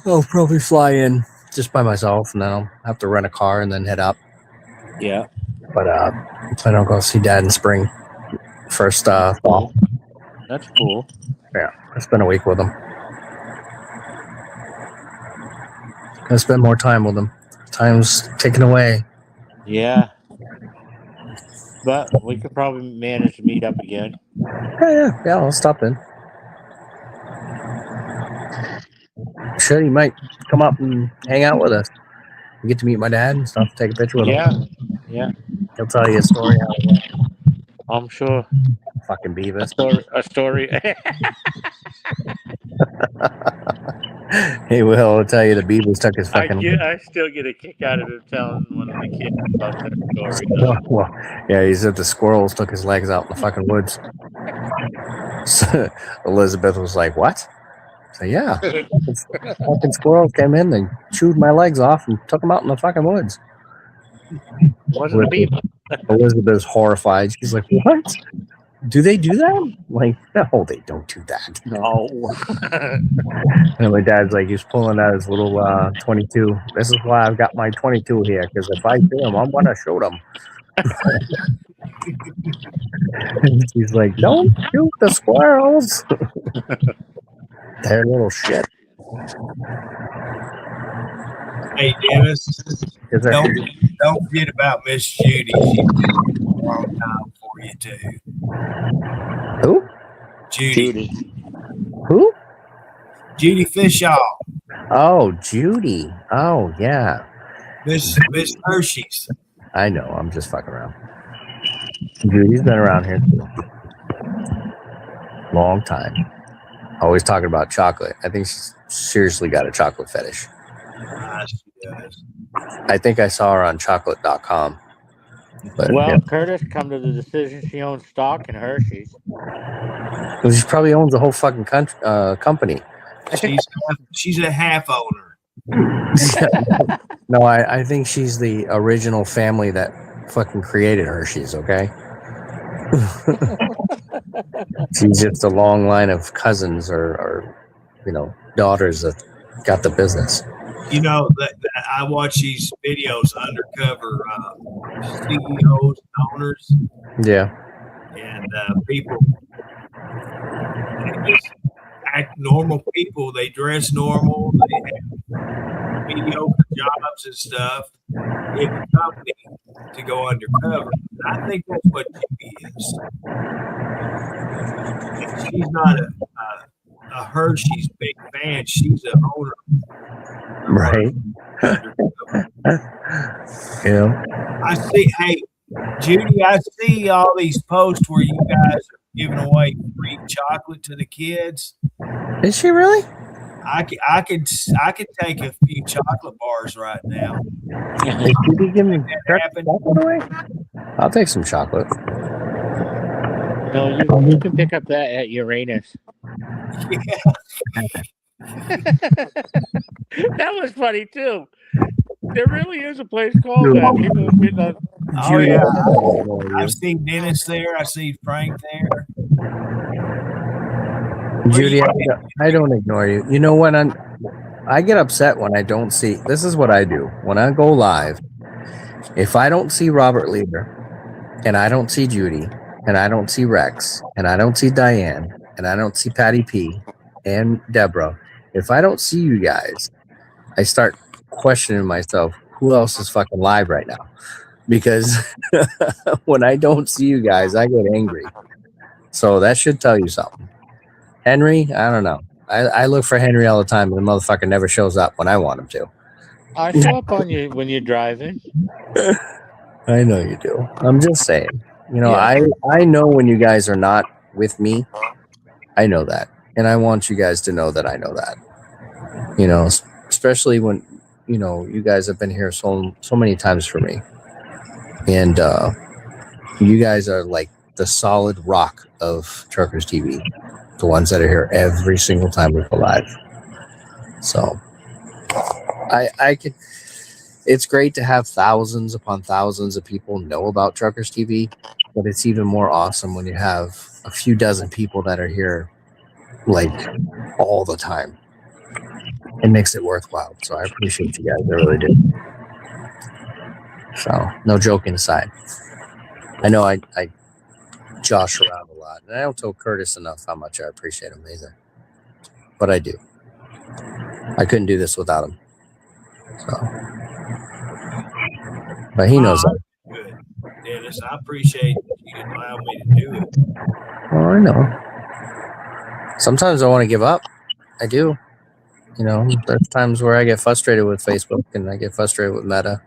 [SPEAKER 6] I'll probably fly in just by myself, and then I'll have to rent a car and then head up.
[SPEAKER 5] Yeah.
[SPEAKER 6] But I'm planning on going to see Dad in spring. First fall.
[SPEAKER 5] That's cool.
[SPEAKER 6] Yeah, I spent a week with him. Gonna spend more time with him. Time's ticking away.
[SPEAKER 5] Yeah. but we could probably manage to meet up again.
[SPEAKER 6] Yeah. I'll stop in. Sure, you might come up and hang out with us. You get to meet my dad and stuff. Take a picture with him.
[SPEAKER 5] Yeah,
[SPEAKER 6] He'll tell you a story.
[SPEAKER 5] I'm sure.
[SPEAKER 6] Fucking Beavis.
[SPEAKER 5] A story.
[SPEAKER 6] He will tell you the Beavis took his fucking.
[SPEAKER 5] I still get a kick out of him telling one of the kids about that story.
[SPEAKER 6] Well, yeah, he said the squirrels took his legs out in the fucking woods. So Elizabeth was like, "What?" So yeah, fucking squirrels came in and chewed my legs off and took them out in the fucking woods.
[SPEAKER 5] Wasn't a beaver.
[SPEAKER 6] Elizabeth's horrified. She's like, "What? Do they do that?" I'm like, no, they don't do that.
[SPEAKER 5] No.
[SPEAKER 6] And my dad's like, he's pulling out his little 22. This is why I've got my 22 here, because if I see him, I'm gonna shoot him. And he's like, don't shoot the squirrels. They're little shit.
[SPEAKER 1] Hey, Dennis,
[SPEAKER 6] Is that-
[SPEAKER 1] don't forget about Miss Judy. She's been a long time for you too.
[SPEAKER 6] Who?
[SPEAKER 1] Judy.
[SPEAKER 6] Who?
[SPEAKER 1] Judy Fishaw.
[SPEAKER 6] Oh, Judy. Oh, yeah.
[SPEAKER 1] Miss Hershey's.
[SPEAKER 6] I know. I'm just fucking around. Judy's been around here too. Long time. Always talking about chocolate. I think she's seriously got a chocolate fetish.
[SPEAKER 1] She does.
[SPEAKER 6] I think I saw her on chocolate.com. But
[SPEAKER 5] Well,
[SPEAKER 6] yeah.
[SPEAKER 5] Curtis come to the decision she owns stock in Hershey's.
[SPEAKER 6] Well, she probably owns the whole fucking company.
[SPEAKER 1] She's a half owner.
[SPEAKER 6] No, I think she's the original family that fucking created Hershey's, okay? She's just a long line of cousins or daughters that got the business.
[SPEAKER 1] You know, that I watch these videos, undercover CEOs, owners,
[SPEAKER 6] Yeah.
[SPEAKER 1] and people. They just act normal people. They dress normal. They have mediocre jobs and stuff in the company to go undercover. I think that's what Judy is. And she's not a Hershey's big fan. She's an owner.
[SPEAKER 6] Right. Yeah.
[SPEAKER 1] I see. Hey, Judy, I see all these posts where you guys are giving away free chocolate to the kids.
[SPEAKER 6] Is she really?
[SPEAKER 1] I could take a few chocolate bars right now.
[SPEAKER 6] Is Judy giving
[SPEAKER 1] Happen.
[SPEAKER 6] chocolate away? I'll take some chocolate.
[SPEAKER 5] No, you can pick up that at Uranus. That was funny too. There really is a place called that. People have been on.
[SPEAKER 1] Oh yeah, I've seen Dennis there. I see Frank there.
[SPEAKER 6] Judy, I don't ignore you. You know when I get upset when I don't see. This is what I do when I go live. If I don't see Robert Leader, and I don't see Judy, and I don't see Rex, and I don't see Diane, and I don't see Patty P, and Deborah. If I don't see you guys, I start questioning myself. Who else is fucking live right now? Because when I don't see you guys, I get angry. So that should tell you something. Henry, I don't know. I look for Henry all the time, and the motherfucker never shows up when I want him to.
[SPEAKER 5] I show up on you when you're driving.
[SPEAKER 6] I know you do. I'm just saying. You know,
[SPEAKER 5] Yeah.
[SPEAKER 6] I know when you guys are not with me. I know that. And I want you guys to know that I know that. You know, especially when, you guys have been here so many times for me. And you guys are like the solid rock of Truckers TV. The ones that are here every single time we go live. So I could. It's great to have thousands upon thousands of people know about Truckers TV, but it's even more awesome when you have a few dozen people that are here like all the time. It makes it worthwhile. So I appreciate you guys. I really do. So no joking aside. I know I josh around a lot, and I don't tell Curtis enough how much I appreciate him either. But I do. I couldn't do this without him. So, but he knows that.
[SPEAKER 1] Good, Dennis. Dennis. I appreciate you allowing me to do it.
[SPEAKER 6] Oh, I know. Sometimes I want to give up. I do. You know, there's times where I get frustrated with Facebook and I get frustrated with Meta.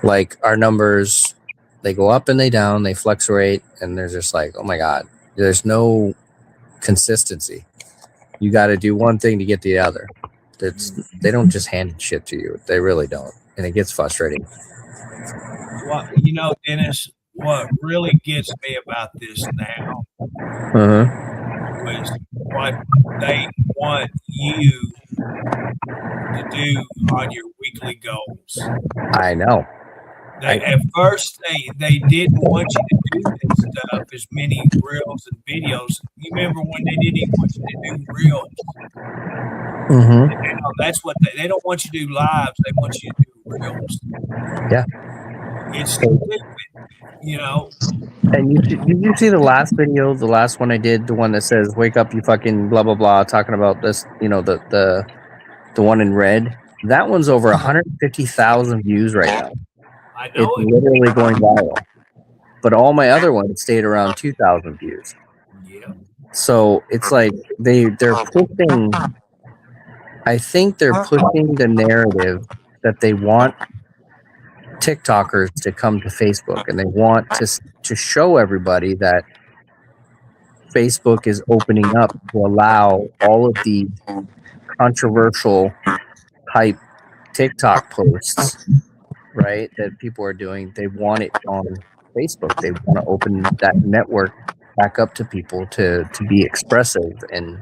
[SPEAKER 6] Like our numbers, they go up and they down, they fluctuate, and they're just like, oh my God, there's no consistency. You got to do one thing to get the other. They don't just hand shit to you. They really don't. And it gets frustrating.
[SPEAKER 1] Well, you know, Dennis, what really gets me about this now was what they want you to do on your weekly goals.
[SPEAKER 6] I know.
[SPEAKER 1] At first, they didn't want you to do this stuff, as many reels and videos. You remember when they didn't even want you to do reels? Now, that's what they don't want you to do lives. They want you to do reels.
[SPEAKER 6] Yeah.
[SPEAKER 1] It's stupid, you know.
[SPEAKER 6] And did you see the last video, the last one I did, the one that says "Wake up, you fucking blah blah blah," talking about this, you know, the one in red. That one's over 150,000 views right now.
[SPEAKER 1] I know
[SPEAKER 6] it's literally going viral. But all my other ones stayed around 2,000 views.
[SPEAKER 1] Yeah.
[SPEAKER 6] So it's like they're pushing. I think they're pushing the narrative that they want TikTokers to come to Facebook, and they want to show everybody that Facebook is opening up to allow all of the controversial type TikTok posts, right, that people are doing. They want it on Facebook. They want to open that network back up to people to be expressive and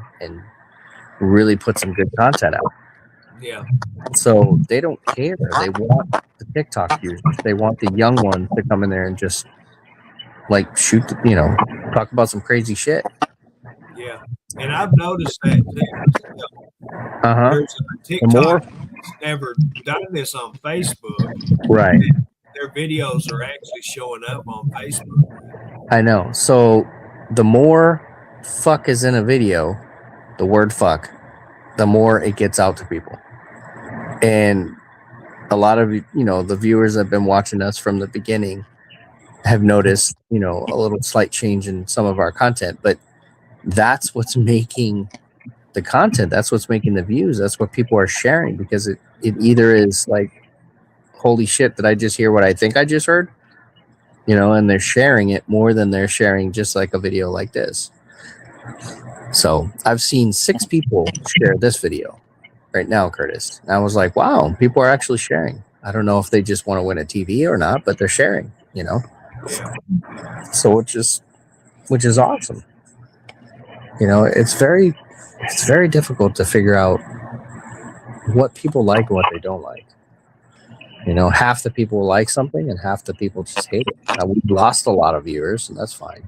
[SPEAKER 6] really put some good content out.
[SPEAKER 1] Yeah.
[SPEAKER 6] So they don't care. They want the TikTok users. They want the young ones to come in there and just like shoot, talk about some crazy shit.
[SPEAKER 1] Yeah. And I've noticed that too. There's a TikTok that's never done this on Facebook.
[SPEAKER 6] Right.
[SPEAKER 1] Their videos are actually showing up on Facebook.
[SPEAKER 6] I know. So the more fuck is in a video, the word fuck, the more it gets out to people. And a lot of, the viewers that have been watching us from the beginning have noticed, a little slight change in some of our content, but that's what's making the content. That's what's making the views. That's what people are sharing, because it either is like, holy shit, did I just hear what I think I just heard? And they're sharing it more than they're sharing just like a video like this. So I've seen 6 people share this video right now, Curtis. And I was like, wow, people are actually sharing. I don't know if they just want to win a TV or not, but they're sharing, So which is awesome. It's very difficult to figure out what people like and what they don't like. Half the people like something and half the people just hate it. Now, we've lost a lot of viewers, and that's fine.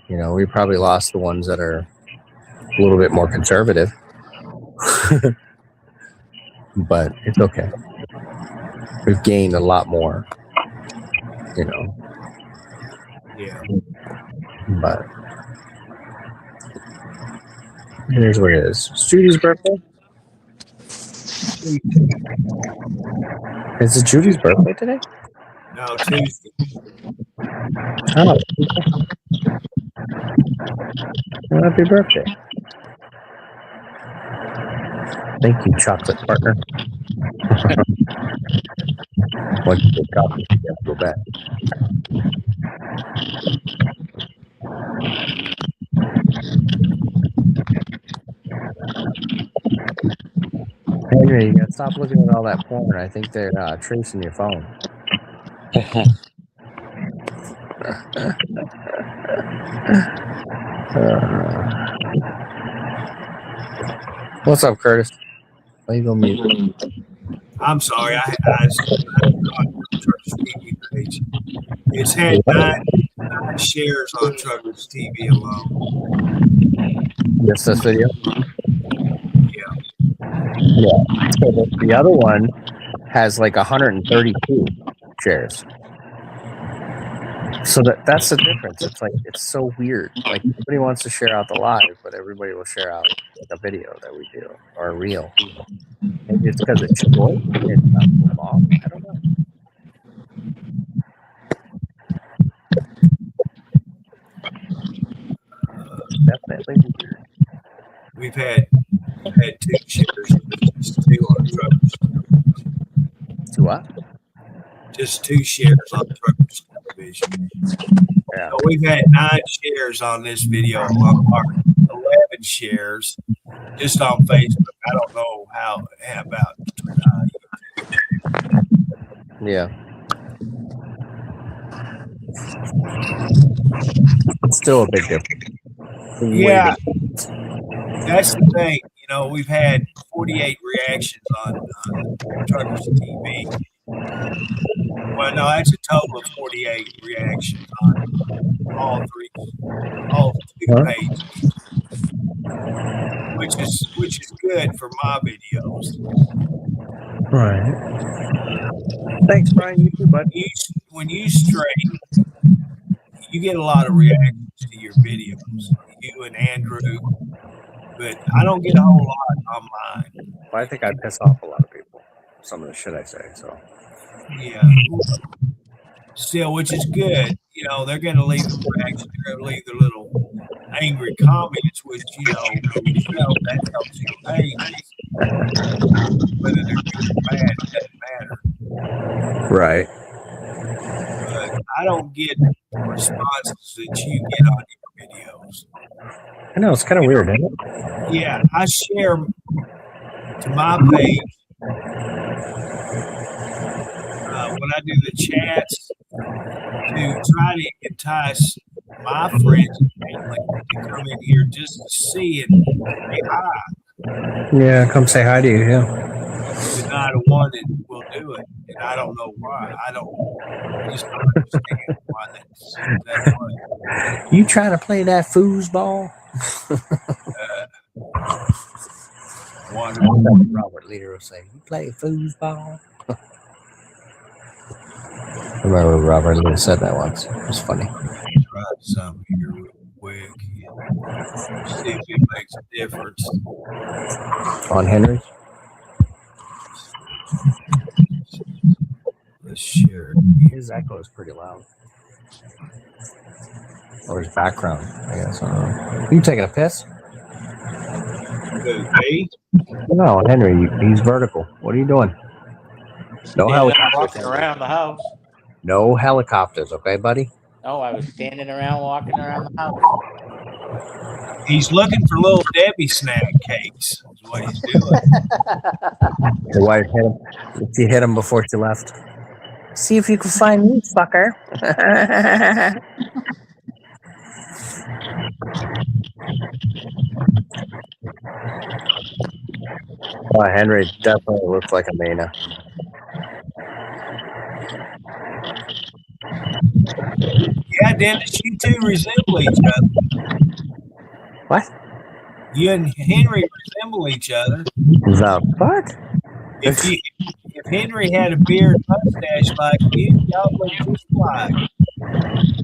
[SPEAKER 6] We probably lost the ones that are a little bit more conservative. But it's okay. We've gained a lot more,
[SPEAKER 1] Yeah.
[SPEAKER 6] But here's what it is. It's Judy's birthday. Is it Judy's birthday today?
[SPEAKER 1] No, Tuesday.
[SPEAKER 6] Oh. Happy birthday. Thank you, chocolate partner. Once you get chocolate, you have to go back. Henry, you gotta stop looking at all that porn. I think they're tracing your phone. What's up, Curtis? Why you go mute?
[SPEAKER 1] I'm sorry. I Truckers TV page. It's had 9 shares on Truckers TV alone.
[SPEAKER 6] Yes, this video.
[SPEAKER 1] Yeah.
[SPEAKER 6] Yeah. So the other one has like 132 shares. So that's the difference. It's like, it's so weird. Like, nobody wants to share out the live, but everybody will share out like a video that we do or a reel. Maybe it's because it's short. It's not too long. I don't know.
[SPEAKER 1] we've had 2 shares, just 2 on Truckers.
[SPEAKER 6] To what?
[SPEAKER 1] Just 2 shares on Truckers Television.
[SPEAKER 6] Yeah.
[SPEAKER 1] So we've had 9 shares on this video, or 11 shares just on Facebook. I don't know how about
[SPEAKER 6] Yeah. It's still a big difference.
[SPEAKER 1] Yeah, that's the thing. You know, we've had 48 reactions on Truckers TV. Well, no, that's a total of 48 reactions on all 2 pages, which is good for my videos.
[SPEAKER 6] Right. Thanks, Brian. You too, bud.
[SPEAKER 1] When you stream, you get a lot of reactions to your videos, you and Andrew, but I don't get a whole lot on mine.
[SPEAKER 6] Well, I think I piss off a lot of people. Some of the shit I say. So.
[SPEAKER 1] Yeah. Still, which is good. You know, they're going to leave a reaction. They're going to leave their little angry comments, which, you know that helps you pay. Whether they're good or bad, it doesn't matter.
[SPEAKER 6] Right.
[SPEAKER 1] But I don't get the responses that you get on your videos.
[SPEAKER 6] I know, it's kind of weird, isn't it?
[SPEAKER 1] Yeah, I share to my page when I do the chats to try to entice my friends and family to come in here just to see and say hi.
[SPEAKER 6] Yeah, come say hi to you, yeah.
[SPEAKER 1] But not a one that will do it, and I don't know why. I just don't understand why that's that way.
[SPEAKER 6] You trying to play that foosball? Robert Leader will say, "You play foosball." I remember Robert Leader said that once. It was funny.
[SPEAKER 1] Try something here real quick. See if it makes a difference.
[SPEAKER 6] On Henry?
[SPEAKER 1] Let's share it.
[SPEAKER 6] His echo is pretty loud. Or his background, I guess. I don't know. You taking a piss?
[SPEAKER 1] Okay.
[SPEAKER 6] No, Henry, he's vertical. What are you doing? No helicopters.
[SPEAKER 2] Walking around the house.
[SPEAKER 6] No helicopters, okay, buddy?
[SPEAKER 2] Oh, I was standing around walking around the house.
[SPEAKER 1] He's looking for little Debbie snack cakes. Is what he's doing.
[SPEAKER 6] Your wife hit him. She hit him before she left. See if you can find me, fucker. Oh, Henry definitely looks like a Mana.
[SPEAKER 1] Yeah, Dennis, you two resemble each other.
[SPEAKER 6] What?
[SPEAKER 1] You and Henry resemble each other.
[SPEAKER 6] The fuck?
[SPEAKER 1] If Henry had a beard mustache like you, y'all look just alike.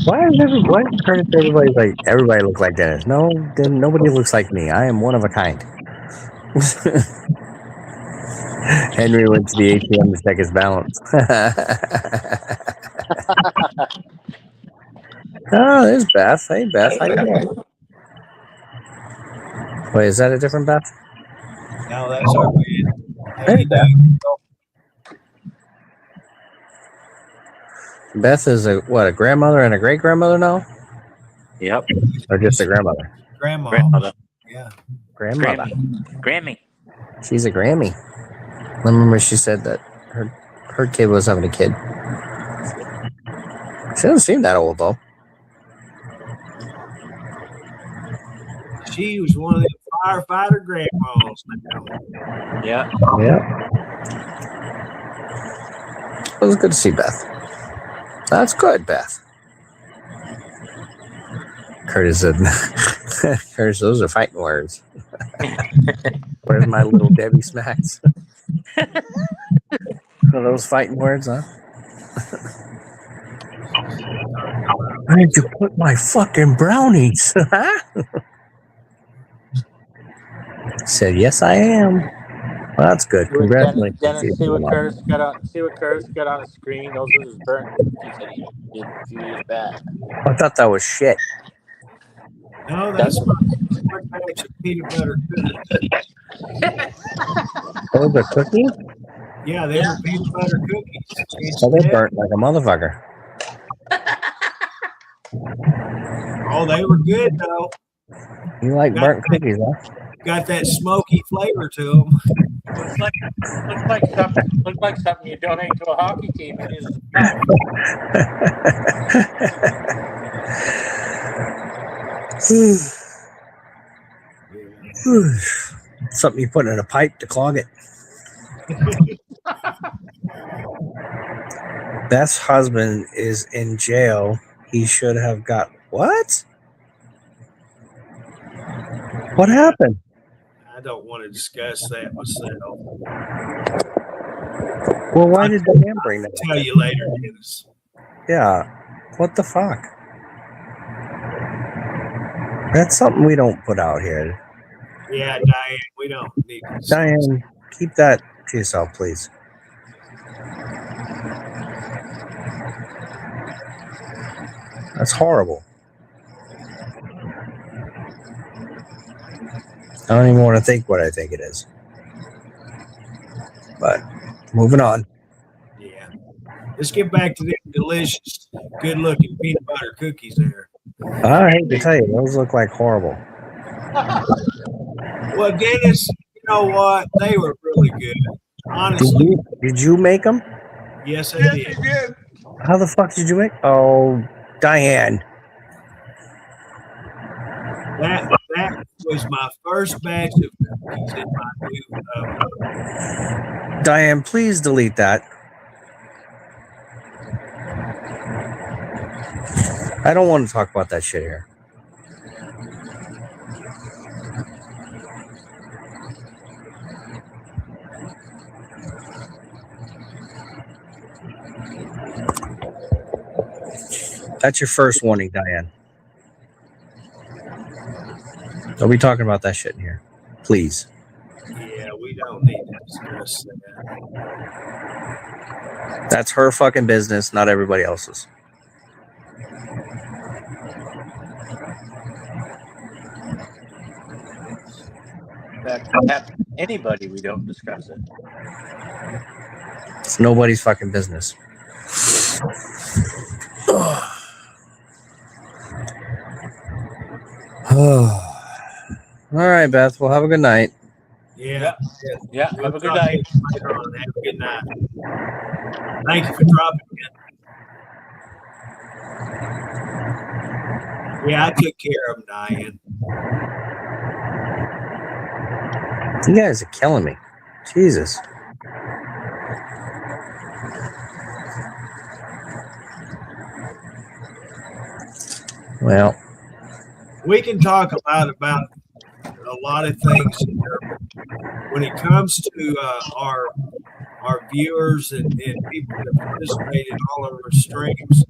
[SPEAKER 6] Why does everybody look like Dennis? No, then nobody looks like me. I am one of a kind. Henry went to the ATM to check his balance. Oh, there's Beth. Hey, Beth. How you doing? Wait, is that a different Beth?
[SPEAKER 1] No, that's our man.
[SPEAKER 6] Hey, Beth. Beth is a grandmother and a great grandmother now,
[SPEAKER 5] Yep.
[SPEAKER 6] or just a grandmother?
[SPEAKER 2] Grandmother.
[SPEAKER 1] Yeah.
[SPEAKER 6] Grandmother.
[SPEAKER 2] Grammy.
[SPEAKER 6] She's a Grammy. I remember she said that her kid was having a kid. She doesn't seem that old though.
[SPEAKER 1] She was one of the firefighter grandmas.
[SPEAKER 2] Yeah.
[SPEAKER 6] Yeah. It was good to see Beth. That's good, Beth. Curtis said, Curtis, those are fighting words. Where's my little Debbie smacks? Are those fighting words, huh? Where'd you put my fucking brownies? Said, yes, I am. Well, that's good. Congratulations.
[SPEAKER 2] Dennis, see what Curtis got on. See what Curtis got on the screen. Those are his burnt cookies that he did a few years back.
[SPEAKER 6] I thought that was shit.
[SPEAKER 1] No, that's my batch of peanut butter cookies.
[SPEAKER 6] Those are cookies?
[SPEAKER 1] Yeah, they were peanut butter cookies.
[SPEAKER 6] Oh, they burnt like a motherfucker.
[SPEAKER 1] Oh, they were good though.
[SPEAKER 6] You like burnt cookies, huh?
[SPEAKER 1] Got that smoky flavor to them.
[SPEAKER 2] Looks like something you donate to a hockey team. It is.
[SPEAKER 6] Something you put in a pipe to clog it. Beth's husband is in jail. He should have got what? What happened?
[SPEAKER 1] I don't want to discuss that myself.
[SPEAKER 6] Well, why did Diane bring that?
[SPEAKER 1] I'll tell you later, Dennis.
[SPEAKER 6] Yeah. What the fuck? That's something we don't put out here.
[SPEAKER 1] Yeah, Diane, we don't need to discuss.
[SPEAKER 6] Diane, keep that to yourself, please. That's horrible. I don't even want to think what I think it is. But moving on.
[SPEAKER 1] Yeah. Let's get back to the delicious, good-looking peanut butter cookies there.
[SPEAKER 6] I hate to tell you, those look like horrible.
[SPEAKER 1] Well, Dennis, you know what? They were really good. Honestly,
[SPEAKER 6] Did you make them?
[SPEAKER 1] yes, I did.
[SPEAKER 6] How the fuck did you make? Oh, Diane.
[SPEAKER 1] That was my first batch of cookies in my new oven.
[SPEAKER 6] Diane, please delete that. I don't want to talk about that shit here. That's your first warning, Diane. Don't be talking about that shit in here. Please.
[SPEAKER 1] Yeah, we don't need to discuss that.
[SPEAKER 6] That's her fucking business, not everybody else's.
[SPEAKER 2] That happens to anybody. We don't discuss it.
[SPEAKER 6] It's nobody's fucking business. All right, Beth. Well, have a good night.
[SPEAKER 1] Yeah.
[SPEAKER 2] Yeah.
[SPEAKER 1] We'll
[SPEAKER 2] Have a good
[SPEAKER 1] talk to
[SPEAKER 2] night.
[SPEAKER 1] you later on. Have a good night. Thank you for dropping in. Yeah, I took care of them, Diane.
[SPEAKER 6] You guys are killing me. Jesus. Well,
[SPEAKER 1] We can talk about a lot of things here. When it comes to our viewers and people that participate in all of our streams,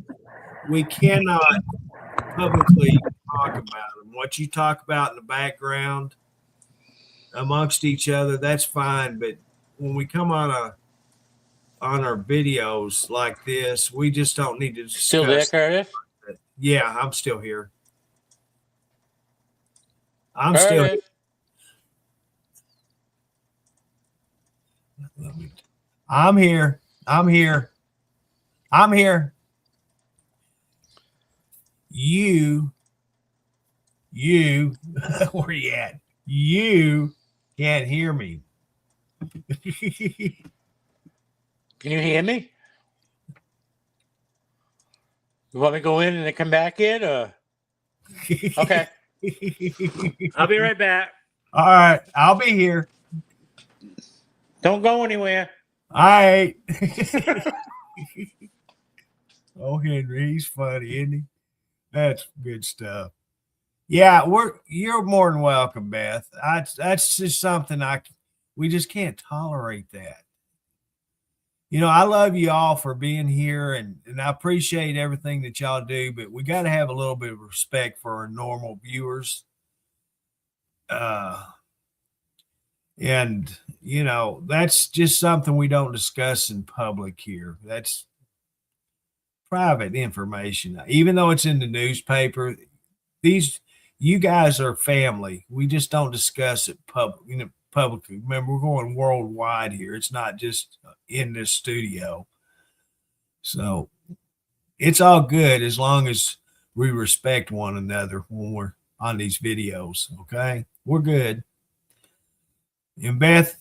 [SPEAKER 1] we cannot publicly talk about them. What you talk about in the background amongst each other, that's fine. But when we come on our videos like this, we just don't need to discuss.
[SPEAKER 2] Still there, Curtis?
[SPEAKER 1] Yeah, I'm still here. I'm still here. I'm here. I'm here. I'm here. You, where you at? You can't hear me.
[SPEAKER 2] Can you hear me? You want me to go in and then come back in? Or? Okay. I'll be right back.
[SPEAKER 1] All right. I'll be here.
[SPEAKER 2] Don't go anywhere.
[SPEAKER 1] All right. Oh, Henry, he's funny, isn't he? That's good stuff. Yeah, you're more than welcome, Beth. That's just something we just can't tolerate that. You know, I love you all for being here, and I appreciate everything that y'all do, but we got to have a little bit of respect for our normal viewers. And, you know, that's just something we don't discuss in public here. That's private information. Even though it's in the newspaper, these you guys are family. We just don't discuss it publicly. Remember, we're going worldwide here. It's not just in this studio. So it's all good as long as we respect one another when we're on these videos. Okay, we're good. And Beth,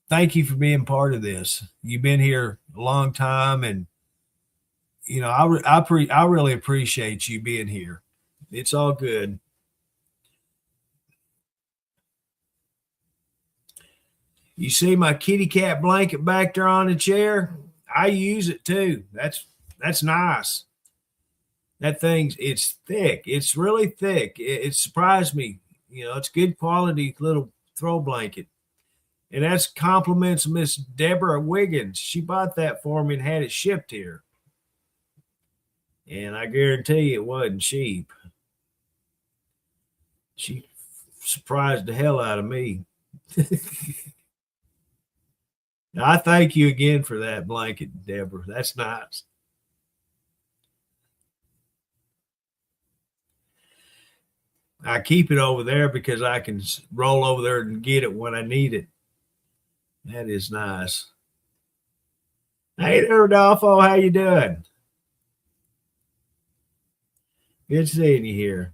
[SPEAKER 1] thank you for being part of this. You've been here a long time, and you know I really appreciate you being here. It's all good. You see my kitty cat blanket back there on the chair? I use it too. That's nice. That it's thick. It's really thick. It surprised me. You know, it's good quality little throw blanket. And that's compliments of Miss Deborah Wiggins. She bought that for me and had it shipped here. And I guarantee it wasn't cheap. She surprised the hell out of me. I thank you again for that blanket, Deborah. That's nice. I keep it over there because I can roll over there and get it when I need it. That is nice. Hey there, Rodolfo. How you doing? Good seeing you here.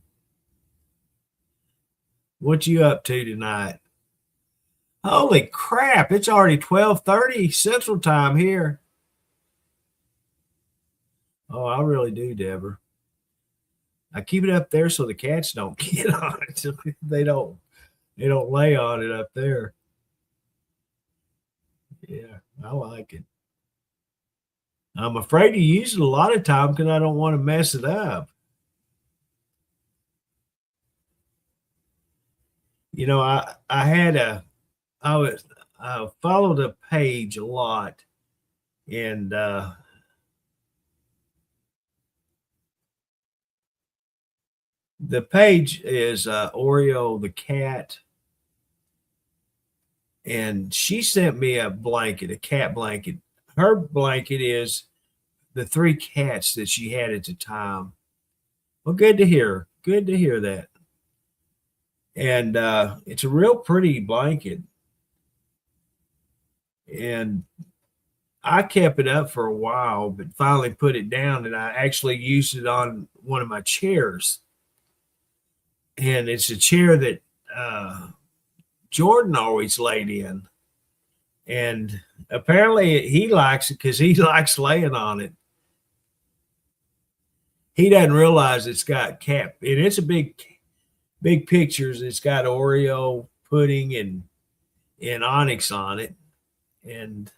[SPEAKER 1] What you up to tonight? Holy crap, it's already 12:30 Central Time here. Oh, I really do, Deborah. I keep it up there so the cats don't get on it. They don't lay on it up there. Yeah, I like it. I'm afraid to use it a lot of time because I don't want to mess it up. You know, I followed a page a lot, and the page is Oreo the cat, and she sent me a blanket, a cat blanket. Her blanket is the 3 cats that she had at the time. Well, good to hear. Good to hear that. And it's a real pretty blanket. And I kept it up for a while, but finally put it down, and I actually used it on one of my chairs. And it's a chair that Jordan always laid in. And apparently he likes it because he likes laying on it. He doesn't realize it's got cat, and it's a big pictures. It's got Oreo pudding and Onyx on it. And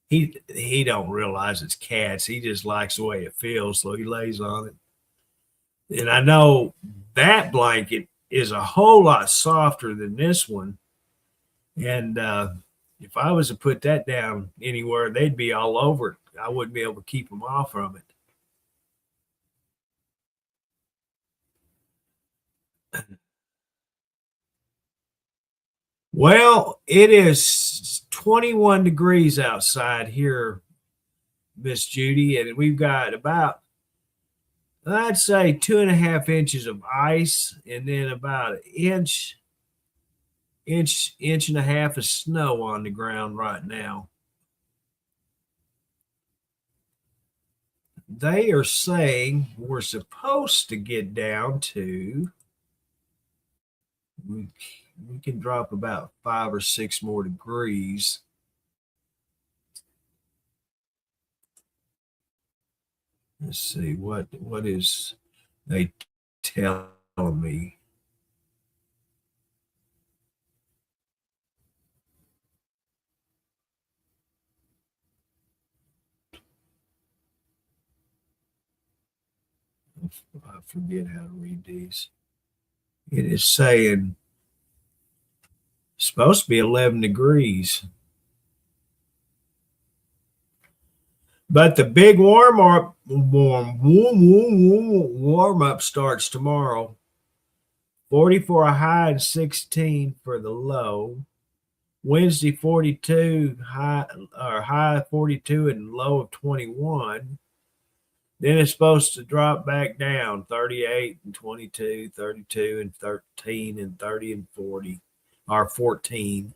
[SPEAKER 1] he don't realize it's cats. He just likes the way it feels, so he lays on it. And I know that blanket is a whole lot softer than this one. And if I was to put that down anywhere, they'd be all over it. I wouldn't be able to keep them off from it. Well, it is 21 degrees outside here, Miss Judy, and we've got about, I'd say, 2.5 inches of ice, and then about an inch and a half of snow on the ground right now. They are saying we're supposed to get down to, we can drop about 5 or 6 more degrees. Let's see what is they telling me. I forget how to read these. It is saying it's supposed to be 11 degrees. But the big warm up starts tomorrow. 40 for a high and 16 for the low. Wednesday 42 high 42 and low of 21. Then it's supposed to drop back down 38 and 22, 32 and 13 and 30 and 40 or 14.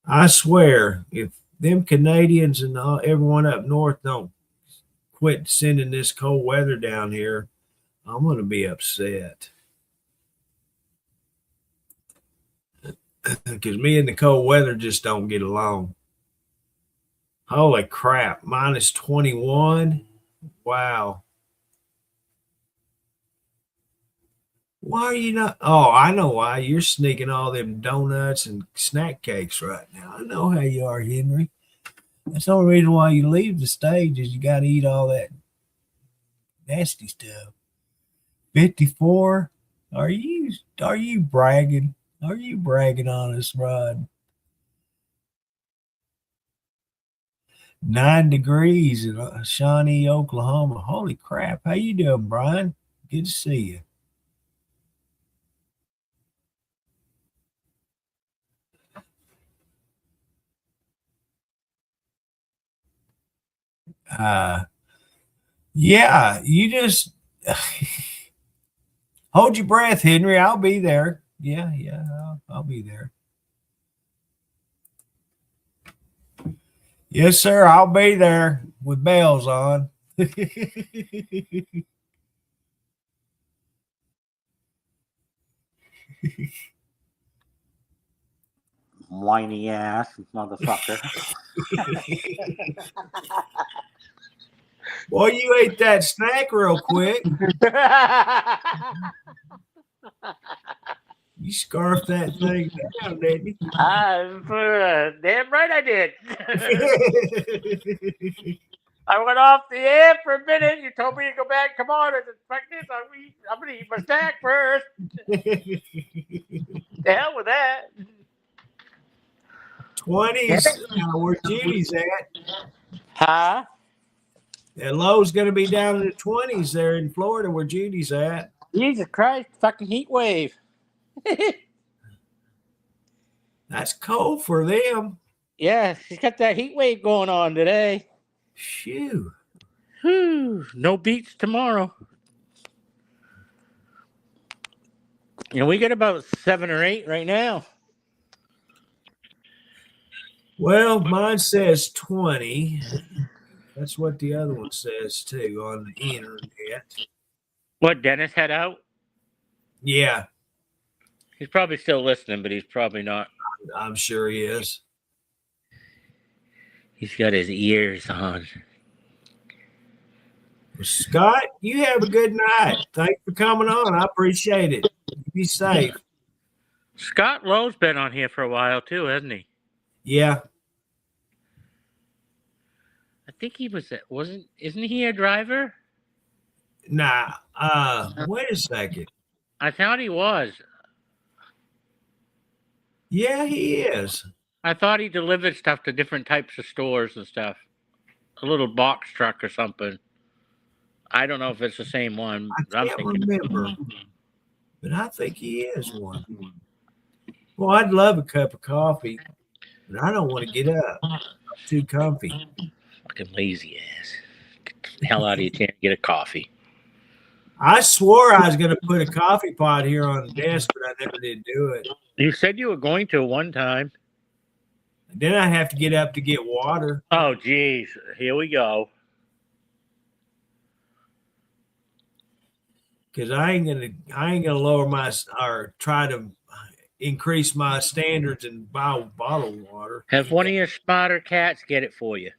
[SPEAKER 1] I swear, if them Canadians and everyone up north don't quit sending this cold weather down here, I'm going to be upset. Because me and the cold weather just don't get along. Holy crap, minus 21? Wow. Why are you not? Oh, I know why. You're sneaking all them donuts and snack cakes right now. I know how you are, Henry. That's the only reason why you leave the stage is you got to eat all that nasty stuff. 54? Are you bragging? Are you bragging on us, Rod? 9 degrees in Shawnee, Oklahoma. Holy crap. How you doing, Brian? Good to see you. Yeah, you just hold your breath, Henry. I'll be there. Yeah, I'll be there. Yes, sir. I'll be there with bells on.
[SPEAKER 2] Whiny ass motherfucker.
[SPEAKER 1] Boy, you ate that snack real quick. You scarfed that thing down, didn't you?
[SPEAKER 2] Damn right I did. I went off the air for a minute. You told me to go back. Come on, I said, fuck this. I'm going to eat my snack first. The hell with that.
[SPEAKER 1] 20s, where Judy's at.
[SPEAKER 2] Huh?
[SPEAKER 1] That low's going to be down in the 20s there in Florida where Judy's at.
[SPEAKER 2] Jesus Christ, fucking heat wave.
[SPEAKER 1] That's cold for them.
[SPEAKER 2] Yeah, she's got that heat wave going on today.
[SPEAKER 1] Shoo.
[SPEAKER 2] Whew, no beach tomorrow. You know, we got about 7 or 8 right now.
[SPEAKER 1] Well, mine says 20. That's what the other one says too on the internet.
[SPEAKER 2] What, Dennis had out?
[SPEAKER 1] Yeah,
[SPEAKER 2] He's probably still listening, but he's probably not.
[SPEAKER 1] I'm sure he is.
[SPEAKER 2] He's got his ears on.
[SPEAKER 1] Scott, you have a good night. Thanks for coming on. I appreciate it. Be safe.
[SPEAKER 2] Scott Lowe's been on here for a while too, hasn't he?
[SPEAKER 1] Yeah.
[SPEAKER 2] I think he isn't he a driver?
[SPEAKER 1] Nah. Wait a second.
[SPEAKER 2] I thought he was.
[SPEAKER 1] Yeah, he is.
[SPEAKER 2] I thought he delivered stuff to different types of stores and stuff. A little box truck or something. I don't know if it's the same one.
[SPEAKER 1] I can't remember. But I think he is one. Well, I'd love a cup of coffee, but I don't want to get up. I'm too comfy.
[SPEAKER 2] Fucking lazy ass. Get the hell out of your chair and get a coffee.
[SPEAKER 1] I swore I was going to put a coffee pot here on the desk, but I never did do it.
[SPEAKER 2] You said you were going to one time.
[SPEAKER 1] Then I have to get up to get water.
[SPEAKER 2] Oh, geez. Here we go.
[SPEAKER 1] Because I ain't gonna lower my or try to increase my standards and buy bottled water.
[SPEAKER 2] Have one of your smarter cats get it for you.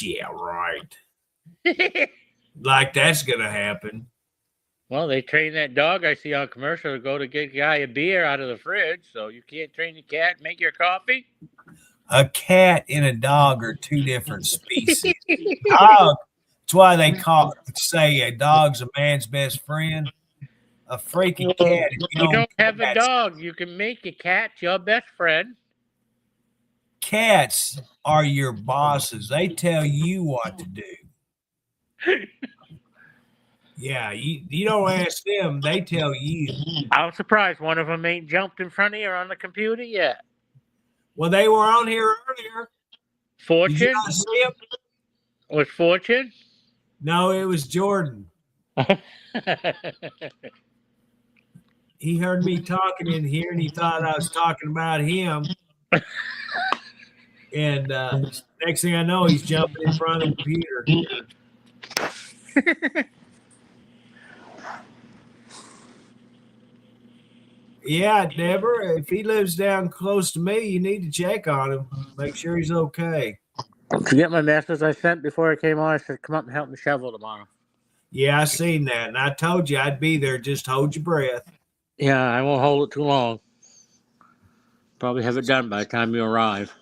[SPEAKER 1] Yeah, right. Like that's gonna happen.
[SPEAKER 2] Well, they train that dog I see on commercial to go to get a guy a beer out of the fridge, so you can't train the cat and make your coffee?
[SPEAKER 1] A cat and a dog are two different species. Dog, that's why they say a dog's a man's best friend. A freaking cat.
[SPEAKER 2] You don't have a dog. You can make a cat your best friend.
[SPEAKER 1] Cats are your bosses. They tell you what to do. Yeah, you don't ask them. They tell you.
[SPEAKER 2] I'm surprised one of them ain't jumped in front of you on the computer yet.
[SPEAKER 1] Well, they were on here earlier. Did you
[SPEAKER 5] Fortune?
[SPEAKER 1] not see him?
[SPEAKER 5] Was Fortune?
[SPEAKER 1] No, it was Jordan. He heard me talking in here, and he thought I was talking about him. And next thing I know, he's jumping in front of the computer. Yeah, Deborah, if he lives down close to me, you need to check on him. Make sure he's okay.
[SPEAKER 5] Did you get my message I sent before I came on? I said, come up and help me shovel tomorrow.
[SPEAKER 1] Yeah, I seen that, and I told you I'd be there. Just hold your breath.
[SPEAKER 5] Yeah, I won't hold it too long. Probably have it done by the time you arrive.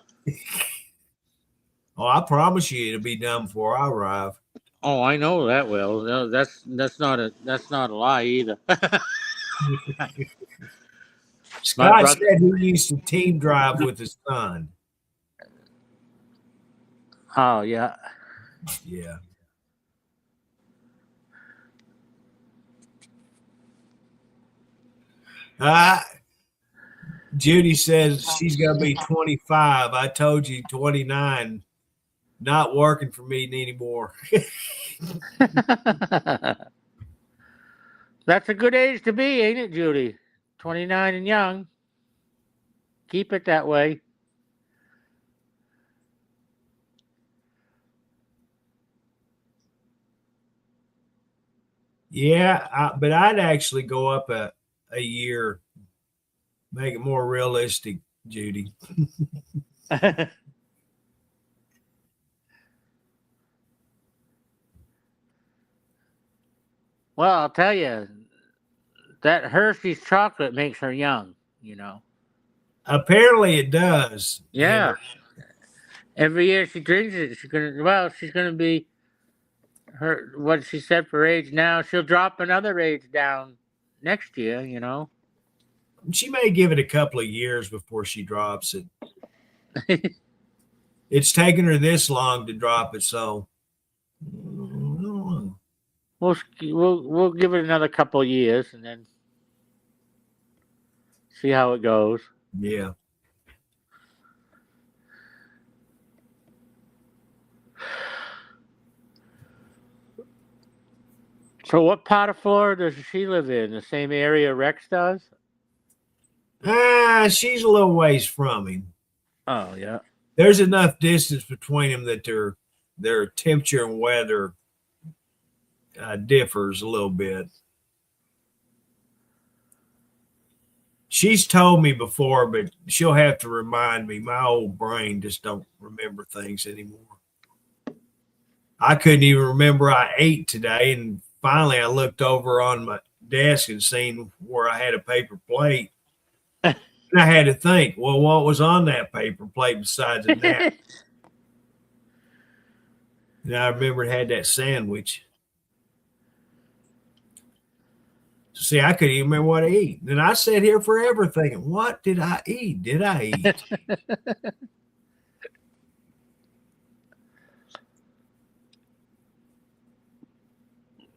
[SPEAKER 1] Oh, I promise you it'll be done before I arrive.
[SPEAKER 5] Oh, I know that well. No, that's not a lie either.
[SPEAKER 1] Scott
[SPEAKER 5] brother-
[SPEAKER 1] said he used to team drive with his son.
[SPEAKER 5] Oh yeah.
[SPEAKER 1] Yeah. Judy says she's gonna be 25. I told you 29. Not working for me anymore.
[SPEAKER 5] That's a good age to be, ain't it, Judy? 29 and young. Keep it that way.
[SPEAKER 1] Yeah, but I'd actually go up a year, make it more realistic, Judy.
[SPEAKER 5] Well, I'll tell you, that Hershey's chocolate makes her young, you know.
[SPEAKER 1] Apparently it does.
[SPEAKER 5] Yeah. Every year she drinks it, she's gonna be what she said for age now. She'll drop another age down next year, you know.
[SPEAKER 1] She may give it a couple of years before she drops it. It's taken her this long to drop it, so
[SPEAKER 5] We'll give it another couple of years and then see how it goes.
[SPEAKER 1] yeah.
[SPEAKER 5] So what part of Florida does she live in? The same area Rex does?
[SPEAKER 1] She's a little ways from him.
[SPEAKER 5] Oh yeah.
[SPEAKER 1] There's enough distance between them that their temperature and weather differs a little bit. She's told me before, but she'll have to remind me. My old brain just don't remember things anymore. I couldn't even remember I ate today, and finally I looked over on my desk and seen where I had a paper plate. And I had to think, well, what was on that paper plate besides a napkin? And I remember it had that sandwich. See, I couldn't even remember what I eat. And I sat here forever thinking, what did I eat? Did I eat?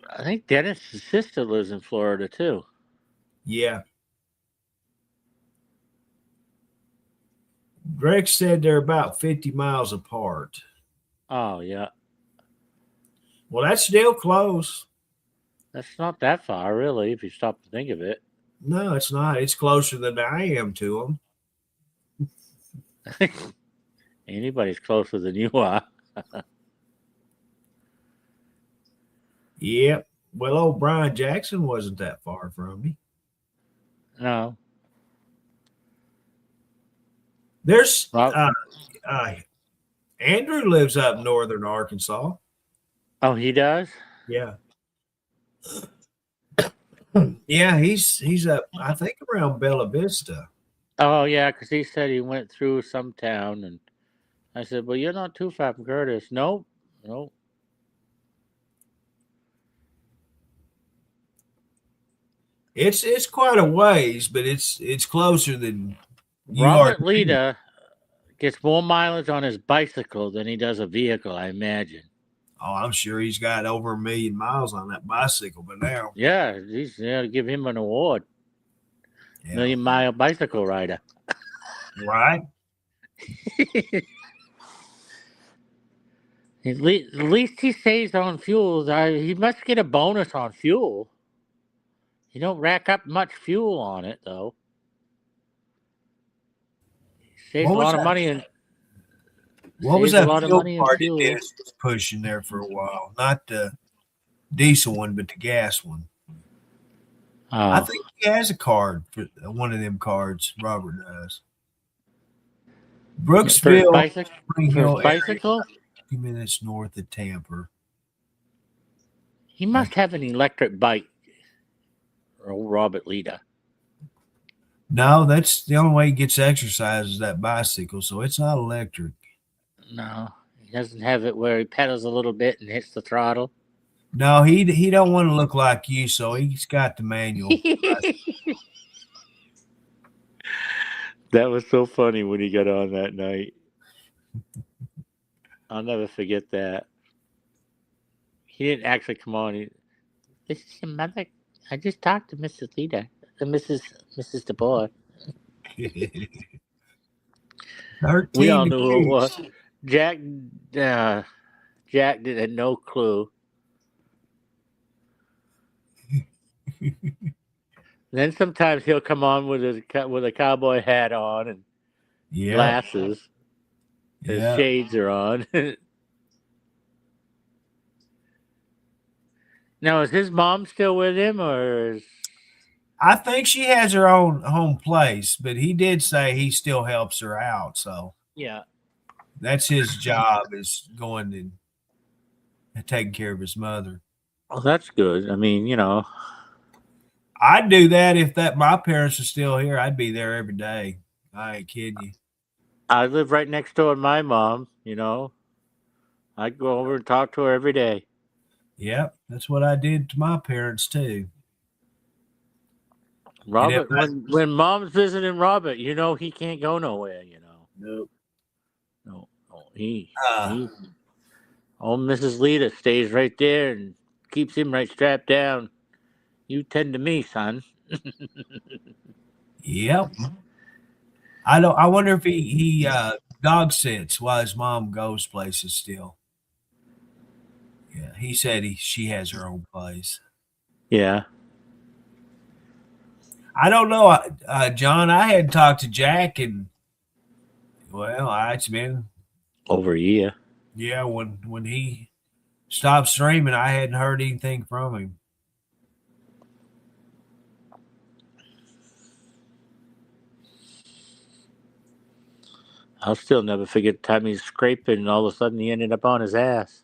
[SPEAKER 5] I think Dennis's sister lives in Florida too.
[SPEAKER 1] Yeah. Greg said they're about 50 miles apart.
[SPEAKER 5] Oh yeah.
[SPEAKER 1] Well, that's still close.
[SPEAKER 5] That's not that far, really, if you stop to think of it.
[SPEAKER 1] No, it's not. It's closer than I am to them.
[SPEAKER 5] Anybody's closer than you are.
[SPEAKER 1] Yep. Well, old Brian Jackson wasn't that far from me.
[SPEAKER 5] No.
[SPEAKER 1] There's
[SPEAKER 5] Well,
[SPEAKER 1] Andrew lives up northern Arkansas.
[SPEAKER 5] oh, he does?
[SPEAKER 1] Yeah. Yeah, he's up, I think, around Bella Vista.
[SPEAKER 5] Oh, yeah, because he said he went through some town, and I said, well, you're not too far from Curtis. Nope.
[SPEAKER 1] It's quite a ways, but it's closer than you
[SPEAKER 5] Robert
[SPEAKER 1] are.
[SPEAKER 5] Lita gets more mileage on his bicycle than he does a vehicle, I imagine.
[SPEAKER 1] Oh, I'm sure he's got over 1 million miles on that bicycle by now.
[SPEAKER 5] Yeah, he's give him an award.
[SPEAKER 1] Yeah.
[SPEAKER 5] 1,000,000-mile bicycle rider.
[SPEAKER 1] Right?
[SPEAKER 5] At least he saves on fuel. He must get a bonus on fuel. You don't rack up much fuel on it, though. Saves
[SPEAKER 1] What
[SPEAKER 5] a
[SPEAKER 1] was
[SPEAKER 5] lot of
[SPEAKER 1] that?
[SPEAKER 5] money in
[SPEAKER 1] What was
[SPEAKER 5] saves a
[SPEAKER 1] that
[SPEAKER 5] lot of
[SPEAKER 1] fuel
[SPEAKER 5] money in
[SPEAKER 1] card that
[SPEAKER 5] fuel.
[SPEAKER 1] Dennis was pushing there for a while? Not the diesel one, but the gas one. I
[SPEAKER 5] Oh,
[SPEAKER 1] think he has a card for one of them cards. Robert does.
[SPEAKER 5] for his
[SPEAKER 1] Brooksville,
[SPEAKER 5] bicycle.
[SPEAKER 1] Spring
[SPEAKER 5] For his
[SPEAKER 1] Hill area,
[SPEAKER 5] bicycle,
[SPEAKER 1] 50 minutes north of Tampa.
[SPEAKER 5] he must have an electric bike. Old Robert Lita.
[SPEAKER 1] No, that's the only way he gets exercise is that bicycle, so it's not electric.
[SPEAKER 5] No, he doesn't have it where he pedals a little bit and hits the throttle.
[SPEAKER 1] No, he don't want to look like you, so he's got the manual.
[SPEAKER 5] That was so funny when he got on that night. I'll never forget that. He didn't actually come on. This is your mother. I just talked to Mrs. Lita, Mrs. DeBoer.
[SPEAKER 1] 13
[SPEAKER 5] We all knew who it
[SPEAKER 1] degrees.
[SPEAKER 5] was. Jack had no clue. Then sometimes he'll come on with a cowboy hat on and
[SPEAKER 1] Yeah,
[SPEAKER 5] glasses. His
[SPEAKER 1] yeah.
[SPEAKER 5] shades are on. Now, is his mom still with him, or is...
[SPEAKER 1] I think she has her own home place, but he did say he still helps her out. So
[SPEAKER 5] Yeah.
[SPEAKER 1] that's his job, is going and taking care of his mother.
[SPEAKER 5] Oh, that's good. I mean, you know,
[SPEAKER 1] I'd do that if my parents were still here. I'd be there every day. I ain't kidding you.
[SPEAKER 5] I live right next door to my mom, you know. I'd go over and talk to her every day.
[SPEAKER 1] Yep, that's what I did to my parents too.
[SPEAKER 5] Robert, when mom's visiting Robert, you know, he can't go nowhere, you know.
[SPEAKER 1] Nope.
[SPEAKER 5] No, old Mrs. Lita stays right there and keeps him right strapped down. You tend to me, son.
[SPEAKER 1] Yep. I wonder if he dog sits while his mom goes places still. Yeah, he said she has her own place.
[SPEAKER 5] Yeah.
[SPEAKER 1] I don't know, John. I hadn't talked to Jack, and it's been
[SPEAKER 5] Over a year.
[SPEAKER 1] yeah. When he stopped streaming, I hadn't heard anything from him.
[SPEAKER 5] I'll still never forget the time he's scraping and all of a sudden he ended up on his ass.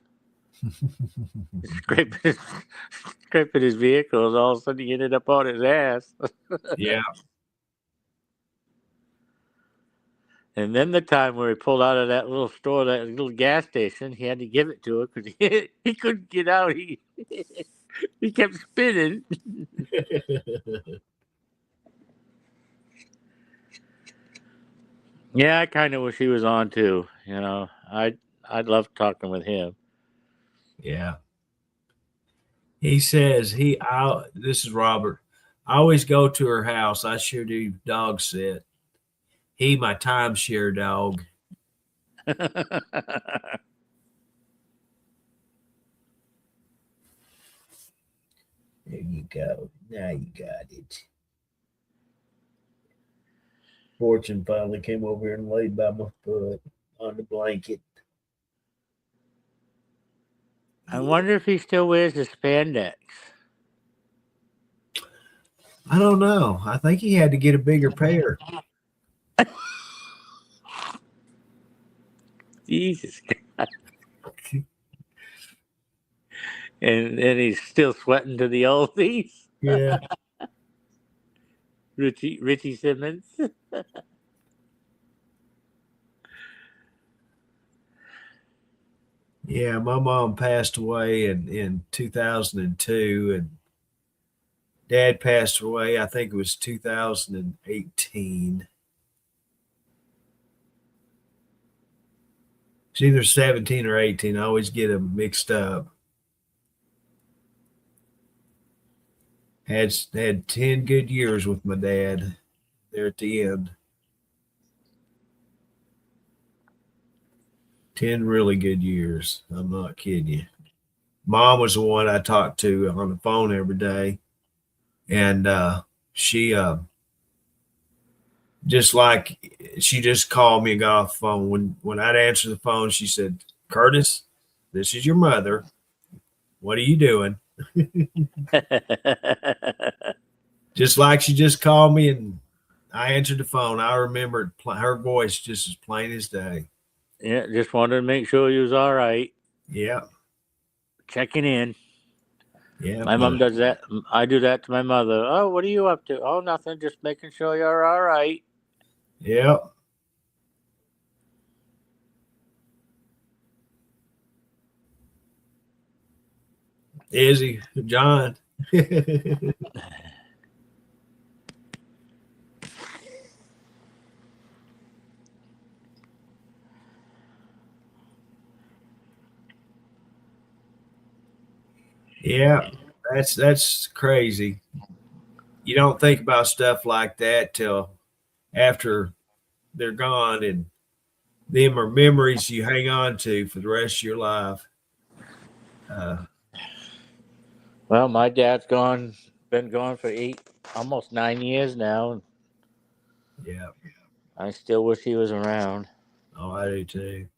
[SPEAKER 5] scraping his vehicles, all of a sudden he ended up on his ass.
[SPEAKER 1] Yeah.
[SPEAKER 5] And then the time where he pulled out of that little store, that little gas station, he had to give it to her because he couldn't get out. He kept spinning. Yeah, I kind of wish he was on too. You know, I'd love talking with him.
[SPEAKER 1] Yeah. He says this is Robert. I always go to her house. I sure do dog sit. He my timeshare dog. There you go. Now you got it. Fortune finally came over and laid by my foot on the blanket.
[SPEAKER 5] I wonder if he still wears the spandex.
[SPEAKER 1] I don't know. I think he had to get a bigger pair.
[SPEAKER 5] Jesus God. And he's still sweating to the oldies.
[SPEAKER 1] Yeah.
[SPEAKER 5] Richie Simmons.
[SPEAKER 1] Yeah, my mom passed away in 2002, and Dad passed away, I think it was 2018. It's either 17 or 18. I always get them mixed up. Had 10 good years with my dad there at the end. 10 really good years. I'm not kidding you. Mom was the one I talked to on the phone every day. And she just called me and got off the phone. When I'd answer the phone, she said, "Curtis, this is your mother. What are you doing?" Just like she just called me and I answered the phone. I remembered her voice just as plain as day.
[SPEAKER 5] Yeah, just wanted to make sure you was all right.
[SPEAKER 1] Yeah.
[SPEAKER 5] Checking in.
[SPEAKER 1] Yeah.
[SPEAKER 5] My mom does that. I do that to my mother. Oh, what are you up to? Oh, nothing. Just making sure you're all right.
[SPEAKER 1] Yeah. Izzy, John. Yeah, that's crazy. You don't think about stuff like that till after they're gone, and them are memories you hang on to for the rest of your life.
[SPEAKER 5] Well, my dad's been gone for almost 9 years now.
[SPEAKER 1] Yeah.
[SPEAKER 5] I still wish he was around.
[SPEAKER 1] Oh, I do too.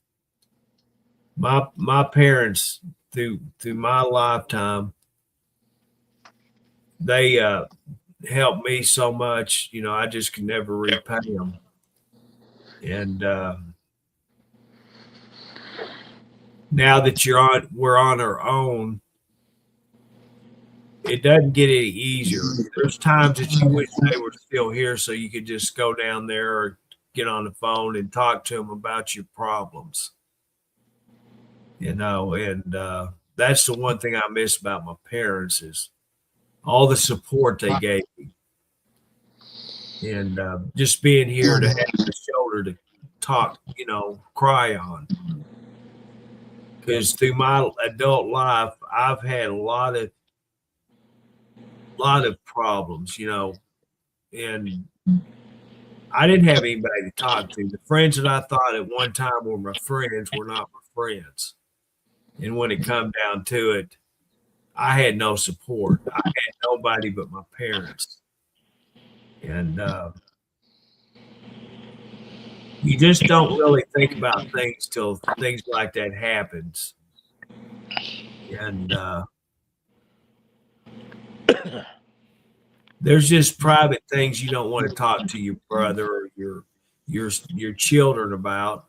[SPEAKER 1] My parents through my lifetime, they helped me so much. You know, I just could never repay them. And now that we're on our own, it doesn't get any easier. There's times that you wish they were still here so you could just go down there or get on the phone and talk to them about your problems. You know, and that's the one thing I miss about my parents is all the support they gave me. And just being here to have a shoulder to talk, you know, cry on. Because through my adult life, I've had a lot of problems, you know, and I didn't have anybody to talk to. The friends that I thought at one time were my friends were not my friends. And when it come down to it, I had no support. I had nobody but my parents. And you just don't really think about things till things like that happens. And there's just private things you don't want to talk to your brother or your children about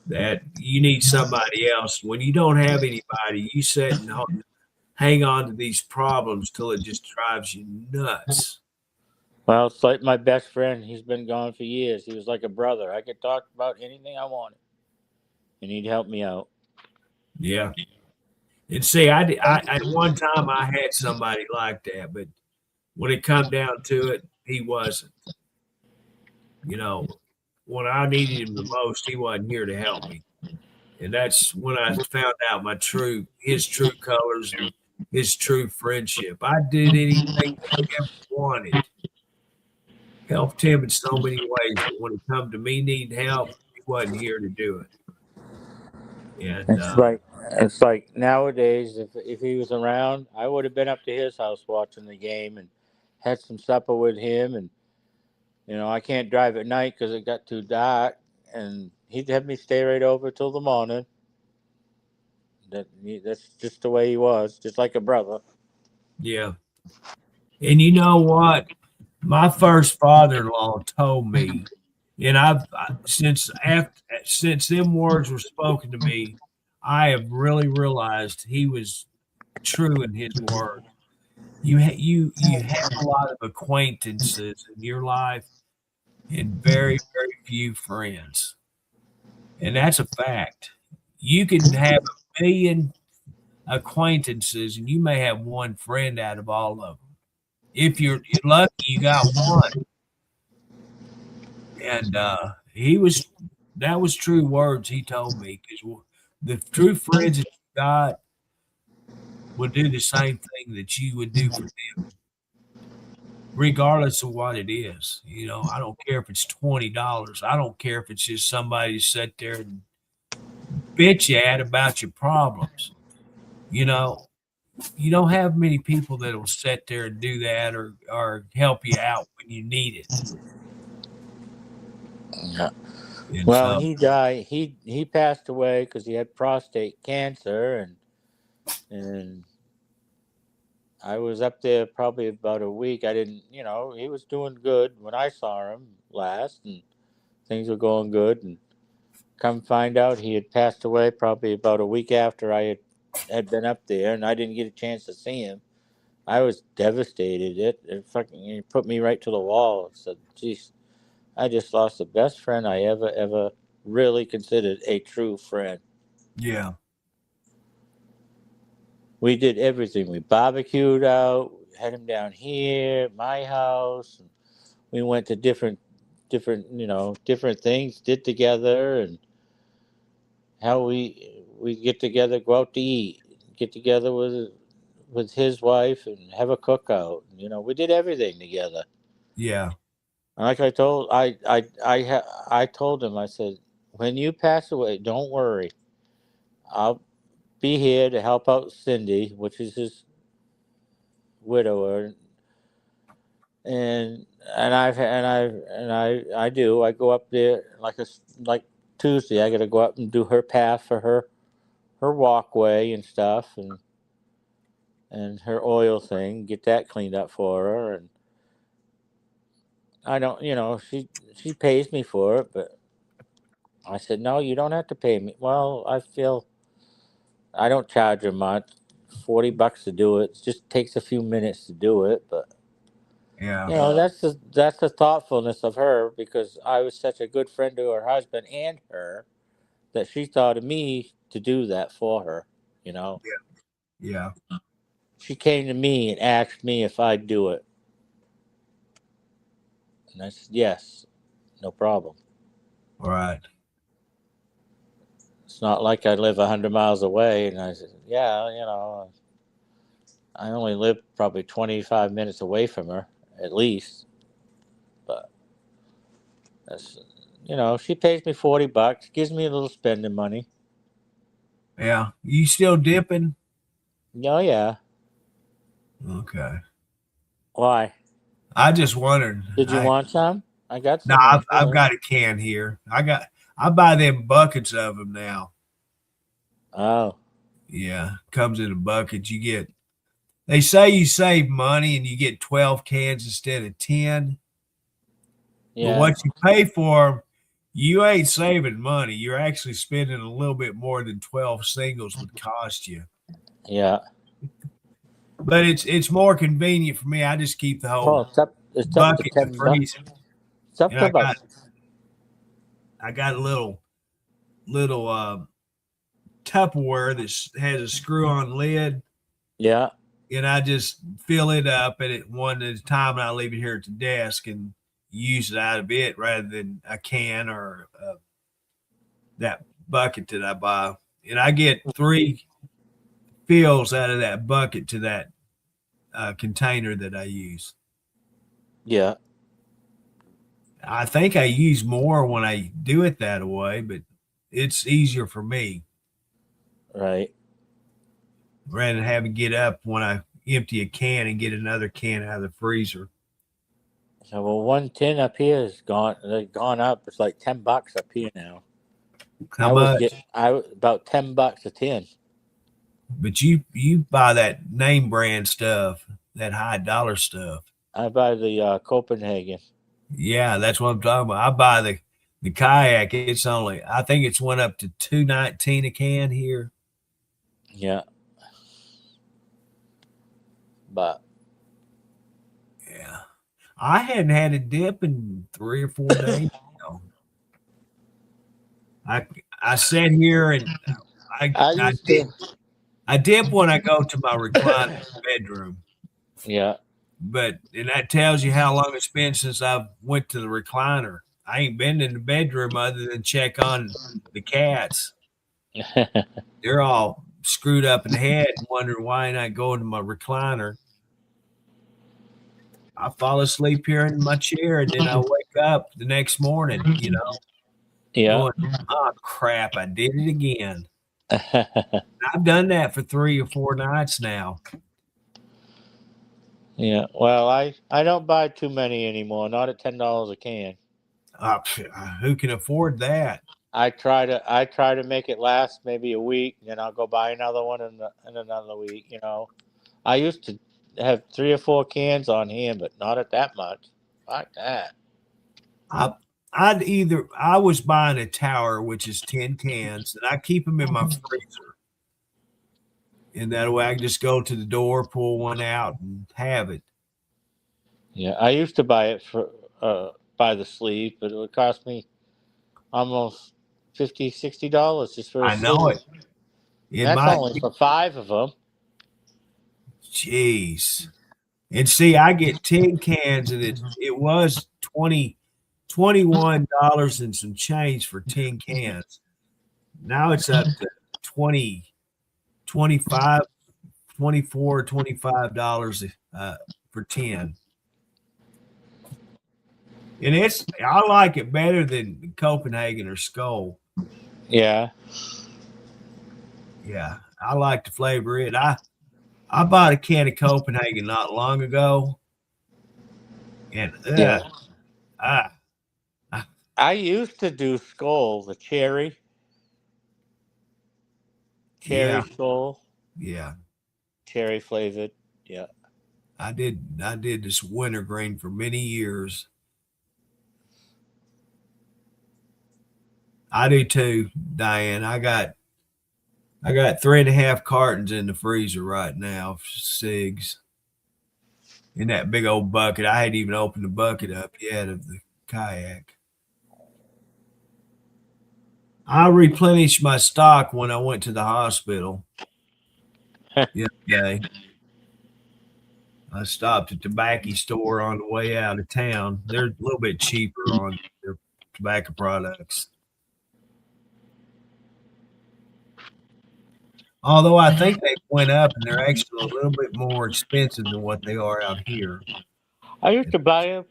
[SPEAKER 1] that you need somebody else. When you don't have anybody, you sit and hang on to these problems till it just drives you nuts.
[SPEAKER 5] Well, it's like my best friend. He's been gone for years. He was like a brother. I could talk about anything I wanted, and he'd help me out.
[SPEAKER 1] Yeah. And see, I at one time I had somebody like that, but when it come down to it, he wasn't. You know, when I needed him the most, he wasn't here to help me. And that's when I found out his true colors and his true friendship. I did anything he ever wanted. Helped him in so many ways, but when it come to me needing help, he wasn't here to do it. And
[SPEAKER 5] It's like nowadays, if he was around, I would have been up to his house watching the game and had some supper with him. And you know, I can't drive at night because it got too dark, and he'd have me stay right over till the morning. That's just the way he was, just like a brother.
[SPEAKER 1] yeah. And you know what? My first father-in-law told me, and since them words were spoken to me, I have really realized he was true in his word. You have a lot of acquaintances in your life, and very very few friends, and that's a fact. You can have a million acquaintances, and you may have one friend out of all of them. If you're lucky, you got one. And that was true words he told me, because the true friends that you got would do the same thing that you would do for them, regardless of what it is. You know, I don't care if it's $20. I don't care if it's just somebody to sit there and bitch at about your problems. You know, you don't have many people that will sit there and do that or help you out when you need it.
[SPEAKER 5] Yeah.
[SPEAKER 1] And
[SPEAKER 5] Well,
[SPEAKER 1] so,
[SPEAKER 5] he died. He passed away because he had prostate cancer, and I was up there probably about a week. I didn't, he was doing good when I saw him last, and things were going good. And come find out, he had passed away probably about a week after I had been up there, and I didn't get a chance to see him. I was devastated. It put me right to the wall. I said, "Geez, I just lost the best friend I ever really considered a true friend."
[SPEAKER 1] yeah.
[SPEAKER 5] We did everything. We barbecued out, had him down here at my house. And we went to different things, did together, and how we get together, go out to eat, get together with his wife, and have a cookout. We did everything together.
[SPEAKER 1] Yeah.
[SPEAKER 5] Like I told him, I said, when you pass away, don't worry. I'll be here to help out Cindy, which is his widower, and I do. I go up there like Tuesday. I got to go up and do her path for her walkway and stuff, and her oil thing. Get that cleaned up for her, and I don't. She pays me for it, but I said no. You don't have to pay me. Well, I feel I don't charge her much. $40 to do it. It just takes a few minutes to do it, but.
[SPEAKER 1] Yeah.
[SPEAKER 5] That's the thoughtfulness of her, because I was such a good friend to her husband and her that she thought of me to do that for her.
[SPEAKER 1] Yeah.
[SPEAKER 5] She came to me and asked me if I'd do it, and I said yes, no problem.
[SPEAKER 1] All right.
[SPEAKER 5] It's not like I live 100 miles away, and I said, yeah, I only live probably 25 minutes away from her at least, but that's. She pays me $40, gives me a little spending money.
[SPEAKER 1] Yeah. You still dipping?
[SPEAKER 5] Oh yeah.
[SPEAKER 1] Okay.
[SPEAKER 5] Why?
[SPEAKER 1] I just wondered.
[SPEAKER 5] Did you want some? I got some.
[SPEAKER 1] No, I've got a can here. I buy them buckets of them now.
[SPEAKER 5] Oh.
[SPEAKER 1] Yeah, comes in a bucket. They say you save money and you get 12 cans instead of 10.
[SPEAKER 5] Yeah.
[SPEAKER 1] But what you pay for, you ain't saving money. You're actually spending a little bit more than 12 singles would cost you.
[SPEAKER 5] Yeah.
[SPEAKER 1] But it's more convenient for me. I just keep the whole
[SPEAKER 5] it's up to
[SPEAKER 1] bucket in the
[SPEAKER 5] $10.
[SPEAKER 1] freezer.
[SPEAKER 5] It's up
[SPEAKER 1] And
[SPEAKER 5] to about.
[SPEAKER 1] I got a little Tupperware that has a screw-on lid.
[SPEAKER 5] Yeah.
[SPEAKER 1] And I just fill it up one at a time, and I leave it here at the desk and use it out of it rather than a can or that bucket that I buy. And I get 3 fills out of that bucket to that container that I use.
[SPEAKER 5] Yeah.
[SPEAKER 1] I think I use more when I do it that way, but it's easier for me.
[SPEAKER 5] Right.
[SPEAKER 1] Rather than having to get up when I empty a can and get another can out of the freezer.
[SPEAKER 5] So, well, one tin up here is gone. They've gone up. It's like $10 up here now.
[SPEAKER 1] How much?
[SPEAKER 5] About $10 a tin.
[SPEAKER 1] But you buy that name brand stuff, that high dollar stuff.
[SPEAKER 5] I buy the Copenhagen.
[SPEAKER 1] Yeah, that's what I'm talking about. I buy the kayak. I think it's went up to $2.19 a can here.
[SPEAKER 5] Yeah. But
[SPEAKER 1] yeah, I hadn't had a dip in 3 or 4 days. I sat here and I dip when I go to my recliner bedroom.
[SPEAKER 5] Yeah.
[SPEAKER 1] And that tells you how long it's been since I went to the recliner. I ain't been in the bedroom other than check on the cats. They're all screwed up in the head and wondering why ain't I going to my recliner. I fall asleep here in my chair and then I wake up the next morning,
[SPEAKER 5] Yeah.
[SPEAKER 1] Going, oh crap, I did it again. I've done that for 3 or 4 nights now.
[SPEAKER 5] Yeah. Well, I don't buy too many anymore. Not at $10 a can.
[SPEAKER 1] Who can afford that?
[SPEAKER 5] I try to make it last maybe a week, then I'll go buy another one in another week. You know, I used to have 3 or 4 cans on hand, but not at that much. Like that.
[SPEAKER 1] I was buying a tower, which is 10 cans, and I keep them in my freezer. And that way I can just go to the door, pull one out, and have it.
[SPEAKER 5] Yeah, I used to buy it for by the sleeve, but it would cost me almost $50-$60 just for a
[SPEAKER 1] I know
[SPEAKER 5] sleeve.
[SPEAKER 1] it.
[SPEAKER 5] That's only for 5 of them.
[SPEAKER 1] Jeez. And see, I get 10 cans, and it was $21 and some change for 10 cans. Now it's up to 20, 25, 24, $25 for 10. And I like it better than Copenhagen or Skull.
[SPEAKER 5] Yeah.
[SPEAKER 1] Yeah, I like to flavor it. I bought a can of Copenhagen not long ago, and
[SPEAKER 5] I used to do Skull, the cherry
[SPEAKER 1] yeah,
[SPEAKER 5] Skull,
[SPEAKER 1] yeah.
[SPEAKER 5] cherry flavored. Yeah.
[SPEAKER 1] I did this wintergreen for many years. I do too, Diane. I got 3.5 cartons in the freezer right now of cigs. In that big old bucket. I hadn't even opened the bucket up yet of the kayak. I replenished my stock when I went to the hospital yesterday. I stopped at the tobacco store on the way out of town. They're a little bit cheaper on their tobacco products. Although I think they went up and they're actually a little bit more expensive than what they are out here.
[SPEAKER 5] I used to buy them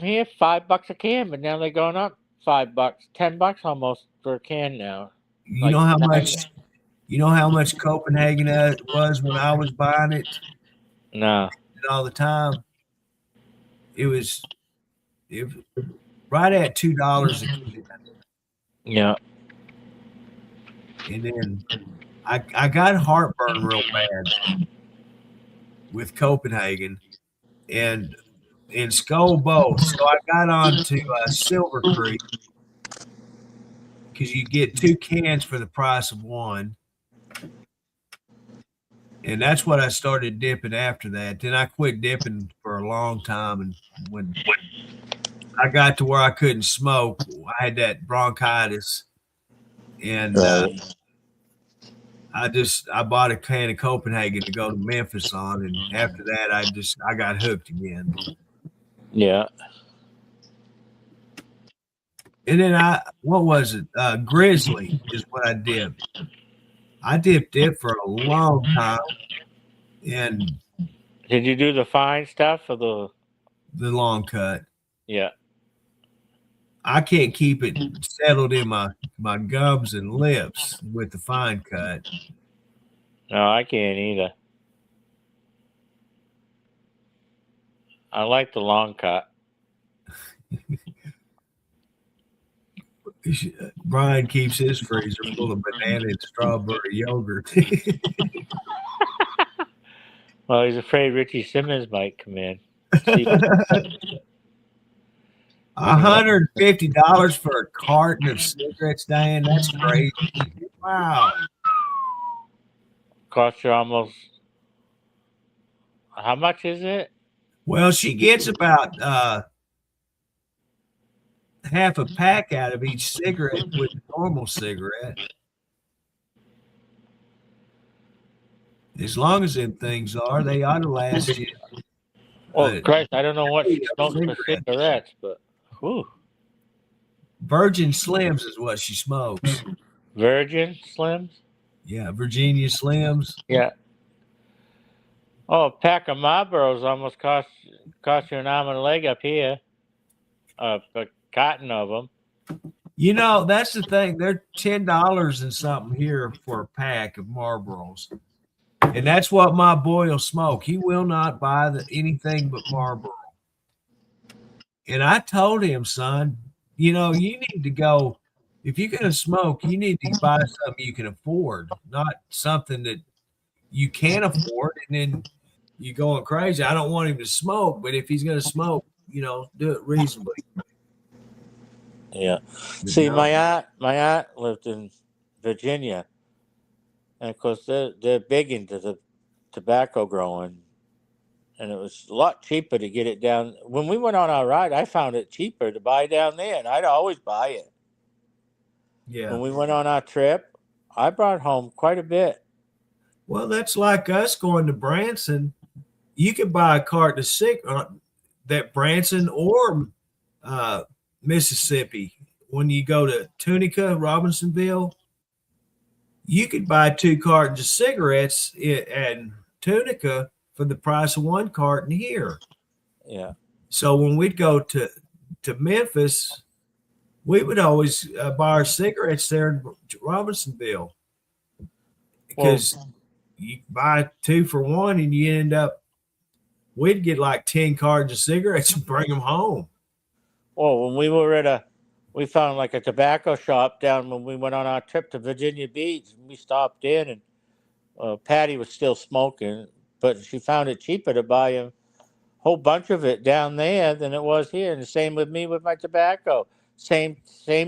[SPEAKER 5] here $5 a can, but now they're going up $5, $10 almost for a can now.
[SPEAKER 1] You
[SPEAKER 5] Like
[SPEAKER 1] know how
[SPEAKER 5] nine.
[SPEAKER 1] much? You know how much Copenhagen was when I was buying it?
[SPEAKER 5] No.
[SPEAKER 1] All the time. It was right at $2 a can.
[SPEAKER 5] Yeah.
[SPEAKER 1] And then I got heartburn real bad with Copenhagen and in Skull both. So I got on to Silver Creek because you get 2 cans for the price of one. And that's what I started dipping after that. Then I quit dipping for a long time. And when I got to where I couldn't smoke, I had that bronchitis. And I bought a can of Copenhagen to go to Memphis on. And after that, I got hooked again.
[SPEAKER 5] Yeah.
[SPEAKER 1] And then what was it? Grizzly is what I dipped. I dipped it for a long time. And
[SPEAKER 5] did you do the fine stuff or
[SPEAKER 1] the long cut?
[SPEAKER 5] Yeah.
[SPEAKER 1] I can't keep it settled in my gums and lips with the fine cut.
[SPEAKER 5] No, I can't either. I like the long cut.
[SPEAKER 1] Brian keeps his freezer full of banana and strawberry yogurt.
[SPEAKER 5] Well, he's afraid Richie Simmons might come in.
[SPEAKER 1] $150 for a carton of cigarettes, Diane? That's crazy. Wow.
[SPEAKER 5] Cost you almost. How much is it?
[SPEAKER 1] Well, she gets about half a pack out of each cigarette with a normal cigarette. As long as them things are, they ought to last you.
[SPEAKER 5] Oh, Christ, I don't know what she smokes for cigarettes, but whew.
[SPEAKER 1] Virgin Slims is what she smokes.
[SPEAKER 5] Virgin Slims?
[SPEAKER 1] Yeah, Virginia Slims.
[SPEAKER 5] Yeah. Oh, a pack of Marlboros almost cost you an arm and a leg up here. A carton of them.
[SPEAKER 1] You know, that's the thing. They're $10 and something here for a pack of Marlboros. And that's what my boy will smoke. He will not buy anything but Marlboro. And I told him, son, you know, you need to go. If you're going to smoke, you need to buy something you can afford, not something that you can't afford. And then you're going crazy. I don't want him to smoke, but if he's going to smoke, you know, do it reasonably.
[SPEAKER 5] Yeah.
[SPEAKER 1] You
[SPEAKER 5] See,
[SPEAKER 1] know?
[SPEAKER 5] my aunt lived in Virginia, and of course they're big into the tobacco growing, and it was a lot cheaper to get it down. When we went on our ride, I found it cheaper to buy down there, and I'd always buy it.
[SPEAKER 1] Yeah.
[SPEAKER 5] When we went on our trip, I brought home quite a bit.
[SPEAKER 1] Well, that's like us going to Branson. You could buy a carton of that Branson or Mississippi. When you go to Tunica, Robinsonville, you could buy 2 cartons of cigarettes at Tunica for the price of 1 carton here.
[SPEAKER 5] Yeah.
[SPEAKER 1] So when we'd go to Memphis, we would always buy our cigarettes there in Robinsonville because you buy 2 for 1 and you end up, we'd get like 10 cartons of cigarettes and bring them home.
[SPEAKER 5] Well, when we were we found like a tobacco shop down when we went on our trip to Virginia Beach. We stopped in, and Patty was still smoking, but she found it cheaper to buy a whole bunch of it down there than it was here. And the same with me with my tobacco. Same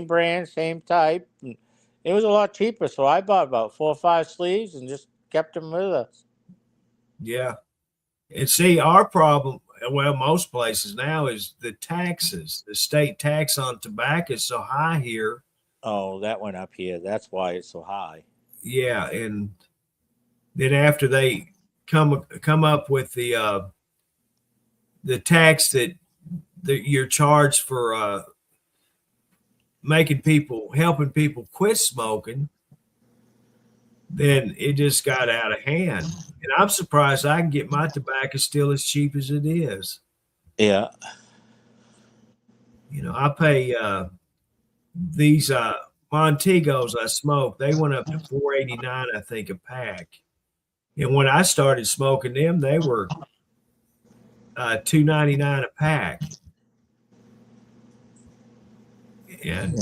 [SPEAKER 5] brand, same type. And it was a lot cheaper, so I bought about 4 or 5 sleeves and just kept them with us.
[SPEAKER 1] Yeah. And see, our problem, well, most places now, is the taxes. The state tax on tobacco is so high here.
[SPEAKER 5] Oh, that went up here. That's why it's so high.
[SPEAKER 1] Yeah, and then after they come up with the tax that you're charged for helping people quit smoking, then it just got out of hand. And I'm surprised I can get my tobacco still as cheap as it is.
[SPEAKER 5] Yeah.
[SPEAKER 1] You know, I pay these Montegos I smoke, they went up to $4.89, I think, a pack. And when I started smoking them, they were $2.99 a pack. And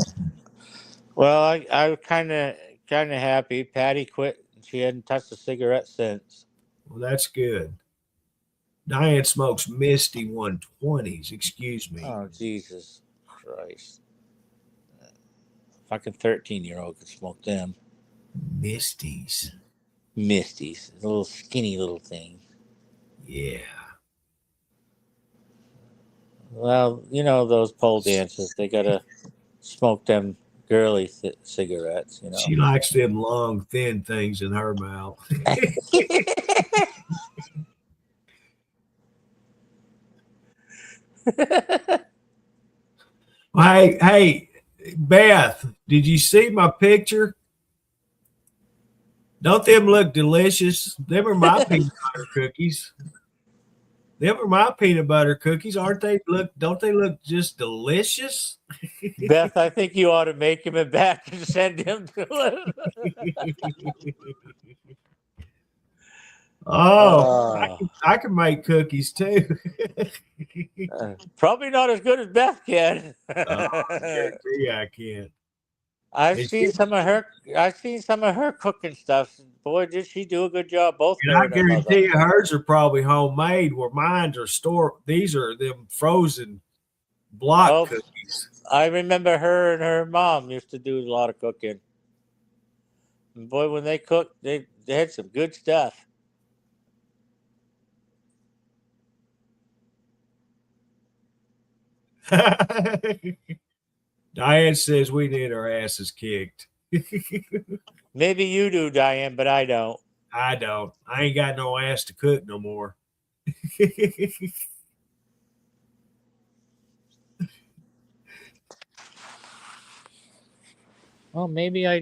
[SPEAKER 5] Well, I was kind of happy. Patty quit. She hadn't touched a cigarette since.
[SPEAKER 1] well, that's good. Diane smokes Misty 120s. Excuse me.
[SPEAKER 5] Oh, Jesus Christ. Fucking 13-year-old could smoke them.
[SPEAKER 1] Misties.
[SPEAKER 5] Misties. Little skinny little things.
[SPEAKER 1] Yeah.
[SPEAKER 5] Well, you know, those pole dancers, they got to smoke them girly cigarettes, you know.
[SPEAKER 1] She likes them long, thin things in her mouth. Hey, Beth, did you see my picture? Don't them look delicious? Them are my peanut butter cookies. Them are my peanut butter cookies, aren't they? Don't they look just delicious?
[SPEAKER 5] Beth, I think you ought to make him a batch and send him to it.
[SPEAKER 1] I can make cookies too.
[SPEAKER 5] Probably not as good as Beth can.
[SPEAKER 1] I can't.
[SPEAKER 5] I've seen some of her cooking stuff. Boy, did she do a good job. Both.
[SPEAKER 1] And I guarantee you hers are probably homemade, where mine are stored. These are them frozen block cookies.
[SPEAKER 5] I remember her and her mom used to do a lot of cooking. And boy, when they cooked, they had some good stuff.
[SPEAKER 1] Diane says we need our asses kicked.
[SPEAKER 5] Maybe you do, Diane, but I don't.
[SPEAKER 1] I don't. I ain't got no ass to cook no more.
[SPEAKER 5] Well, maybe I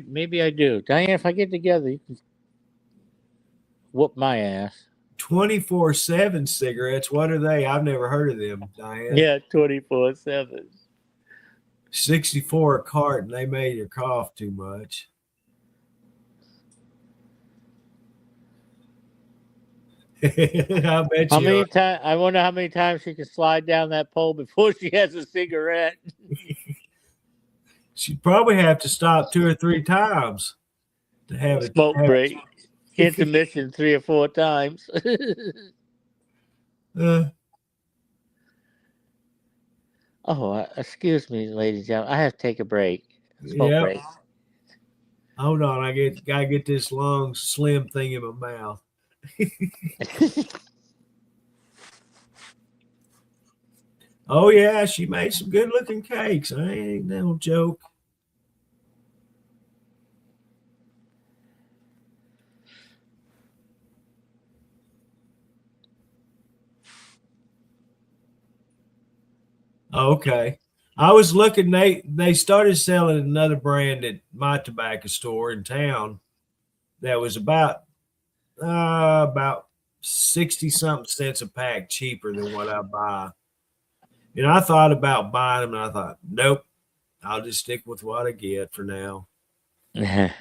[SPEAKER 5] do. Diane, if I get together, you can whoop my ass.
[SPEAKER 1] 24/7 cigarettes. What are they? I've never heard of them, Diane.
[SPEAKER 5] Yeah, 24/7.
[SPEAKER 1] $64 a carton. They made her cough too much. I bet
[SPEAKER 5] How
[SPEAKER 1] you.
[SPEAKER 5] many times? I wonder how many times she can slide down that pole before she has a cigarette.
[SPEAKER 1] She'd probably have to stop 2 or 3 times to have it.
[SPEAKER 5] Smoke break, intermission 3 or 4 times. Excuse me, ladies and gentlemen. I have to take a break. Smoke
[SPEAKER 1] Yeah.
[SPEAKER 5] break.
[SPEAKER 1] Hold on, gotta get this long, slim thing in my mouth. Oh yeah, she made some good looking cakes. I ain't no joke. Okay. I was looking, they started selling another brand at my tobacco store in town that was about 60 something cents a pack cheaper than what I buy. And I thought about buying them, and I thought, nope, I'll just stick with what I get for now. Because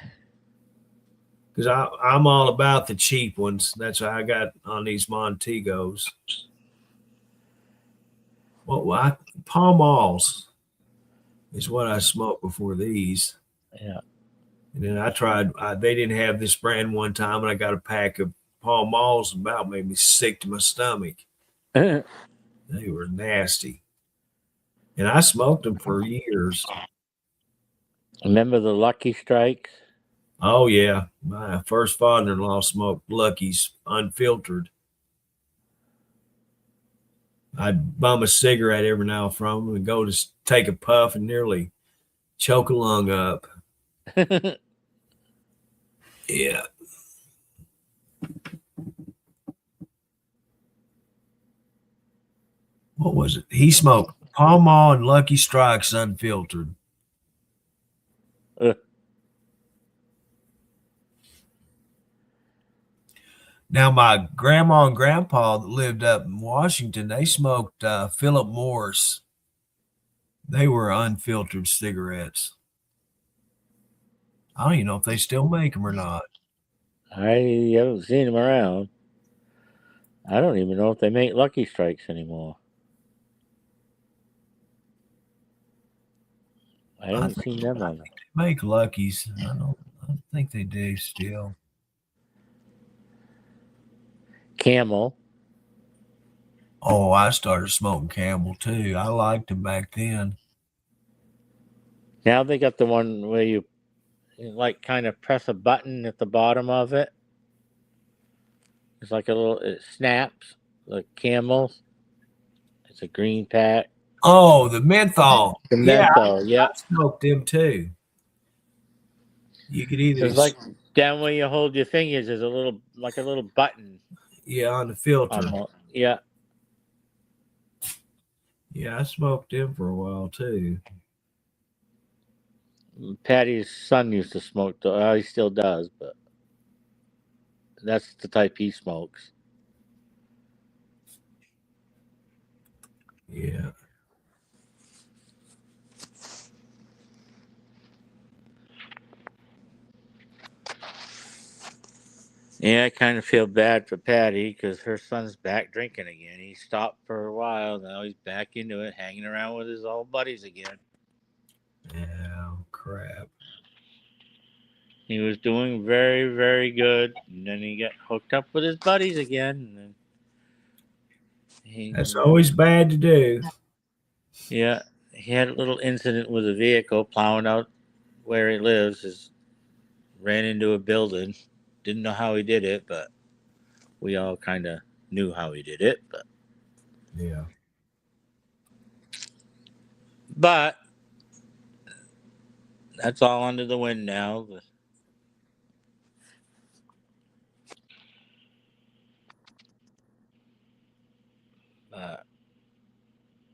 [SPEAKER 1] I'm all about the cheap ones. That's what I got on these Montegos. Well, Pall Malls is what I smoked before these.
[SPEAKER 5] Yeah.
[SPEAKER 1] And then I tried, they didn't have this brand one time, and I got a pack of Pall Malls, about made me sick to my stomach. They were nasty. And I smoked them for years.
[SPEAKER 5] Remember the Lucky Strikes?
[SPEAKER 1] Oh, yeah. My first father-in-law smoked Lucky's unfiltered. I'd bum a cigarette every now from him and go to take a puff and nearly choke a lung up. Yeah. What was it? He smoked Pall Mall and Lucky Strikes unfiltered. Now, my grandma and grandpa that lived up in Washington, they smoked Philip Morris. They were unfiltered cigarettes. I don't even know if they still make them or not.
[SPEAKER 5] I haven't seen them around. I don't even know if they make Lucky Strikes anymore. I haven't seen them on them.
[SPEAKER 1] Make Luckies. I don't think they do still.
[SPEAKER 5] Camel.
[SPEAKER 1] Oh, I started smoking Camel too. I liked them back then.
[SPEAKER 5] Now they got the one where you like kind of press a button at the bottom of it. It's like it snaps. The Camel. It's a green pack.
[SPEAKER 1] Oh, the menthol.
[SPEAKER 5] The menthol, yeah.
[SPEAKER 1] I smoked them too. You could either
[SPEAKER 5] It's like down where you hold your fingers. There's a little button.
[SPEAKER 1] Yeah, on the filter.
[SPEAKER 5] Yeah.
[SPEAKER 1] Yeah, I smoked them for a while too.
[SPEAKER 5] Patty's son used to smoke. He still does, but that's the type he smokes.
[SPEAKER 1] Yeah.
[SPEAKER 5] Yeah, I kind of feel bad for Patty because her son's back drinking again. He stopped for a while. Now he's back into it, hanging around with his old buddies again.
[SPEAKER 1] Yeah, crap.
[SPEAKER 5] He was doing very, very good, and then he got hooked up with his buddies again. And
[SPEAKER 1] That's always bad to do.
[SPEAKER 5] Yeah, he had a little incident with a vehicle plowing out where he lives. Ran into a building. Didn't know how he did it, but we all kind of knew how he did it. But that's all under the wind now.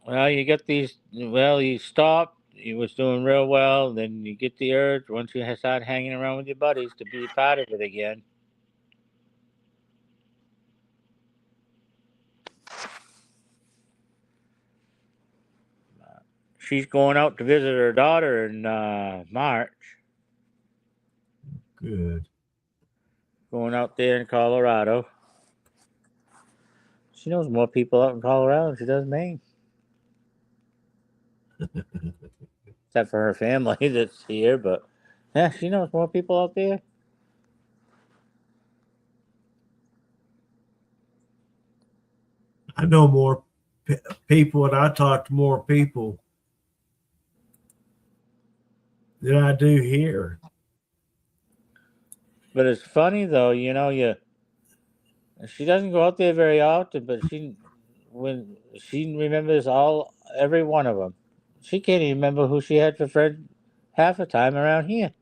[SPEAKER 5] Well, you get these. Well, you stopped. He was doing real well. Then you get the urge once you start hanging around with your buddies to be part of it again. she's going out to visit her daughter in March.
[SPEAKER 1] Good.
[SPEAKER 5] Going out there in Colorado. She knows more people out in Colorado than she does Maine. Except for her family that's here, but yeah, she knows more people out there.
[SPEAKER 1] I know more people, and I talk to more people than I do here.
[SPEAKER 5] But it's funny though, she doesn't go out there very often, but when she remembers every one of them. She can't even remember who she had for friend half the time around here.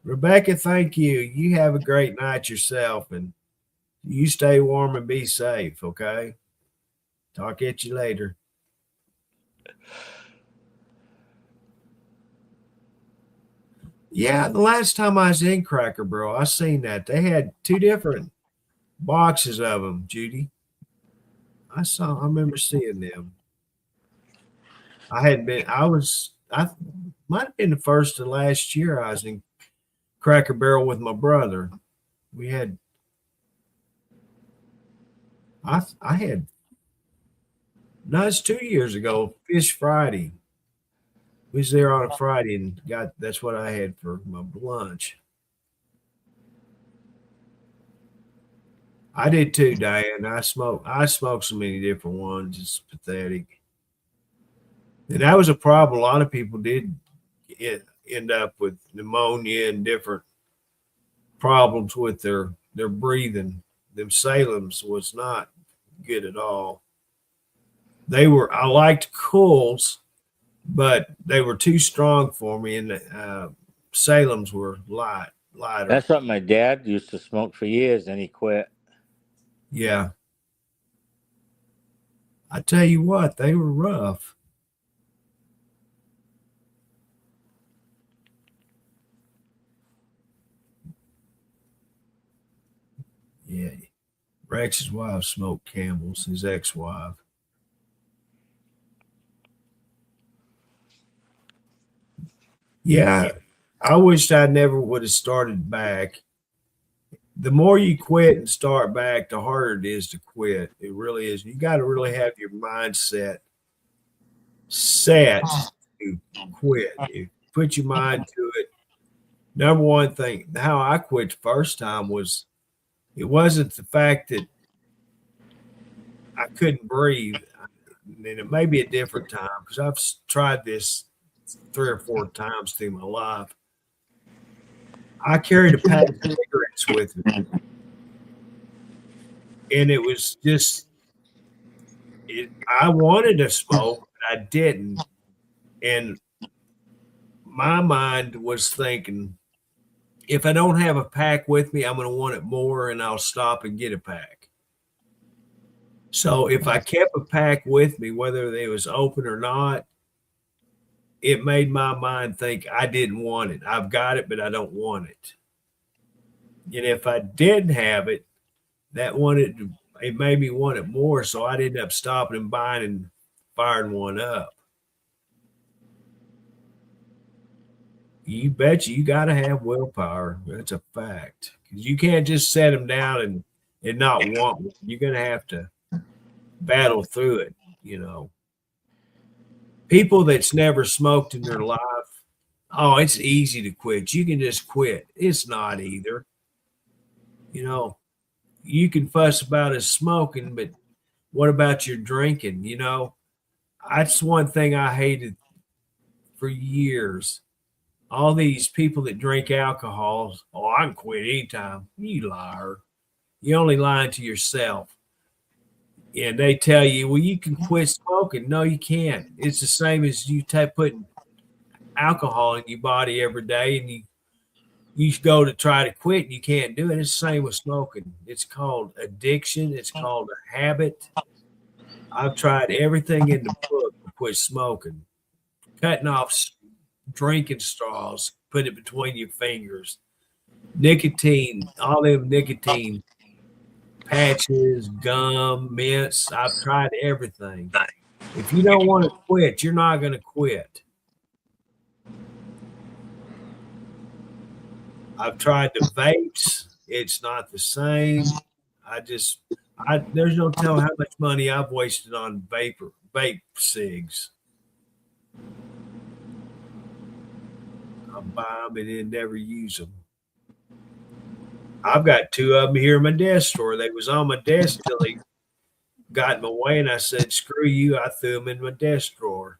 [SPEAKER 1] Rebecca, thank you. You have a great night yourself, and you stay warm and be safe, okay? Talk at you later. Yeah, the last time I was in Cracker Barrel, I seen that. They had 2 different boxes of them, Judy. I remember seeing them. I might have been the first and last year I was in Cracker Barrel with my brother. We had, it's 2 years ago, Fish Friday. We was there on a Friday and that's what I had for my lunch. I did too, Diane. I smoked so many different ones. It's pathetic. And that was a problem. A lot of people did end up with pneumonia and different problems with their breathing. Them Salem's was not good at all. I liked Cools, but they were too strong for me, and Salem's were lighter.
[SPEAKER 5] That's something my dad used to smoke for years, and he quit.
[SPEAKER 1] Yeah. I tell you what, they were rough. Yeah. Rex's wife smoked Camels, his ex-wife. Yeah. I wished I never would have started back. The more you quit and start back, the harder it is to quit. It really is. You got to really have your mindset set to quit. You put your mind to it. Number one thing, how I quit the first time it wasn't the fact that I couldn't breathe. And it may be a different time because I've tried this 3 or 4 times through my life. I carried a pack of cigarettes with me. And it was just, I wanted to smoke, but I didn't. And my mind was thinking, if I don't have a pack with me, I'm going to want it more, and I'll stop and get a pack. So if I kept a pack with me, whether it was open or not, it made my mind think I didn't want it. I've got it, but I don't want it. And if I didn't have it, it made me want it more. So I'd end up stopping and buying and firing one up. You bet you got to have willpower. That's a fact. Because you can't just set them down and not want one. You're going to have to battle through it, People that's never smoked in their life, it's easy to quit. You can just quit. It's not either. You can fuss about his smoking, but what about your drinking? That's one thing I hated for years. All these people that drink alcohol, I can quit anytime. You liar. You're only lying to yourself. And they tell you, well, you can quit smoking. No, you can't. It's the same as you putting alcohol in your body every day, and you go to try to quit and you can't do it. It's the same with smoking. It's called addiction. It's called a habit. I've tried everything in the book to quit smoking. Cutting off drinking straws, put it between your fingers. Nicotine, all them nicotine patches, gum, mints. I've tried everything. If you don't want to quit, you're not going to quit. I've tried the vapes. It's not the same. There's no telling how much money I've wasted on vape cigs. I buy them and then never use them. I've got 2 of them here in my desk drawer. They was on my desk till they got in my way, and I said, "Screw you!" I threw them in my desk drawer.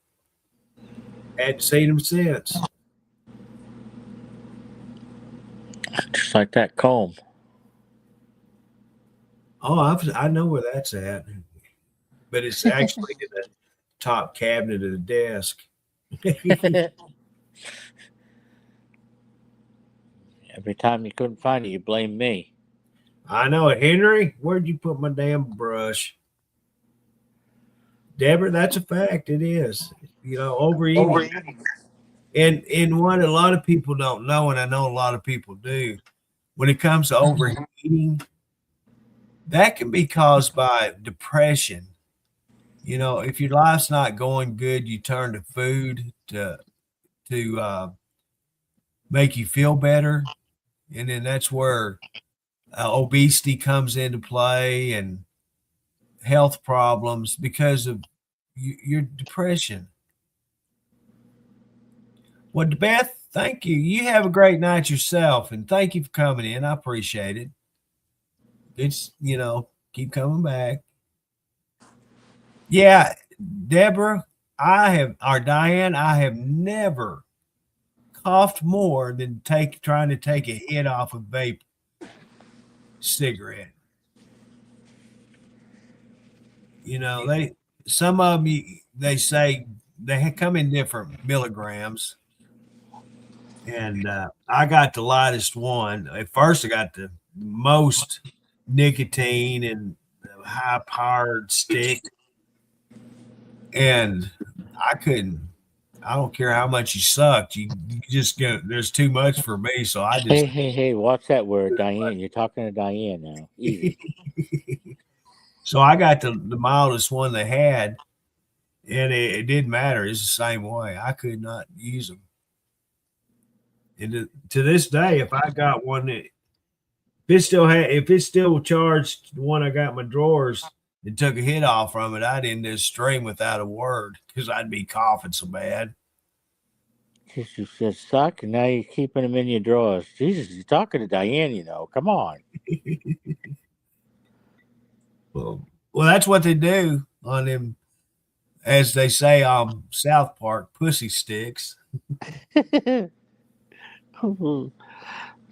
[SPEAKER 1] Hadn't seen them since.
[SPEAKER 5] Just like that comb.
[SPEAKER 1] Oh, I know where that's at, but it's actually in the top cabinet of the desk.
[SPEAKER 5] Every time you couldn't find it, you blame me.
[SPEAKER 1] I know it, Henry. Where'd you put my damn brush? Deborah, that's a fact. It is. Overeating. And what a lot of people don't know, and I know a lot of people do, when it comes to overeating, that can be caused by depression. If your life's not going good, you turn to food to make you feel better, and then that's where obesity comes into play and health problems because of your depression. Well, Beth, thank you. You have a great night yourself, and thank you for coming in. I appreciate it. It's, keep coming back. Yeah, Deborah, Diane, I have never coughed more than trying to take a hit off a vape cigarette. Some of them, they say they come in different milligrams. And I got the lightest one. At first, I got the most nicotine and high powered stick. And I don't care how much you sucked. You just there's too much for me. So I just.
[SPEAKER 5] Hey, watch that word, Diane. You're talking to Diane now. Easy.
[SPEAKER 1] So I got the mildest one they had. And it didn't matter. It's the same way. I could not use them. And to this day, if I got one if it's still charged, the one I got in my drawers, and took a hit off from it, I'd end this stream without a word because I'd be coughing so bad.
[SPEAKER 5] You said suck, and now you're keeping them in your drawers. Jesus, you're talking to Diane, Come on.
[SPEAKER 1] Well, that's what they do on them, as they say on South Park, pussy sticks.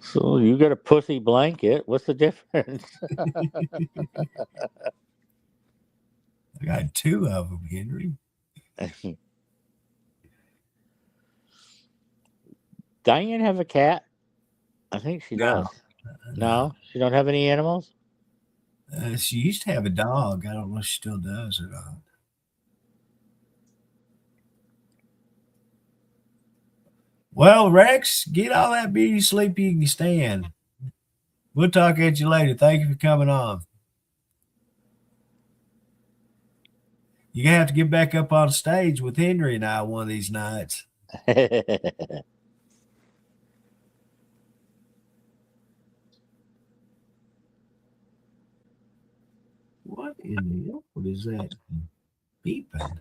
[SPEAKER 5] So you got a pussy blanket. What's the difference?
[SPEAKER 1] I got 2 of them, Henry.
[SPEAKER 5] Diane have a cat? I think she does. No, she don't have any animals?
[SPEAKER 1] She used to have a dog. I don't know if she still does or not. Well, Rex, get all that beauty sleep you can stand. We'll talk at you later. Thank you for coming on. You're going to have to get back up on stage with Henry and I one of these nights. What in the hell? What is that beeping?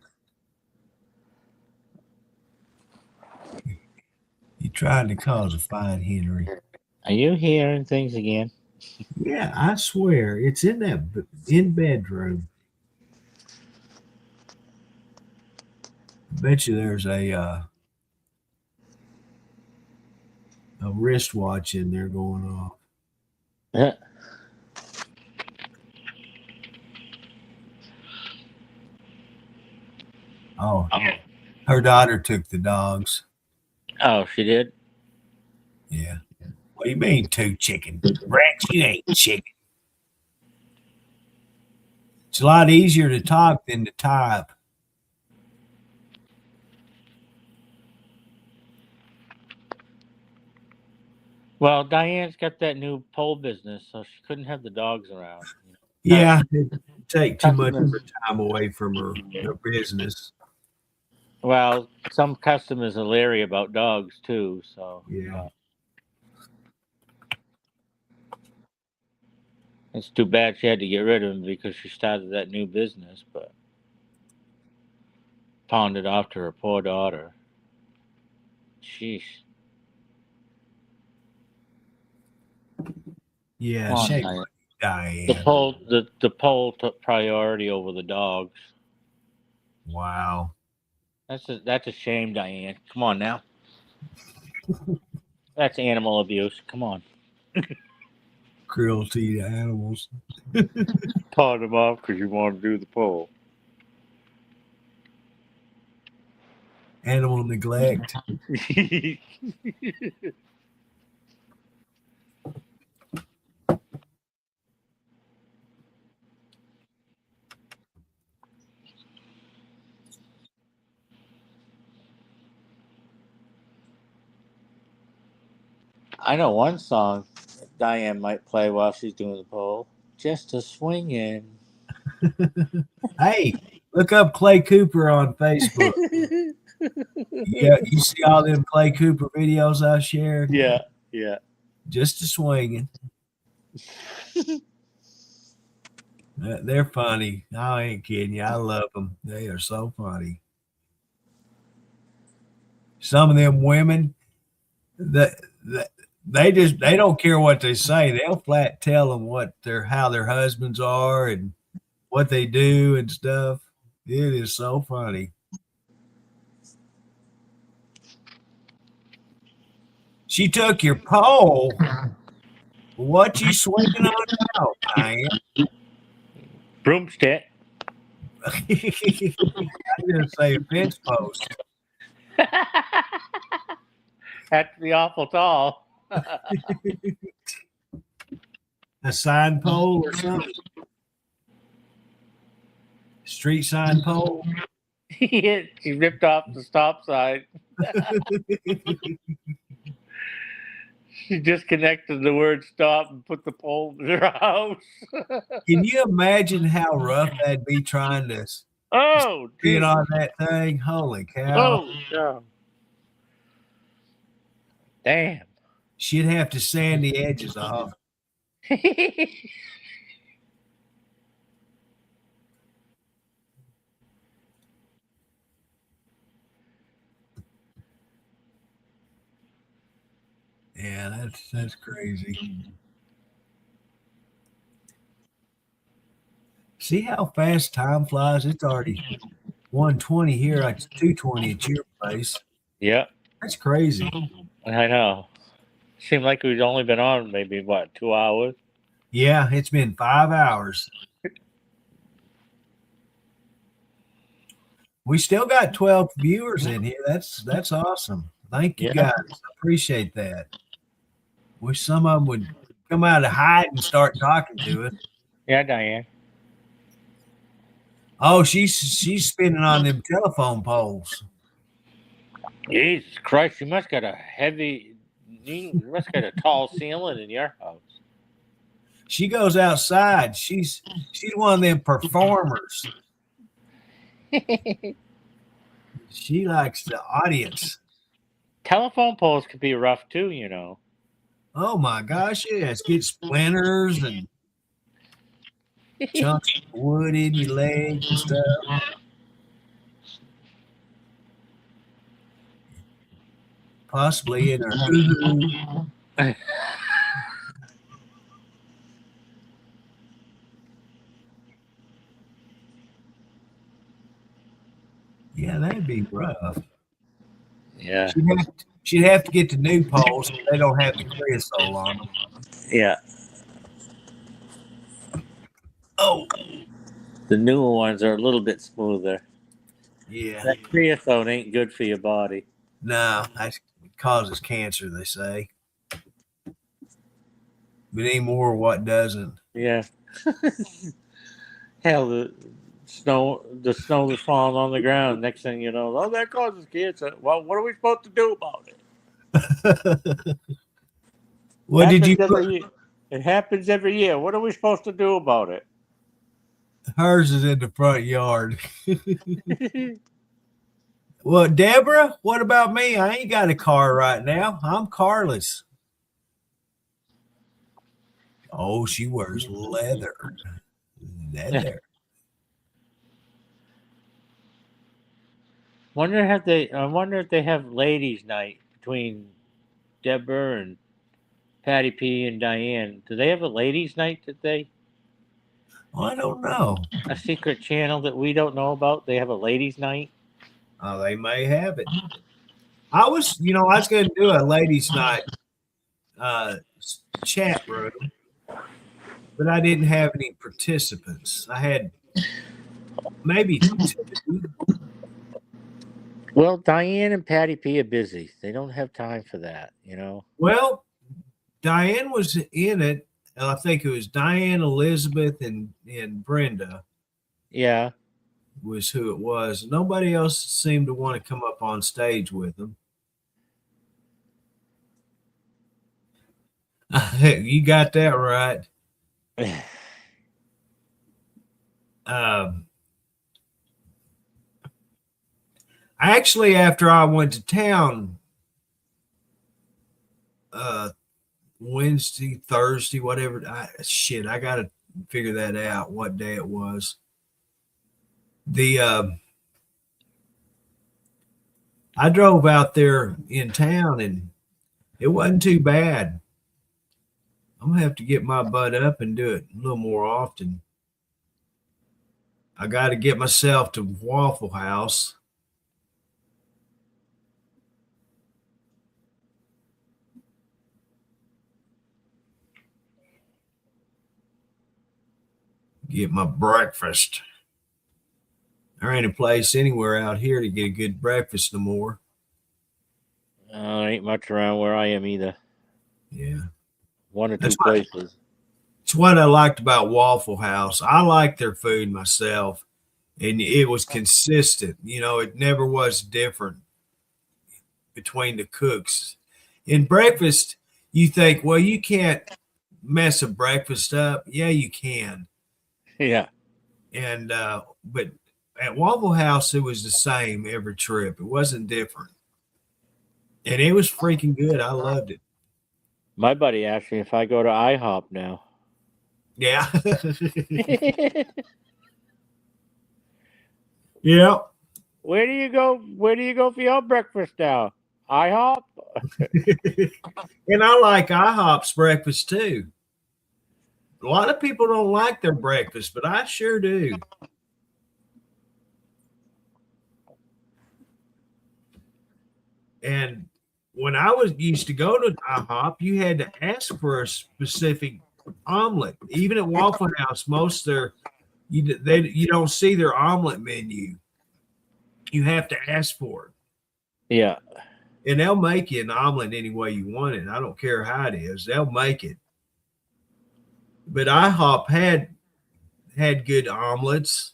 [SPEAKER 1] You tried to cause a fight, Henry.
[SPEAKER 5] Are you hearing things again?
[SPEAKER 1] Yeah, I swear. It's in that bedroom. I bet you there's a wristwatch in there going off. Oh, her daughter took the dogs.
[SPEAKER 5] Oh, she did?
[SPEAKER 1] Yeah. What do you mean 2 chicken? Rex, you ain't chicken. It's a lot easier to talk than to type.
[SPEAKER 5] Well, Diane's got that new pole business, so she couldn't have the dogs around.
[SPEAKER 1] Yeah, it take too much of
[SPEAKER 5] Customers.
[SPEAKER 1] her time away from her business.
[SPEAKER 5] Well, some customers are leery about dogs too. So
[SPEAKER 1] Yeah.
[SPEAKER 5] it's too bad she had to get rid of him because she started that new business, but pawned it off to her poor daughter. Sheesh.
[SPEAKER 1] Yeah,
[SPEAKER 5] Come on,
[SPEAKER 1] shame
[SPEAKER 5] Diane.
[SPEAKER 1] on Diane.
[SPEAKER 5] The pole took priority over the dogs.
[SPEAKER 1] Wow.
[SPEAKER 5] That's a shame, Diane. Come on now. That's animal abuse. Come on.
[SPEAKER 1] Cruelty to animals.
[SPEAKER 5] Pawned him off because you want to do the pole.
[SPEAKER 1] Animal neglect.
[SPEAKER 5] I know one song that Diane might play while she's doing the pole. Just a swinging.
[SPEAKER 1] Hey, look up Clay Cooper on Facebook. Yeah, you see all them Clay Cooper videos I shared?
[SPEAKER 5] Yeah.
[SPEAKER 1] Just a swinging. They're funny. I ain't kidding you. I love them. They are so funny. Some of them women, that they don't care what they say. They'll flat tell them how their husbands are and what they do and stuff. It is so funny. She took your pole. What you swinging on now, Diane?
[SPEAKER 5] Broomstick.
[SPEAKER 1] I'm gonna say a fence post.
[SPEAKER 5] Had to be awful tall.
[SPEAKER 1] A sign pole or something. Street sign pole.
[SPEAKER 5] He ripped off the stop sign. She disconnected the word stop and put the pole in her house.
[SPEAKER 1] Can you imagine how rough that'd be trying to
[SPEAKER 5] Oh,
[SPEAKER 1] get
[SPEAKER 5] geez.
[SPEAKER 1] on that thing? Holy cow.
[SPEAKER 5] Oh, yeah. Damn.
[SPEAKER 1] She'd have to sand the edges off. Yeah, that's crazy. See how fast time flies? It's already 1:20 here. It's 2:20 at your place.
[SPEAKER 5] Yeah,
[SPEAKER 1] That's crazy.
[SPEAKER 5] I know. Seemed like we'd only been on maybe, 2 hours?
[SPEAKER 1] Yeah, it's been 5 hours. We still got 12 viewers in here. That's awesome. Thank you
[SPEAKER 5] Yeah.
[SPEAKER 1] guys. Appreciate that. Wish some of them would come out of hide and start talking to us.
[SPEAKER 5] Yeah, Diane.
[SPEAKER 1] Oh, she's spinning on them telephone poles.
[SPEAKER 5] Jesus Christ, you must got a tall ceiling in your house.
[SPEAKER 1] She goes outside. She's one of them performers. She likes the audience.
[SPEAKER 5] Telephone poles could be rough too, you know.
[SPEAKER 1] Oh my gosh, yes. Get splinters and chunks of wood in your legs and stuff. Possibly in her. Yeah, that'd be rough.
[SPEAKER 5] Yeah.
[SPEAKER 1] She'd have to get the new poles. They don't have the creosote on them.
[SPEAKER 5] Yeah.
[SPEAKER 1] Oh,
[SPEAKER 5] The newer ones are a little bit smoother.
[SPEAKER 1] yeah.
[SPEAKER 5] That creosote ain't good for your body.
[SPEAKER 1] No, that causes cancer, they say. But anymore, what doesn't?
[SPEAKER 5] Yeah. Hell, the snow that's falling on the ground. Next thing you know, oh, that causes cancer. Well, what are we supposed to do about it?
[SPEAKER 1] What did you
[SPEAKER 5] It happens every year. What are we supposed to do about it?
[SPEAKER 1] Hers is in the front yard. Well, Deborah, what about me? I ain't got a car right now. I'm carless. Oh, she wears leather. Leather.
[SPEAKER 5] I wonder if they have ladies' night between Deborah and Patty P and Diane. Do they have a ladies' night today?
[SPEAKER 1] I don't know.
[SPEAKER 5] A secret channel that we don't know about? They have a ladies' night?
[SPEAKER 1] Oh, they may have it. I was going to do a ladies' night chat room, but I didn't have any participants. I had maybe 2.
[SPEAKER 5] Well, Diane and Patty P are busy. They don't have time for that, you know.
[SPEAKER 1] Well, Diane was in it. I think it was Diane, Elizabeth, and Brenda
[SPEAKER 5] Yeah.
[SPEAKER 1] was who it was. Nobody else seemed to want to come up on stage with them. You got that right. Actually, after I went to town Wednesday, Thursday, whatever, I got to figure that out, what day it was. I drove out there in town and it wasn't too bad. I'm going to have to get my butt up and do it a little more often. I got to get myself to Waffle House. Get my breakfast. There ain't a place anywhere out here to get a good breakfast no more.
[SPEAKER 5] Ain't much around where I am either.
[SPEAKER 1] Yeah.
[SPEAKER 5] One or two places.
[SPEAKER 1] It's what I liked about Waffle House. I like their food myself, and it was consistent. It never was different between the cooks. In breakfast, you think, well, you can't mess a breakfast up. Yeah, you can.
[SPEAKER 5] Yeah.
[SPEAKER 1] And but at Waffle House, it was the same every trip. It wasn't different. And it was freaking good. I loved it.
[SPEAKER 5] My buddy asked me if I go to IHOP now.
[SPEAKER 1] Yeah. Yeah.
[SPEAKER 5] Where do you go? Where do you go for your breakfast now? IHOP?
[SPEAKER 1] And I like IHOP's breakfast too. A lot of people don't like their breakfast, but I sure do. And when I used to go to IHOP, you had to ask for a specific omelet. Even at Waffle House, most you don't see their omelet menu. You have to ask for it.
[SPEAKER 5] Yeah.
[SPEAKER 1] And they'll make you an omelet any way you want it. I don't care how it is. They'll make it. But IHOP had good omelets.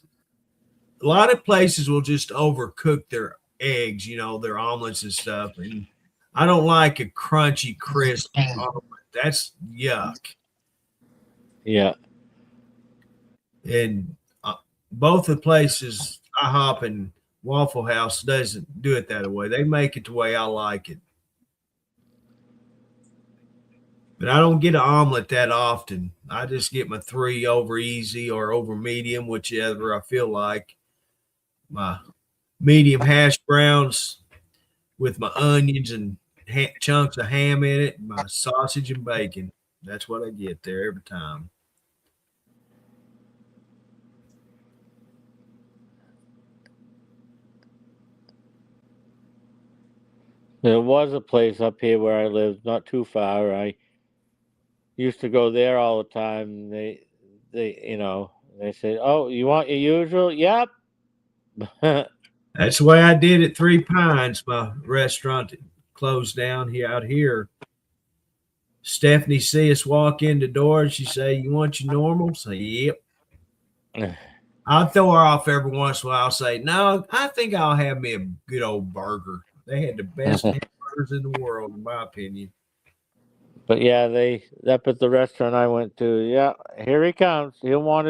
[SPEAKER 1] A lot of places will just overcook their eggs, their omelets and stuff. And I don't like a crunchy, crisp omelet. That's yuck.
[SPEAKER 5] Yeah.
[SPEAKER 1] And both the places, IHOP and Waffle House, doesn't do it that way. They make it the way I like it. But I don't get an omelet that often. I just get my 3 over easy or over medium, whichever I feel like. My medium hash browns with my onions and chunks of ham in it, my sausage and bacon. That's what I get there every time.
[SPEAKER 5] There was a place up here where I lived, not too far. I used to go there all the time. They said, "Oh, you want your usual?" Yep.
[SPEAKER 1] That's the way I did at Three Pines, my restaurant that closed down out here. Stephanie see us walk in the door and she say, "You want your normal?" I say, "Yep." I'll throw her off every once in a while. I'll say, "No, I think I'll have me a good old burger." They had the best hamburgers in the world, in my opinion.
[SPEAKER 5] But yeah, up at the restaurant I went to, yeah, here he comes. He'll want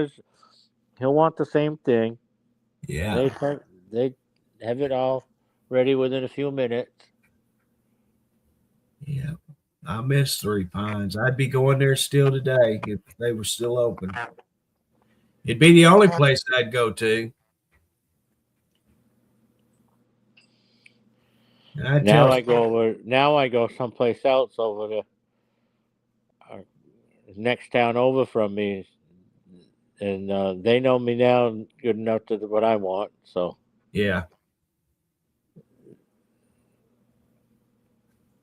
[SPEAKER 5] He'll want the same thing.
[SPEAKER 1] Yeah.
[SPEAKER 5] They have it all ready within a few minutes.
[SPEAKER 1] Yeah. I miss Three Pines. I'd be going there still today if they were still open. It'd be the only place I'd go to. And I
[SPEAKER 5] Now
[SPEAKER 1] tell
[SPEAKER 5] I go over. Now I go someplace else over the next town over from me, and they know me now good enough to do what I want. So
[SPEAKER 1] yeah.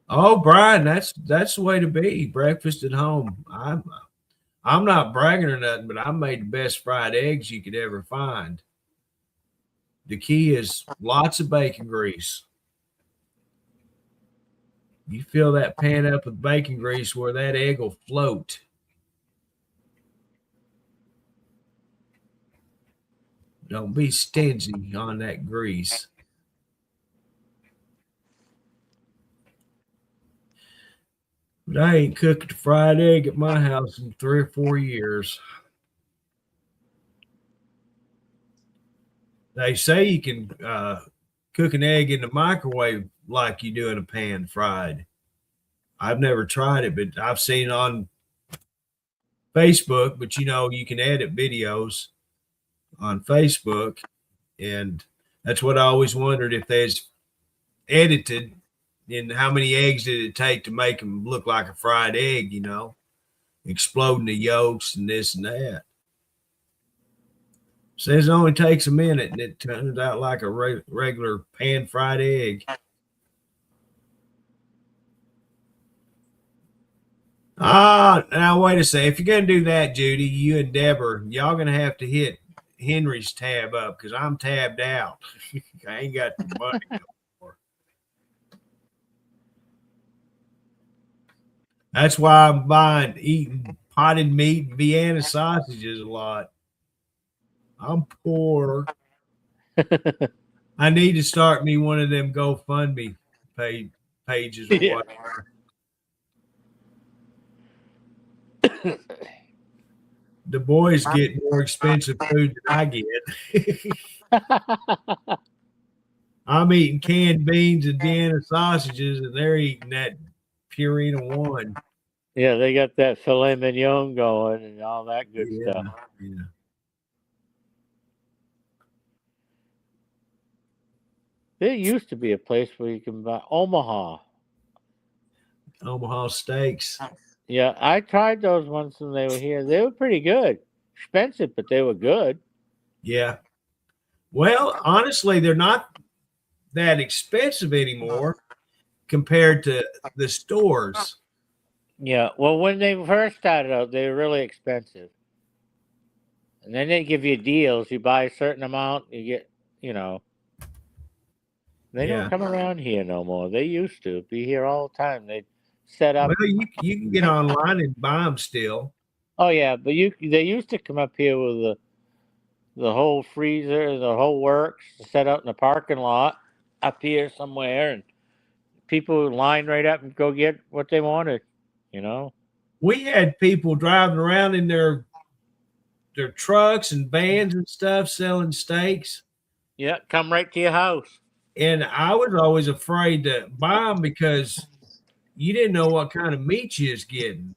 [SPEAKER 1] Oh, Brian, that's the way to be. Breakfast at home. I'm not bragging or nothing, but I made the best fried eggs you could ever find. The key is lots of bacon grease. You fill that pan up with bacon grease where that egg will float. Don't be stingy on that grease. But I ain't cooked a fried egg at my house in 3 or 4 years. They say you can cook an egg in the microwave like you do in a pan fried. I've never tried it, but I've seen it on Facebook. But you can edit videos on Facebook, and that's what I always wondered, if there's edited, and how many eggs did it take to make them look like a fried egg, exploding the yolks and this and that. Says it only takes a minute, and it turns out like a regular pan fried egg. Now wait a second. If you're gonna do that, Judy, you and Deborah, y'all gonna have to hit Henry's tab up, because I'm tabbed out. I ain't got the money no more. That's why I'm eating potted meat and Vienna sausages a lot. I'm poor. I need to start me one of them GoFundMe pages or whatever. The boys get more expensive food than I get. I'm eating canned beans and Vienna sausages, and they're eating that Purina One.
[SPEAKER 5] yeah, they got that filet mignon going and all that good stuff.
[SPEAKER 1] Yeah.
[SPEAKER 5] There used to be a place where you can buy Omaha
[SPEAKER 1] steaks.
[SPEAKER 5] Yeah, I tried those ones when they were here. They were pretty good. Expensive, but they were good.
[SPEAKER 1] Yeah. Well, honestly, they're not that expensive anymore compared to the stores.
[SPEAKER 5] Yeah, well, when they first started out, they were really expensive. And then they give you deals. You buy a certain amount, you get, They don't come around here no more. They used to be here all the time. They set up.
[SPEAKER 1] Well, you can get online and buy them still.
[SPEAKER 5] Oh yeah, but they used to come up here with the whole freezer, the whole works set out in the parking lot up here somewhere, and people would line right up and go get what they wanted.
[SPEAKER 1] We had people driving around in their trucks and vans and stuff selling steaks.
[SPEAKER 5] Yeah, come right to your house.
[SPEAKER 1] And I was always afraid to buy them because you didn't know what kind of meat you was getting.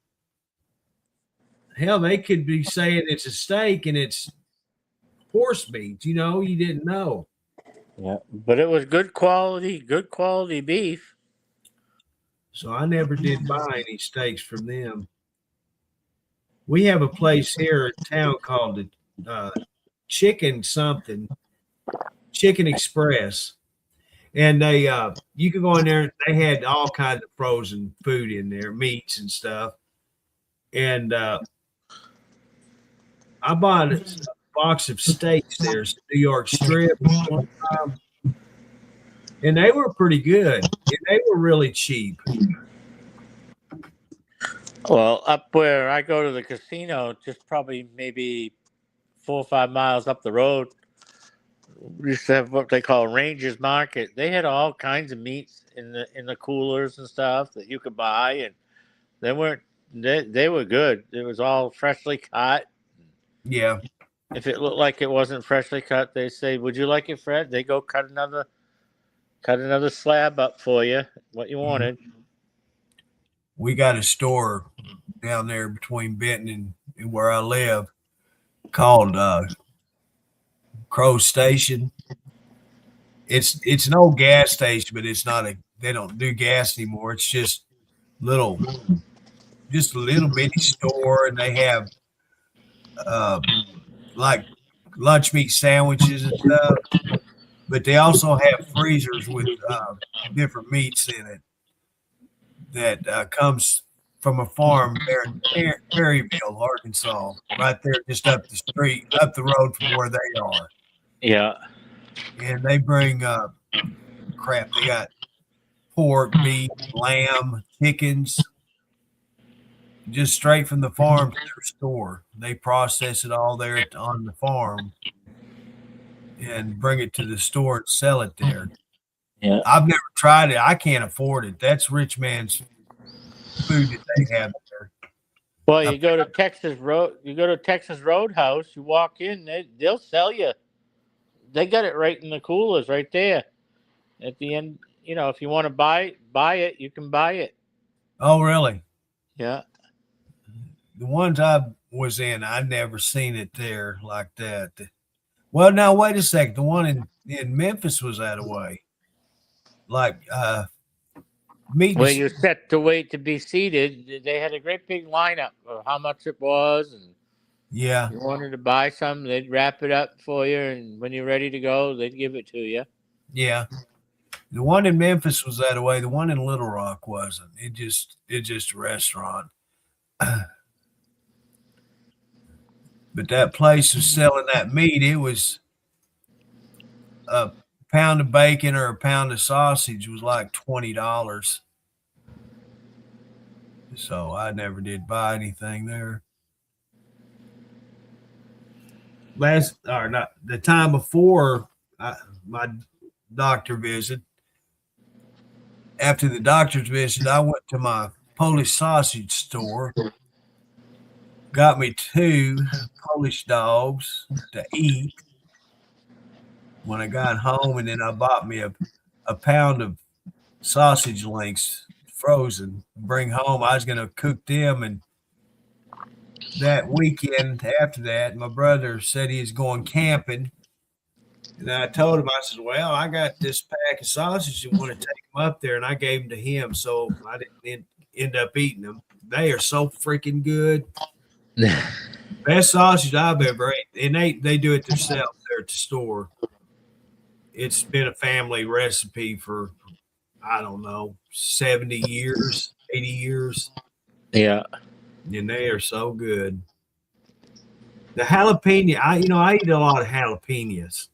[SPEAKER 1] Hell, they could be saying it's a steak and it's horse meat. You didn't know.
[SPEAKER 5] Yeah, but it was good quality beef.
[SPEAKER 1] So I never did buy any steaks from them. We have a place here in town called the Chicken Express. And they you could go in there, they had all kinds of frozen food in there, meats and stuff. And I bought a box of steaks there, New York strip one time. And they were pretty good. And they were really cheap.
[SPEAKER 5] Well, up where I go to the casino, just probably maybe 4 or 5 miles up the road, we used to have what they call Rangers Market. They had all kinds of meats in the coolers and stuff that you could buy, and they were good. It was all freshly cut.
[SPEAKER 1] Yeah.
[SPEAKER 5] If it looked like it wasn't freshly cut, they say, "Would you like it fresh?" They go cut another slab up for you, what you wanted.
[SPEAKER 1] We got a store down there between Benton and where I live called Crow Station. It's an old gas station, but it's not they don't do gas anymore. It's just a little bitty store, and they have like lunch meat sandwiches and stuff. But they also have freezers with different meats in it that comes from a farm there in Perryville, Arkansas, right there just up the street, up the road from where they are.
[SPEAKER 5] Yeah.
[SPEAKER 1] And they bring crap. They got pork, beef, lamb, chickens, just straight from the farm to their store. They process it all there on the farm and bring it to the store and sell it there.
[SPEAKER 5] Yeah.
[SPEAKER 1] I've never tried it. I can't afford it. That's rich man's food that they have there.
[SPEAKER 5] Well, you go to Texas Roadhouse, you walk in, they'll sell you. They got it right in the coolers right there. At the end, if you want to buy it, you can buy it.
[SPEAKER 1] Oh, really?
[SPEAKER 5] Yeah.
[SPEAKER 1] The ones I was in, I never seen it there like that. Well, now wait a second. The one in Memphis was that way. Like meat.
[SPEAKER 5] Where you set to wait to be seated, they had a great big lineup of how much it was, and
[SPEAKER 1] yeah,
[SPEAKER 5] you wanted to buy some, they'd wrap it up for you, and when you're ready to go, they'd give it to you.
[SPEAKER 1] Yeah. The one in Memphis was that way. The one in Little Rock wasn't. It just a restaurant. But that place was selling that meat. It was a pound of bacon or a pound of sausage was like $20. So I never did buy anything there. The time before my doctor visit, after the doctor's visit, I went to my Polish sausage store, got me 2 Polish dogs to eat when I got home, and then I bought me a pound of sausage links frozen, bring home. I was going to cook them, and that weekend after that, my brother said he was going camping, and I told him, I said, well, I got this pack of sausage and want to take them up there, and I gave them to him, so I didn't end up eating them. They are so freaking good. Best sausage I've ever ate, and they do it themselves there at the store. It's been a family recipe for, I don't know, 70 years, 80 years.
[SPEAKER 5] Yeah.
[SPEAKER 1] And they are so good. The jalapeno, I eat a lot of jalapenos.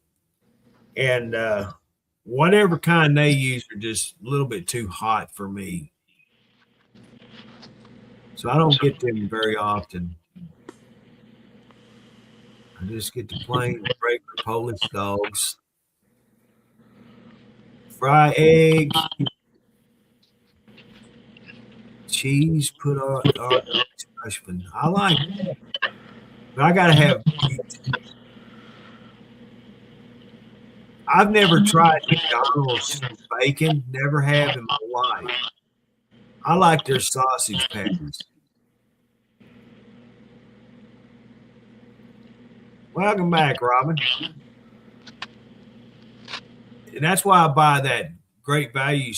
[SPEAKER 1] And whatever kind they use are just a little bit too hot for me. So I don't get them very often. I just get the plain regular Polish dogs. Fry eggs, cheese, put on husband. I like it, but I gotta have meat. I've never tried McDonald's bacon, never have in my life. I like their sausage patties. Welcome back, Robin. And that's why I buy that Great Value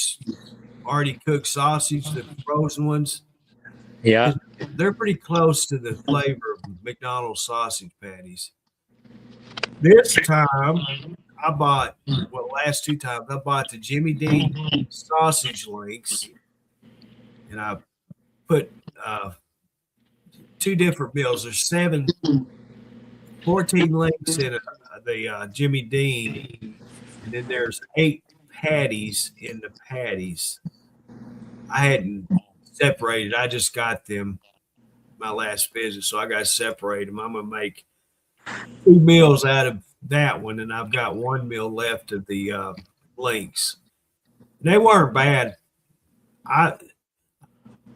[SPEAKER 1] already cooked sausage, the frozen ones.
[SPEAKER 5] Yeah.
[SPEAKER 1] They're pretty close to the flavor of McDonald's sausage patties. This time, last 2 times, I bought the Jimmy Dean sausage links, and I put 2 different meals. There's 14 links in the Jimmy Dean, and then there's 8 patties in the patties. I hadn't separated. I just got them my last visit, so I got to separate them. I'm going to make 2 meals out of that one, and I've got 1 meal left of the links. They weren't bad.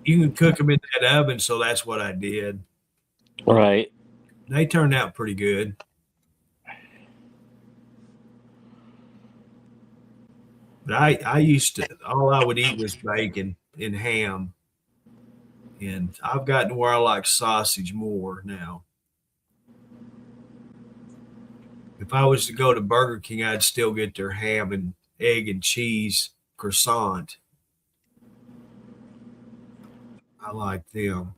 [SPEAKER 1] You can cook them in that oven, so that's what I did.
[SPEAKER 5] Right.
[SPEAKER 1] They turned out pretty good. But I used to, all I would eat was bacon and ham. And I've gotten to where I like sausage more now. If I was to go to Burger King, I'd still get their ham and egg and cheese croissant. I like them.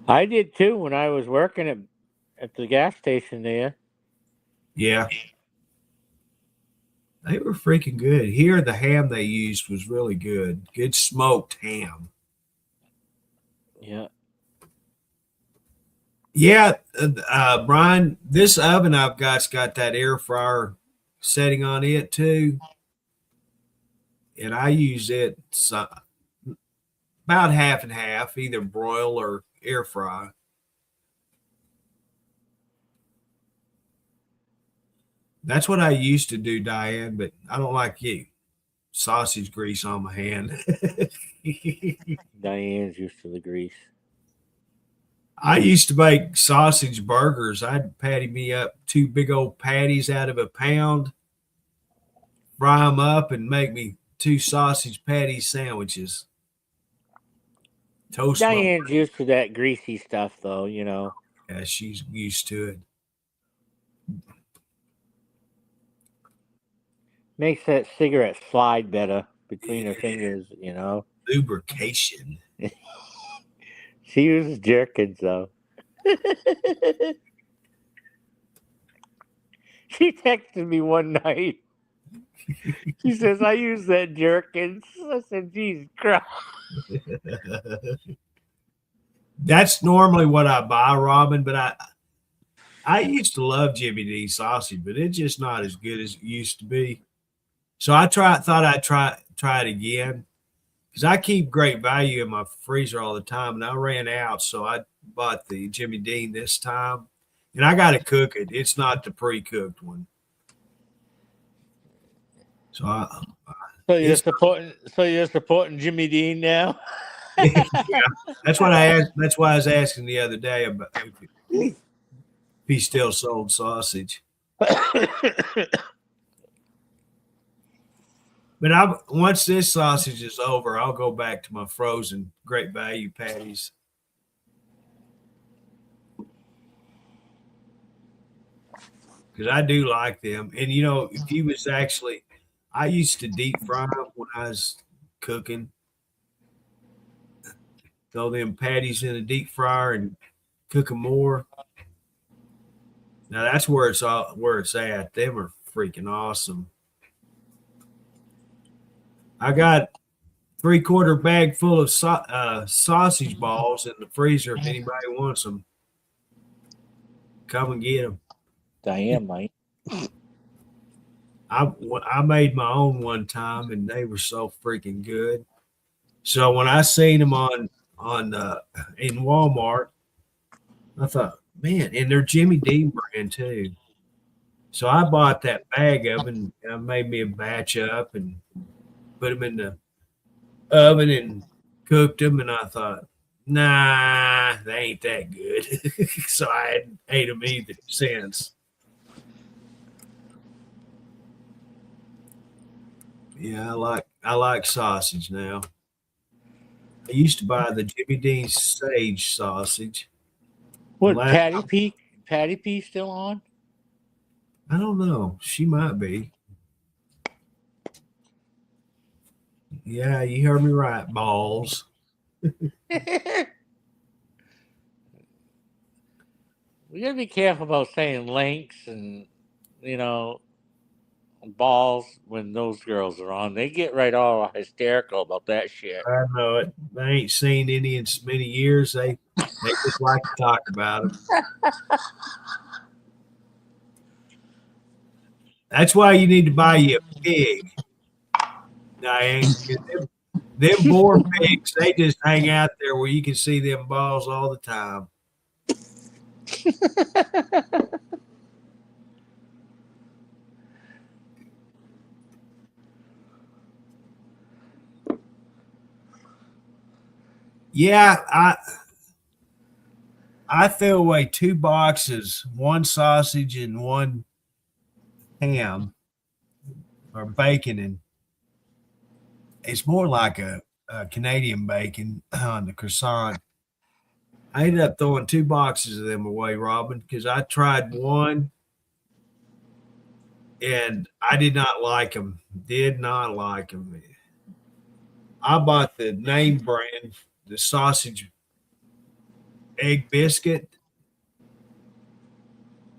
[SPEAKER 5] I did too when I was working at the gas station there.
[SPEAKER 1] Yeah. They were freaking good. Here, the ham they used was really good. Good smoked ham.
[SPEAKER 5] Yeah.
[SPEAKER 1] Yeah, Brian, this oven I've got's got that air fryer setting on it too. And I use it about half and half, either broil or air fry. That's what I used to do, Diane, but I don't like you. Sausage grease on my hand.
[SPEAKER 5] Diane's used to the grease.
[SPEAKER 1] I used to make sausage burgers. I'd patty me up 2 big old patties out of a pound, fry them up, and make me 2 sausage patty sandwiches. Toast.
[SPEAKER 5] Diane's used to that greasy stuff, though, you know.
[SPEAKER 1] Yeah, she's used to it.
[SPEAKER 5] Makes that cigarette slide better between her fingers, you know.
[SPEAKER 1] Lubrication.
[SPEAKER 5] She uses Jerkins, though. She texted me one night. She says, I use that Jerkins. I said, Jesus Christ.
[SPEAKER 1] That's normally what I buy, Robin, but I used to love Jimmy Dean sausage, but it's just not as good as it used to be. So thought I'd try it again, because I keep Great Value in my freezer all the time, and I ran out, so I bought the Jimmy Dean this time, and I got to cook it. It's not the pre-cooked one. So
[SPEAKER 5] you're supporting Jimmy Dean now?
[SPEAKER 1] yeah, that's what I asked. That's why I was asking the other day about if he still sold sausage. But once this sausage is over, I'll go back to my frozen Great Value patties. Because I do like them. And, you know, if you was actually, I used to deep fry them when I was cooking. Throw them patties in a deep fryer and cook them more. Now, that's where it's at. Them are freaking awesome. I got 3/4 bag full of sausage balls in the freezer. If anybody wants them, come and get them.
[SPEAKER 5] Diane might.
[SPEAKER 1] I made my own one time, and they were so freaking good. So when I seen them in Walmart, I thought, man, and they're Jimmy Dean brand too. So I bought that bag of them, and I made me a batch up and put them in the oven and cooked them. And I thought, nah, they ain't that good. So I hadn't ate them either since. Yeah, I like sausage now. I used to buy the Jimmy Dean sage sausage.
[SPEAKER 5] What, Patty P still on?
[SPEAKER 1] I don't know. She might be. Yeah, you heard me right, balls.
[SPEAKER 5] We gotta be careful about saying links and, you know, balls when those girls are on. They get right all hysterical about that shit.
[SPEAKER 1] I know it. They ain't seen any in so many years. They just like to talk about them. That's why you need to buy you a pig, Diane. Them boar pigs, they just hang out there where you can see them balls all the time. Yeah, I threw away 2 boxes, 1 sausage and 1 ham or bacon, and it's more like a Canadian bacon on the croissant. I ended up throwing 2 boxes of them away, Robin, because I tried one and I did not like them. Did not like them. I bought the name brand, the sausage egg biscuit.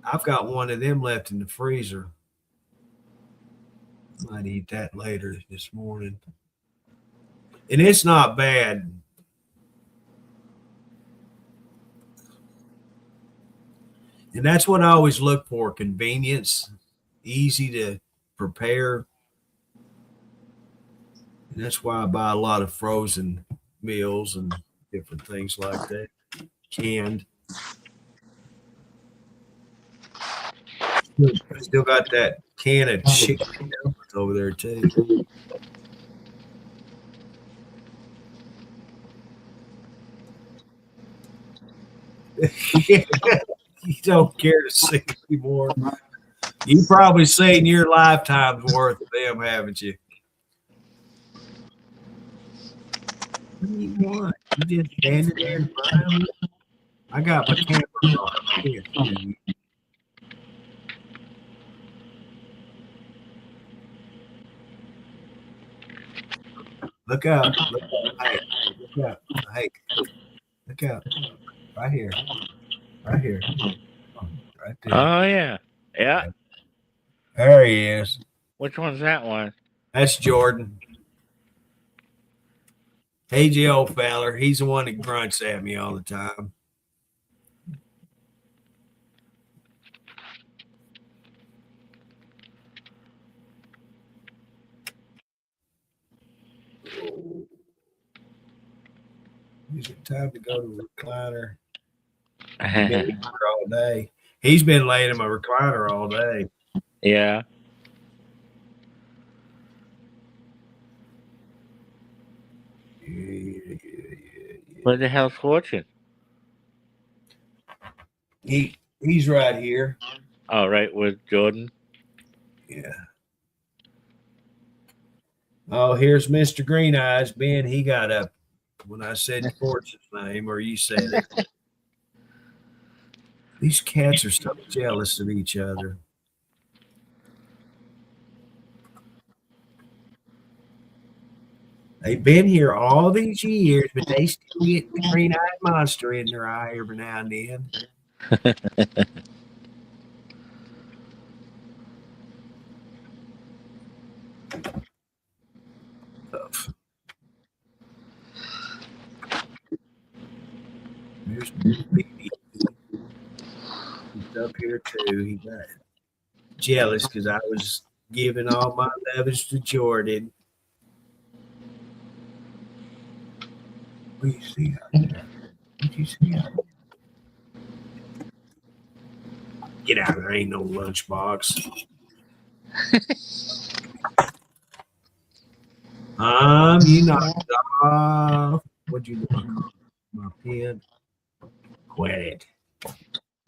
[SPEAKER 1] I've got one of them left in the freezer. Might eat that later this morning. And it's not bad. And that's what I always look for, convenience, easy to prepare. And that's why I buy a lot of frozen meals and different things like that, canned. Still got that can of chicken nuggets over there too. You don't care to see anymore. You've probably seen your lifetime's worth of them, haven't you? What do you want? You just standing there in front of me? I got my camera on. I can't see you. Look up. Look up. Hey, look up. Hey, look up. Right here. Right here. Right there.
[SPEAKER 5] Oh yeah, yeah.
[SPEAKER 1] There he is.
[SPEAKER 5] Which one's that one?
[SPEAKER 1] That's Jordan. He's the old feller. He's the one that grunts at me all the time. Is it time to go to the recliner? Been here all day. He's been laying in my recliner all day.
[SPEAKER 5] Yeah. Where the hell's Fortune?
[SPEAKER 1] He's right here.
[SPEAKER 5] Oh, right with Jordan.
[SPEAKER 1] Yeah. Oh, here's Mr. Green Eyes. Ben, he got up when I said Fortune's name, or you said it. These cats are so jealous of each other. They've been here all these years, but they still get the green-eyed monster in their eye every now and then. Tough. There's Baby. He's up here too. He got jealous because I was giving all my loves to Jordan. What do you see out there? What do you see out there? Get out of there. Ain't no lunchbox. You knocked off. What'd you do? My pen. Quit it.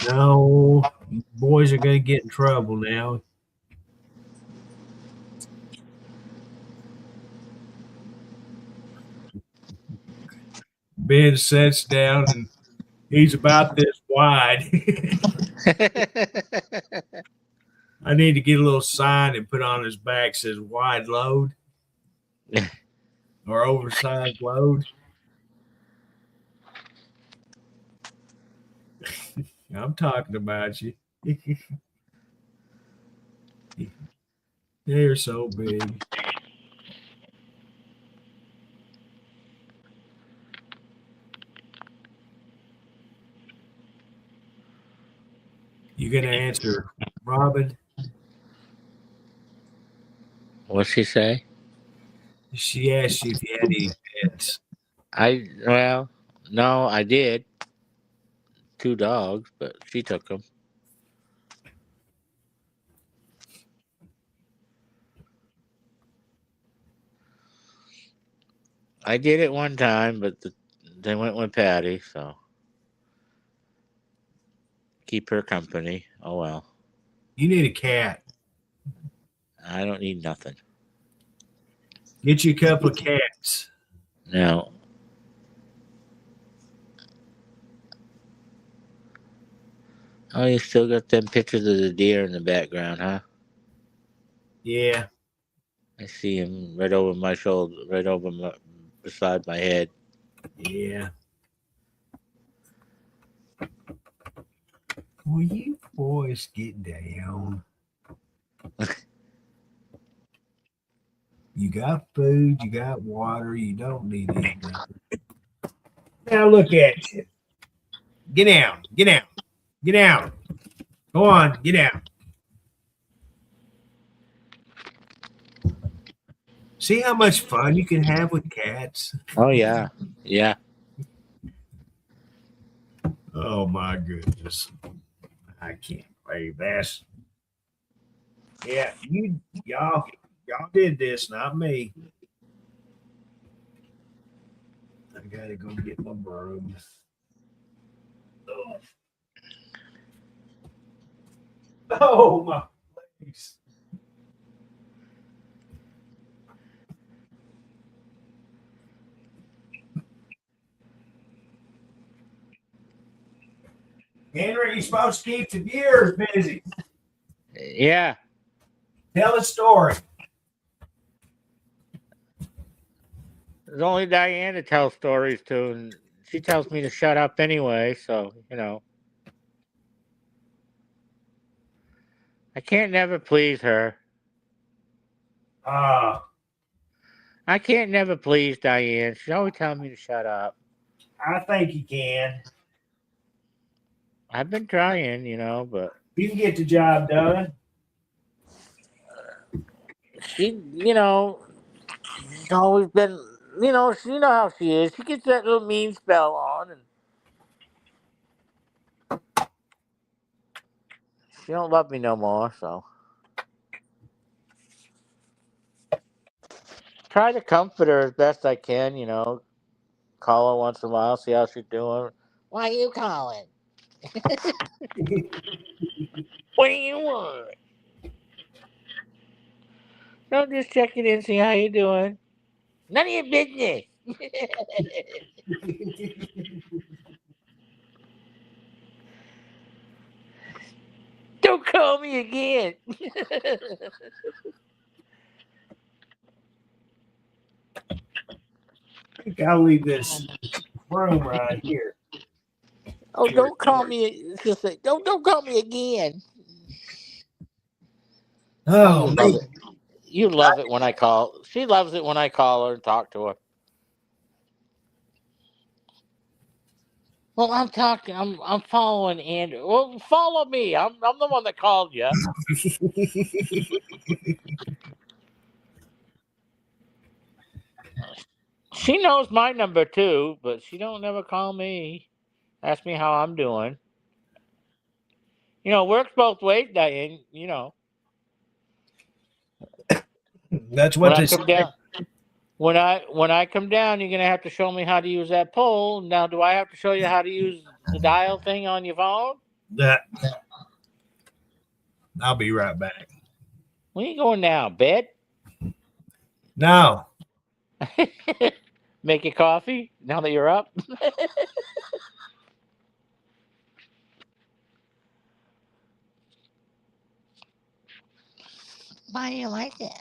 [SPEAKER 1] No, you boys are going to get in trouble now. Ben sits down and he's about this wide. I need to get a little sign and put on his back says wide load or oversized load. I'm talking about you. They're so big. You gonna answer Robin?
[SPEAKER 5] What's she say?
[SPEAKER 1] She asked you if you had any pets.
[SPEAKER 5] No, I did. 2 dogs, but she took them. I did it one time, but they went with Patty, so keep her company. Oh well.
[SPEAKER 1] You need a cat.
[SPEAKER 5] I don't need nothing.
[SPEAKER 1] Get you a couple of cats.
[SPEAKER 5] No. Oh, you still got them pictures of the deer in the background, huh?
[SPEAKER 1] Yeah.
[SPEAKER 5] I see him right over my shoulder, beside my head.
[SPEAKER 1] Yeah. Will you boys get down? You got food, you got water, you don't need anything. Now look at you. Get down, get down, get down. Go on, get down. See how much fun you can have with cats?
[SPEAKER 5] Oh yeah, yeah.
[SPEAKER 1] Oh my goodness. I can't believe this. Yeah, y'all did this, not me. I gotta go get my broom. Oh my legs. Henry, you're supposed to keep the viewers busy.
[SPEAKER 5] Yeah.
[SPEAKER 1] Tell a story.
[SPEAKER 5] There's only Diane to tell stories to, and she tells me to shut up anyway, so, I can't never please her. I can't never please Diane. She's always telling me to shut up.
[SPEAKER 1] I think you can.
[SPEAKER 5] I've been trying, but
[SPEAKER 1] You can get the job done.
[SPEAKER 5] she, she's always been, she how she is. She gets that little mean spell on, and she don't love me no more, so. Try to comfort her as best I can, call her once in a while, see how she's doing. Why are you calling? What do you want? I'm just checking in, see how you doing. None of your business. Don't call me again.
[SPEAKER 1] I think I'll leave this room right here.
[SPEAKER 5] Oh, don't call me. Just say, don't call me again.
[SPEAKER 1] Oh,
[SPEAKER 5] you
[SPEAKER 1] man.
[SPEAKER 5] love it. You love it when I call. She loves it when I call her and talk to her. Well, I'm talking. I'm following Andrew. Well, follow me. I'm the one that called you. She knows my number too, but she don't never call me. Ask me how I'm doing. Works both ways, Diane.
[SPEAKER 1] That's
[SPEAKER 5] When
[SPEAKER 1] what
[SPEAKER 5] I
[SPEAKER 1] this.
[SPEAKER 5] come down, when I come down, you're gonna have to show me how to use that pole. Now, do I have to show you how to use the dial thing on your phone?
[SPEAKER 1] That. I'll be right back.
[SPEAKER 5] Where you going now? Bed?
[SPEAKER 1] No.
[SPEAKER 5] Make your coffee now that you're up. Why do you like that?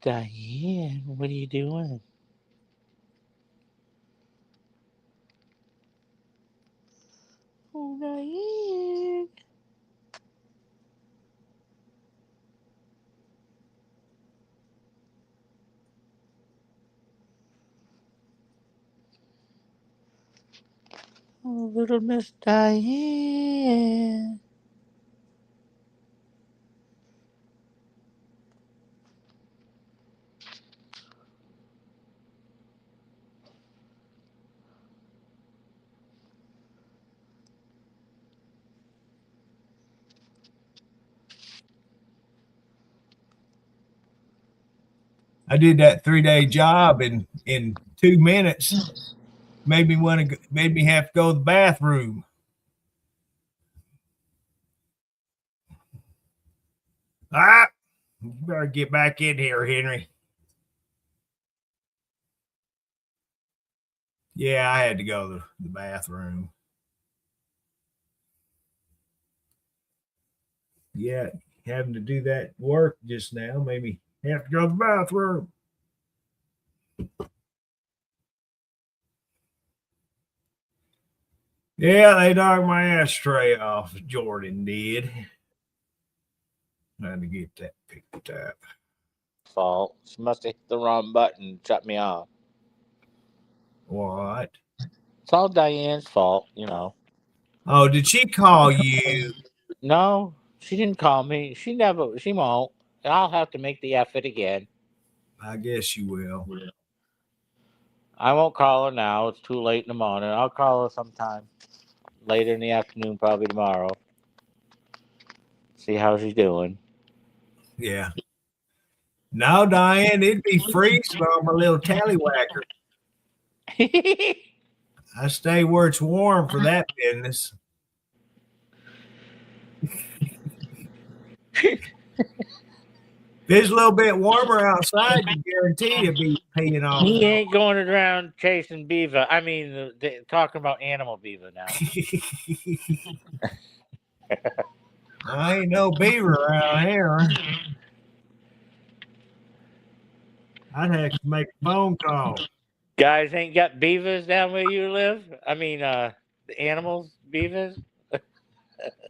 [SPEAKER 5] Diane, what are you doing? Oh, Diane. Oh, little Miss Diane.
[SPEAKER 1] I did that 3-day job in 2 minutes. Made me have to go to the bathroom. Ah, you better get back in here, Henry. Yeah, I had to go to the bathroom. Yeah, having to do that work just now made me have to go to the bathroom. Yeah, they knocked my ashtray off. Jordan did. I had to get that picked up.
[SPEAKER 5] Fault. She must have hit the wrong button and shut me off.
[SPEAKER 1] What?
[SPEAKER 5] It's all Diane's fault, you know.
[SPEAKER 1] Oh, did she call you?
[SPEAKER 5] No, she didn't call me. She won't. I'll have to make the effort again.
[SPEAKER 1] I guess you will.
[SPEAKER 5] I won't call her now. It's too late in the morning. I'll call her sometime later in the afternoon, probably tomorrow. See how she's doing.
[SPEAKER 1] Yeah. No, Diane, it'd be freezing on my little tallywhacker. I stay where it's warm for that business. If it's a little bit warmer outside, you guarantee you'll be peeing off.
[SPEAKER 5] He ain't going around chasing beaver. I mean, talking about animal beaver now.
[SPEAKER 1] I ain't no beaver around here. I'd have to make a phone call.
[SPEAKER 5] Guys ain't got beavers down where you live? I mean, the animals, beavers?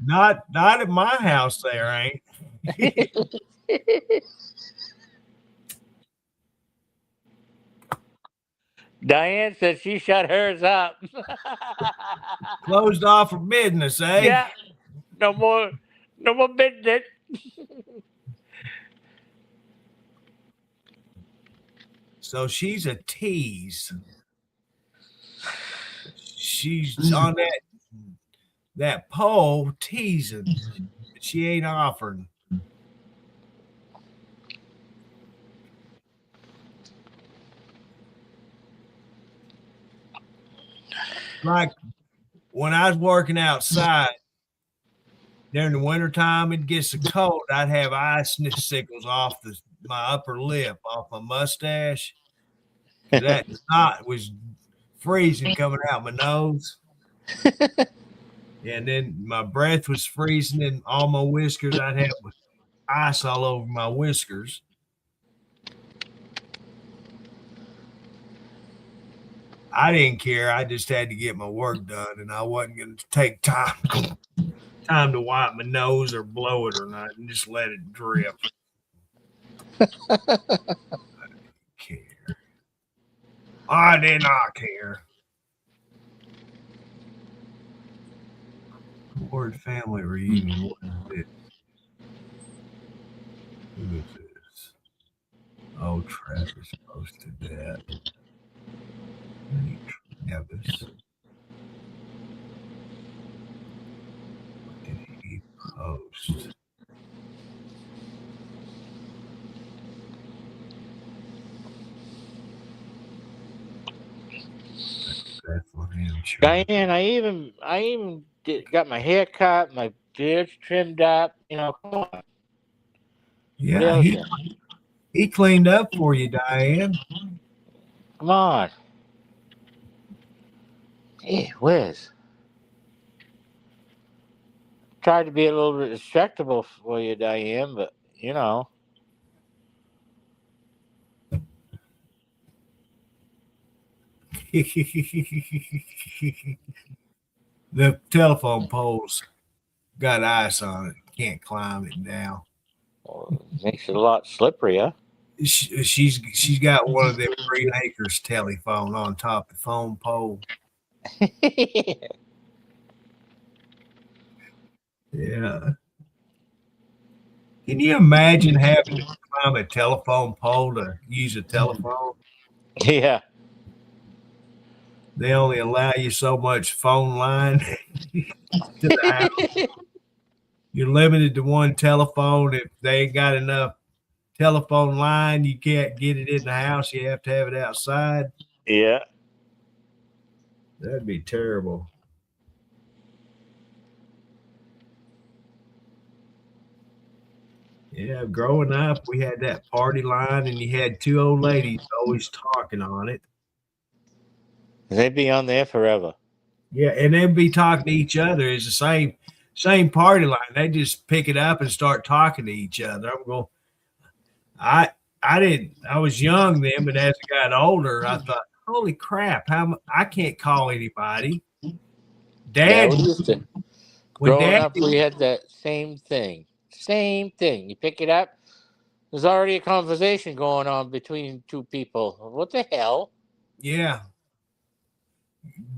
[SPEAKER 1] Not at my house there ain't.
[SPEAKER 5] Diane said she shut hers up.
[SPEAKER 1] Closed off for business, eh?
[SPEAKER 5] Yeah. No more business.
[SPEAKER 1] So she's a tease. She's on that pole teasing. But she ain't offering. Like when I was working outside during the wintertime, it gets so cold, I'd have icicles off my upper lip, off my mustache. That snot was freezing coming out my nose. And then my breath was freezing and all my whiskers, I'd have ice all over my whiskers. I didn't care. I just had to get my work done, and I wasn't going to take time to wipe my nose or blow it or not, and just let it drip. I didn't care. I did not care. Word family reunion. What is this? Who is this? Oh, Travis posted that. Travis. What did he post?
[SPEAKER 5] Diane, I even got my hair cut, my beard's trimmed up. You know, come on.
[SPEAKER 1] Yeah, he cleaned up for you, Diane.
[SPEAKER 5] Come on. Hey, Wiz. Tried to be a little bit respectable for you, Diane, but you know.
[SPEAKER 1] The telephone pole's got ice on it. Can't climb it down.
[SPEAKER 5] Well, it makes it a lot slipperier.
[SPEAKER 1] She's got one of them Green Acres telephone on top of the phone pole. Yeah. Can you imagine having to climb a telephone pole to use a telephone?
[SPEAKER 5] Yeah.
[SPEAKER 1] They only allow you so much phone line to the house. You're limited to one telephone. If they ain't got enough telephone line. You can't get it in the house. You have to have it outside.
[SPEAKER 5] Yeah.
[SPEAKER 1] That'd be terrible. Yeah, growing up, we had that party line, and you had two old ladies always talking on it.
[SPEAKER 5] They'd be on there forever.
[SPEAKER 1] Yeah, and they'd be talking to each other. It's the same party line. They just pick it up and start talking to each other. I'm going. I was young then, but as I got older, I thought, holy crap, I can't call anybody. Dad,
[SPEAKER 5] Yeah, we used to.
[SPEAKER 1] when
[SPEAKER 5] Growing
[SPEAKER 1] Dad,
[SPEAKER 5] up, we had that same thing. Same thing. You pick it up. There's already a conversation going on between two people. What the hell?
[SPEAKER 1] yeah,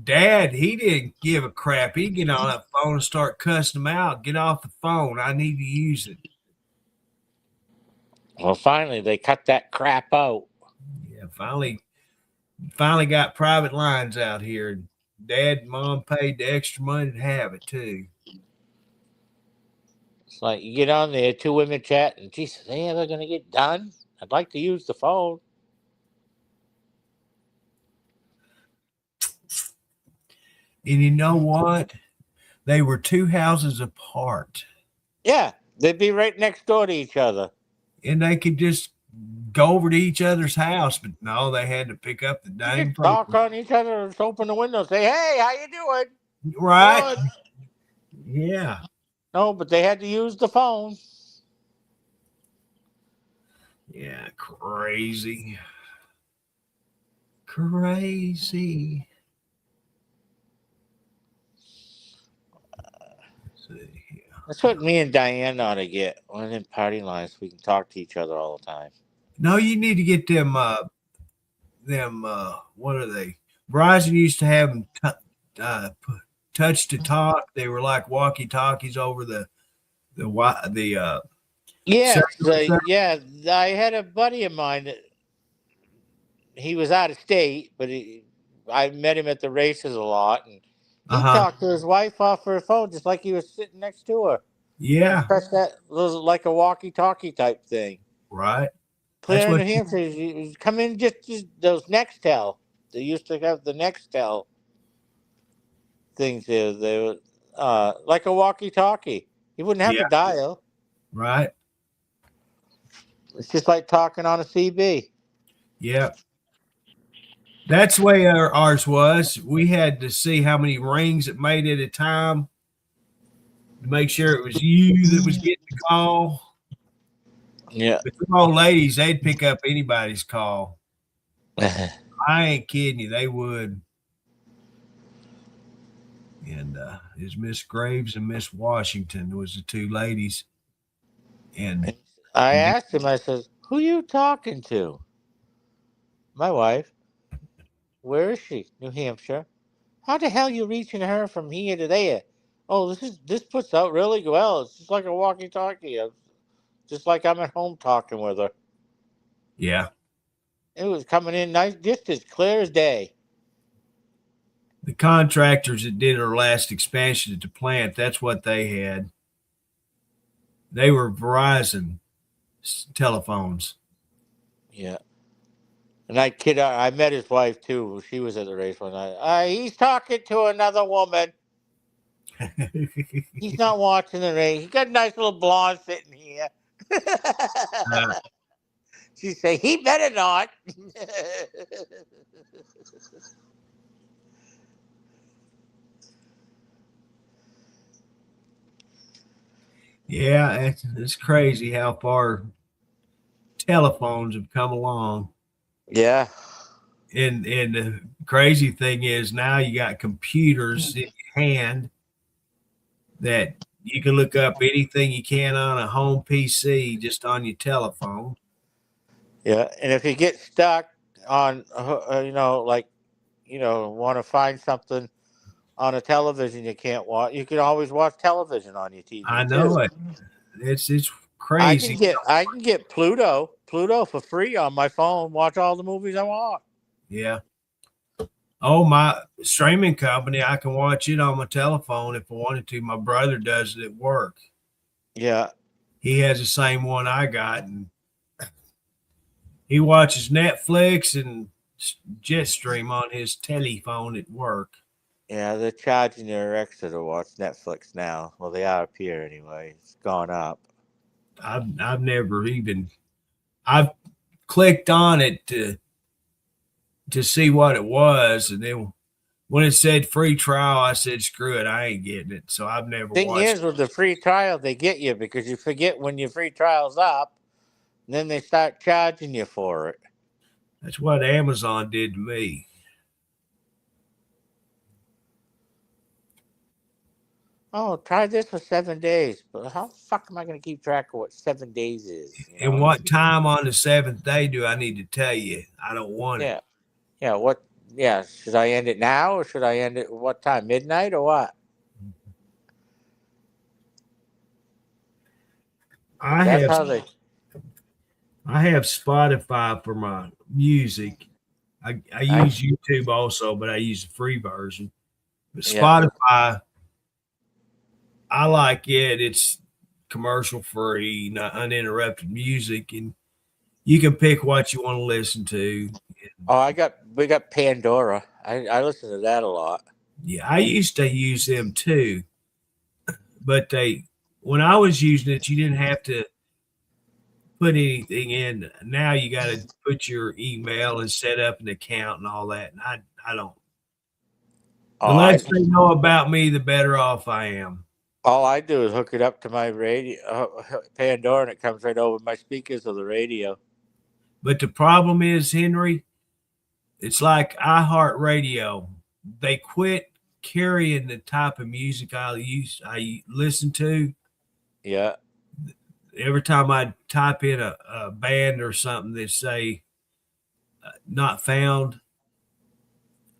[SPEAKER 1] Dad, he didn't give a crap. He'd get on that phone and start cussing them out. Get off the phone. I need to use it.
[SPEAKER 5] Well, finally, they cut that crap out.
[SPEAKER 1] Yeah, finally got private lines out here. Dad and Mom paid the extra money to have it too.
[SPEAKER 5] It's like you get on there, two women chat, and Jesus, they ever going to get done? I'd like to use the phone.
[SPEAKER 1] And you know what? They were two houses apart,
[SPEAKER 5] Yeah, they'd be right next door to each other.
[SPEAKER 1] and they could just go over to each other's house. But no, they had to pick up the
[SPEAKER 5] You
[SPEAKER 1] dang
[SPEAKER 5] could talk
[SPEAKER 1] phone.
[SPEAKER 5] on each other and just open the window and say, hey, how you doing?
[SPEAKER 1] Right?
[SPEAKER 5] Good.
[SPEAKER 1] Yeah.
[SPEAKER 5] No, but they had to use the phone.
[SPEAKER 1] Yeah. Crazy. Crazy. Let's see here.
[SPEAKER 5] That's what me and Diane ought to get. One of them party lines. We can talk to each other all the time.
[SPEAKER 1] No, you need to get them. What are they? Verizon used to have them touch to talk. They were like walkie talkies over the.
[SPEAKER 5] Yeah,
[SPEAKER 1] Second-
[SPEAKER 5] yeah. I had a buddy of mine that he was out of state, but I met him at the races a lot, and he talked to his wife off her phone just like he was sitting next to her.
[SPEAKER 1] Yeah.
[SPEAKER 5] Press that like a walkie-talkie type thing.
[SPEAKER 1] Right.
[SPEAKER 5] Clear
[SPEAKER 1] That's
[SPEAKER 5] in
[SPEAKER 1] what-
[SPEAKER 5] New Hampshire, you come in just those Nextel. They used to have the Nextel things there. They were like a walkie-talkie. You wouldn't have to dial.
[SPEAKER 1] Right.
[SPEAKER 5] It's just like talking on a CB.
[SPEAKER 1] Yeah. That's the way ours was. We had to see how many rings it made at a time to make sure it was you that was getting the call.
[SPEAKER 5] Yeah.
[SPEAKER 1] But the old ladies, they'd pick up anybody's call. I ain't kidding you. They would. And it was Miss Graves and Miss Washington was the two ladies. And
[SPEAKER 5] I asked him, I said, who you talking to? My wife. Where is she? New Hampshire. How the hell you reaching her from here to there? Oh, this puts out really well. It's just like a walkie-talkie. Just like I'm at home talking with her.
[SPEAKER 1] yeah,
[SPEAKER 5] It was coming in nice, just as clear as day.
[SPEAKER 1] the contractors that did our last expansion at the plant, that's what they had. They were Verizon telephones.
[SPEAKER 5] Yeah. And I kid, I met his wife too. She was at the race one night. He's talking to another woman. He's not watching the race. He's got a nice little blonde sitting here. She say, he better not.
[SPEAKER 1] Yeah, it's crazy how far telephones have come along.
[SPEAKER 5] Yeah.
[SPEAKER 1] And the crazy thing is now you got computers in your hand that you can look up anything you can on a home PC just on your telephone.
[SPEAKER 5] Yeah. And if you get stuck on, want to find something on a television you can't watch, you can always watch television on your TV.
[SPEAKER 1] I know it. It's crazy.
[SPEAKER 5] I can get Pluto for free on my phone. Watch all the movies I want.
[SPEAKER 1] Yeah. Oh, my streaming company, I can watch it on my telephone if I wanted to. My brother does it at work.
[SPEAKER 5] Yeah.
[SPEAKER 1] He has the same one I got, and He watches Netflix and Jetstream on his telephone at work.
[SPEAKER 5] Yeah, they're charging your extra to watch Netflix now. Well, they are up here anyway. It's gone up.
[SPEAKER 1] I've never even I've clicked on it to see what it was, and then when it said free trial, I said screw it, I ain't getting it. So I've never
[SPEAKER 5] Thing
[SPEAKER 1] watched
[SPEAKER 5] is, with the free trial, they get you because you forget when your free trial's up, and then they start charging you for it.
[SPEAKER 1] That's what Amazon did to me.
[SPEAKER 5] Oh, try this for 7 days. But how the fuck am I going to keep track of what 7 days is? You know?
[SPEAKER 1] And what time on the 7th day do I need to tell you? I don't want it.
[SPEAKER 5] Yeah. Yeah. What? Yeah. Should I end it now or should I end it what time? Midnight or what?
[SPEAKER 1] I
[SPEAKER 5] That's
[SPEAKER 1] have
[SPEAKER 5] how they.
[SPEAKER 1] I have Spotify for my music. I use YouTube also, but I use the free version. But
[SPEAKER 5] Yeah.
[SPEAKER 1] Spotify, I like it. It's commercial free, not uninterrupted music, and you can pick what you want to listen to.
[SPEAKER 5] Oh, we got Pandora. I listen to that a lot.
[SPEAKER 1] Yeah, I used to use them too, but when I was using it, you didn't have to put anything in. Now you got to put your email and set up an account and all that. And I don't. The
[SPEAKER 5] Oh,
[SPEAKER 1] less they know about me, the better off I am.
[SPEAKER 5] all I do is hook it up to my radio, Pandora, and it comes right over my speakers of the radio.
[SPEAKER 1] But the problem is, Henry, it's like iHeartRadio. They quit carrying the type of music I listen to.
[SPEAKER 5] Yeah.
[SPEAKER 1] Every time I type in a band or something, they say not found.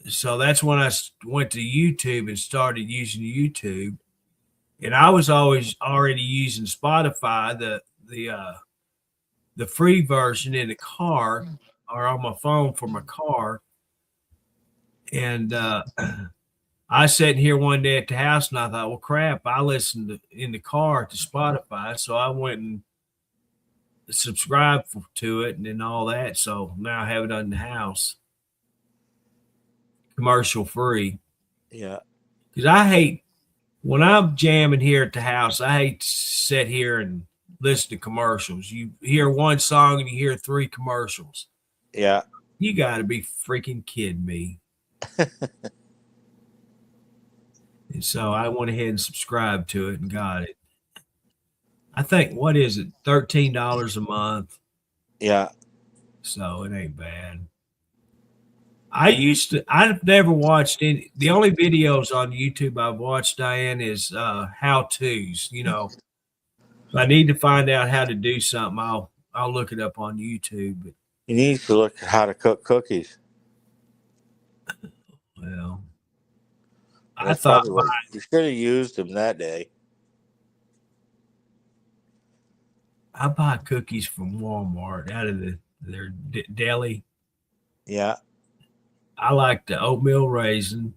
[SPEAKER 1] So that's when I went to YouTube and started using YouTube. And I was always already using Spotify, the free version in the car or on my phone for my car. And I sat here one day at the house and I thought, well, crap, I listened in the car to Spotify. So I went and subscribed to it and then all that. So now I have it on the house, commercial free.
[SPEAKER 5] Yeah.
[SPEAKER 1] Because I hate when I'm jamming here at the house, I hate to sit here and listen to commercials. You hear one song and you hear 3 commercials.
[SPEAKER 5] Yeah.
[SPEAKER 1] You got to be freaking kidding me. And so I went ahead and subscribed to it and got it. I think, what is it, $13 a month?
[SPEAKER 5] Yeah.
[SPEAKER 1] So it ain't bad. I've never watched any. The only videos on YouTube I've watched, Diane, is how-tos. You know, if I need to find out how to do something, I'll look it up on YouTube. But,
[SPEAKER 5] You need to look at how to cook cookies.
[SPEAKER 1] well, I
[SPEAKER 5] That's
[SPEAKER 1] thought
[SPEAKER 5] probably what you should have used them that day.
[SPEAKER 1] I buy cookies from Walmart out of their deli.
[SPEAKER 5] Yeah.
[SPEAKER 1] I like the oatmeal raisin.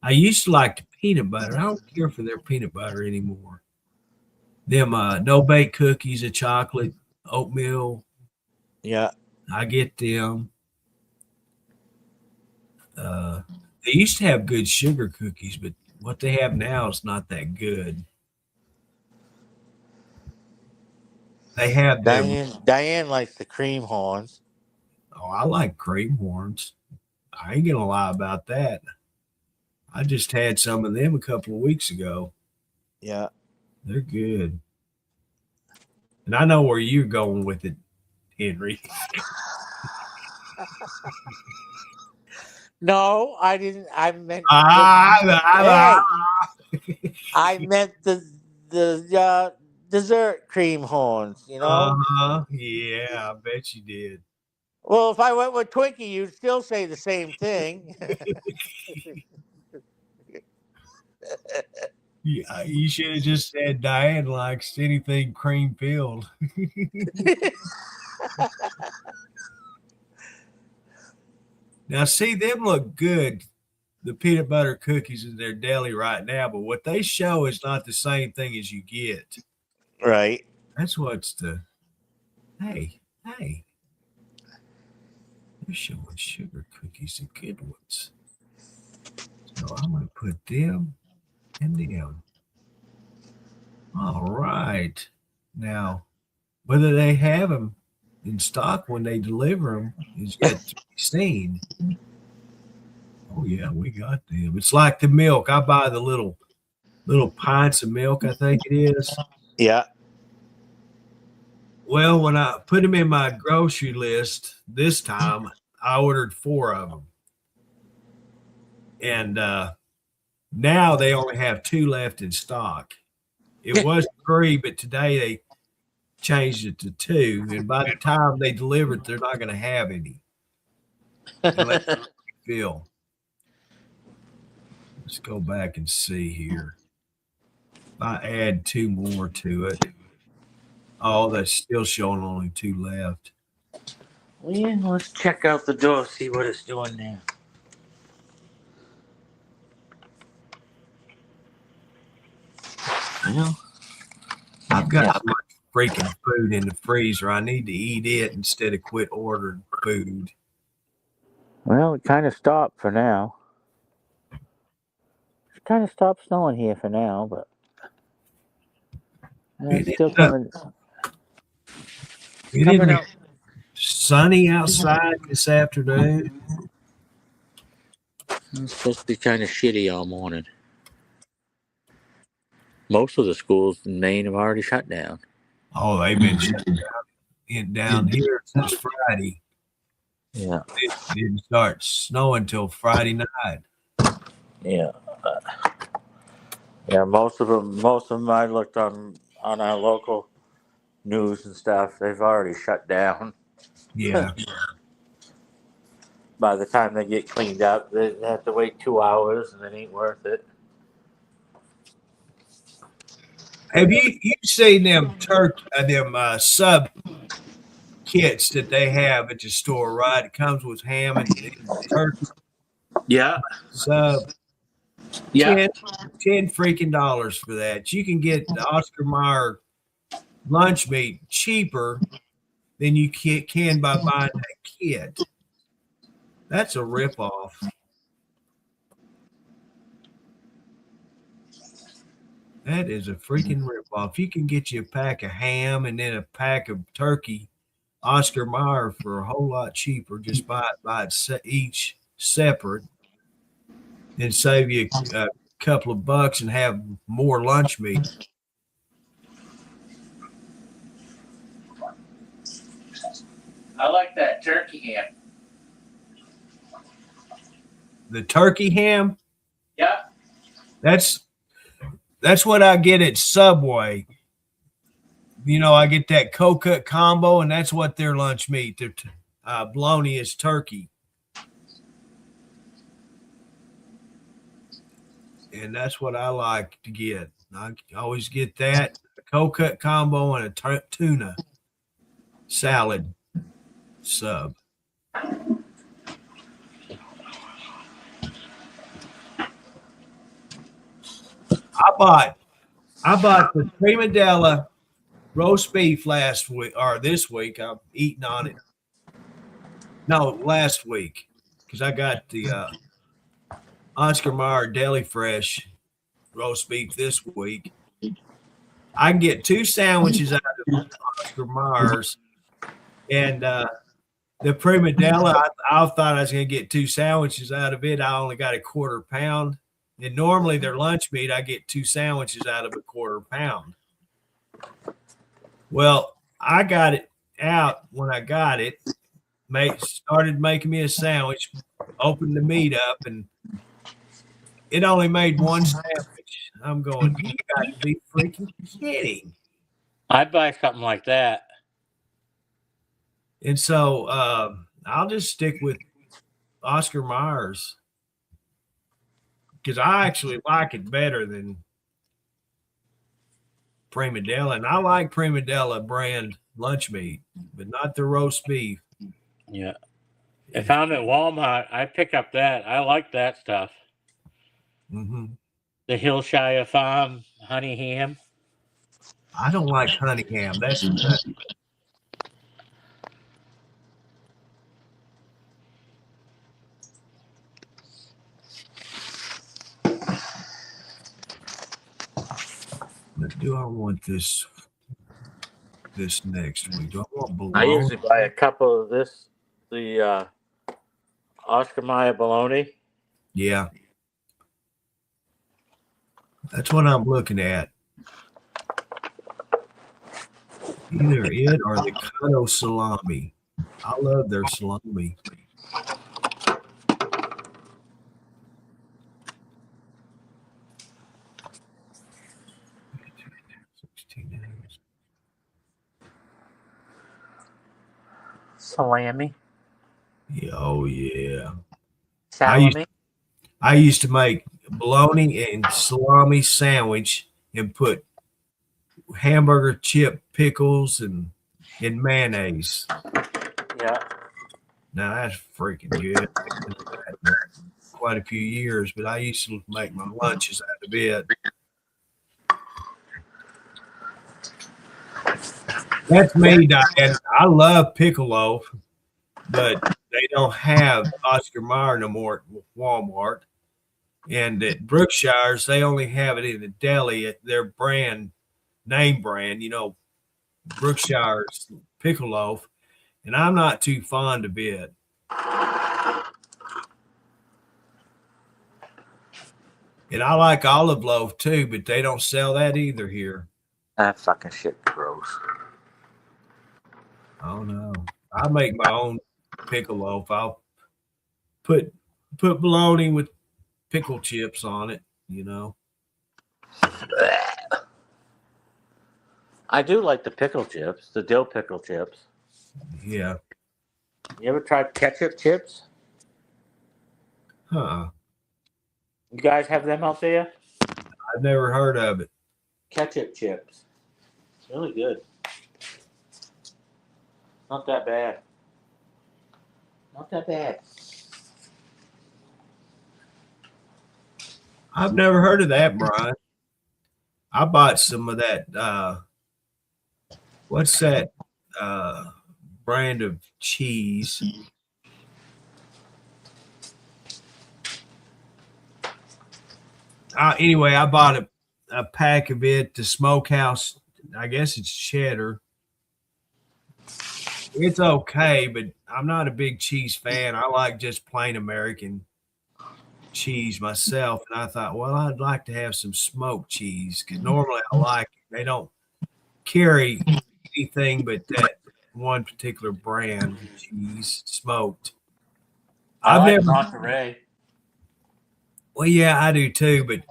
[SPEAKER 1] I used to like the peanut butter. I don't care for their peanut butter anymore. Them no bake cookies of chocolate, oatmeal.
[SPEAKER 5] Yeah.
[SPEAKER 1] I get them. They used to have good sugar cookies, but what they have now is not that good. They have them.
[SPEAKER 5] Diane likes the cream horns.
[SPEAKER 1] Oh, I like cream horns. I ain't gonna lie about that. I just had some of them a couple of weeks ago.
[SPEAKER 5] Yeah.
[SPEAKER 1] They're good. And I know where you're going with it, Henry.
[SPEAKER 5] No, I didn't. I meant. I meant the dessert cream horns. You know.
[SPEAKER 1] Yeah, I bet you did.
[SPEAKER 5] Well, if I went with Twinkie, you'd still say the same thing.
[SPEAKER 1] Yeah, you should have just said Diane likes anything cream filled. Now, see, them look good, the peanut butter cookies in their deli right now, but what they show is not the same thing as you get.
[SPEAKER 5] Right.
[SPEAKER 1] That's what's hey. They're showing sugar cookies, the good ones. So I'm going to put them and them. All right. Now, whether they have them in stock when they deliver them is yet to be seen. Oh yeah, we got them. It's like the milk. I buy the little pints of milk, I think it is.
[SPEAKER 5] Yeah.
[SPEAKER 1] Well, when I put them in my grocery list this time, I ordered 4 of them. And now they only have 2 left in stock. It was 3, but today they changed it to 2. And by the time they deliver it, they're not going to have any. Unless you feel. Let's go back and see here. If I add 2 more to it. Oh, that's still showing only 2 left.
[SPEAKER 5] Well, yeah, let's check out the door, see what it's doing there.
[SPEAKER 1] Well, I've got so much freaking food in the freezer. I need to eat it instead of quit ordering food.
[SPEAKER 5] Well, it kind of stopped for now. It kind of stopped snowing here for now, but it's still coming.
[SPEAKER 1] It
[SPEAKER 5] Coming
[SPEAKER 1] isn't
[SPEAKER 5] out.
[SPEAKER 1] sunny outside this afternoon.
[SPEAKER 5] It's supposed to be kind of shitty all morning. Most of the schools in Maine have already shut down.
[SPEAKER 1] Oh, they've been shut down here since Friday.
[SPEAKER 5] Yeah.
[SPEAKER 1] It didn't start snowing until Friday night.
[SPEAKER 5] Yeah. Yeah, most of them I looked on our local news and stuff, they've already shut down.
[SPEAKER 1] Yeah.
[SPEAKER 5] By the time they get cleaned up, they have to wait 2 hours, and it ain't worth it.
[SPEAKER 1] Have you seen them sub kits that they have at the store, right? It comes with ham and turkey.
[SPEAKER 5] Yeah.
[SPEAKER 1] Sub.
[SPEAKER 5] Yeah.
[SPEAKER 1] 10 freaking dollars for that. You can get the Oscar Mayer lunch meat cheaper than you can by buying that kit. That's a ripoff. That is a freaking ripoff. You can get you a pack of ham and then a pack of turkey, Oscar Mayer, for a whole lot cheaper. Just buy it each separate and save you a couple of bucks and have more lunch meat.
[SPEAKER 5] I like that turkey ham.
[SPEAKER 1] The turkey ham?
[SPEAKER 5] Yeah.
[SPEAKER 1] That's what I get at Subway. You know, I get that Cold-Cut combo, and that's what their lunch meat. Their bologna is turkey. And that's what I like to get. I always get that, a Cold-Cut combo and a tuna salad sub. I bought the Prima Della roast beef last week, or this week. I'm eating on it. No, last week, because I got the Oscar Mayer Deli Fresh roast beef this week. I can get 2 sandwiches out of Oscar Mayer's, and the Prima Della, I thought I was going to get 2 sandwiches out of it. I only got a 1/4 pound. And normally their lunch meat, I get 2 sandwiches out of a 1/4 pound. Well, I got it out when I got it, started making me a sandwich, opened the meat up, and it only made 1 sandwich. I'm going, you got to be freaking kidding.
[SPEAKER 5] I'd buy something like that.
[SPEAKER 1] And so I'll just stick with Oscar Mayer's, because I actually like it better than Prima Della. And I like Prima Della brand lunch meat, but not the roast beef.
[SPEAKER 5] Yeah. If I'm at Walmart, I pick up that. I like that stuff.
[SPEAKER 1] Mm-hmm.
[SPEAKER 5] The Hillshire Farm honey ham.
[SPEAKER 1] I don't like honey ham. That's What do I want this next week? Do I want bologna?
[SPEAKER 5] I usually buy a couple of this, the Oscar Mayer bologna.
[SPEAKER 1] Yeah. That's what I'm looking at. Either it or the Cotto salami. I love their salami.
[SPEAKER 5] Salami.
[SPEAKER 1] Yeah, oh yeah.
[SPEAKER 5] Salami.
[SPEAKER 1] I used to make bologna and salami sandwich and put hamburger chip pickles and mayonnaise.
[SPEAKER 5] Yeah.
[SPEAKER 1] Now that's freaking good. Quite a few years, but I used to make my lunches out of it. That's me, Diane. I love piccolo, but they don't have Oscar Mayer no more at Walmart. And at Brookshire's, they only have it in the deli at their name brand, Brookshire's piccolo. And I'm not too fond of it. And I like olive loaf too, but they don't sell that either here.
[SPEAKER 5] That fucking shit gross.
[SPEAKER 1] Oh no. I make my own pickle loaf. I'll put bologna with pickle chips on it,
[SPEAKER 5] I do like the pickle chips, the dill pickle chips.
[SPEAKER 1] Yeah.
[SPEAKER 5] You ever tried ketchup chips?
[SPEAKER 1] Huh.
[SPEAKER 5] You guys have them out there?
[SPEAKER 1] I've never heard of it.
[SPEAKER 5] Ketchup chips. It's really good. Not that bad. Not that bad.
[SPEAKER 1] I've never heard of that, Brian. I bought some of that. What's that brand of cheese? Anyway, I bought a pack of it, the Smokehouse. I guess it's cheddar. It's okay, but I'm not a big cheese fan. I like just plain American cheese myself. And I thought, well, I'd like to have some smoked cheese because normally I like it. They don't carry anything but that one particular brand of cheese, smoked.
[SPEAKER 5] I like Monterey.
[SPEAKER 1] Well, yeah, I do too, but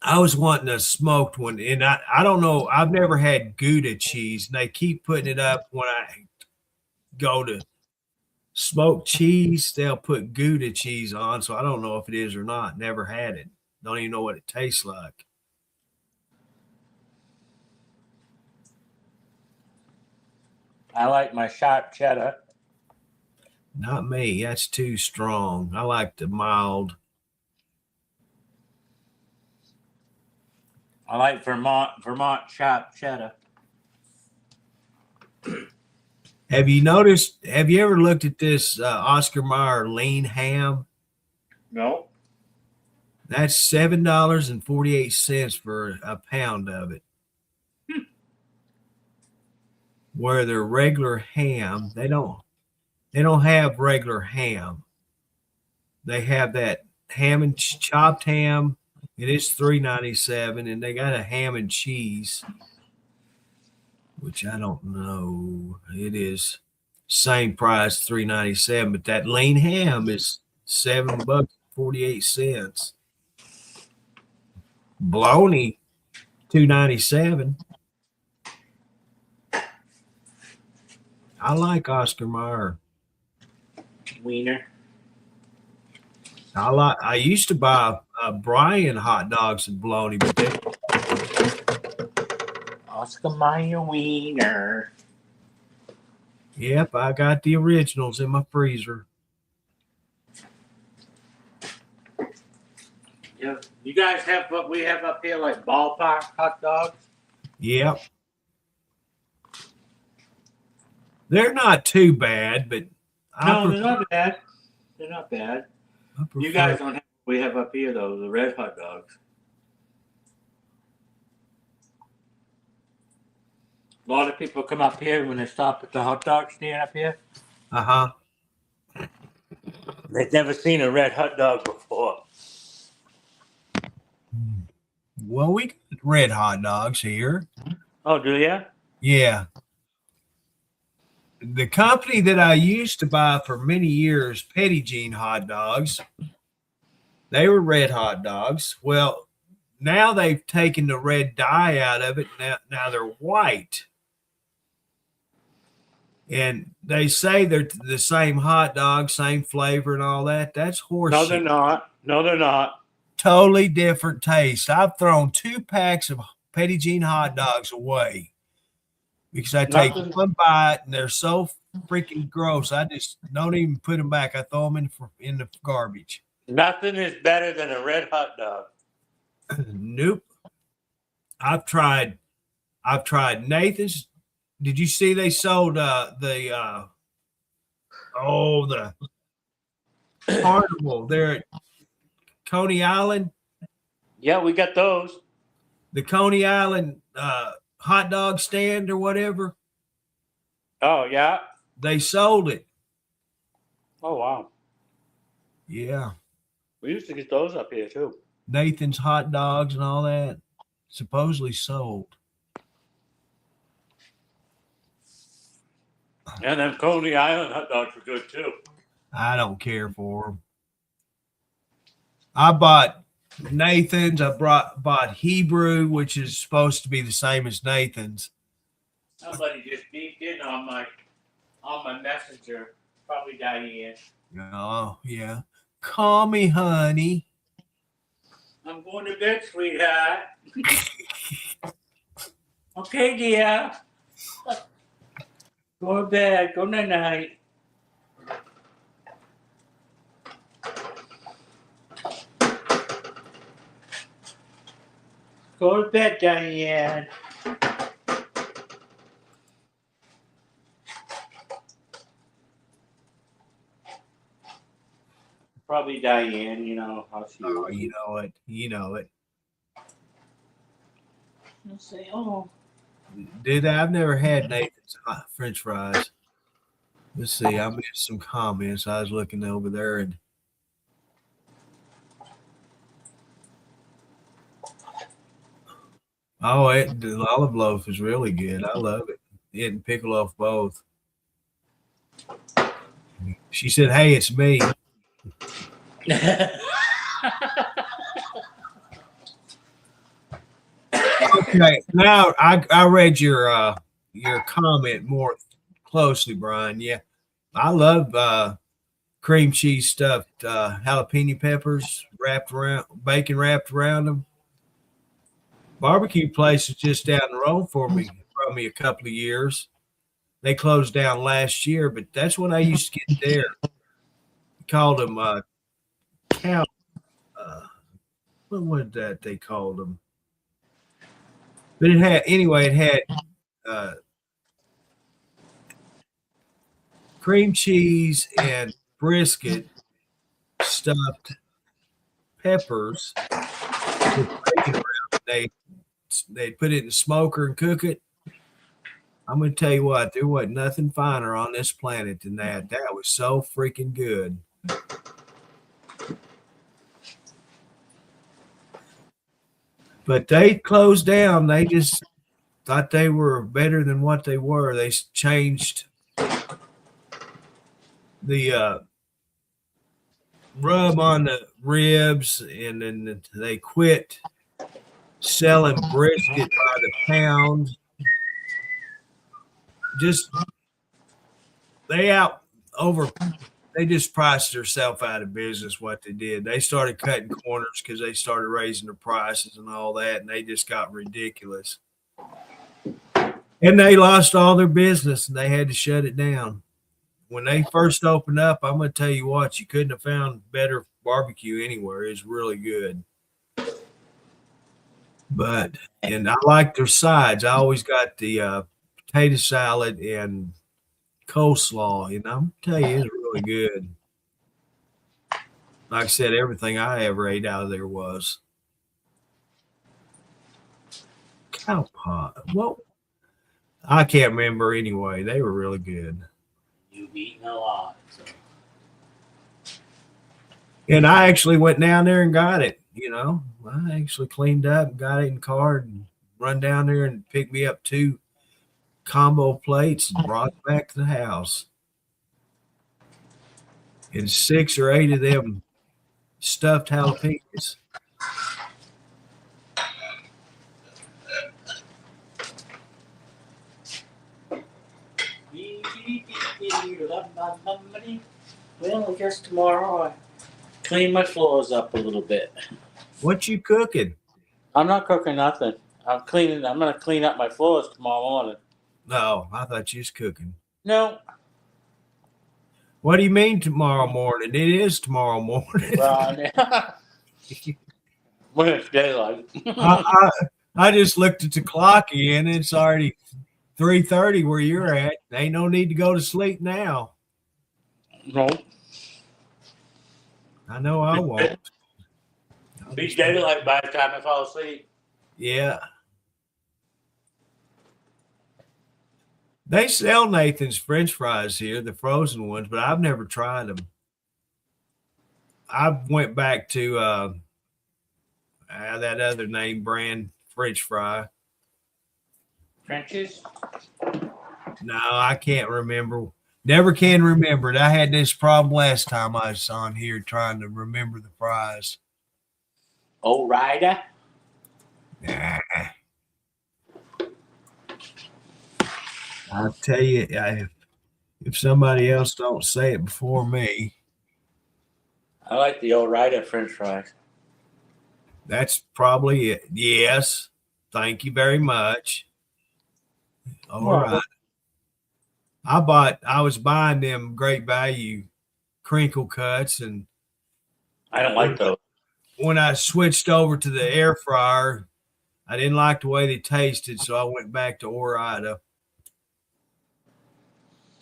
[SPEAKER 1] I was wanting a smoked one, and I don't know. I've never had Gouda cheese, and they keep putting it up when I go to smoked cheese. They'll put Gouda cheese on, so I don't know if it is or not. Never had it. Don't even know what it tastes like.
[SPEAKER 5] I like my sharp cheddar.
[SPEAKER 1] Not me. That's too strong. I like the mild.
[SPEAKER 5] I like Vermont sharp cheddar.
[SPEAKER 1] Have you ever looked at this Oscar Mayer lean ham?
[SPEAKER 5] No.
[SPEAKER 1] That's $7.48 for a pound of it. Where their regular ham, they don't have regular ham. They have that ham and chopped ham. It is $3.97, and they got a ham and cheese, which I don't know. It is same price, $3.97, but that lean ham is $7.48. Bologna, $2.97. I like Oscar Mayer.
[SPEAKER 5] Wiener.
[SPEAKER 1] I used to buy Brian hot dogs and bologna, but they
[SPEAKER 5] Oscar Mayer wiener.
[SPEAKER 1] Yep, I got the originals in my freezer.
[SPEAKER 5] Yeah. You guys have what we have up here, like ballpark hot dogs?
[SPEAKER 1] Yep. They're not too bad, but
[SPEAKER 5] No, they're not bad. They're not bad. You guys don't have what we have up here, though, the red hot dogs.
[SPEAKER 4] A lot of people come up here when they stop at the hot dog stand up here.
[SPEAKER 1] Uh-huh.
[SPEAKER 4] They've never seen a red hot dog before.
[SPEAKER 1] Well, we got red hot dogs here.
[SPEAKER 4] Oh, do you?
[SPEAKER 1] Yeah. The company that I used to buy for many years, Petit Jean hot dogs, they were red hot dogs. Well, now they've taken the red dye out of it. Now they're white. And they say they're the same hot dog, same flavor and all that. That's horseshit.
[SPEAKER 4] No, they're not. No, they're not.
[SPEAKER 1] Totally different taste. I've thrown 2 packs of Petit Jean hot dogs away because I take one bite and they're so freaking gross. I just don't even put them back. I throw them in the garbage.
[SPEAKER 4] Nothing is better than a red hot dog.
[SPEAKER 1] Nope. I've tried Nathan's. Did you see they sold the Carnival there at Coney Island?
[SPEAKER 4] Yeah, we got those.
[SPEAKER 1] The Coney Island hot dog stand or whatever.
[SPEAKER 4] Oh, yeah.
[SPEAKER 1] They sold it.
[SPEAKER 4] Oh, wow.
[SPEAKER 1] Yeah.
[SPEAKER 4] We used to get those up here, too.
[SPEAKER 1] Nathan's hot dogs and all that. Supposedly sold.
[SPEAKER 4] And then Coney Island hot dogs were good, too.
[SPEAKER 1] I don't care for them. I bought Nathan's. I bought Hebrew, which is supposed to be the same as Nathan's.
[SPEAKER 4] Somebody just beeped in on my messenger. Probably Diane.
[SPEAKER 1] Oh, yeah. Call me, honey.
[SPEAKER 4] I'm going to bed, sweetheart. Okay, dear. Go to bed. Go night-night. Go to bed, Diane. Probably Diane, you know how she
[SPEAKER 1] Oh,
[SPEAKER 4] is.
[SPEAKER 1] you know it. You know it.
[SPEAKER 4] I'll say, oh.
[SPEAKER 1] Did I've never had Nathan's French fries. Let's see. I missed some comments. I was looking over there and the olive loaf is really good. I love it. It and pickle loaf both. She said, "Hey, it's me." Okay, now I read your comment more closely, Brian. Yeah, I love cream cheese stuffed jalapeno peppers bacon wrapped around them. Barbecue place is just down the road from me a couple of years. They closed down last year, but that's when I used to get there. Called them cow. What was that they called them? But it had cream cheese and brisket stuffed peppers with bacon around. They put it in the smoker and cook it. I'm going to tell you what, there wasn't nothing finer on this planet than that. That was so freaking good. But they closed down. They just thought they were better than what they were. They changed the rub on the ribs, and then they quit selling brisket by the pound. They just priced themselves out of business. What they did, they started cutting corners because they started raising their prices and all that, and they just got ridiculous. And they lost all their business, and they had to shut it down. When they first opened up, I'm going to tell you what, you couldn't have found better barbecue anywhere. It's really good. And I like their sides. I always got the potato salad and coleslaw, and I'm telling you, it's really good. Like I said, everything I ever ate out of there was cow pot. Well, I can't remember anyway. They were really good.
[SPEAKER 2] You've eaten a lot. So.
[SPEAKER 1] And I actually went down there and got it. I actually cleaned up and got it in the car and run down there and picked me up 2 combo plates and brought it back to the house. And 6 or 8 of them stuffed jalapenos.
[SPEAKER 2] Well, I guess tomorrow I clean my floors up a little bit.
[SPEAKER 1] What you cooking?
[SPEAKER 2] I'm not cooking nothing. I'm gonna clean up my floors tomorrow morning.
[SPEAKER 1] No, I thought you was cooking.
[SPEAKER 2] No.
[SPEAKER 1] What do you mean tomorrow morning? It is tomorrow morning.
[SPEAKER 2] Well, when it's daylight.
[SPEAKER 1] I just looked at the clock again. And it's already 3:30 where you're at. Ain't no need to go to sleep now.
[SPEAKER 2] No.
[SPEAKER 1] I know I won't.
[SPEAKER 2] Be daylight by the time I fall asleep.
[SPEAKER 1] Yeah. They sell Nathan's French fries here, the frozen ones, but I've never tried them. I went back to that other name brand French fry.
[SPEAKER 2] Frenchies?
[SPEAKER 1] No, I can't remember. Never can remember it. I had this problem last time I was on here trying to remember the fries.
[SPEAKER 2] Old Rider?
[SPEAKER 1] Nah. I'll tell you, if somebody else don't say it before me.
[SPEAKER 2] I like the Old Rider French fries.
[SPEAKER 1] That's probably it. Yes. Thank you very much. All right. I was buying them Great Value crinkle cuts, and
[SPEAKER 2] I don't like those.
[SPEAKER 1] when I switched over to the air fryer, I didn't like the way they tasted, so I went back to Ore-Ida.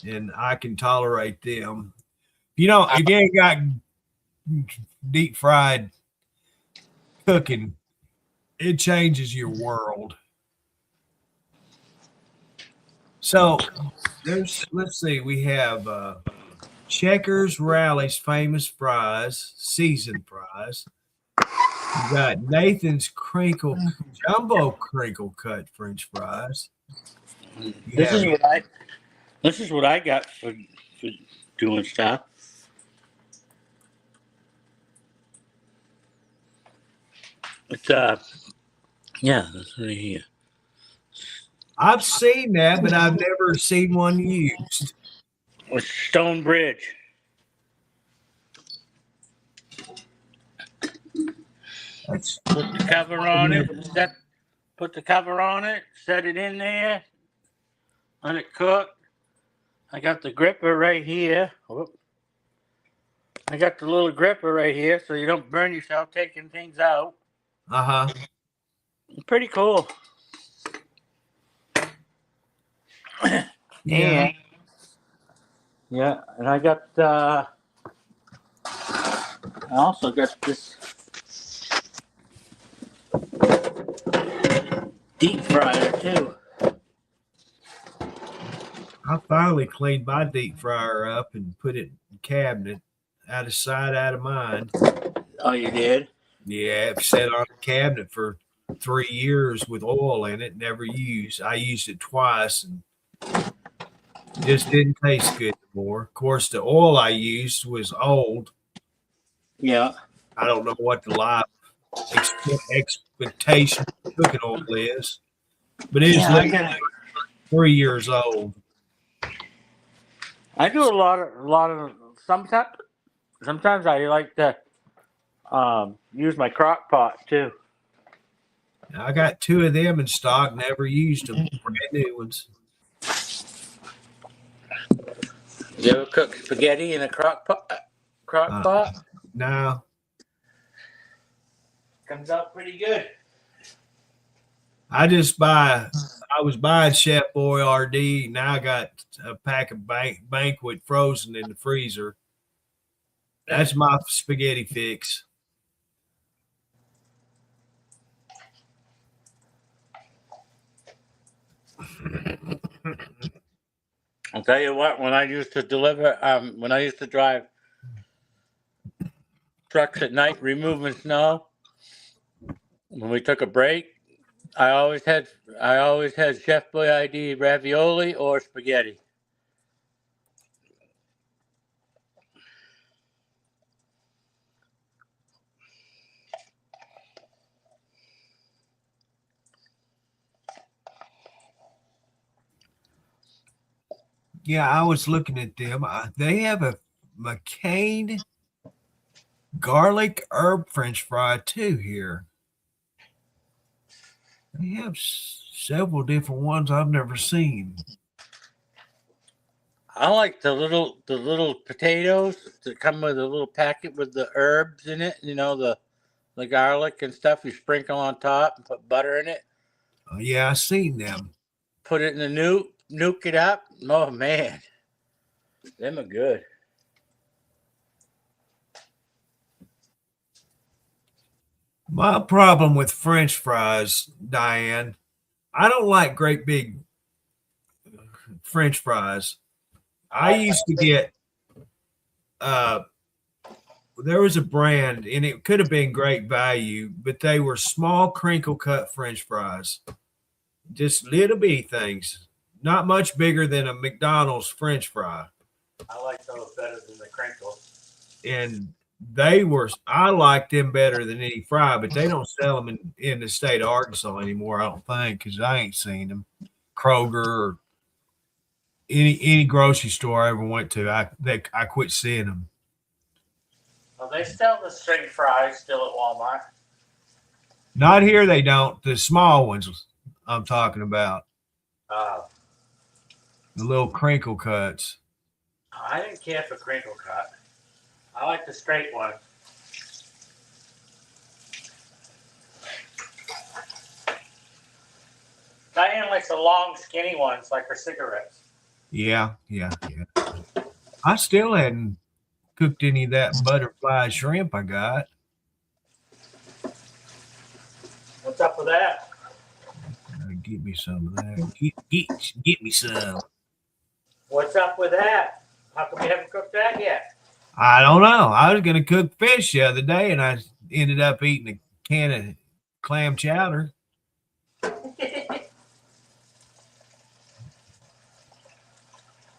[SPEAKER 1] And I can tolerate them. If you ain't got deep fried cooking, it changes your world. So let's see, we have Checkers Rally's famous fries, seasoned fries. We got Nathan's jumbo crinkle cut French fries.
[SPEAKER 2] This is what I got for doing stuff. It's yeah, that's right here.
[SPEAKER 1] I've seen that, but I've never seen one used.
[SPEAKER 2] It's Stone Bridge. Put the cover on it. Put the cover on it. Set it in there. Let it cook. I got the gripper right here. Whoop. I got the little gripper right here so you don't burn yourself taking things out.
[SPEAKER 1] Uh-huh.
[SPEAKER 2] Pretty cool.
[SPEAKER 1] Yeah.
[SPEAKER 2] And I got I also got this deep fryer too.
[SPEAKER 1] I finally cleaned my deep fryer up and put it in the cabinet, out of sight, out of mind.
[SPEAKER 2] Oh, you did?
[SPEAKER 1] Yeah, it sat on the cabinet for 3 years with oil in it, never used. I used it twice and it just didn't taste good anymore. Of course, the oil I used was old.
[SPEAKER 2] Yeah.
[SPEAKER 1] I don't know what the life expectation of cooking oil is, but it's like 3 years old.
[SPEAKER 2] I do a lot of sometimes I like to use my crock pot too.
[SPEAKER 1] I got 2 of them in stock, never used them. Brand new ones.
[SPEAKER 2] You ever cook spaghetti in a crock pot?
[SPEAKER 1] No.
[SPEAKER 2] Comes out pretty good.
[SPEAKER 1] I was buying Chef Boyardee. Now I got a pack of Banquet frozen in the freezer. That's my spaghetti fix.
[SPEAKER 5] I'll tell you what, when I used to drive trucks at night removing snow, when we took a break, I always had Chef Boyardee ravioli or spaghetti.
[SPEAKER 1] Yeah, I was looking at them. They have a McCain garlic herb French fry too here. They have several different ones I've never seen.
[SPEAKER 5] I like the little potatoes that come with a little packet with the herbs in it. You know, the garlic and stuff you sprinkle on top and put butter in it.
[SPEAKER 1] Oh, yeah, I seen them.
[SPEAKER 5] Put it in the nuke it up. Oh man, them are good.
[SPEAKER 1] My problem with French fries, Diane, I don't like great big French fries. I used to get there was a brand and it could have been great value, but they were small crinkle cut French fries. Just little bitty things. Not much bigger than a McDonald's French fry.
[SPEAKER 5] I like those better than the crinkle.
[SPEAKER 1] And I like them better than any fry, but they don't sell them in the state of Arkansas anymore, I don't think, because I ain't seen them. Kroger or any grocery store I ever went to, I quit seeing them.
[SPEAKER 5] Well, they sell the string fries still at Walmart.
[SPEAKER 1] Not here, they don't. The small ones I'm talking about. The little crinkle cuts.
[SPEAKER 5] I didn't care for crinkle cut. I like the straight one. Diane likes the long, skinny ones, like her cigarettes.
[SPEAKER 1] Yeah. I still hadn't cooked any of that butterfly shrimp I got.
[SPEAKER 5] What's up with that?
[SPEAKER 1] Get me some of that. Get me some.
[SPEAKER 5] What's up with that? How come you haven't cooked that yet?
[SPEAKER 1] I don't know. I was going to cook fish the other day, and I ended up eating a can of clam chowder.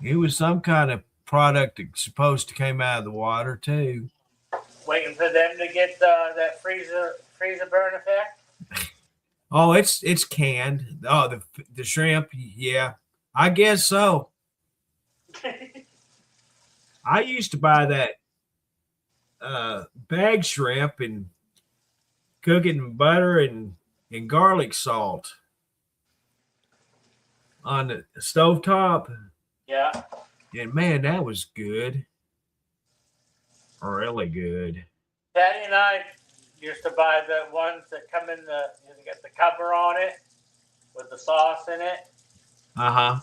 [SPEAKER 1] It was some kind of product that's supposed to come out of the water too.
[SPEAKER 5] Waiting for them to get that freezer burn effect.
[SPEAKER 1] Oh, it's canned. Oh, the shrimp, yeah, I guess so. I used to buy that bag shrimp and cook it in butter and garlic salt on the stovetop.
[SPEAKER 5] Yeah.
[SPEAKER 1] And man, that was good. Really good.
[SPEAKER 5] Patty and I used to buy the ones that come in you get the cover on it with the sauce in it.
[SPEAKER 1] Uh-huh.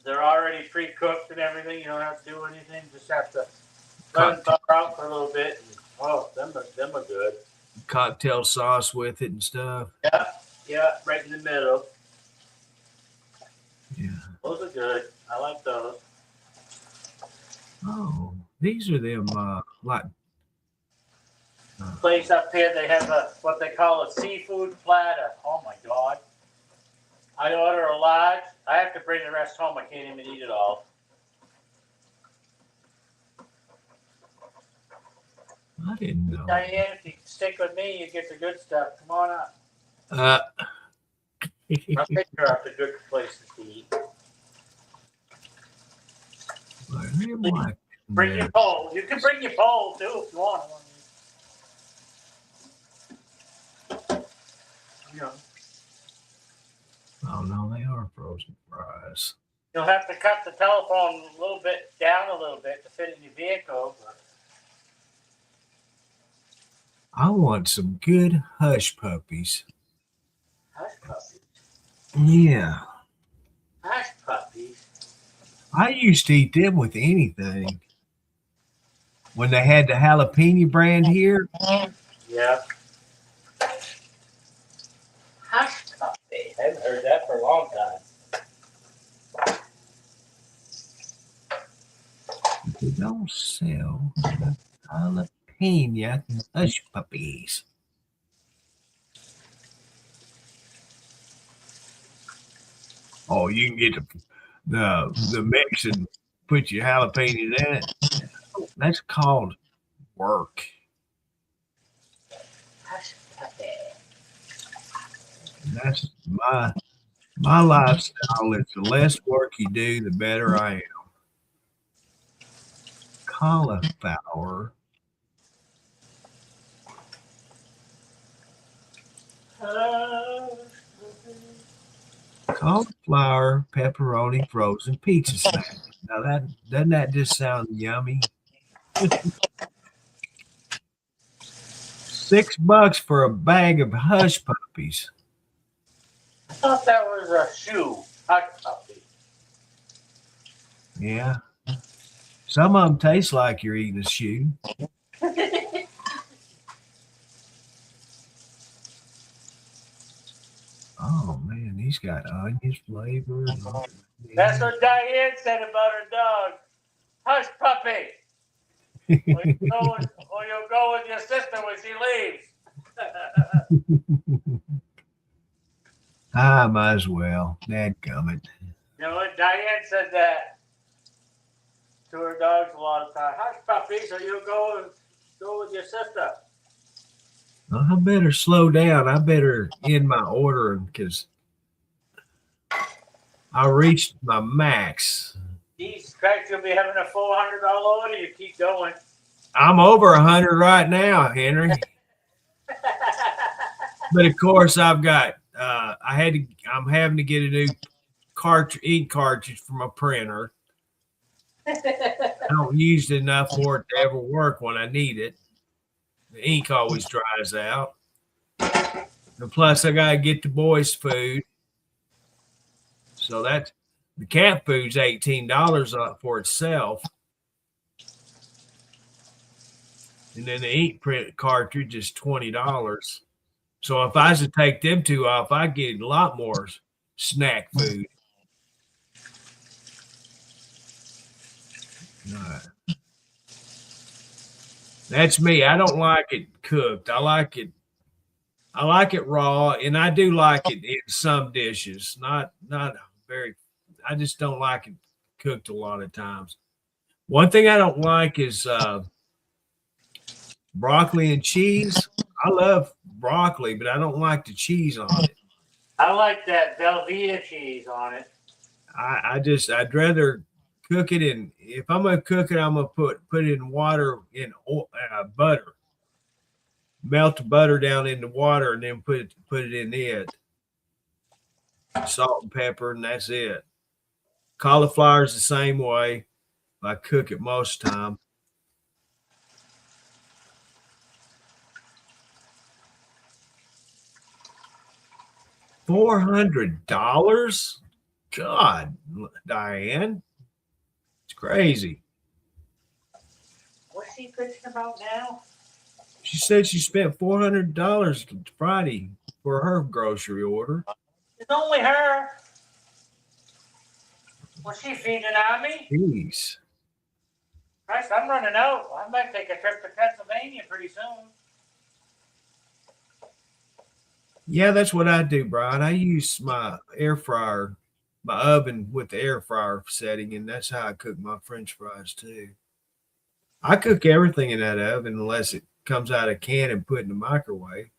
[SPEAKER 5] They're already pre-cooked and everything. You don't have to do anything. Just have to let them thaw out for a little bit. And, them are good.
[SPEAKER 1] Cocktail sauce with it and stuff.
[SPEAKER 5] Yeah, right in the middle.
[SPEAKER 1] Yeah.
[SPEAKER 5] Those are good. I like those.
[SPEAKER 1] Oh, these are them like
[SPEAKER 5] Place up here, they have what they call a seafood platter. Oh my God. I order a large. I have to bring the rest home. I can't even eat it all.
[SPEAKER 1] I didn't know.
[SPEAKER 5] Diane, if you stick with me, you get the good stuff. Come on up. I'll take you out to good places to eat. Bring your pole. You can bring your pole too if you want. Yeah.
[SPEAKER 1] Oh no, they are frozen fries.
[SPEAKER 5] You'll have to cut the telephone a little bit down a little bit to fit in your vehicle. But
[SPEAKER 1] I want some good hush puppies.
[SPEAKER 5] hush puppies.
[SPEAKER 1] Yeah.
[SPEAKER 5] Hush puppies.
[SPEAKER 1] I used to eat them with anything. When they had the jalapeno brand here.
[SPEAKER 5] Yeah. Hush puppy. I haven't heard that for a long time.
[SPEAKER 1] We don't sell jalapeno hush puppies. Oh, you can get the mix and put your jalapenos in it. That's called work. That's my lifestyle. It's the less work you do, the better I am. Cauliflower. Cauliflower, pepperoni, frozen pizza snack. Now that doesn't that just sound yummy? $6 for a bag of hush puppies.
[SPEAKER 2] I thought that was a shoe. Hush puppy.
[SPEAKER 1] Yeah. Some of them taste like you're eating a shoe. Oh man, he's got onion flavor.
[SPEAKER 2] That's what Diane said about her dog. Hush puppy. Or you'll go with your sister when she leaves.
[SPEAKER 1] I might as well. Dadgummit.
[SPEAKER 2] You know what? Diane said that to her dogs a lot of times. Hush puppy, so you'll go with your sister.
[SPEAKER 1] I better slow down. I better end my ordering because I reached my max.
[SPEAKER 2] Jesus Christ, you'll be having a $400 order. You keep going.
[SPEAKER 1] I'm over 100 right now, Henry. But of course, I've got. I'm having to get a new ink cartridge for my printer. I don't use it enough for it to ever work when I need it. The ink always dries out. And plus, I got to get the boys' food. So that's the cat food's $18 for itself. And then the ink print cartridge is $20. So if I was to take them two off, I'd get a lot more snack food. All right. That's me. I don't like it cooked. I like it raw, and I do like it in some dishes. Not very. I just don't like it cooked a lot of times. One thing I don't like is broccoli and cheese. I love broccoli, but I don't like the cheese on it.
[SPEAKER 2] I like that Velveeta cheese on it.
[SPEAKER 1] I'd rather cook it in. If I'm gonna cook it, I'm gonna put it in water in butter. Melt the butter down in the water and then put it in it. Salt and pepper, and that's it. Cauliflower is the same way. I cook it most time. $400? God, Diane. It's crazy.
[SPEAKER 2] What's she bitching about now?
[SPEAKER 1] She said she spent $400 Friday for her grocery order.
[SPEAKER 2] It's only her. Was she feeding on me?
[SPEAKER 1] Jeez.
[SPEAKER 2] Christ, I'm running out. I might take a trip to Pennsylvania pretty soon.
[SPEAKER 1] Yeah, that's what I do, Brian. I use my air fryer, my oven with the air fryer setting, and that's how I cook my French fries too. I cook everything in that oven unless it comes out of a can and put in the microwave.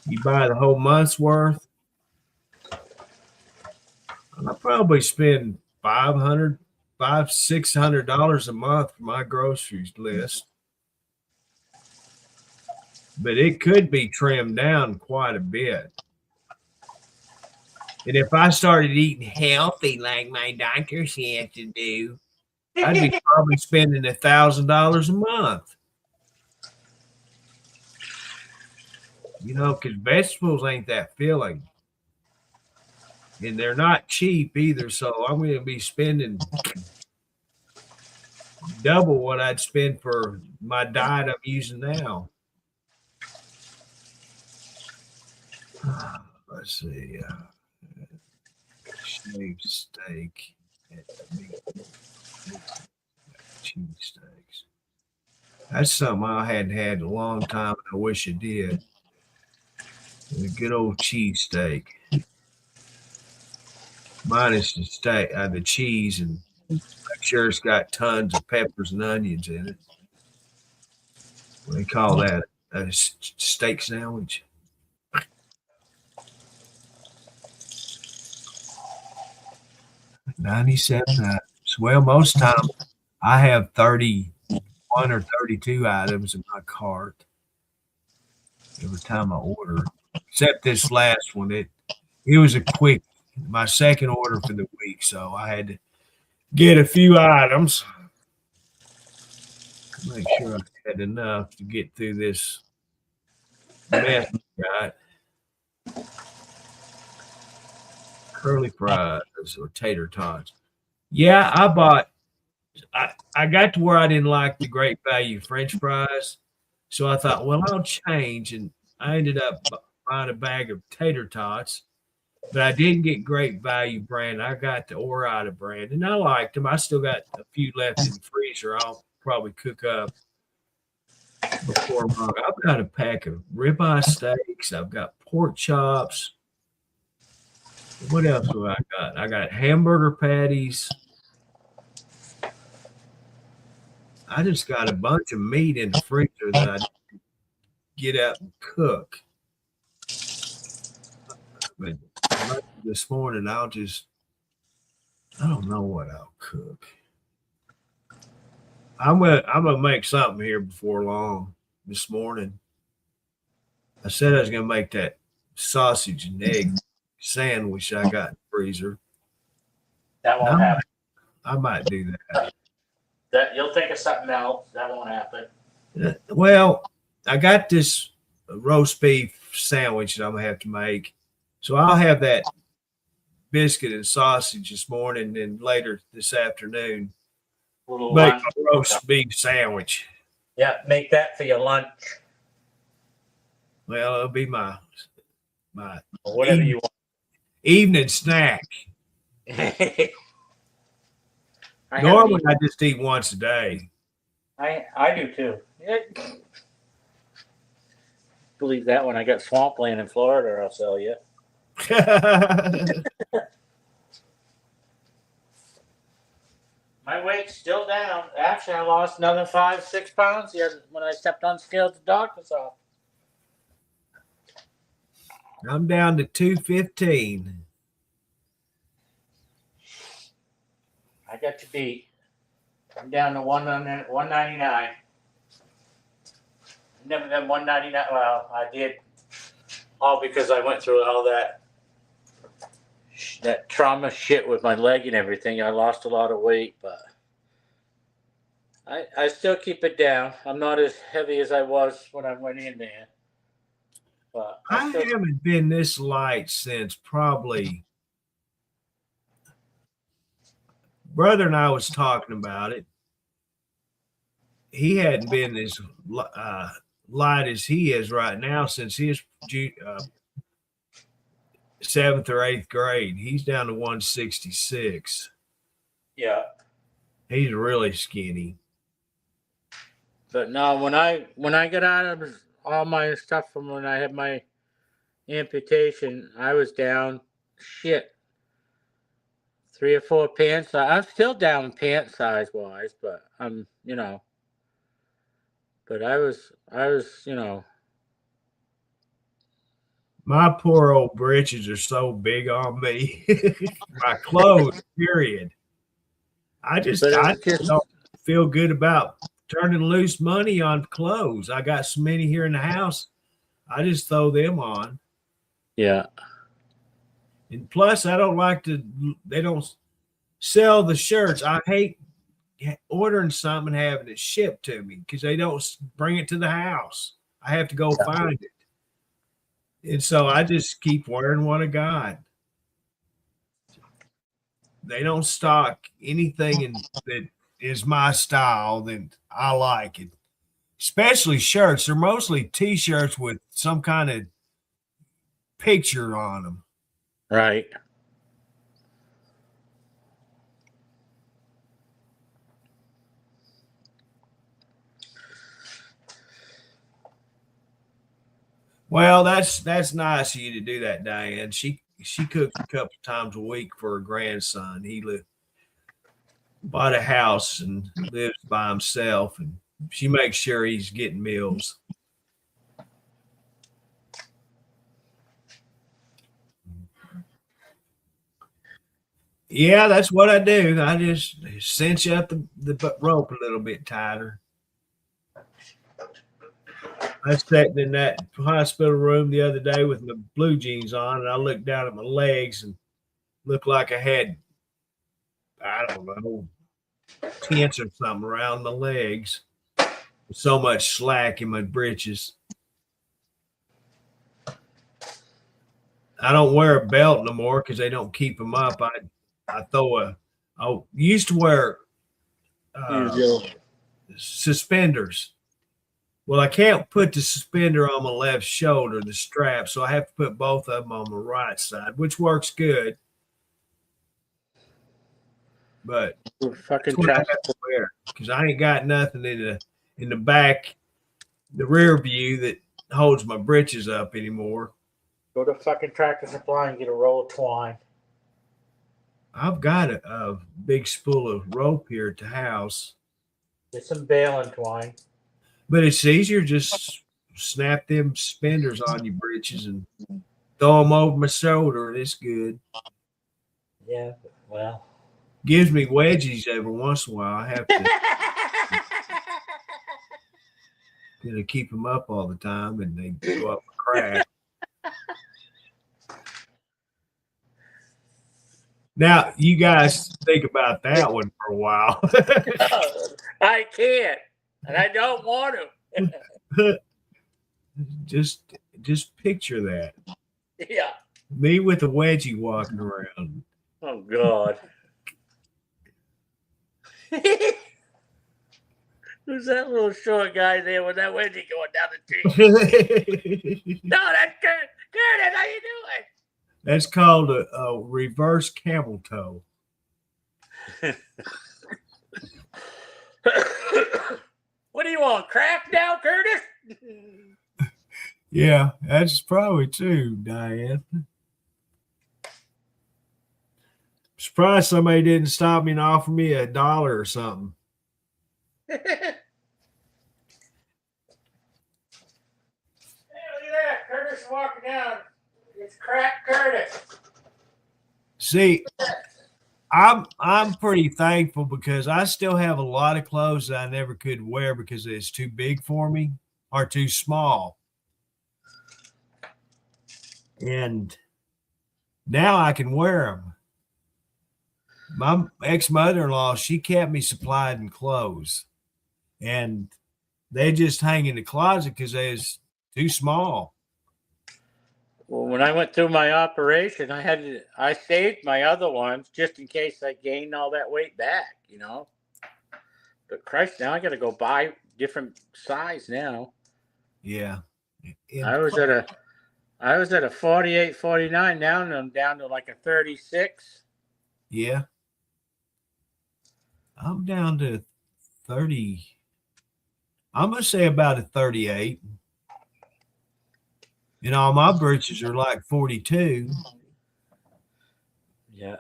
[SPEAKER 1] You buy the whole month's worth. I probably spend $600 a month for my groceries list. But it could be trimmed down quite a bit. And if I started eating healthy like my doctor said to do, I'd be probably spending $1,000 a month. You know, because vegetables ain't that filling. And they're not cheap either. So I'm going to be spending double what I'd spend for my diet I'm using now. Let's see. Shaved steak. Cheesesteaks. That's something I hadn't had in a long time. I wish I did. A good old cheesesteak. Minus the steak, the cheese, and make sure it's got tons of peppers and onions in it. What do they call that? A steak sandwich. $97. Well, most times I have 31 or 32 items in my cart every time I order. Except this last one. It was my second order for the week, so I had to get a few items. Make sure I had enough to get through this mess. Got curly fries or tater tots. Yeah, I got to where I didn't like the Great Value French fries, so I thought, well, I'll change, and I ended up buying a bag of tater tots. But I didn't get Great Value brand. I got the Ore-Ida brand, and I liked them. I still got a few left in the freezer. I'll probably cook up before long. I've got a pack of ribeye steaks. I've got pork chops. What else do I got? I got hamburger patties. I just got a bunch of meat in the freezer that I get out and cook. But this morning, I don't know what I'll cook. I'm gonna make something here before long this morning. I said I was gonna make that sausage and egg sandwich I got in the freezer.
[SPEAKER 2] That won't happen.
[SPEAKER 1] I might do that.
[SPEAKER 2] That you'll think of something else. That won't happen.
[SPEAKER 1] Well, I got this roast beef sandwich that I'm gonna have to make. So I'll have that biscuit and sausage this morning, and later this afternoon make a roast beef sandwich.
[SPEAKER 2] Yeah, make that for your lunch.
[SPEAKER 1] Well, it'll be my
[SPEAKER 2] Or whatever you
[SPEAKER 1] evening snack.
[SPEAKER 2] want.
[SPEAKER 1] Normally, I just eat once a day.
[SPEAKER 2] I do too. Yeah. Believe that when I got swampland in Florida, I'll sell you. My weight's still down. Actually, I lost another 5-6 pounds here when I stepped on scale at the doctor's office.
[SPEAKER 1] I'm down to 215.
[SPEAKER 2] I got you beat. I'm down to 199. Never been 199. Well, I did. All because I went through all that trauma shit with my leg and everything. I lost a lot of weight, but I still keep it down. I'm not as heavy as I was when I went in there. But
[SPEAKER 1] I haven't been this light since probably brother and I was talking about it. He hadn't been as light as he is right now since his 7th or 8th grade. He's down to 166.
[SPEAKER 2] Yeah.
[SPEAKER 1] He's really skinny.
[SPEAKER 5] But no, when I got out of all my stuff from when I had my amputation, I was down 3 or 4 pants. I'm still down pant size wise, but I'm but I was
[SPEAKER 1] My poor old britches are so big on me. My clothes, period. I just don't feel good about turning loose money on clothes. I got so many here in the house. I just throw them on.
[SPEAKER 5] Yeah.
[SPEAKER 1] And plus, I don't like they don't sell the shirts. I hate ordering something and having it shipped to me because they don't bring it to the house. I have to go find it. And so I just keep wearing what I got. They don't stock anything that is my style that I like it. Especially shirts. They're mostly T-shirts with some kind of picture on them.
[SPEAKER 5] Right.
[SPEAKER 1] Well, that's nice of you to do that, Diane. She cooks a couple times a week for her grandson. He bought a house and lives by himself, and she makes sure he's getting meals. Yeah, that's what I do. I just cinch up the rope a little bit tighter. I sat in that hospital room the other day with my blue jeans on, and I looked down at my legs and looked like I had, I don't know, tents or something around my legs. So much slack in my britches. I don't wear a belt no more because they don't keep them up. I used to wear suspenders. Well, I can't put the suspender on my left shoulder, the strap, so I have to put both of them on the right side, which works good. But
[SPEAKER 5] Fucking
[SPEAKER 1] that's what I have to wear because I ain't got nothing in the back, the rear view that holds my britches up anymore.
[SPEAKER 5] Go to fucking Tractor Supply and get a roll of twine.
[SPEAKER 1] I've got a big spool of rope here at the house.
[SPEAKER 5] Get some baling twine.
[SPEAKER 1] But it's easier just snap them suspenders on your britches and throw them over my shoulder, and it's good.
[SPEAKER 5] Yeah, well.
[SPEAKER 1] Gives me wedgies every once in a while. I have to keep them up all the time, and they go up a crack. Now, you guys think about that one for a while.
[SPEAKER 5] I can't, and I don't want to.
[SPEAKER 1] Just picture that.
[SPEAKER 5] Yeah.
[SPEAKER 1] Me with a wedgie walking around.
[SPEAKER 5] Oh, God. Who's that little short guy there with that wedgie going down the street? No, that's Curtis. Curtis, how you doing?
[SPEAKER 1] That's called a reverse camel toe.
[SPEAKER 5] What do you want? Crack now, Curtis?
[SPEAKER 1] Yeah, that's probably true, Diane. Surprised somebody didn't stop me and offer me $1 or something.
[SPEAKER 5] Hey, look at that. Curtis walking down. It's Crack Curtis.
[SPEAKER 1] See, I'm pretty thankful because I still have a lot of clothes that I never could wear because it's too big for me or too small. And now I can wear them. My ex-mother-in-law, she kept me supplied in clothes. And they just hang in the closet because they was too small.
[SPEAKER 5] Well, when I went through my operation, I saved my other ones just in case I gained all that weight back, you know. But Christ, now I got to go buy different size now.
[SPEAKER 1] Yeah.
[SPEAKER 5] I was at a 48, 49. Now I'm down to like a 36.
[SPEAKER 1] Yeah. I'm down to 30. I'm going to say about a 38. And all my britches are like 42.
[SPEAKER 5] Yeah.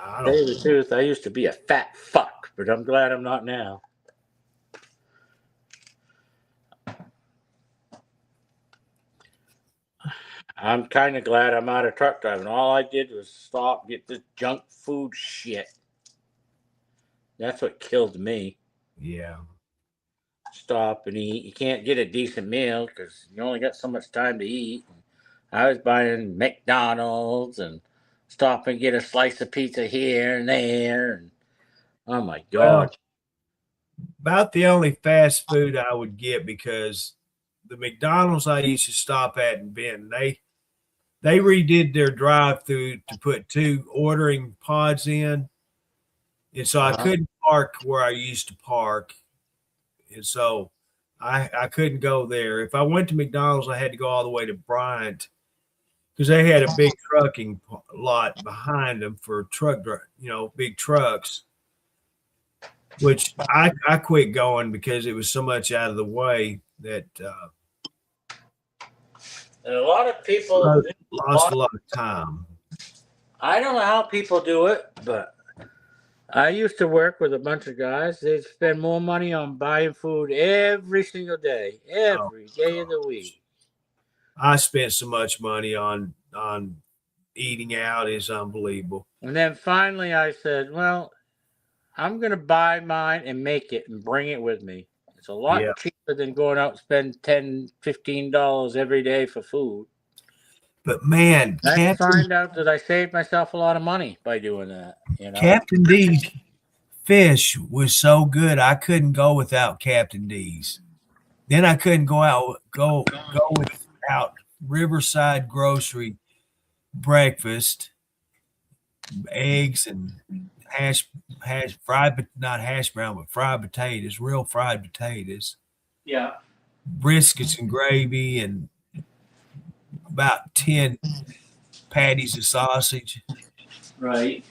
[SPEAKER 1] I
[SPEAKER 5] Tell you the truth, I used to be a fat fuck, but I'm glad I'm not now. I'm kind of glad I'm out of truck driving. All I did was stop, get this junk food shit. That's what killed me.
[SPEAKER 1] Yeah.
[SPEAKER 5] Stop and eat. You can't get a decent meal because you only got so much time to eat. I was buying McDonald's and stop and get a slice of pizza here and there. And oh my God.
[SPEAKER 1] About the only fast food I would get because the McDonald's I used to stop at in Benton, they redid their drive-through to put 2 ordering pods in. And so I couldn't park where I used to park. And so I couldn't go there. If I went to McDonald's, I had to go all the way to Bryant because they had a big trucking lot behind them for big trucks. which I quit going because it was so much out of the way that
[SPEAKER 5] And a lot of people
[SPEAKER 1] lost a lot of time.
[SPEAKER 5] I don't know how people do it, but I used to work with a bunch of guys. They'd spend more money on buying food every single day, every day of the week.
[SPEAKER 1] I spent so much money on eating out is unbelievable.
[SPEAKER 5] And then finally I said, well, I'm going to buy mine and make it and bring it with me. It's a lot cheaper than going out and spend $10, $15 every day for food.
[SPEAKER 1] But man,
[SPEAKER 5] I find out that I saved myself a lot of money by doing that. You know?
[SPEAKER 1] Captain D's fish was so good. I couldn't go without Captain D's. Then I couldn't go without Riverside Grocery breakfast, eggs and fried potatoes, real fried potatoes.
[SPEAKER 5] Yeah.
[SPEAKER 1] Briskets and gravy and about 10 patties of sausage.
[SPEAKER 5] Right.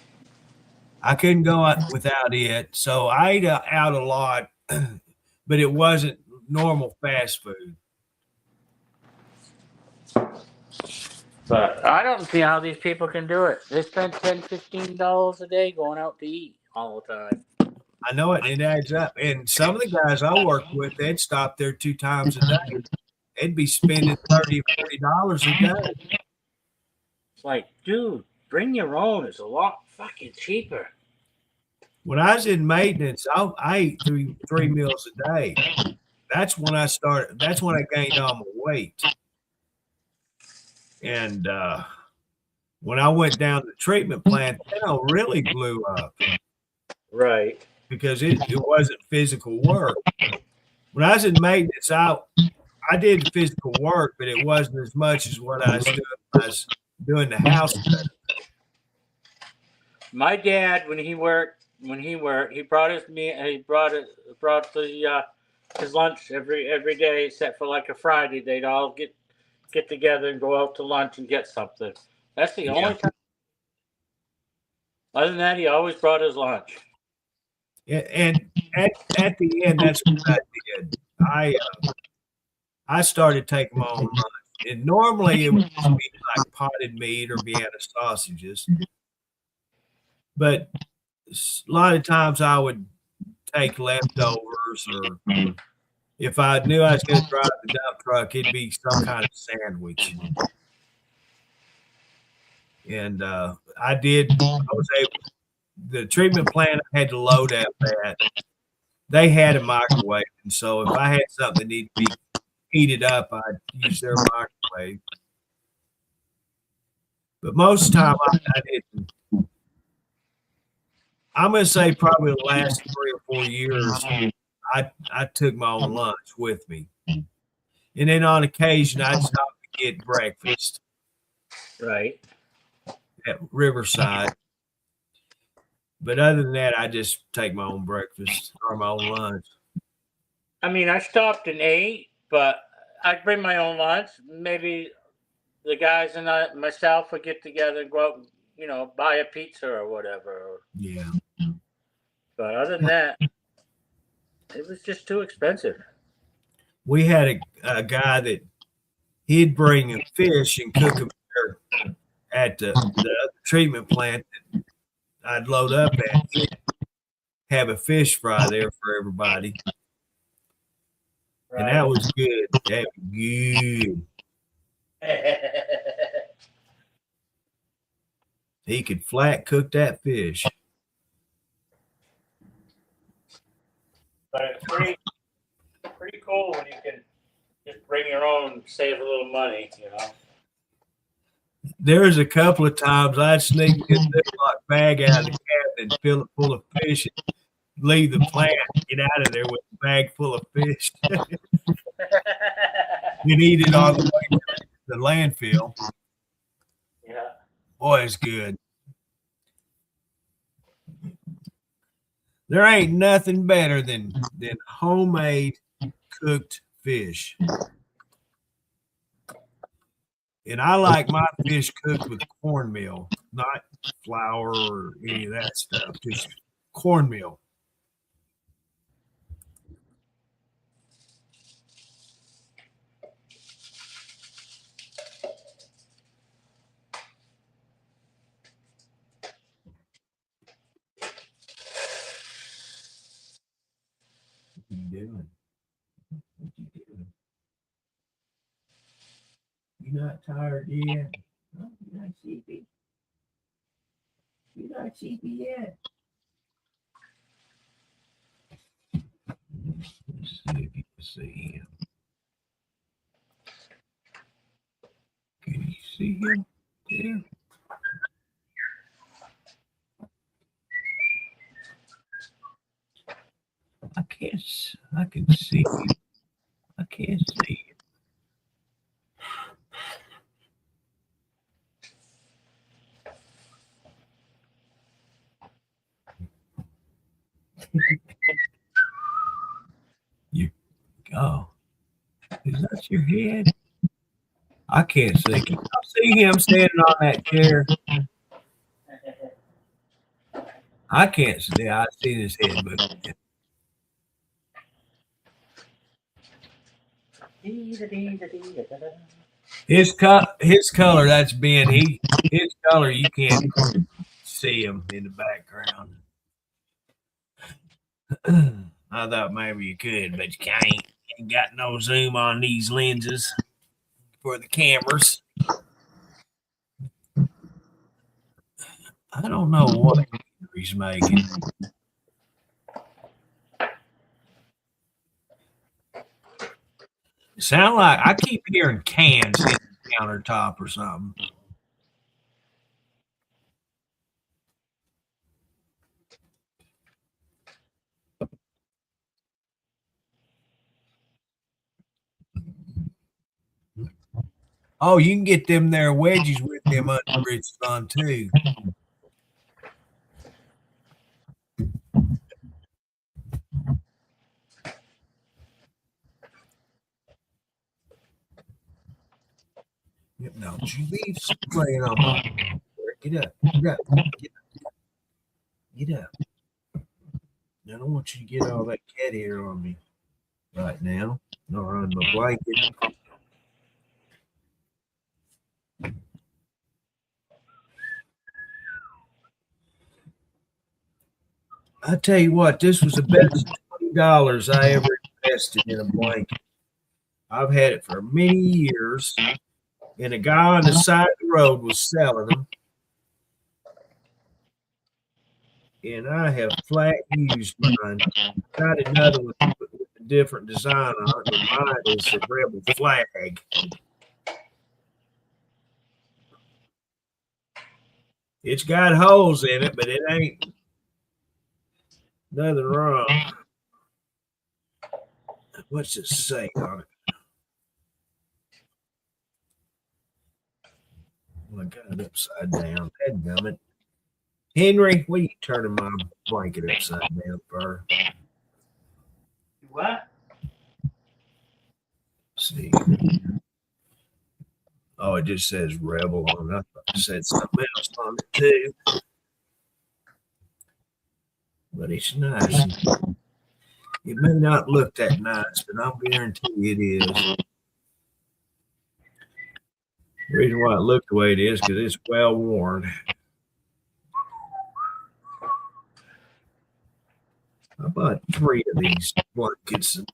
[SPEAKER 1] I couldn't go out without it. So I ate out a lot, but it wasn't normal fast food.
[SPEAKER 5] But I don't see how these people can do it. They spend $10, $15 a day going out to eat all the time.
[SPEAKER 1] I know it. It adds up. And some of the guys I worked with, they'd stop there 2 times a day. They'd be spending $30, $40 a day.
[SPEAKER 5] It's like, dude, bring your own. It's a lot fucking cheaper.
[SPEAKER 1] When I was in maintenance, I ate three meals a day. That's when I started. That's when I gained all my weight. And when I went down to the treatment plant, I really blew up.
[SPEAKER 5] Right.
[SPEAKER 1] Because it wasn't physical work. When I was in maintenance, I did physical work, but it wasn't as much as what I was doing the house.
[SPEAKER 5] My dad, when he worked, he brought his lunch every day, except for like a Friday. They'd all get together and go out to lunch and get something. That's the only time. Other than that, he always brought his lunch.
[SPEAKER 1] And at the end, that's what I did. I started taking my own lunch. And normally it would be like potted meat or Vienna sausages. But a lot of times I would take leftovers, or if I knew I was going to drive the dump truck, it'd be some kind of sandwich. And I was able, the treatment plant I had to load up at, they had a microwave. And so if I had something that needed to be heated up, I'd use their microwave. But most of the time I didn't. I'm going to say probably the last 3 or 4 years, I took my own lunch with me. And then on occasion, I'd stop to get breakfast.
[SPEAKER 5] Right.
[SPEAKER 1] At Riverside. But other than that, I just take my own breakfast or my own lunch.
[SPEAKER 5] I mean, I stopped and ate, but I'd bring my own lunch. Maybe the guys and myself would get together and go out and, buy a pizza or whatever.
[SPEAKER 1] Yeah.
[SPEAKER 5] But other than that, it was just too expensive.
[SPEAKER 1] We had a guy that he'd bring a fish and cook them there at the treatment plant that I'd load up at. He'd have a fish fry there for everybody. Right. And that was good. That was good. He could flat cook that fish.
[SPEAKER 5] But it's pretty cool when you can just bring your own, save a little money,
[SPEAKER 1] There was a couple of times I'd sneak this Ziploc bag out of the cabinet and fill it full of fish and leave the plant, get out of there with a bag full of fish. And eat it on the way to the landfill.
[SPEAKER 5] Yeah.
[SPEAKER 1] Boy, it's good. There ain't nothing better than homemade cooked fish. And I like my fish cooked with cornmeal, not flour or any of that stuff, just cornmeal. you doing? What you doing? You not tired yet? No, you're not sleepy. You're not sleepy yet. Let's see if you can see him. Can you see him? Yeah. I can see you. I can't see you. You go. Is that your head? I can't see. Can you see him standing on that chair? I can't see. I see his head, but his color. That's Ben. His color. You can't see him in the background. I thought maybe you could, but you can't. Ain't got no zoom on these lenses for the cameras. I don't know what he's making. Sound like I keep hearing cans hitting the countertop or something. Oh, you can get them there wedges with them underbridge on too. No, you leave spraying on my floor. Get up. Get up. Get up. Get up. I don't want you to get all that cat hair on me right now. Nor on my blanket. I tell you what, this was the best $20 I ever invested in a blanket. I've had it for many years, and a guy on the side of the road was selling them. And I have flat used mine. Got another one with a different design on it, but mine is a rebel flag. It's got holes in it, but it ain't nothing wrong. What's it say on it? Well, I got it upside down. Dadgummit. Henry, what are you turning my blanket upside down for?
[SPEAKER 2] What?
[SPEAKER 1] See. Oh, it just says Rebel on it. I thought it said something else on it too. But it's nice. It may not look that nice, but I'll guarantee it is. The reason why it looked the way it is because it's well worn. I bought 3 of these blankets and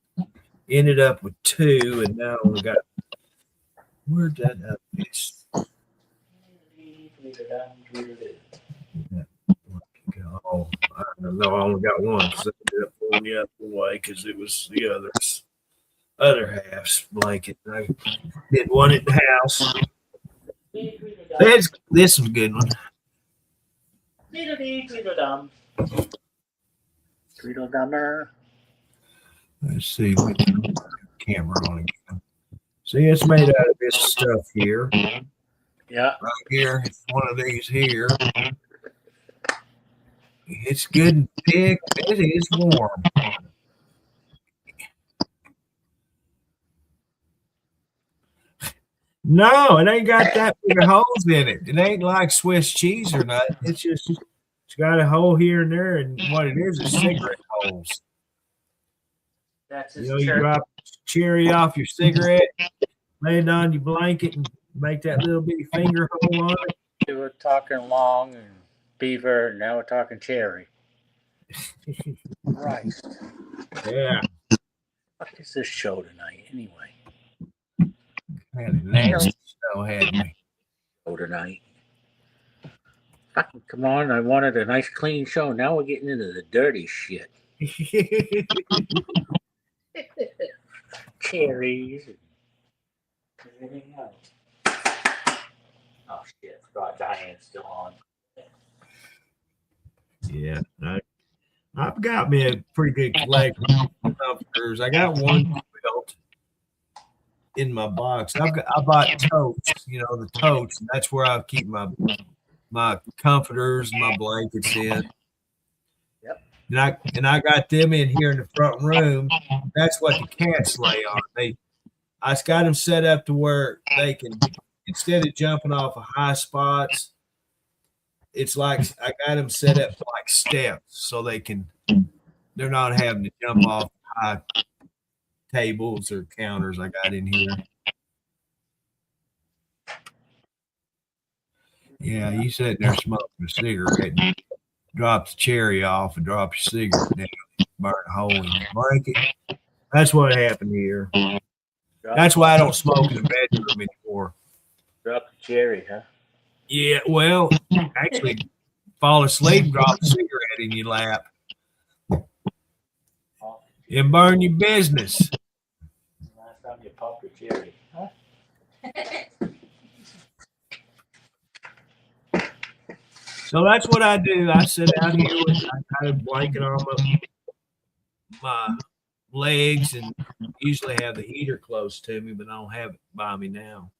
[SPEAKER 1] ended up with 2, and now I only got. Where'd that up? Oh, I don't know. I only got one because I ended up pulling the other way because it was the other half's blanket. I did one at the house. This is a good one.
[SPEAKER 2] Tweedledummer.
[SPEAKER 1] Let's see. Camera on again. See, it's made out of this stuff here.
[SPEAKER 2] Yeah.
[SPEAKER 1] Right here, it's one of these here. It's good and thick. It is warm. No, it ain't got that big holes in it. It ain't like Swiss cheese or nothing. It's just it's got a hole here and there, and what it is cigarette holes.
[SPEAKER 2] That's
[SPEAKER 1] You know, you drop cherry off your cigarette, lay it on your blanket, and make that little bitty finger hole on it.
[SPEAKER 2] We were talking long and beaver, and now we're talking cherry. Christ.
[SPEAKER 1] Yeah.
[SPEAKER 2] What is this show tonight anyway?
[SPEAKER 1] Had a nasty show, hadn't we?
[SPEAKER 2] Show tonight. Fucking come on! I wanted a nice clean show. Now we're getting into the dirty shit. Cherries. And everything else. Oh shit! Forgot Diane's still on.
[SPEAKER 1] Yeah, I've got me a pretty good collection of comforters. I got one built in my box. I bought totes, the totes. And that's where I keep my comforters, my blankets in.
[SPEAKER 2] Yep.
[SPEAKER 1] And I got them in here in the front room. That's what the cats lay on. I got them set up to where they can, instead of jumping off of high spots, it's like I got them set up like steps so they're not having to jump off high tables or counters I got in here. Yeah, you sitting there smoking a cigarette and drop the cherry off and drop your cigarette down, burn a hole in your blanket. That's what happened here. That's why I don't smoke in the bedroom anymore.
[SPEAKER 2] Drop the cherry, huh?
[SPEAKER 1] Yeah, well, actually, fall asleep, drop a cigarette in your lap, and burn your business.
[SPEAKER 2] Last time you popped your cherry, huh?
[SPEAKER 1] So that's what I do. I sit out here with I got a blanket on my legs and usually have the heater close to me, but I don't have it by me now.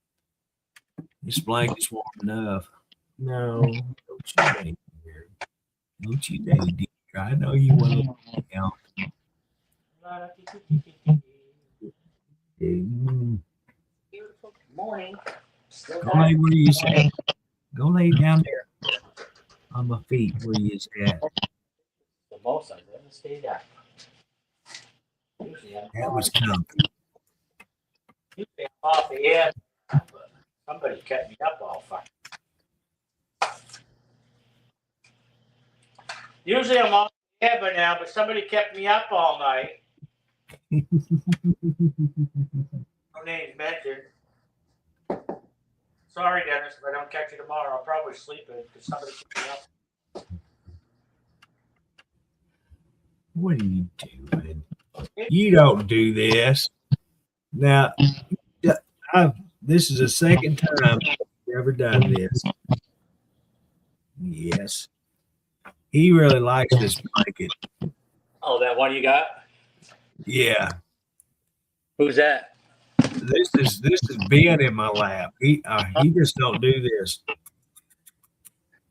[SPEAKER 1] This blanket's warm enough. No, don't you dare. Don't you dare, dear. I know you want to count.
[SPEAKER 2] Beautiful morning.
[SPEAKER 1] Go lay where you at. Go lay down there on my feet where you at.
[SPEAKER 2] The most I've ever stayed up. Usually
[SPEAKER 1] That was comfy.
[SPEAKER 2] I'm off the air, but somebody kept me up all fucking. Usually I'm off the air by now, but somebody kept me up all night. No names mentioned. Sorry, Dennis, if I don't catch you tomorrow, I'll probably sleep in because somebody kept me up.
[SPEAKER 1] What are you doing? You don't do this. Now, this is the second time I've ever done this. Yes. He really likes this blanket.
[SPEAKER 2] Oh, that one you got?
[SPEAKER 1] Yeah.
[SPEAKER 2] Who's that?
[SPEAKER 1] This is Ben in my lap. He just don't do this.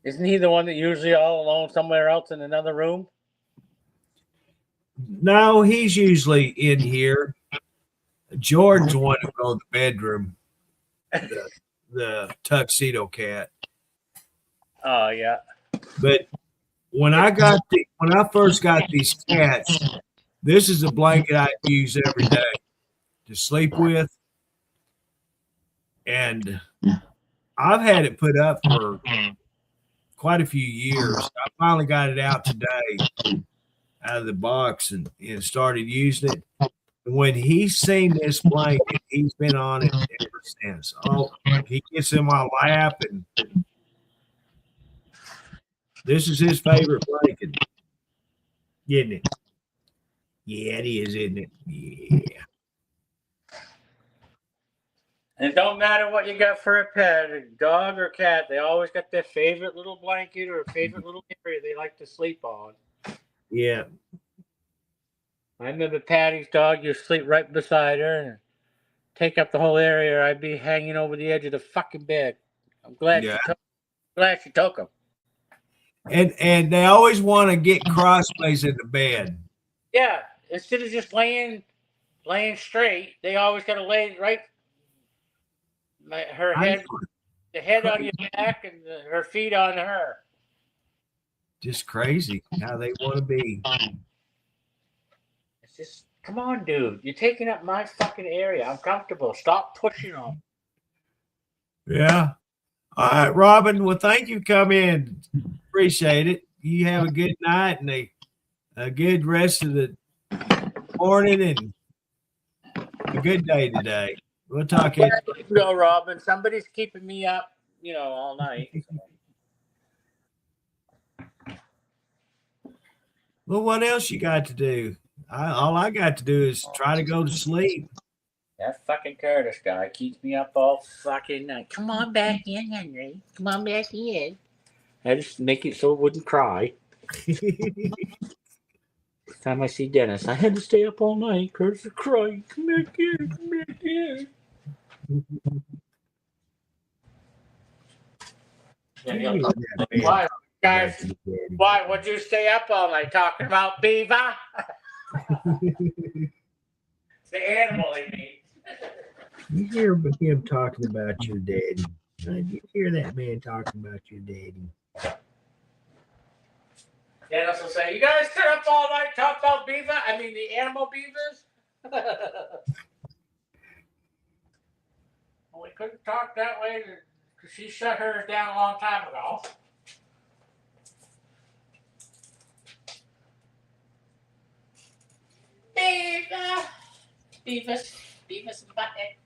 [SPEAKER 2] Isn't he the one that usually all alone somewhere else in another room?
[SPEAKER 1] No, he's usually in here. Jordan's the one who goes to the bedroom. The tuxedo cat.
[SPEAKER 2] Oh yeah.
[SPEAKER 1] But when I first got these cats, this is a blanket I use every day to sleep with. And I've had it put up for quite a few years. I finally got it out today out of the box and started using it. And when he's seen this blanket, he's been on it ever since. Oh, he gets in my lap, and this is his favorite blanket, isn't it? Yeah, it is, isn't it? Yeah.
[SPEAKER 2] And it don't matter what you got for a pet, a dog or cat, they always got their favorite little blanket or a favorite little area they like to sleep on.
[SPEAKER 1] Yeah.
[SPEAKER 2] I remember Patty's dog used to sleep right beside her and take up the whole area. I'd be hanging over the edge of the fucking bed. I'm glad she took him.
[SPEAKER 1] And they always want to get crossways in the bed.
[SPEAKER 2] Yeah, instead of just laying straight, they always got to lay right. Her head, the head on your back, and her feet on her.
[SPEAKER 1] Just crazy how they want to be.
[SPEAKER 2] It's just, come on, dude. You're taking up my fucking area. I'm comfortable. Stop pushing on.
[SPEAKER 1] Yeah. All right, Robin. Well, thank you for coming in. Appreciate it. You have a good night, and a good rest of the morning and a good day today. We'll talk it.
[SPEAKER 5] Go, Robin. Somebody's keeping me up, all night.
[SPEAKER 1] Well, what else you got to do? All I got to do is try to go to sleep.
[SPEAKER 5] That fucking Curtis guy keeps me up all fucking night. Come on back in, Henry. Come on back in. I just make it so it wouldn't cry. Every time I see Dennis, I had to stay up all night. Curtis is crying. Come back in. Come back in. Why, guys? Why would you stay up all night talking about Beaver? It's the animal he means.
[SPEAKER 1] You hear him talking about your daddy. You hear that man talking about your daddy.
[SPEAKER 5] Dennis will say, "You guys sit up all night talk about beaver? I mean, the animal beavers." Well, we couldn't talk that way because she shut hers down a long time ago. Beaver, Beavis and Butthead.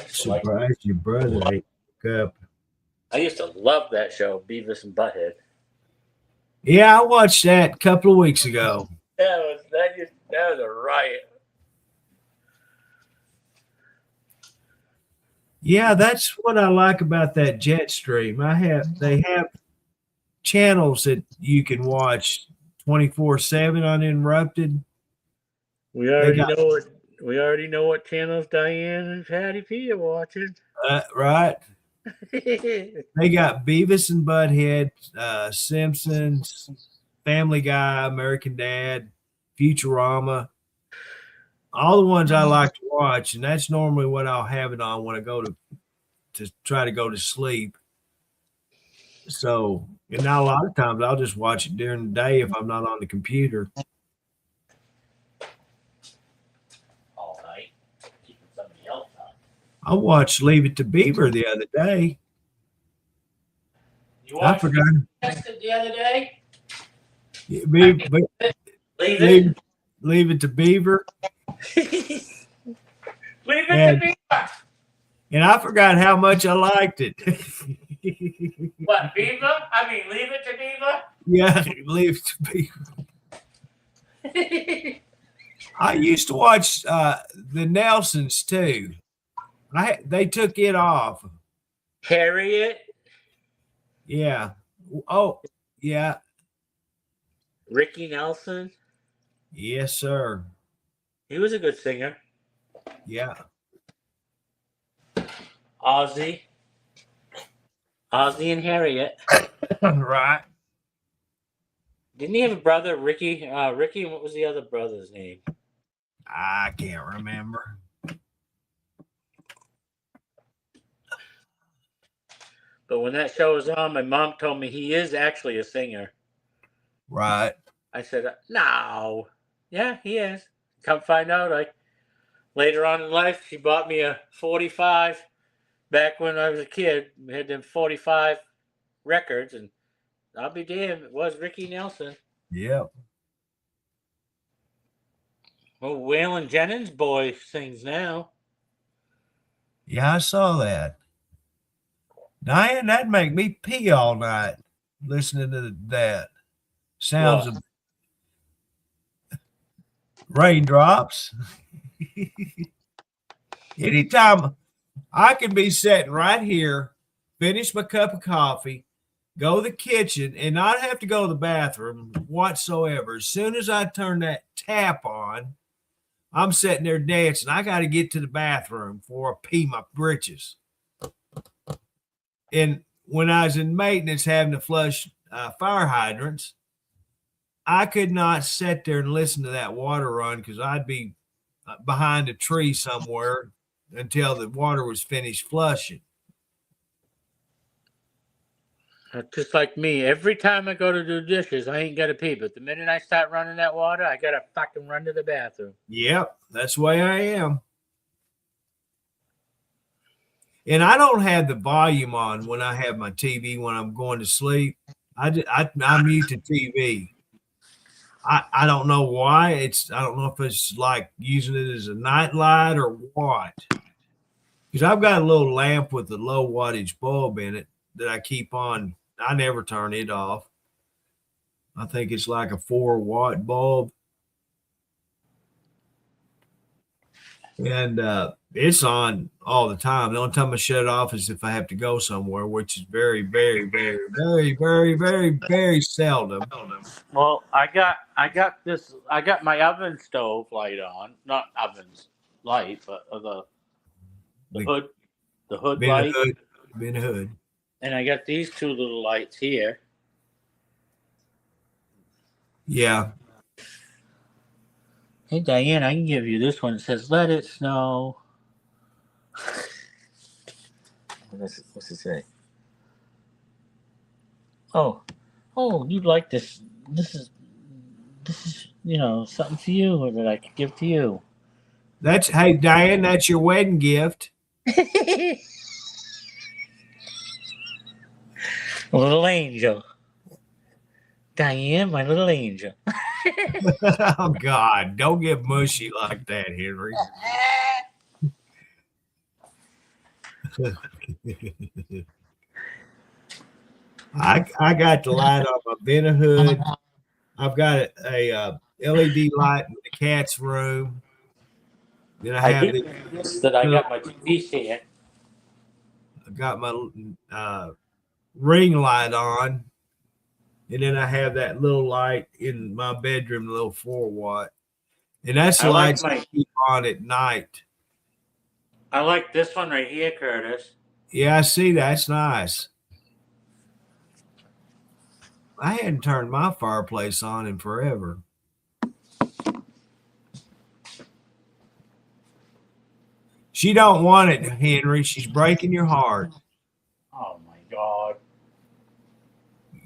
[SPEAKER 1] Surprised your brother ain't woke up.
[SPEAKER 5] I used to love that show, Beavis and Butthead.
[SPEAKER 1] Yeah, I watched that a couple of weeks ago.
[SPEAKER 5] That was a riot.
[SPEAKER 1] Yeah, that's what I like about that Jetstream. They have channels that you can watch 24/7 uninterrupted.
[SPEAKER 5] We already know what channels Diane and Patty P are watching.
[SPEAKER 1] Right. They got Beavis and Butthead, Simpsons, Family Guy, American Dad, Futurama. All the ones I like to watch, and that's normally what I'll have it on when I go to try to go to sleep. So, and now a lot of times I'll just watch it during the day if I'm not on the computer.
[SPEAKER 5] All night, keeping somebody else up.
[SPEAKER 1] I watched Leave It to Beaver the other day.
[SPEAKER 5] You
[SPEAKER 1] I
[SPEAKER 5] watched
[SPEAKER 1] forgot.
[SPEAKER 5] the other day?
[SPEAKER 1] Leave It to Beaver.
[SPEAKER 5] Leave it to Beaver.
[SPEAKER 1] And I forgot how much I liked it.
[SPEAKER 5] What, Beaver? I mean, Leave It to Beaver?
[SPEAKER 1] Yeah, Leave It to Beaver. I used to watch the Nelsons too. They took it off.
[SPEAKER 5] Harriet?
[SPEAKER 1] Yeah. Oh, yeah.
[SPEAKER 5] Ricky Nelson?
[SPEAKER 1] Yes, sir.
[SPEAKER 5] He was a good singer.
[SPEAKER 1] Yeah.
[SPEAKER 5] Ozzy and Harriet.
[SPEAKER 1] Right.
[SPEAKER 5] Didn't he have a brother, Ricky? Ricky, what was the other brother's name?
[SPEAKER 1] I can't remember.
[SPEAKER 5] But when that show was on, my mom told me he is actually a singer.
[SPEAKER 1] Right.
[SPEAKER 5] I said, no. Yeah, he is. Come find out. Later on in life, she bought me a 45. Back when I was a kid, we had them 45 records, and I'll be damned, it was Ricky Nelson.
[SPEAKER 1] Yep.
[SPEAKER 5] Well, Waylon Jennings' boy sings now.
[SPEAKER 1] Yeah, I saw that. Diane, that'd make me pee all night listening to that. Sounds of raindrops. Anytime I can be sitting right here, finish my cup of coffee, go to the kitchen, and not have to go to the bathroom whatsoever. As soon as I turn that tap on, I'm sitting there dancing. I got to get to the bathroom before I pee my britches. And when I was in maintenance having to flush fire hydrants, I could not sit there and listen to that water run because I'd be behind a tree somewhere until the water was finished flushing.
[SPEAKER 5] Just like me, every time I go to do dishes, I ain't got to pee. But the minute I start running that water, I got to fucking run to the bathroom.
[SPEAKER 1] Yep, that's the way I am. And I don't have the volume on when I have my TV when I'm going to sleep. I mute the TV. I don't know why. I don't know if it's like using it as a night light or what. Because I've got a little lamp with a low wattage bulb in it that I keep on. I never turn it off. I think it's like a 4-watt bulb. And it's on all the time. The only time I shut it off is if I have to go somewhere, which is very, very, very, very, very, very, very seldom.
[SPEAKER 5] Well, I got my oven stove light on, not oven's light, but the hood light,
[SPEAKER 1] Been a hood.
[SPEAKER 5] and I got these two little lights here.
[SPEAKER 1] Yeah.
[SPEAKER 5] Hey Diane, I can give you this one. It says "Let it snow." What's it say? Oh, you'd like this? This is something for you that I could give to you.
[SPEAKER 1] Hey Diane, that's your wedding gift.
[SPEAKER 5] Little angel. Diane, my little angel.
[SPEAKER 1] Oh God, don't get mushy like that, Henry. I got the light on my Vena hood. I've got a LED light in the cat's room. Then I have
[SPEAKER 5] that I got my TV stand.
[SPEAKER 1] I got my ring light on, and then I have that little light in my bedroom, the little 4-watt, and that's the lights I keep on at night.
[SPEAKER 5] I like this one right here, Curtis.
[SPEAKER 1] Yeah, I see. That's nice. I hadn't turned my fireplace on in forever. She don't want it, Henry. She's breaking your heart.
[SPEAKER 5] Oh my God.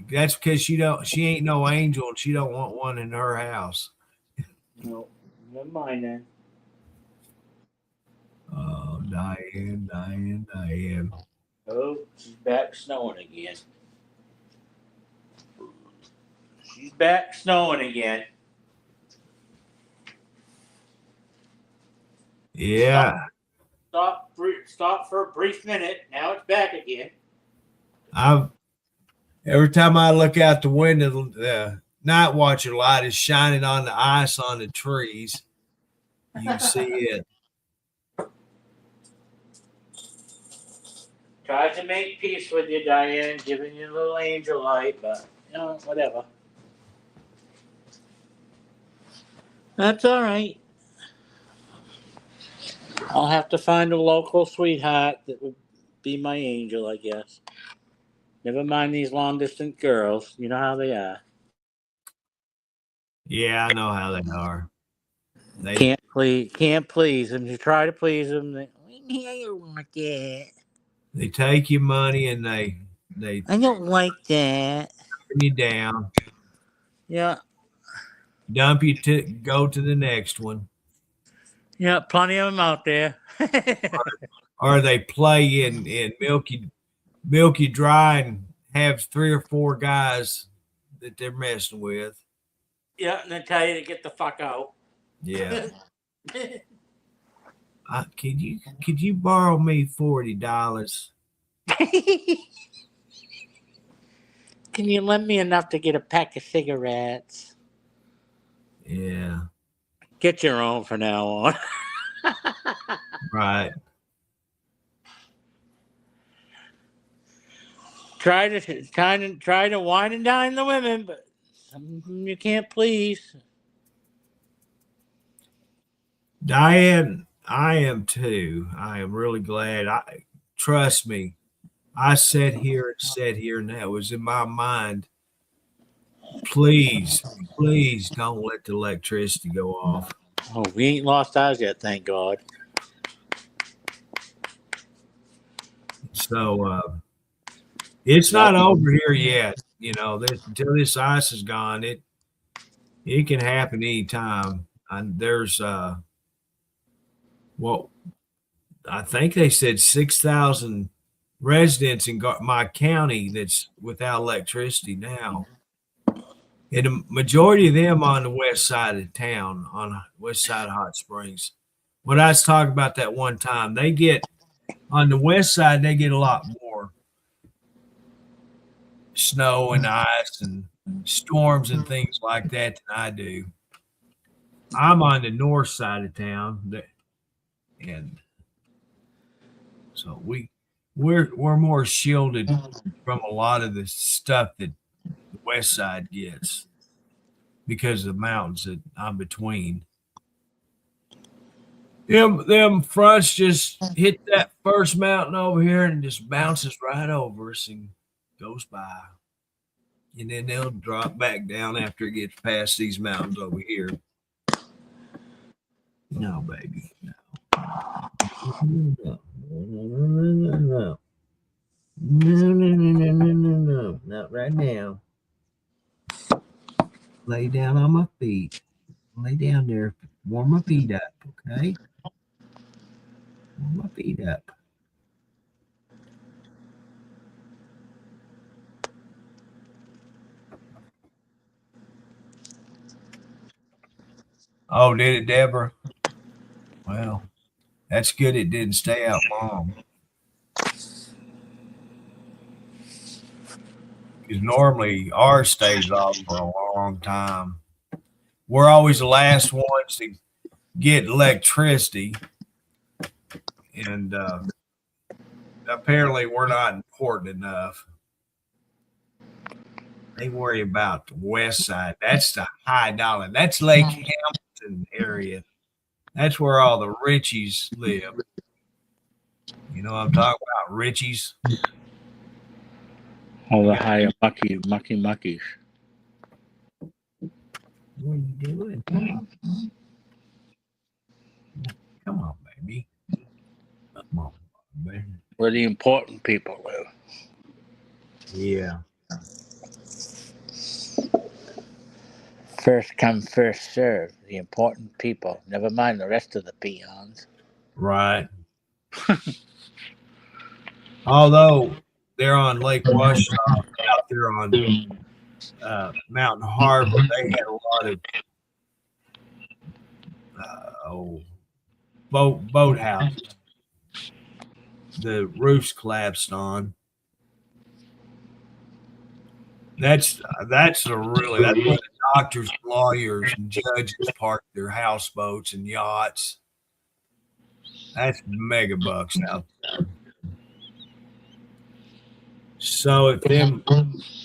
[SPEAKER 1] That's because she ain't no angel and she don't want one in her house.
[SPEAKER 5] No, never mind then.
[SPEAKER 1] Oh, Diane.
[SPEAKER 5] Oh, she's back snowing again. She's back snowing again.
[SPEAKER 1] Yeah.
[SPEAKER 5] Stop for a brief minute. Now it's back again.
[SPEAKER 1] Every time I look out the window, the night watcher light is shining on the ice on the trees. You can see it.
[SPEAKER 5] Tried to make peace with you, Diane, giving you a little angel light, but whatever. That's all right. I'll have to find a local sweetheart that would be my angel, I guess. Never mind these long distance girls. You know how they are.
[SPEAKER 1] Yeah, I know how they are. They
[SPEAKER 5] Can't please them. You try to please them. I don't want that.
[SPEAKER 1] They take your money and they
[SPEAKER 5] I don't like that.
[SPEAKER 1] turn you down,
[SPEAKER 5] Yeah.
[SPEAKER 1] dump you to go to the next one,
[SPEAKER 5] Yeah, plenty of them out there.
[SPEAKER 1] or they play in milky dry and have 3 or 4 guys that they're messing with.
[SPEAKER 5] Yeah, and they tell you to get the fuck out.
[SPEAKER 1] Yeah. Could you borrow me $40?
[SPEAKER 5] Can you lend me enough to get a pack of cigarettes?
[SPEAKER 1] Yeah.
[SPEAKER 5] Get your own for now on.
[SPEAKER 1] Right.
[SPEAKER 5] Try to wine and dine the women, but some of them you can't please.
[SPEAKER 1] Diane, I am too. I am really glad. Trust me. I sat here, and that was in my mind. Please don't let the electricity go off.
[SPEAKER 5] Oh, we ain't lost ours yet, thank God.
[SPEAKER 1] So it's not over here yet. Until this ice is gone, it can happen anytime. And there's I think they said 6,000 residents in my county that's without electricity now. And the majority of them on the west side of town, on the west side of Hot Springs. What I was talking about that one time, they get on the west side, they get a lot more snow and ice and storms and things like that than I do. I'm on the north side of town, and so we're more shielded from a lot of the stuff that the west side gets because of the mountains that I'm between. Them fronts just hit that first mountain over here and just bounces right over us and goes by. And then they'll drop back down after it gets past these mountains over here. No, baby. No. No. No. No. Not right now. Lay down on my feet. Lay down there. Warm my feet up, okay? Warm my feet up. Oh, did it, Deborah? Well, that's good. It didn't stay out long. Because normally ours stays off for a long time. We're always the last ones to get electricity. And apparently we're not important enough. They worry about the west side. That's the high dollar. That's Lake Hamilton area. That's where all the Richies live. You know what I'm talking about, Richies?
[SPEAKER 5] All the higher muckies.
[SPEAKER 1] What are you doing? Come on, baby. Come on, baby.
[SPEAKER 5] Where the important people live.
[SPEAKER 1] Yeah.
[SPEAKER 5] First come, first serve. The important people. Never mind the rest of the peons.
[SPEAKER 1] Right. Although they're on Lake Washita, out there on Mountain Harbor, they had a lot of boat houses. The roofs collapsed on. That's where the doctors, lawyers, and judges park their houseboats and yachts. That's mega bucks out there. So if them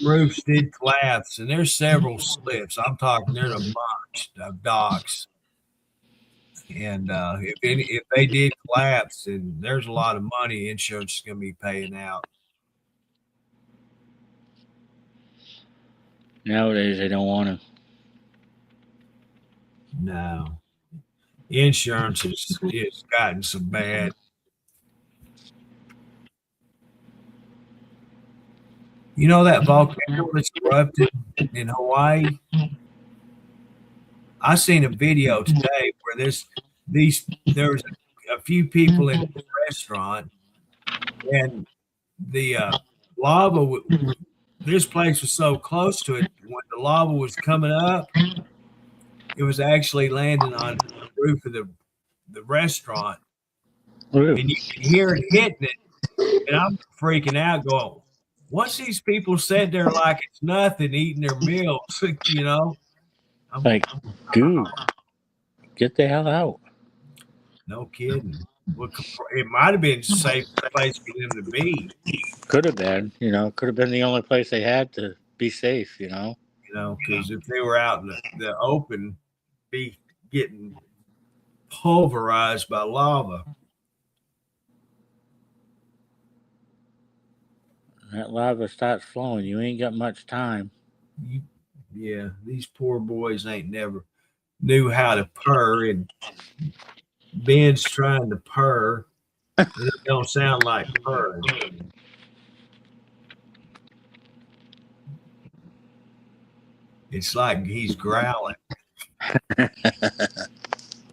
[SPEAKER 1] roofs did collapse, and there's several slips, I'm talking there's a bunch of docks, and if they did collapse, then there's a lot of money insurance is going to be paying out.
[SPEAKER 5] Nowadays, they don't want to.
[SPEAKER 1] No, insurance has gotten so bad. You know that volcano that's erupted in Hawaii? I seen a video today where there was a few people in the restaurant, and the lava. This place was so close to it. When the lava was coming up, it was actually landing on the roof of the restaurant, and you can hear it hitting it. And I'm freaking out, going, "What's these people sitting there like it's nothing, eating their meals?" You know, I'm
[SPEAKER 5] like, dude, get the hell out.
[SPEAKER 1] No kidding. Well, it might have been a safe place for them to be.
[SPEAKER 5] Could have been, could have been the only place they had to be safe,
[SPEAKER 1] Because if they were out in the open, be getting pulverized by lava.
[SPEAKER 5] That lava starts flowing. You ain't got much time.
[SPEAKER 1] Yeah, these poor boys ain't never knew how to purr, and Ben's trying to purr. And it don't sound like purring. It's like he's growling. Are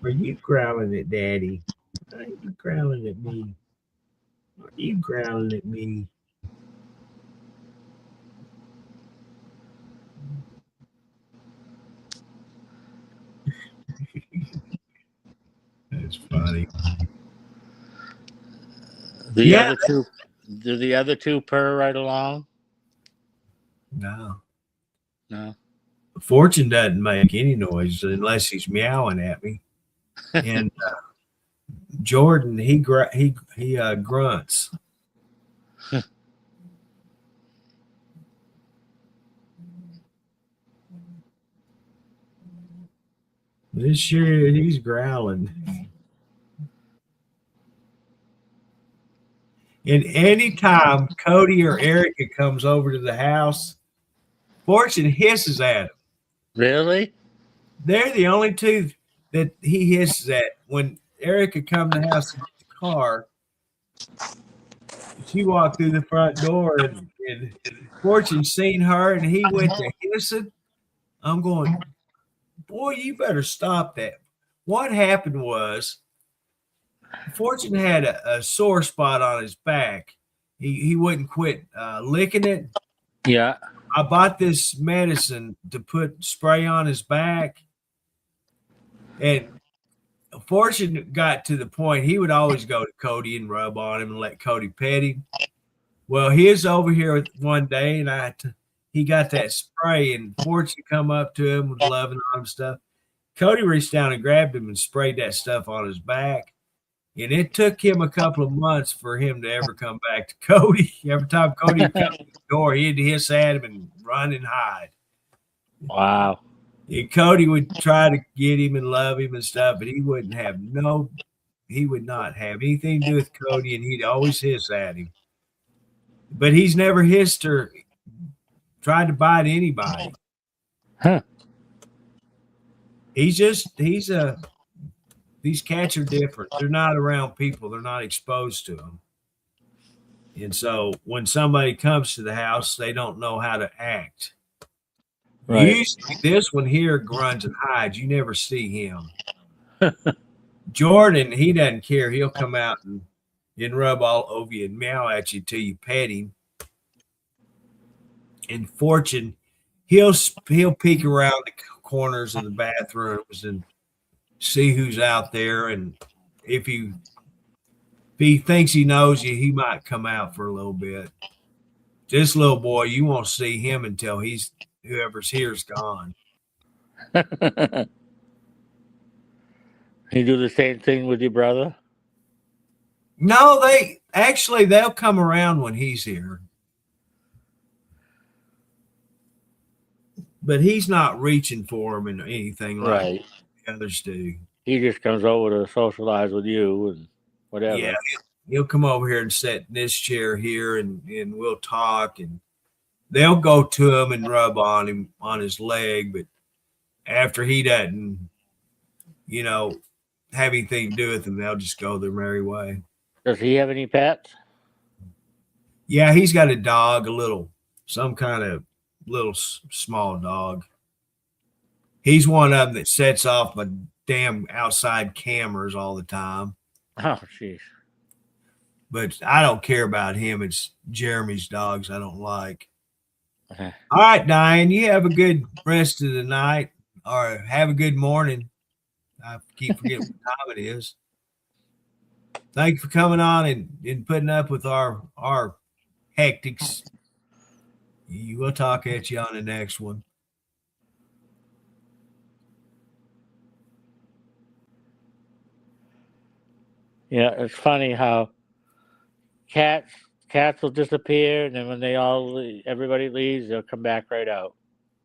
[SPEAKER 1] you growling at Daddy? Are you growling at me? Why are you growling at me? That's funny.
[SPEAKER 5] The
[SPEAKER 1] Yeah.
[SPEAKER 5] other two, do the other two purr right along?
[SPEAKER 1] No.
[SPEAKER 5] No.
[SPEAKER 1] Fortune doesn't make any noise unless he's meowing at me. And Jordan, he grunts. This year he's growling. And anytime Cody or Erica comes over to the house, Fortune hisses at him.
[SPEAKER 5] Really?
[SPEAKER 1] They're the only two that he hisses at. When Erica come to the house in the car, she walked through the front door and Fortune seen her and he went to hissing. I'm going, boy, you better stop that. What happened was Fortune had a sore spot on his back. He wouldn't quit licking it.
[SPEAKER 5] Yeah.
[SPEAKER 1] I bought this medicine to put spray on his back. And Fortune got to the point he would always go to Cody and rub on him and let Cody pet him. Well, he was over here one day and he got that spray and Fortune come up to him with loving on him stuff. Cody reached down and grabbed him and sprayed that stuff on his back. And it took him a couple of months for him to ever come back to Cody. Every time Cody would come to the door, he'd hiss at him and run and hide.
[SPEAKER 5] Wow.
[SPEAKER 1] And Cody would try to get him and love him and stuff, but he would not have anything to do with Cody, and he'd always hiss at him. But he's never hissed or tried to bite anybody.
[SPEAKER 5] Huh.
[SPEAKER 1] These cats are different. They're not around people. They're not exposed to them. And so when somebody comes to the house, they don't know how to act.
[SPEAKER 5] Right.
[SPEAKER 1] Usually this one here grunts and hides. You never see him. Jordan, he doesn't care. He'll come out and rub all over you and meow at you till you pet him. And Fortune, he'll peek around the corners of the bathrooms and see who's out there, and if he thinks he knows you, he might come out for a little bit. This little boy, you won't see him until whoever's here's gone.
[SPEAKER 5] You do the same thing with your brother?
[SPEAKER 1] No, they'll come around when he's here. But he's not reaching for him and anything like
[SPEAKER 5] Right.
[SPEAKER 1] the others do.
[SPEAKER 5] He just comes over to socialize with you and whatever.
[SPEAKER 1] Yeah, he'll come over here and sit in this chair here and we'll talk, and they'll go to him and rub on him on his leg, but after he doesn't, have anything to do with him, they'll just go their merry way.
[SPEAKER 5] Does he have any pets?
[SPEAKER 1] Yeah, he's got a dog, some kind of little small dog. He's one of them that sets off my damn outside cameras all the time.
[SPEAKER 5] Oh, jeez.
[SPEAKER 1] But I don't care about him. It's Jeremy's dogs I don't like.
[SPEAKER 5] Uh-huh.
[SPEAKER 1] All right, Diane, you have a good rest of the night, or have a good morning. I keep forgetting what time it is. Thank you for coming on and putting up with our hectics. We'll talk at you on the next one.
[SPEAKER 5] Yeah, it's funny how cats will disappear, and then when everybody leaves, they'll come back right out.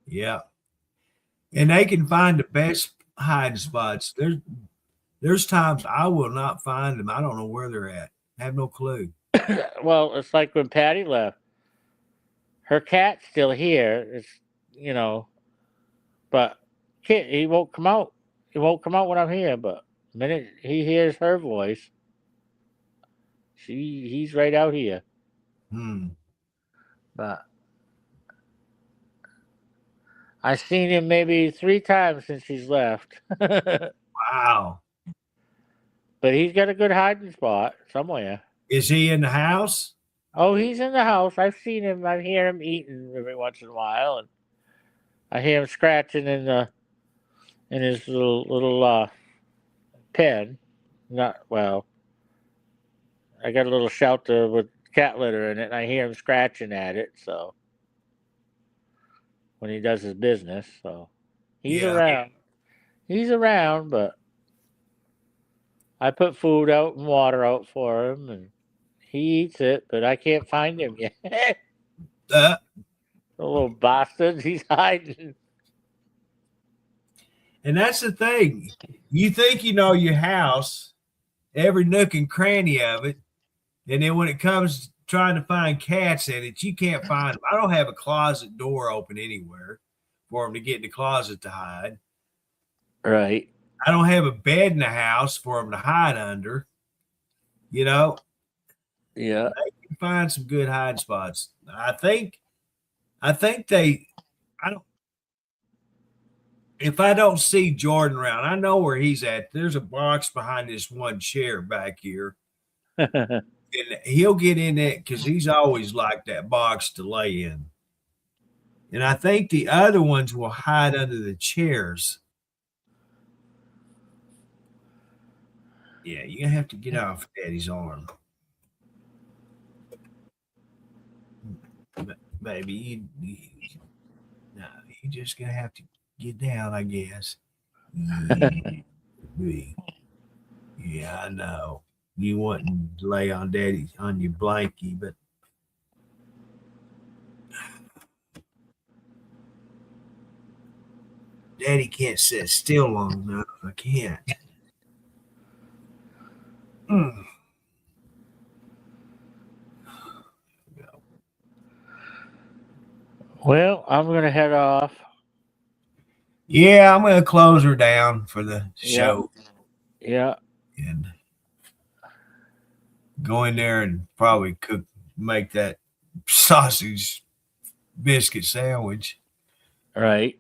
[SPEAKER 1] Yeah. And they can find the best hiding spots. There's times I will not find them. I don't know where they're at. I have no clue.
[SPEAKER 5] Well, it's like when Patty left. Her cat's still here. It's but he won't come out. He won't come out when I'm here. But the minute he hears her voice, he's right out here. But I've seen him maybe 3 times since he's left.
[SPEAKER 1] Wow.
[SPEAKER 5] but he's got a good hiding spot somewhere.
[SPEAKER 1] Is he in the house?
[SPEAKER 5] Oh, he's in the house. I've seen him. I hear him eating every once in a while, and I hear him scratching in his little pen. Not well. I got a little shelter with cat litter in it, and I hear him scratching at it. So when he does his business, so he's
[SPEAKER 1] Yeah.
[SPEAKER 5] around. He's around, but I put food out and water out for him, and he eats it. But I can't find him yet.
[SPEAKER 1] Uh,
[SPEAKER 5] The little bastard, he's hiding.
[SPEAKER 1] and that's the thing. You think you know your house, every nook and cranny of it, and then when it comes trying to find cats in it, you can't find them. I don't have a closet door open anywhere for them to get in the closet to hide.
[SPEAKER 5] Right.
[SPEAKER 1] I don't have a bed in the house for them to hide under. You know,
[SPEAKER 5] Yeah.
[SPEAKER 1] you can find some good hiding spots. I think they. I don't. If I don't see Jordan around, I know where he's at. There's a box behind this one chair back here. And he'll get in it because he's always like that box to lay in. And I think the other ones will hide under the chairs. Yeah, you're going to have to get off Daddy's arm. Baby, no, you're just going to have to get down, I guess. Yeah, I know. You wouldn't lay on Daddy on your blankie, but Daddy can't sit still long enough. I can't.
[SPEAKER 5] Well, I'm gonna head off.
[SPEAKER 1] Yeah, I'm gonna close her down for the show
[SPEAKER 5] Yeah.
[SPEAKER 1] and go in there and probably make that sausage biscuit sandwich.
[SPEAKER 5] Right.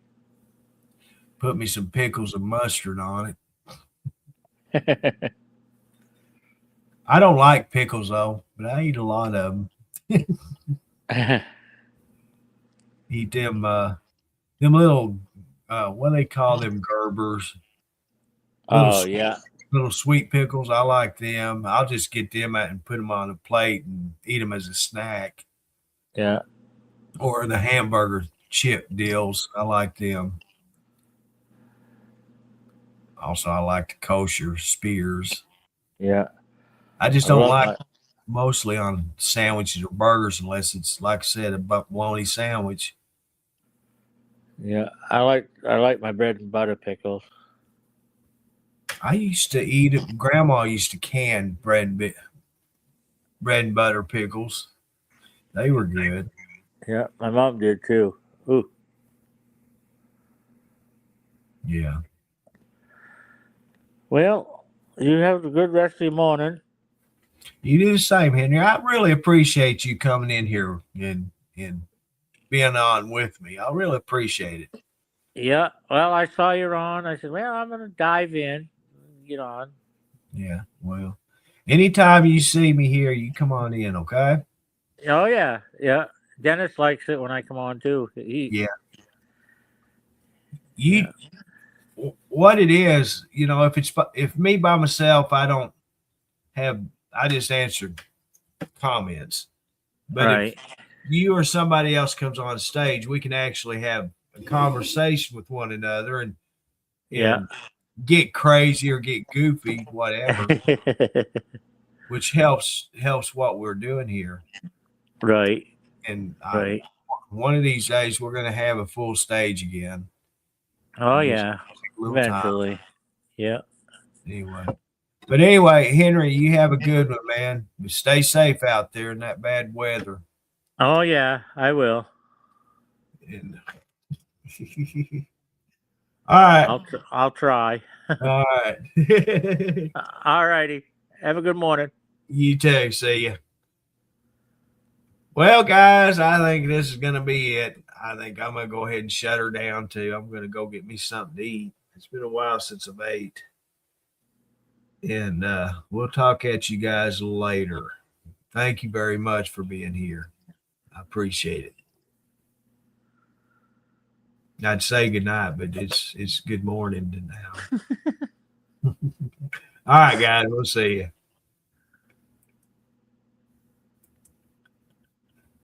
[SPEAKER 1] Put me some pickles and mustard on it. I don't like pickles though, but I eat a lot of them. Eat them little what do they call them, Gerbers?
[SPEAKER 5] Oh yeah.
[SPEAKER 1] Little sweet pickles. I like them. I'll just get them out and put them on a plate and eat them as a snack.
[SPEAKER 5] Yeah.
[SPEAKER 1] Or the hamburger chip deals. I like them. Also, I like the kosher spears.
[SPEAKER 5] Yeah.
[SPEAKER 1] I just don't like mostly on sandwiches or burgers unless it's, like I said, a bologna sandwich.
[SPEAKER 5] Yeah. I like my bread and butter pickles.
[SPEAKER 1] I used to eat it. Grandma used to can bread and butter pickles. They were good.
[SPEAKER 5] Yeah, my mom did too. Ooh.
[SPEAKER 1] Yeah.
[SPEAKER 5] Well, you have a good rest of your morning.
[SPEAKER 1] You do the same, Henry. I really appreciate you coming in here and being on with me. I really appreciate it.
[SPEAKER 5] Yeah. Well, I saw you're on. I said, well, I'm gonna dive in, get on.
[SPEAKER 1] Yeah. Well, anytime you see me here, you come on in, okay?
[SPEAKER 5] Oh yeah, yeah. Dennis likes it when I come on too.
[SPEAKER 1] What it is, if me by myself, I just answer comments. But
[SPEAKER 5] right.
[SPEAKER 1] if you or somebody else comes on stage, we can actually have a conversation with one another and get crazy or get goofy, whatever, which helps what we're doing here.
[SPEAKER 5] Right.
[SPEAKER 1] And
[SPEAKER 5] Right.
[SPEAKER 1] one of these days, we're going to have a full stage again.
[SPEAKER 5] Oh
[SPEAKER 1] Just
[SPEAKER 5] yeah.
[SPEAKER 1] take a little time.
[SPEAKER 5] Eventually. Yeah.
[SPEAKER 1] Anyway, Henry, you have a good one, man. Stay safe out there in that bad weather.
[SPEAKER 5] Oh yeah, I will.
[SPEAKER 1] And all right.
[SPEAKER 5] I'll try.
[SPEAKER 1] All right.
[SPEAKER 5] All righty. Have a good morning.
[SPEAKER 1] You too. See ya. Well, guys, I think this is going to be it. I think I'm going to go ahead and shut her down too. I'm going to go get me something to eat. It's been a while since I've ate. And we'll talk at you guys later. Thank you very much for being here. I appreciate it. I'd say good night, but it's good morning now. All right, guys. We'll see you.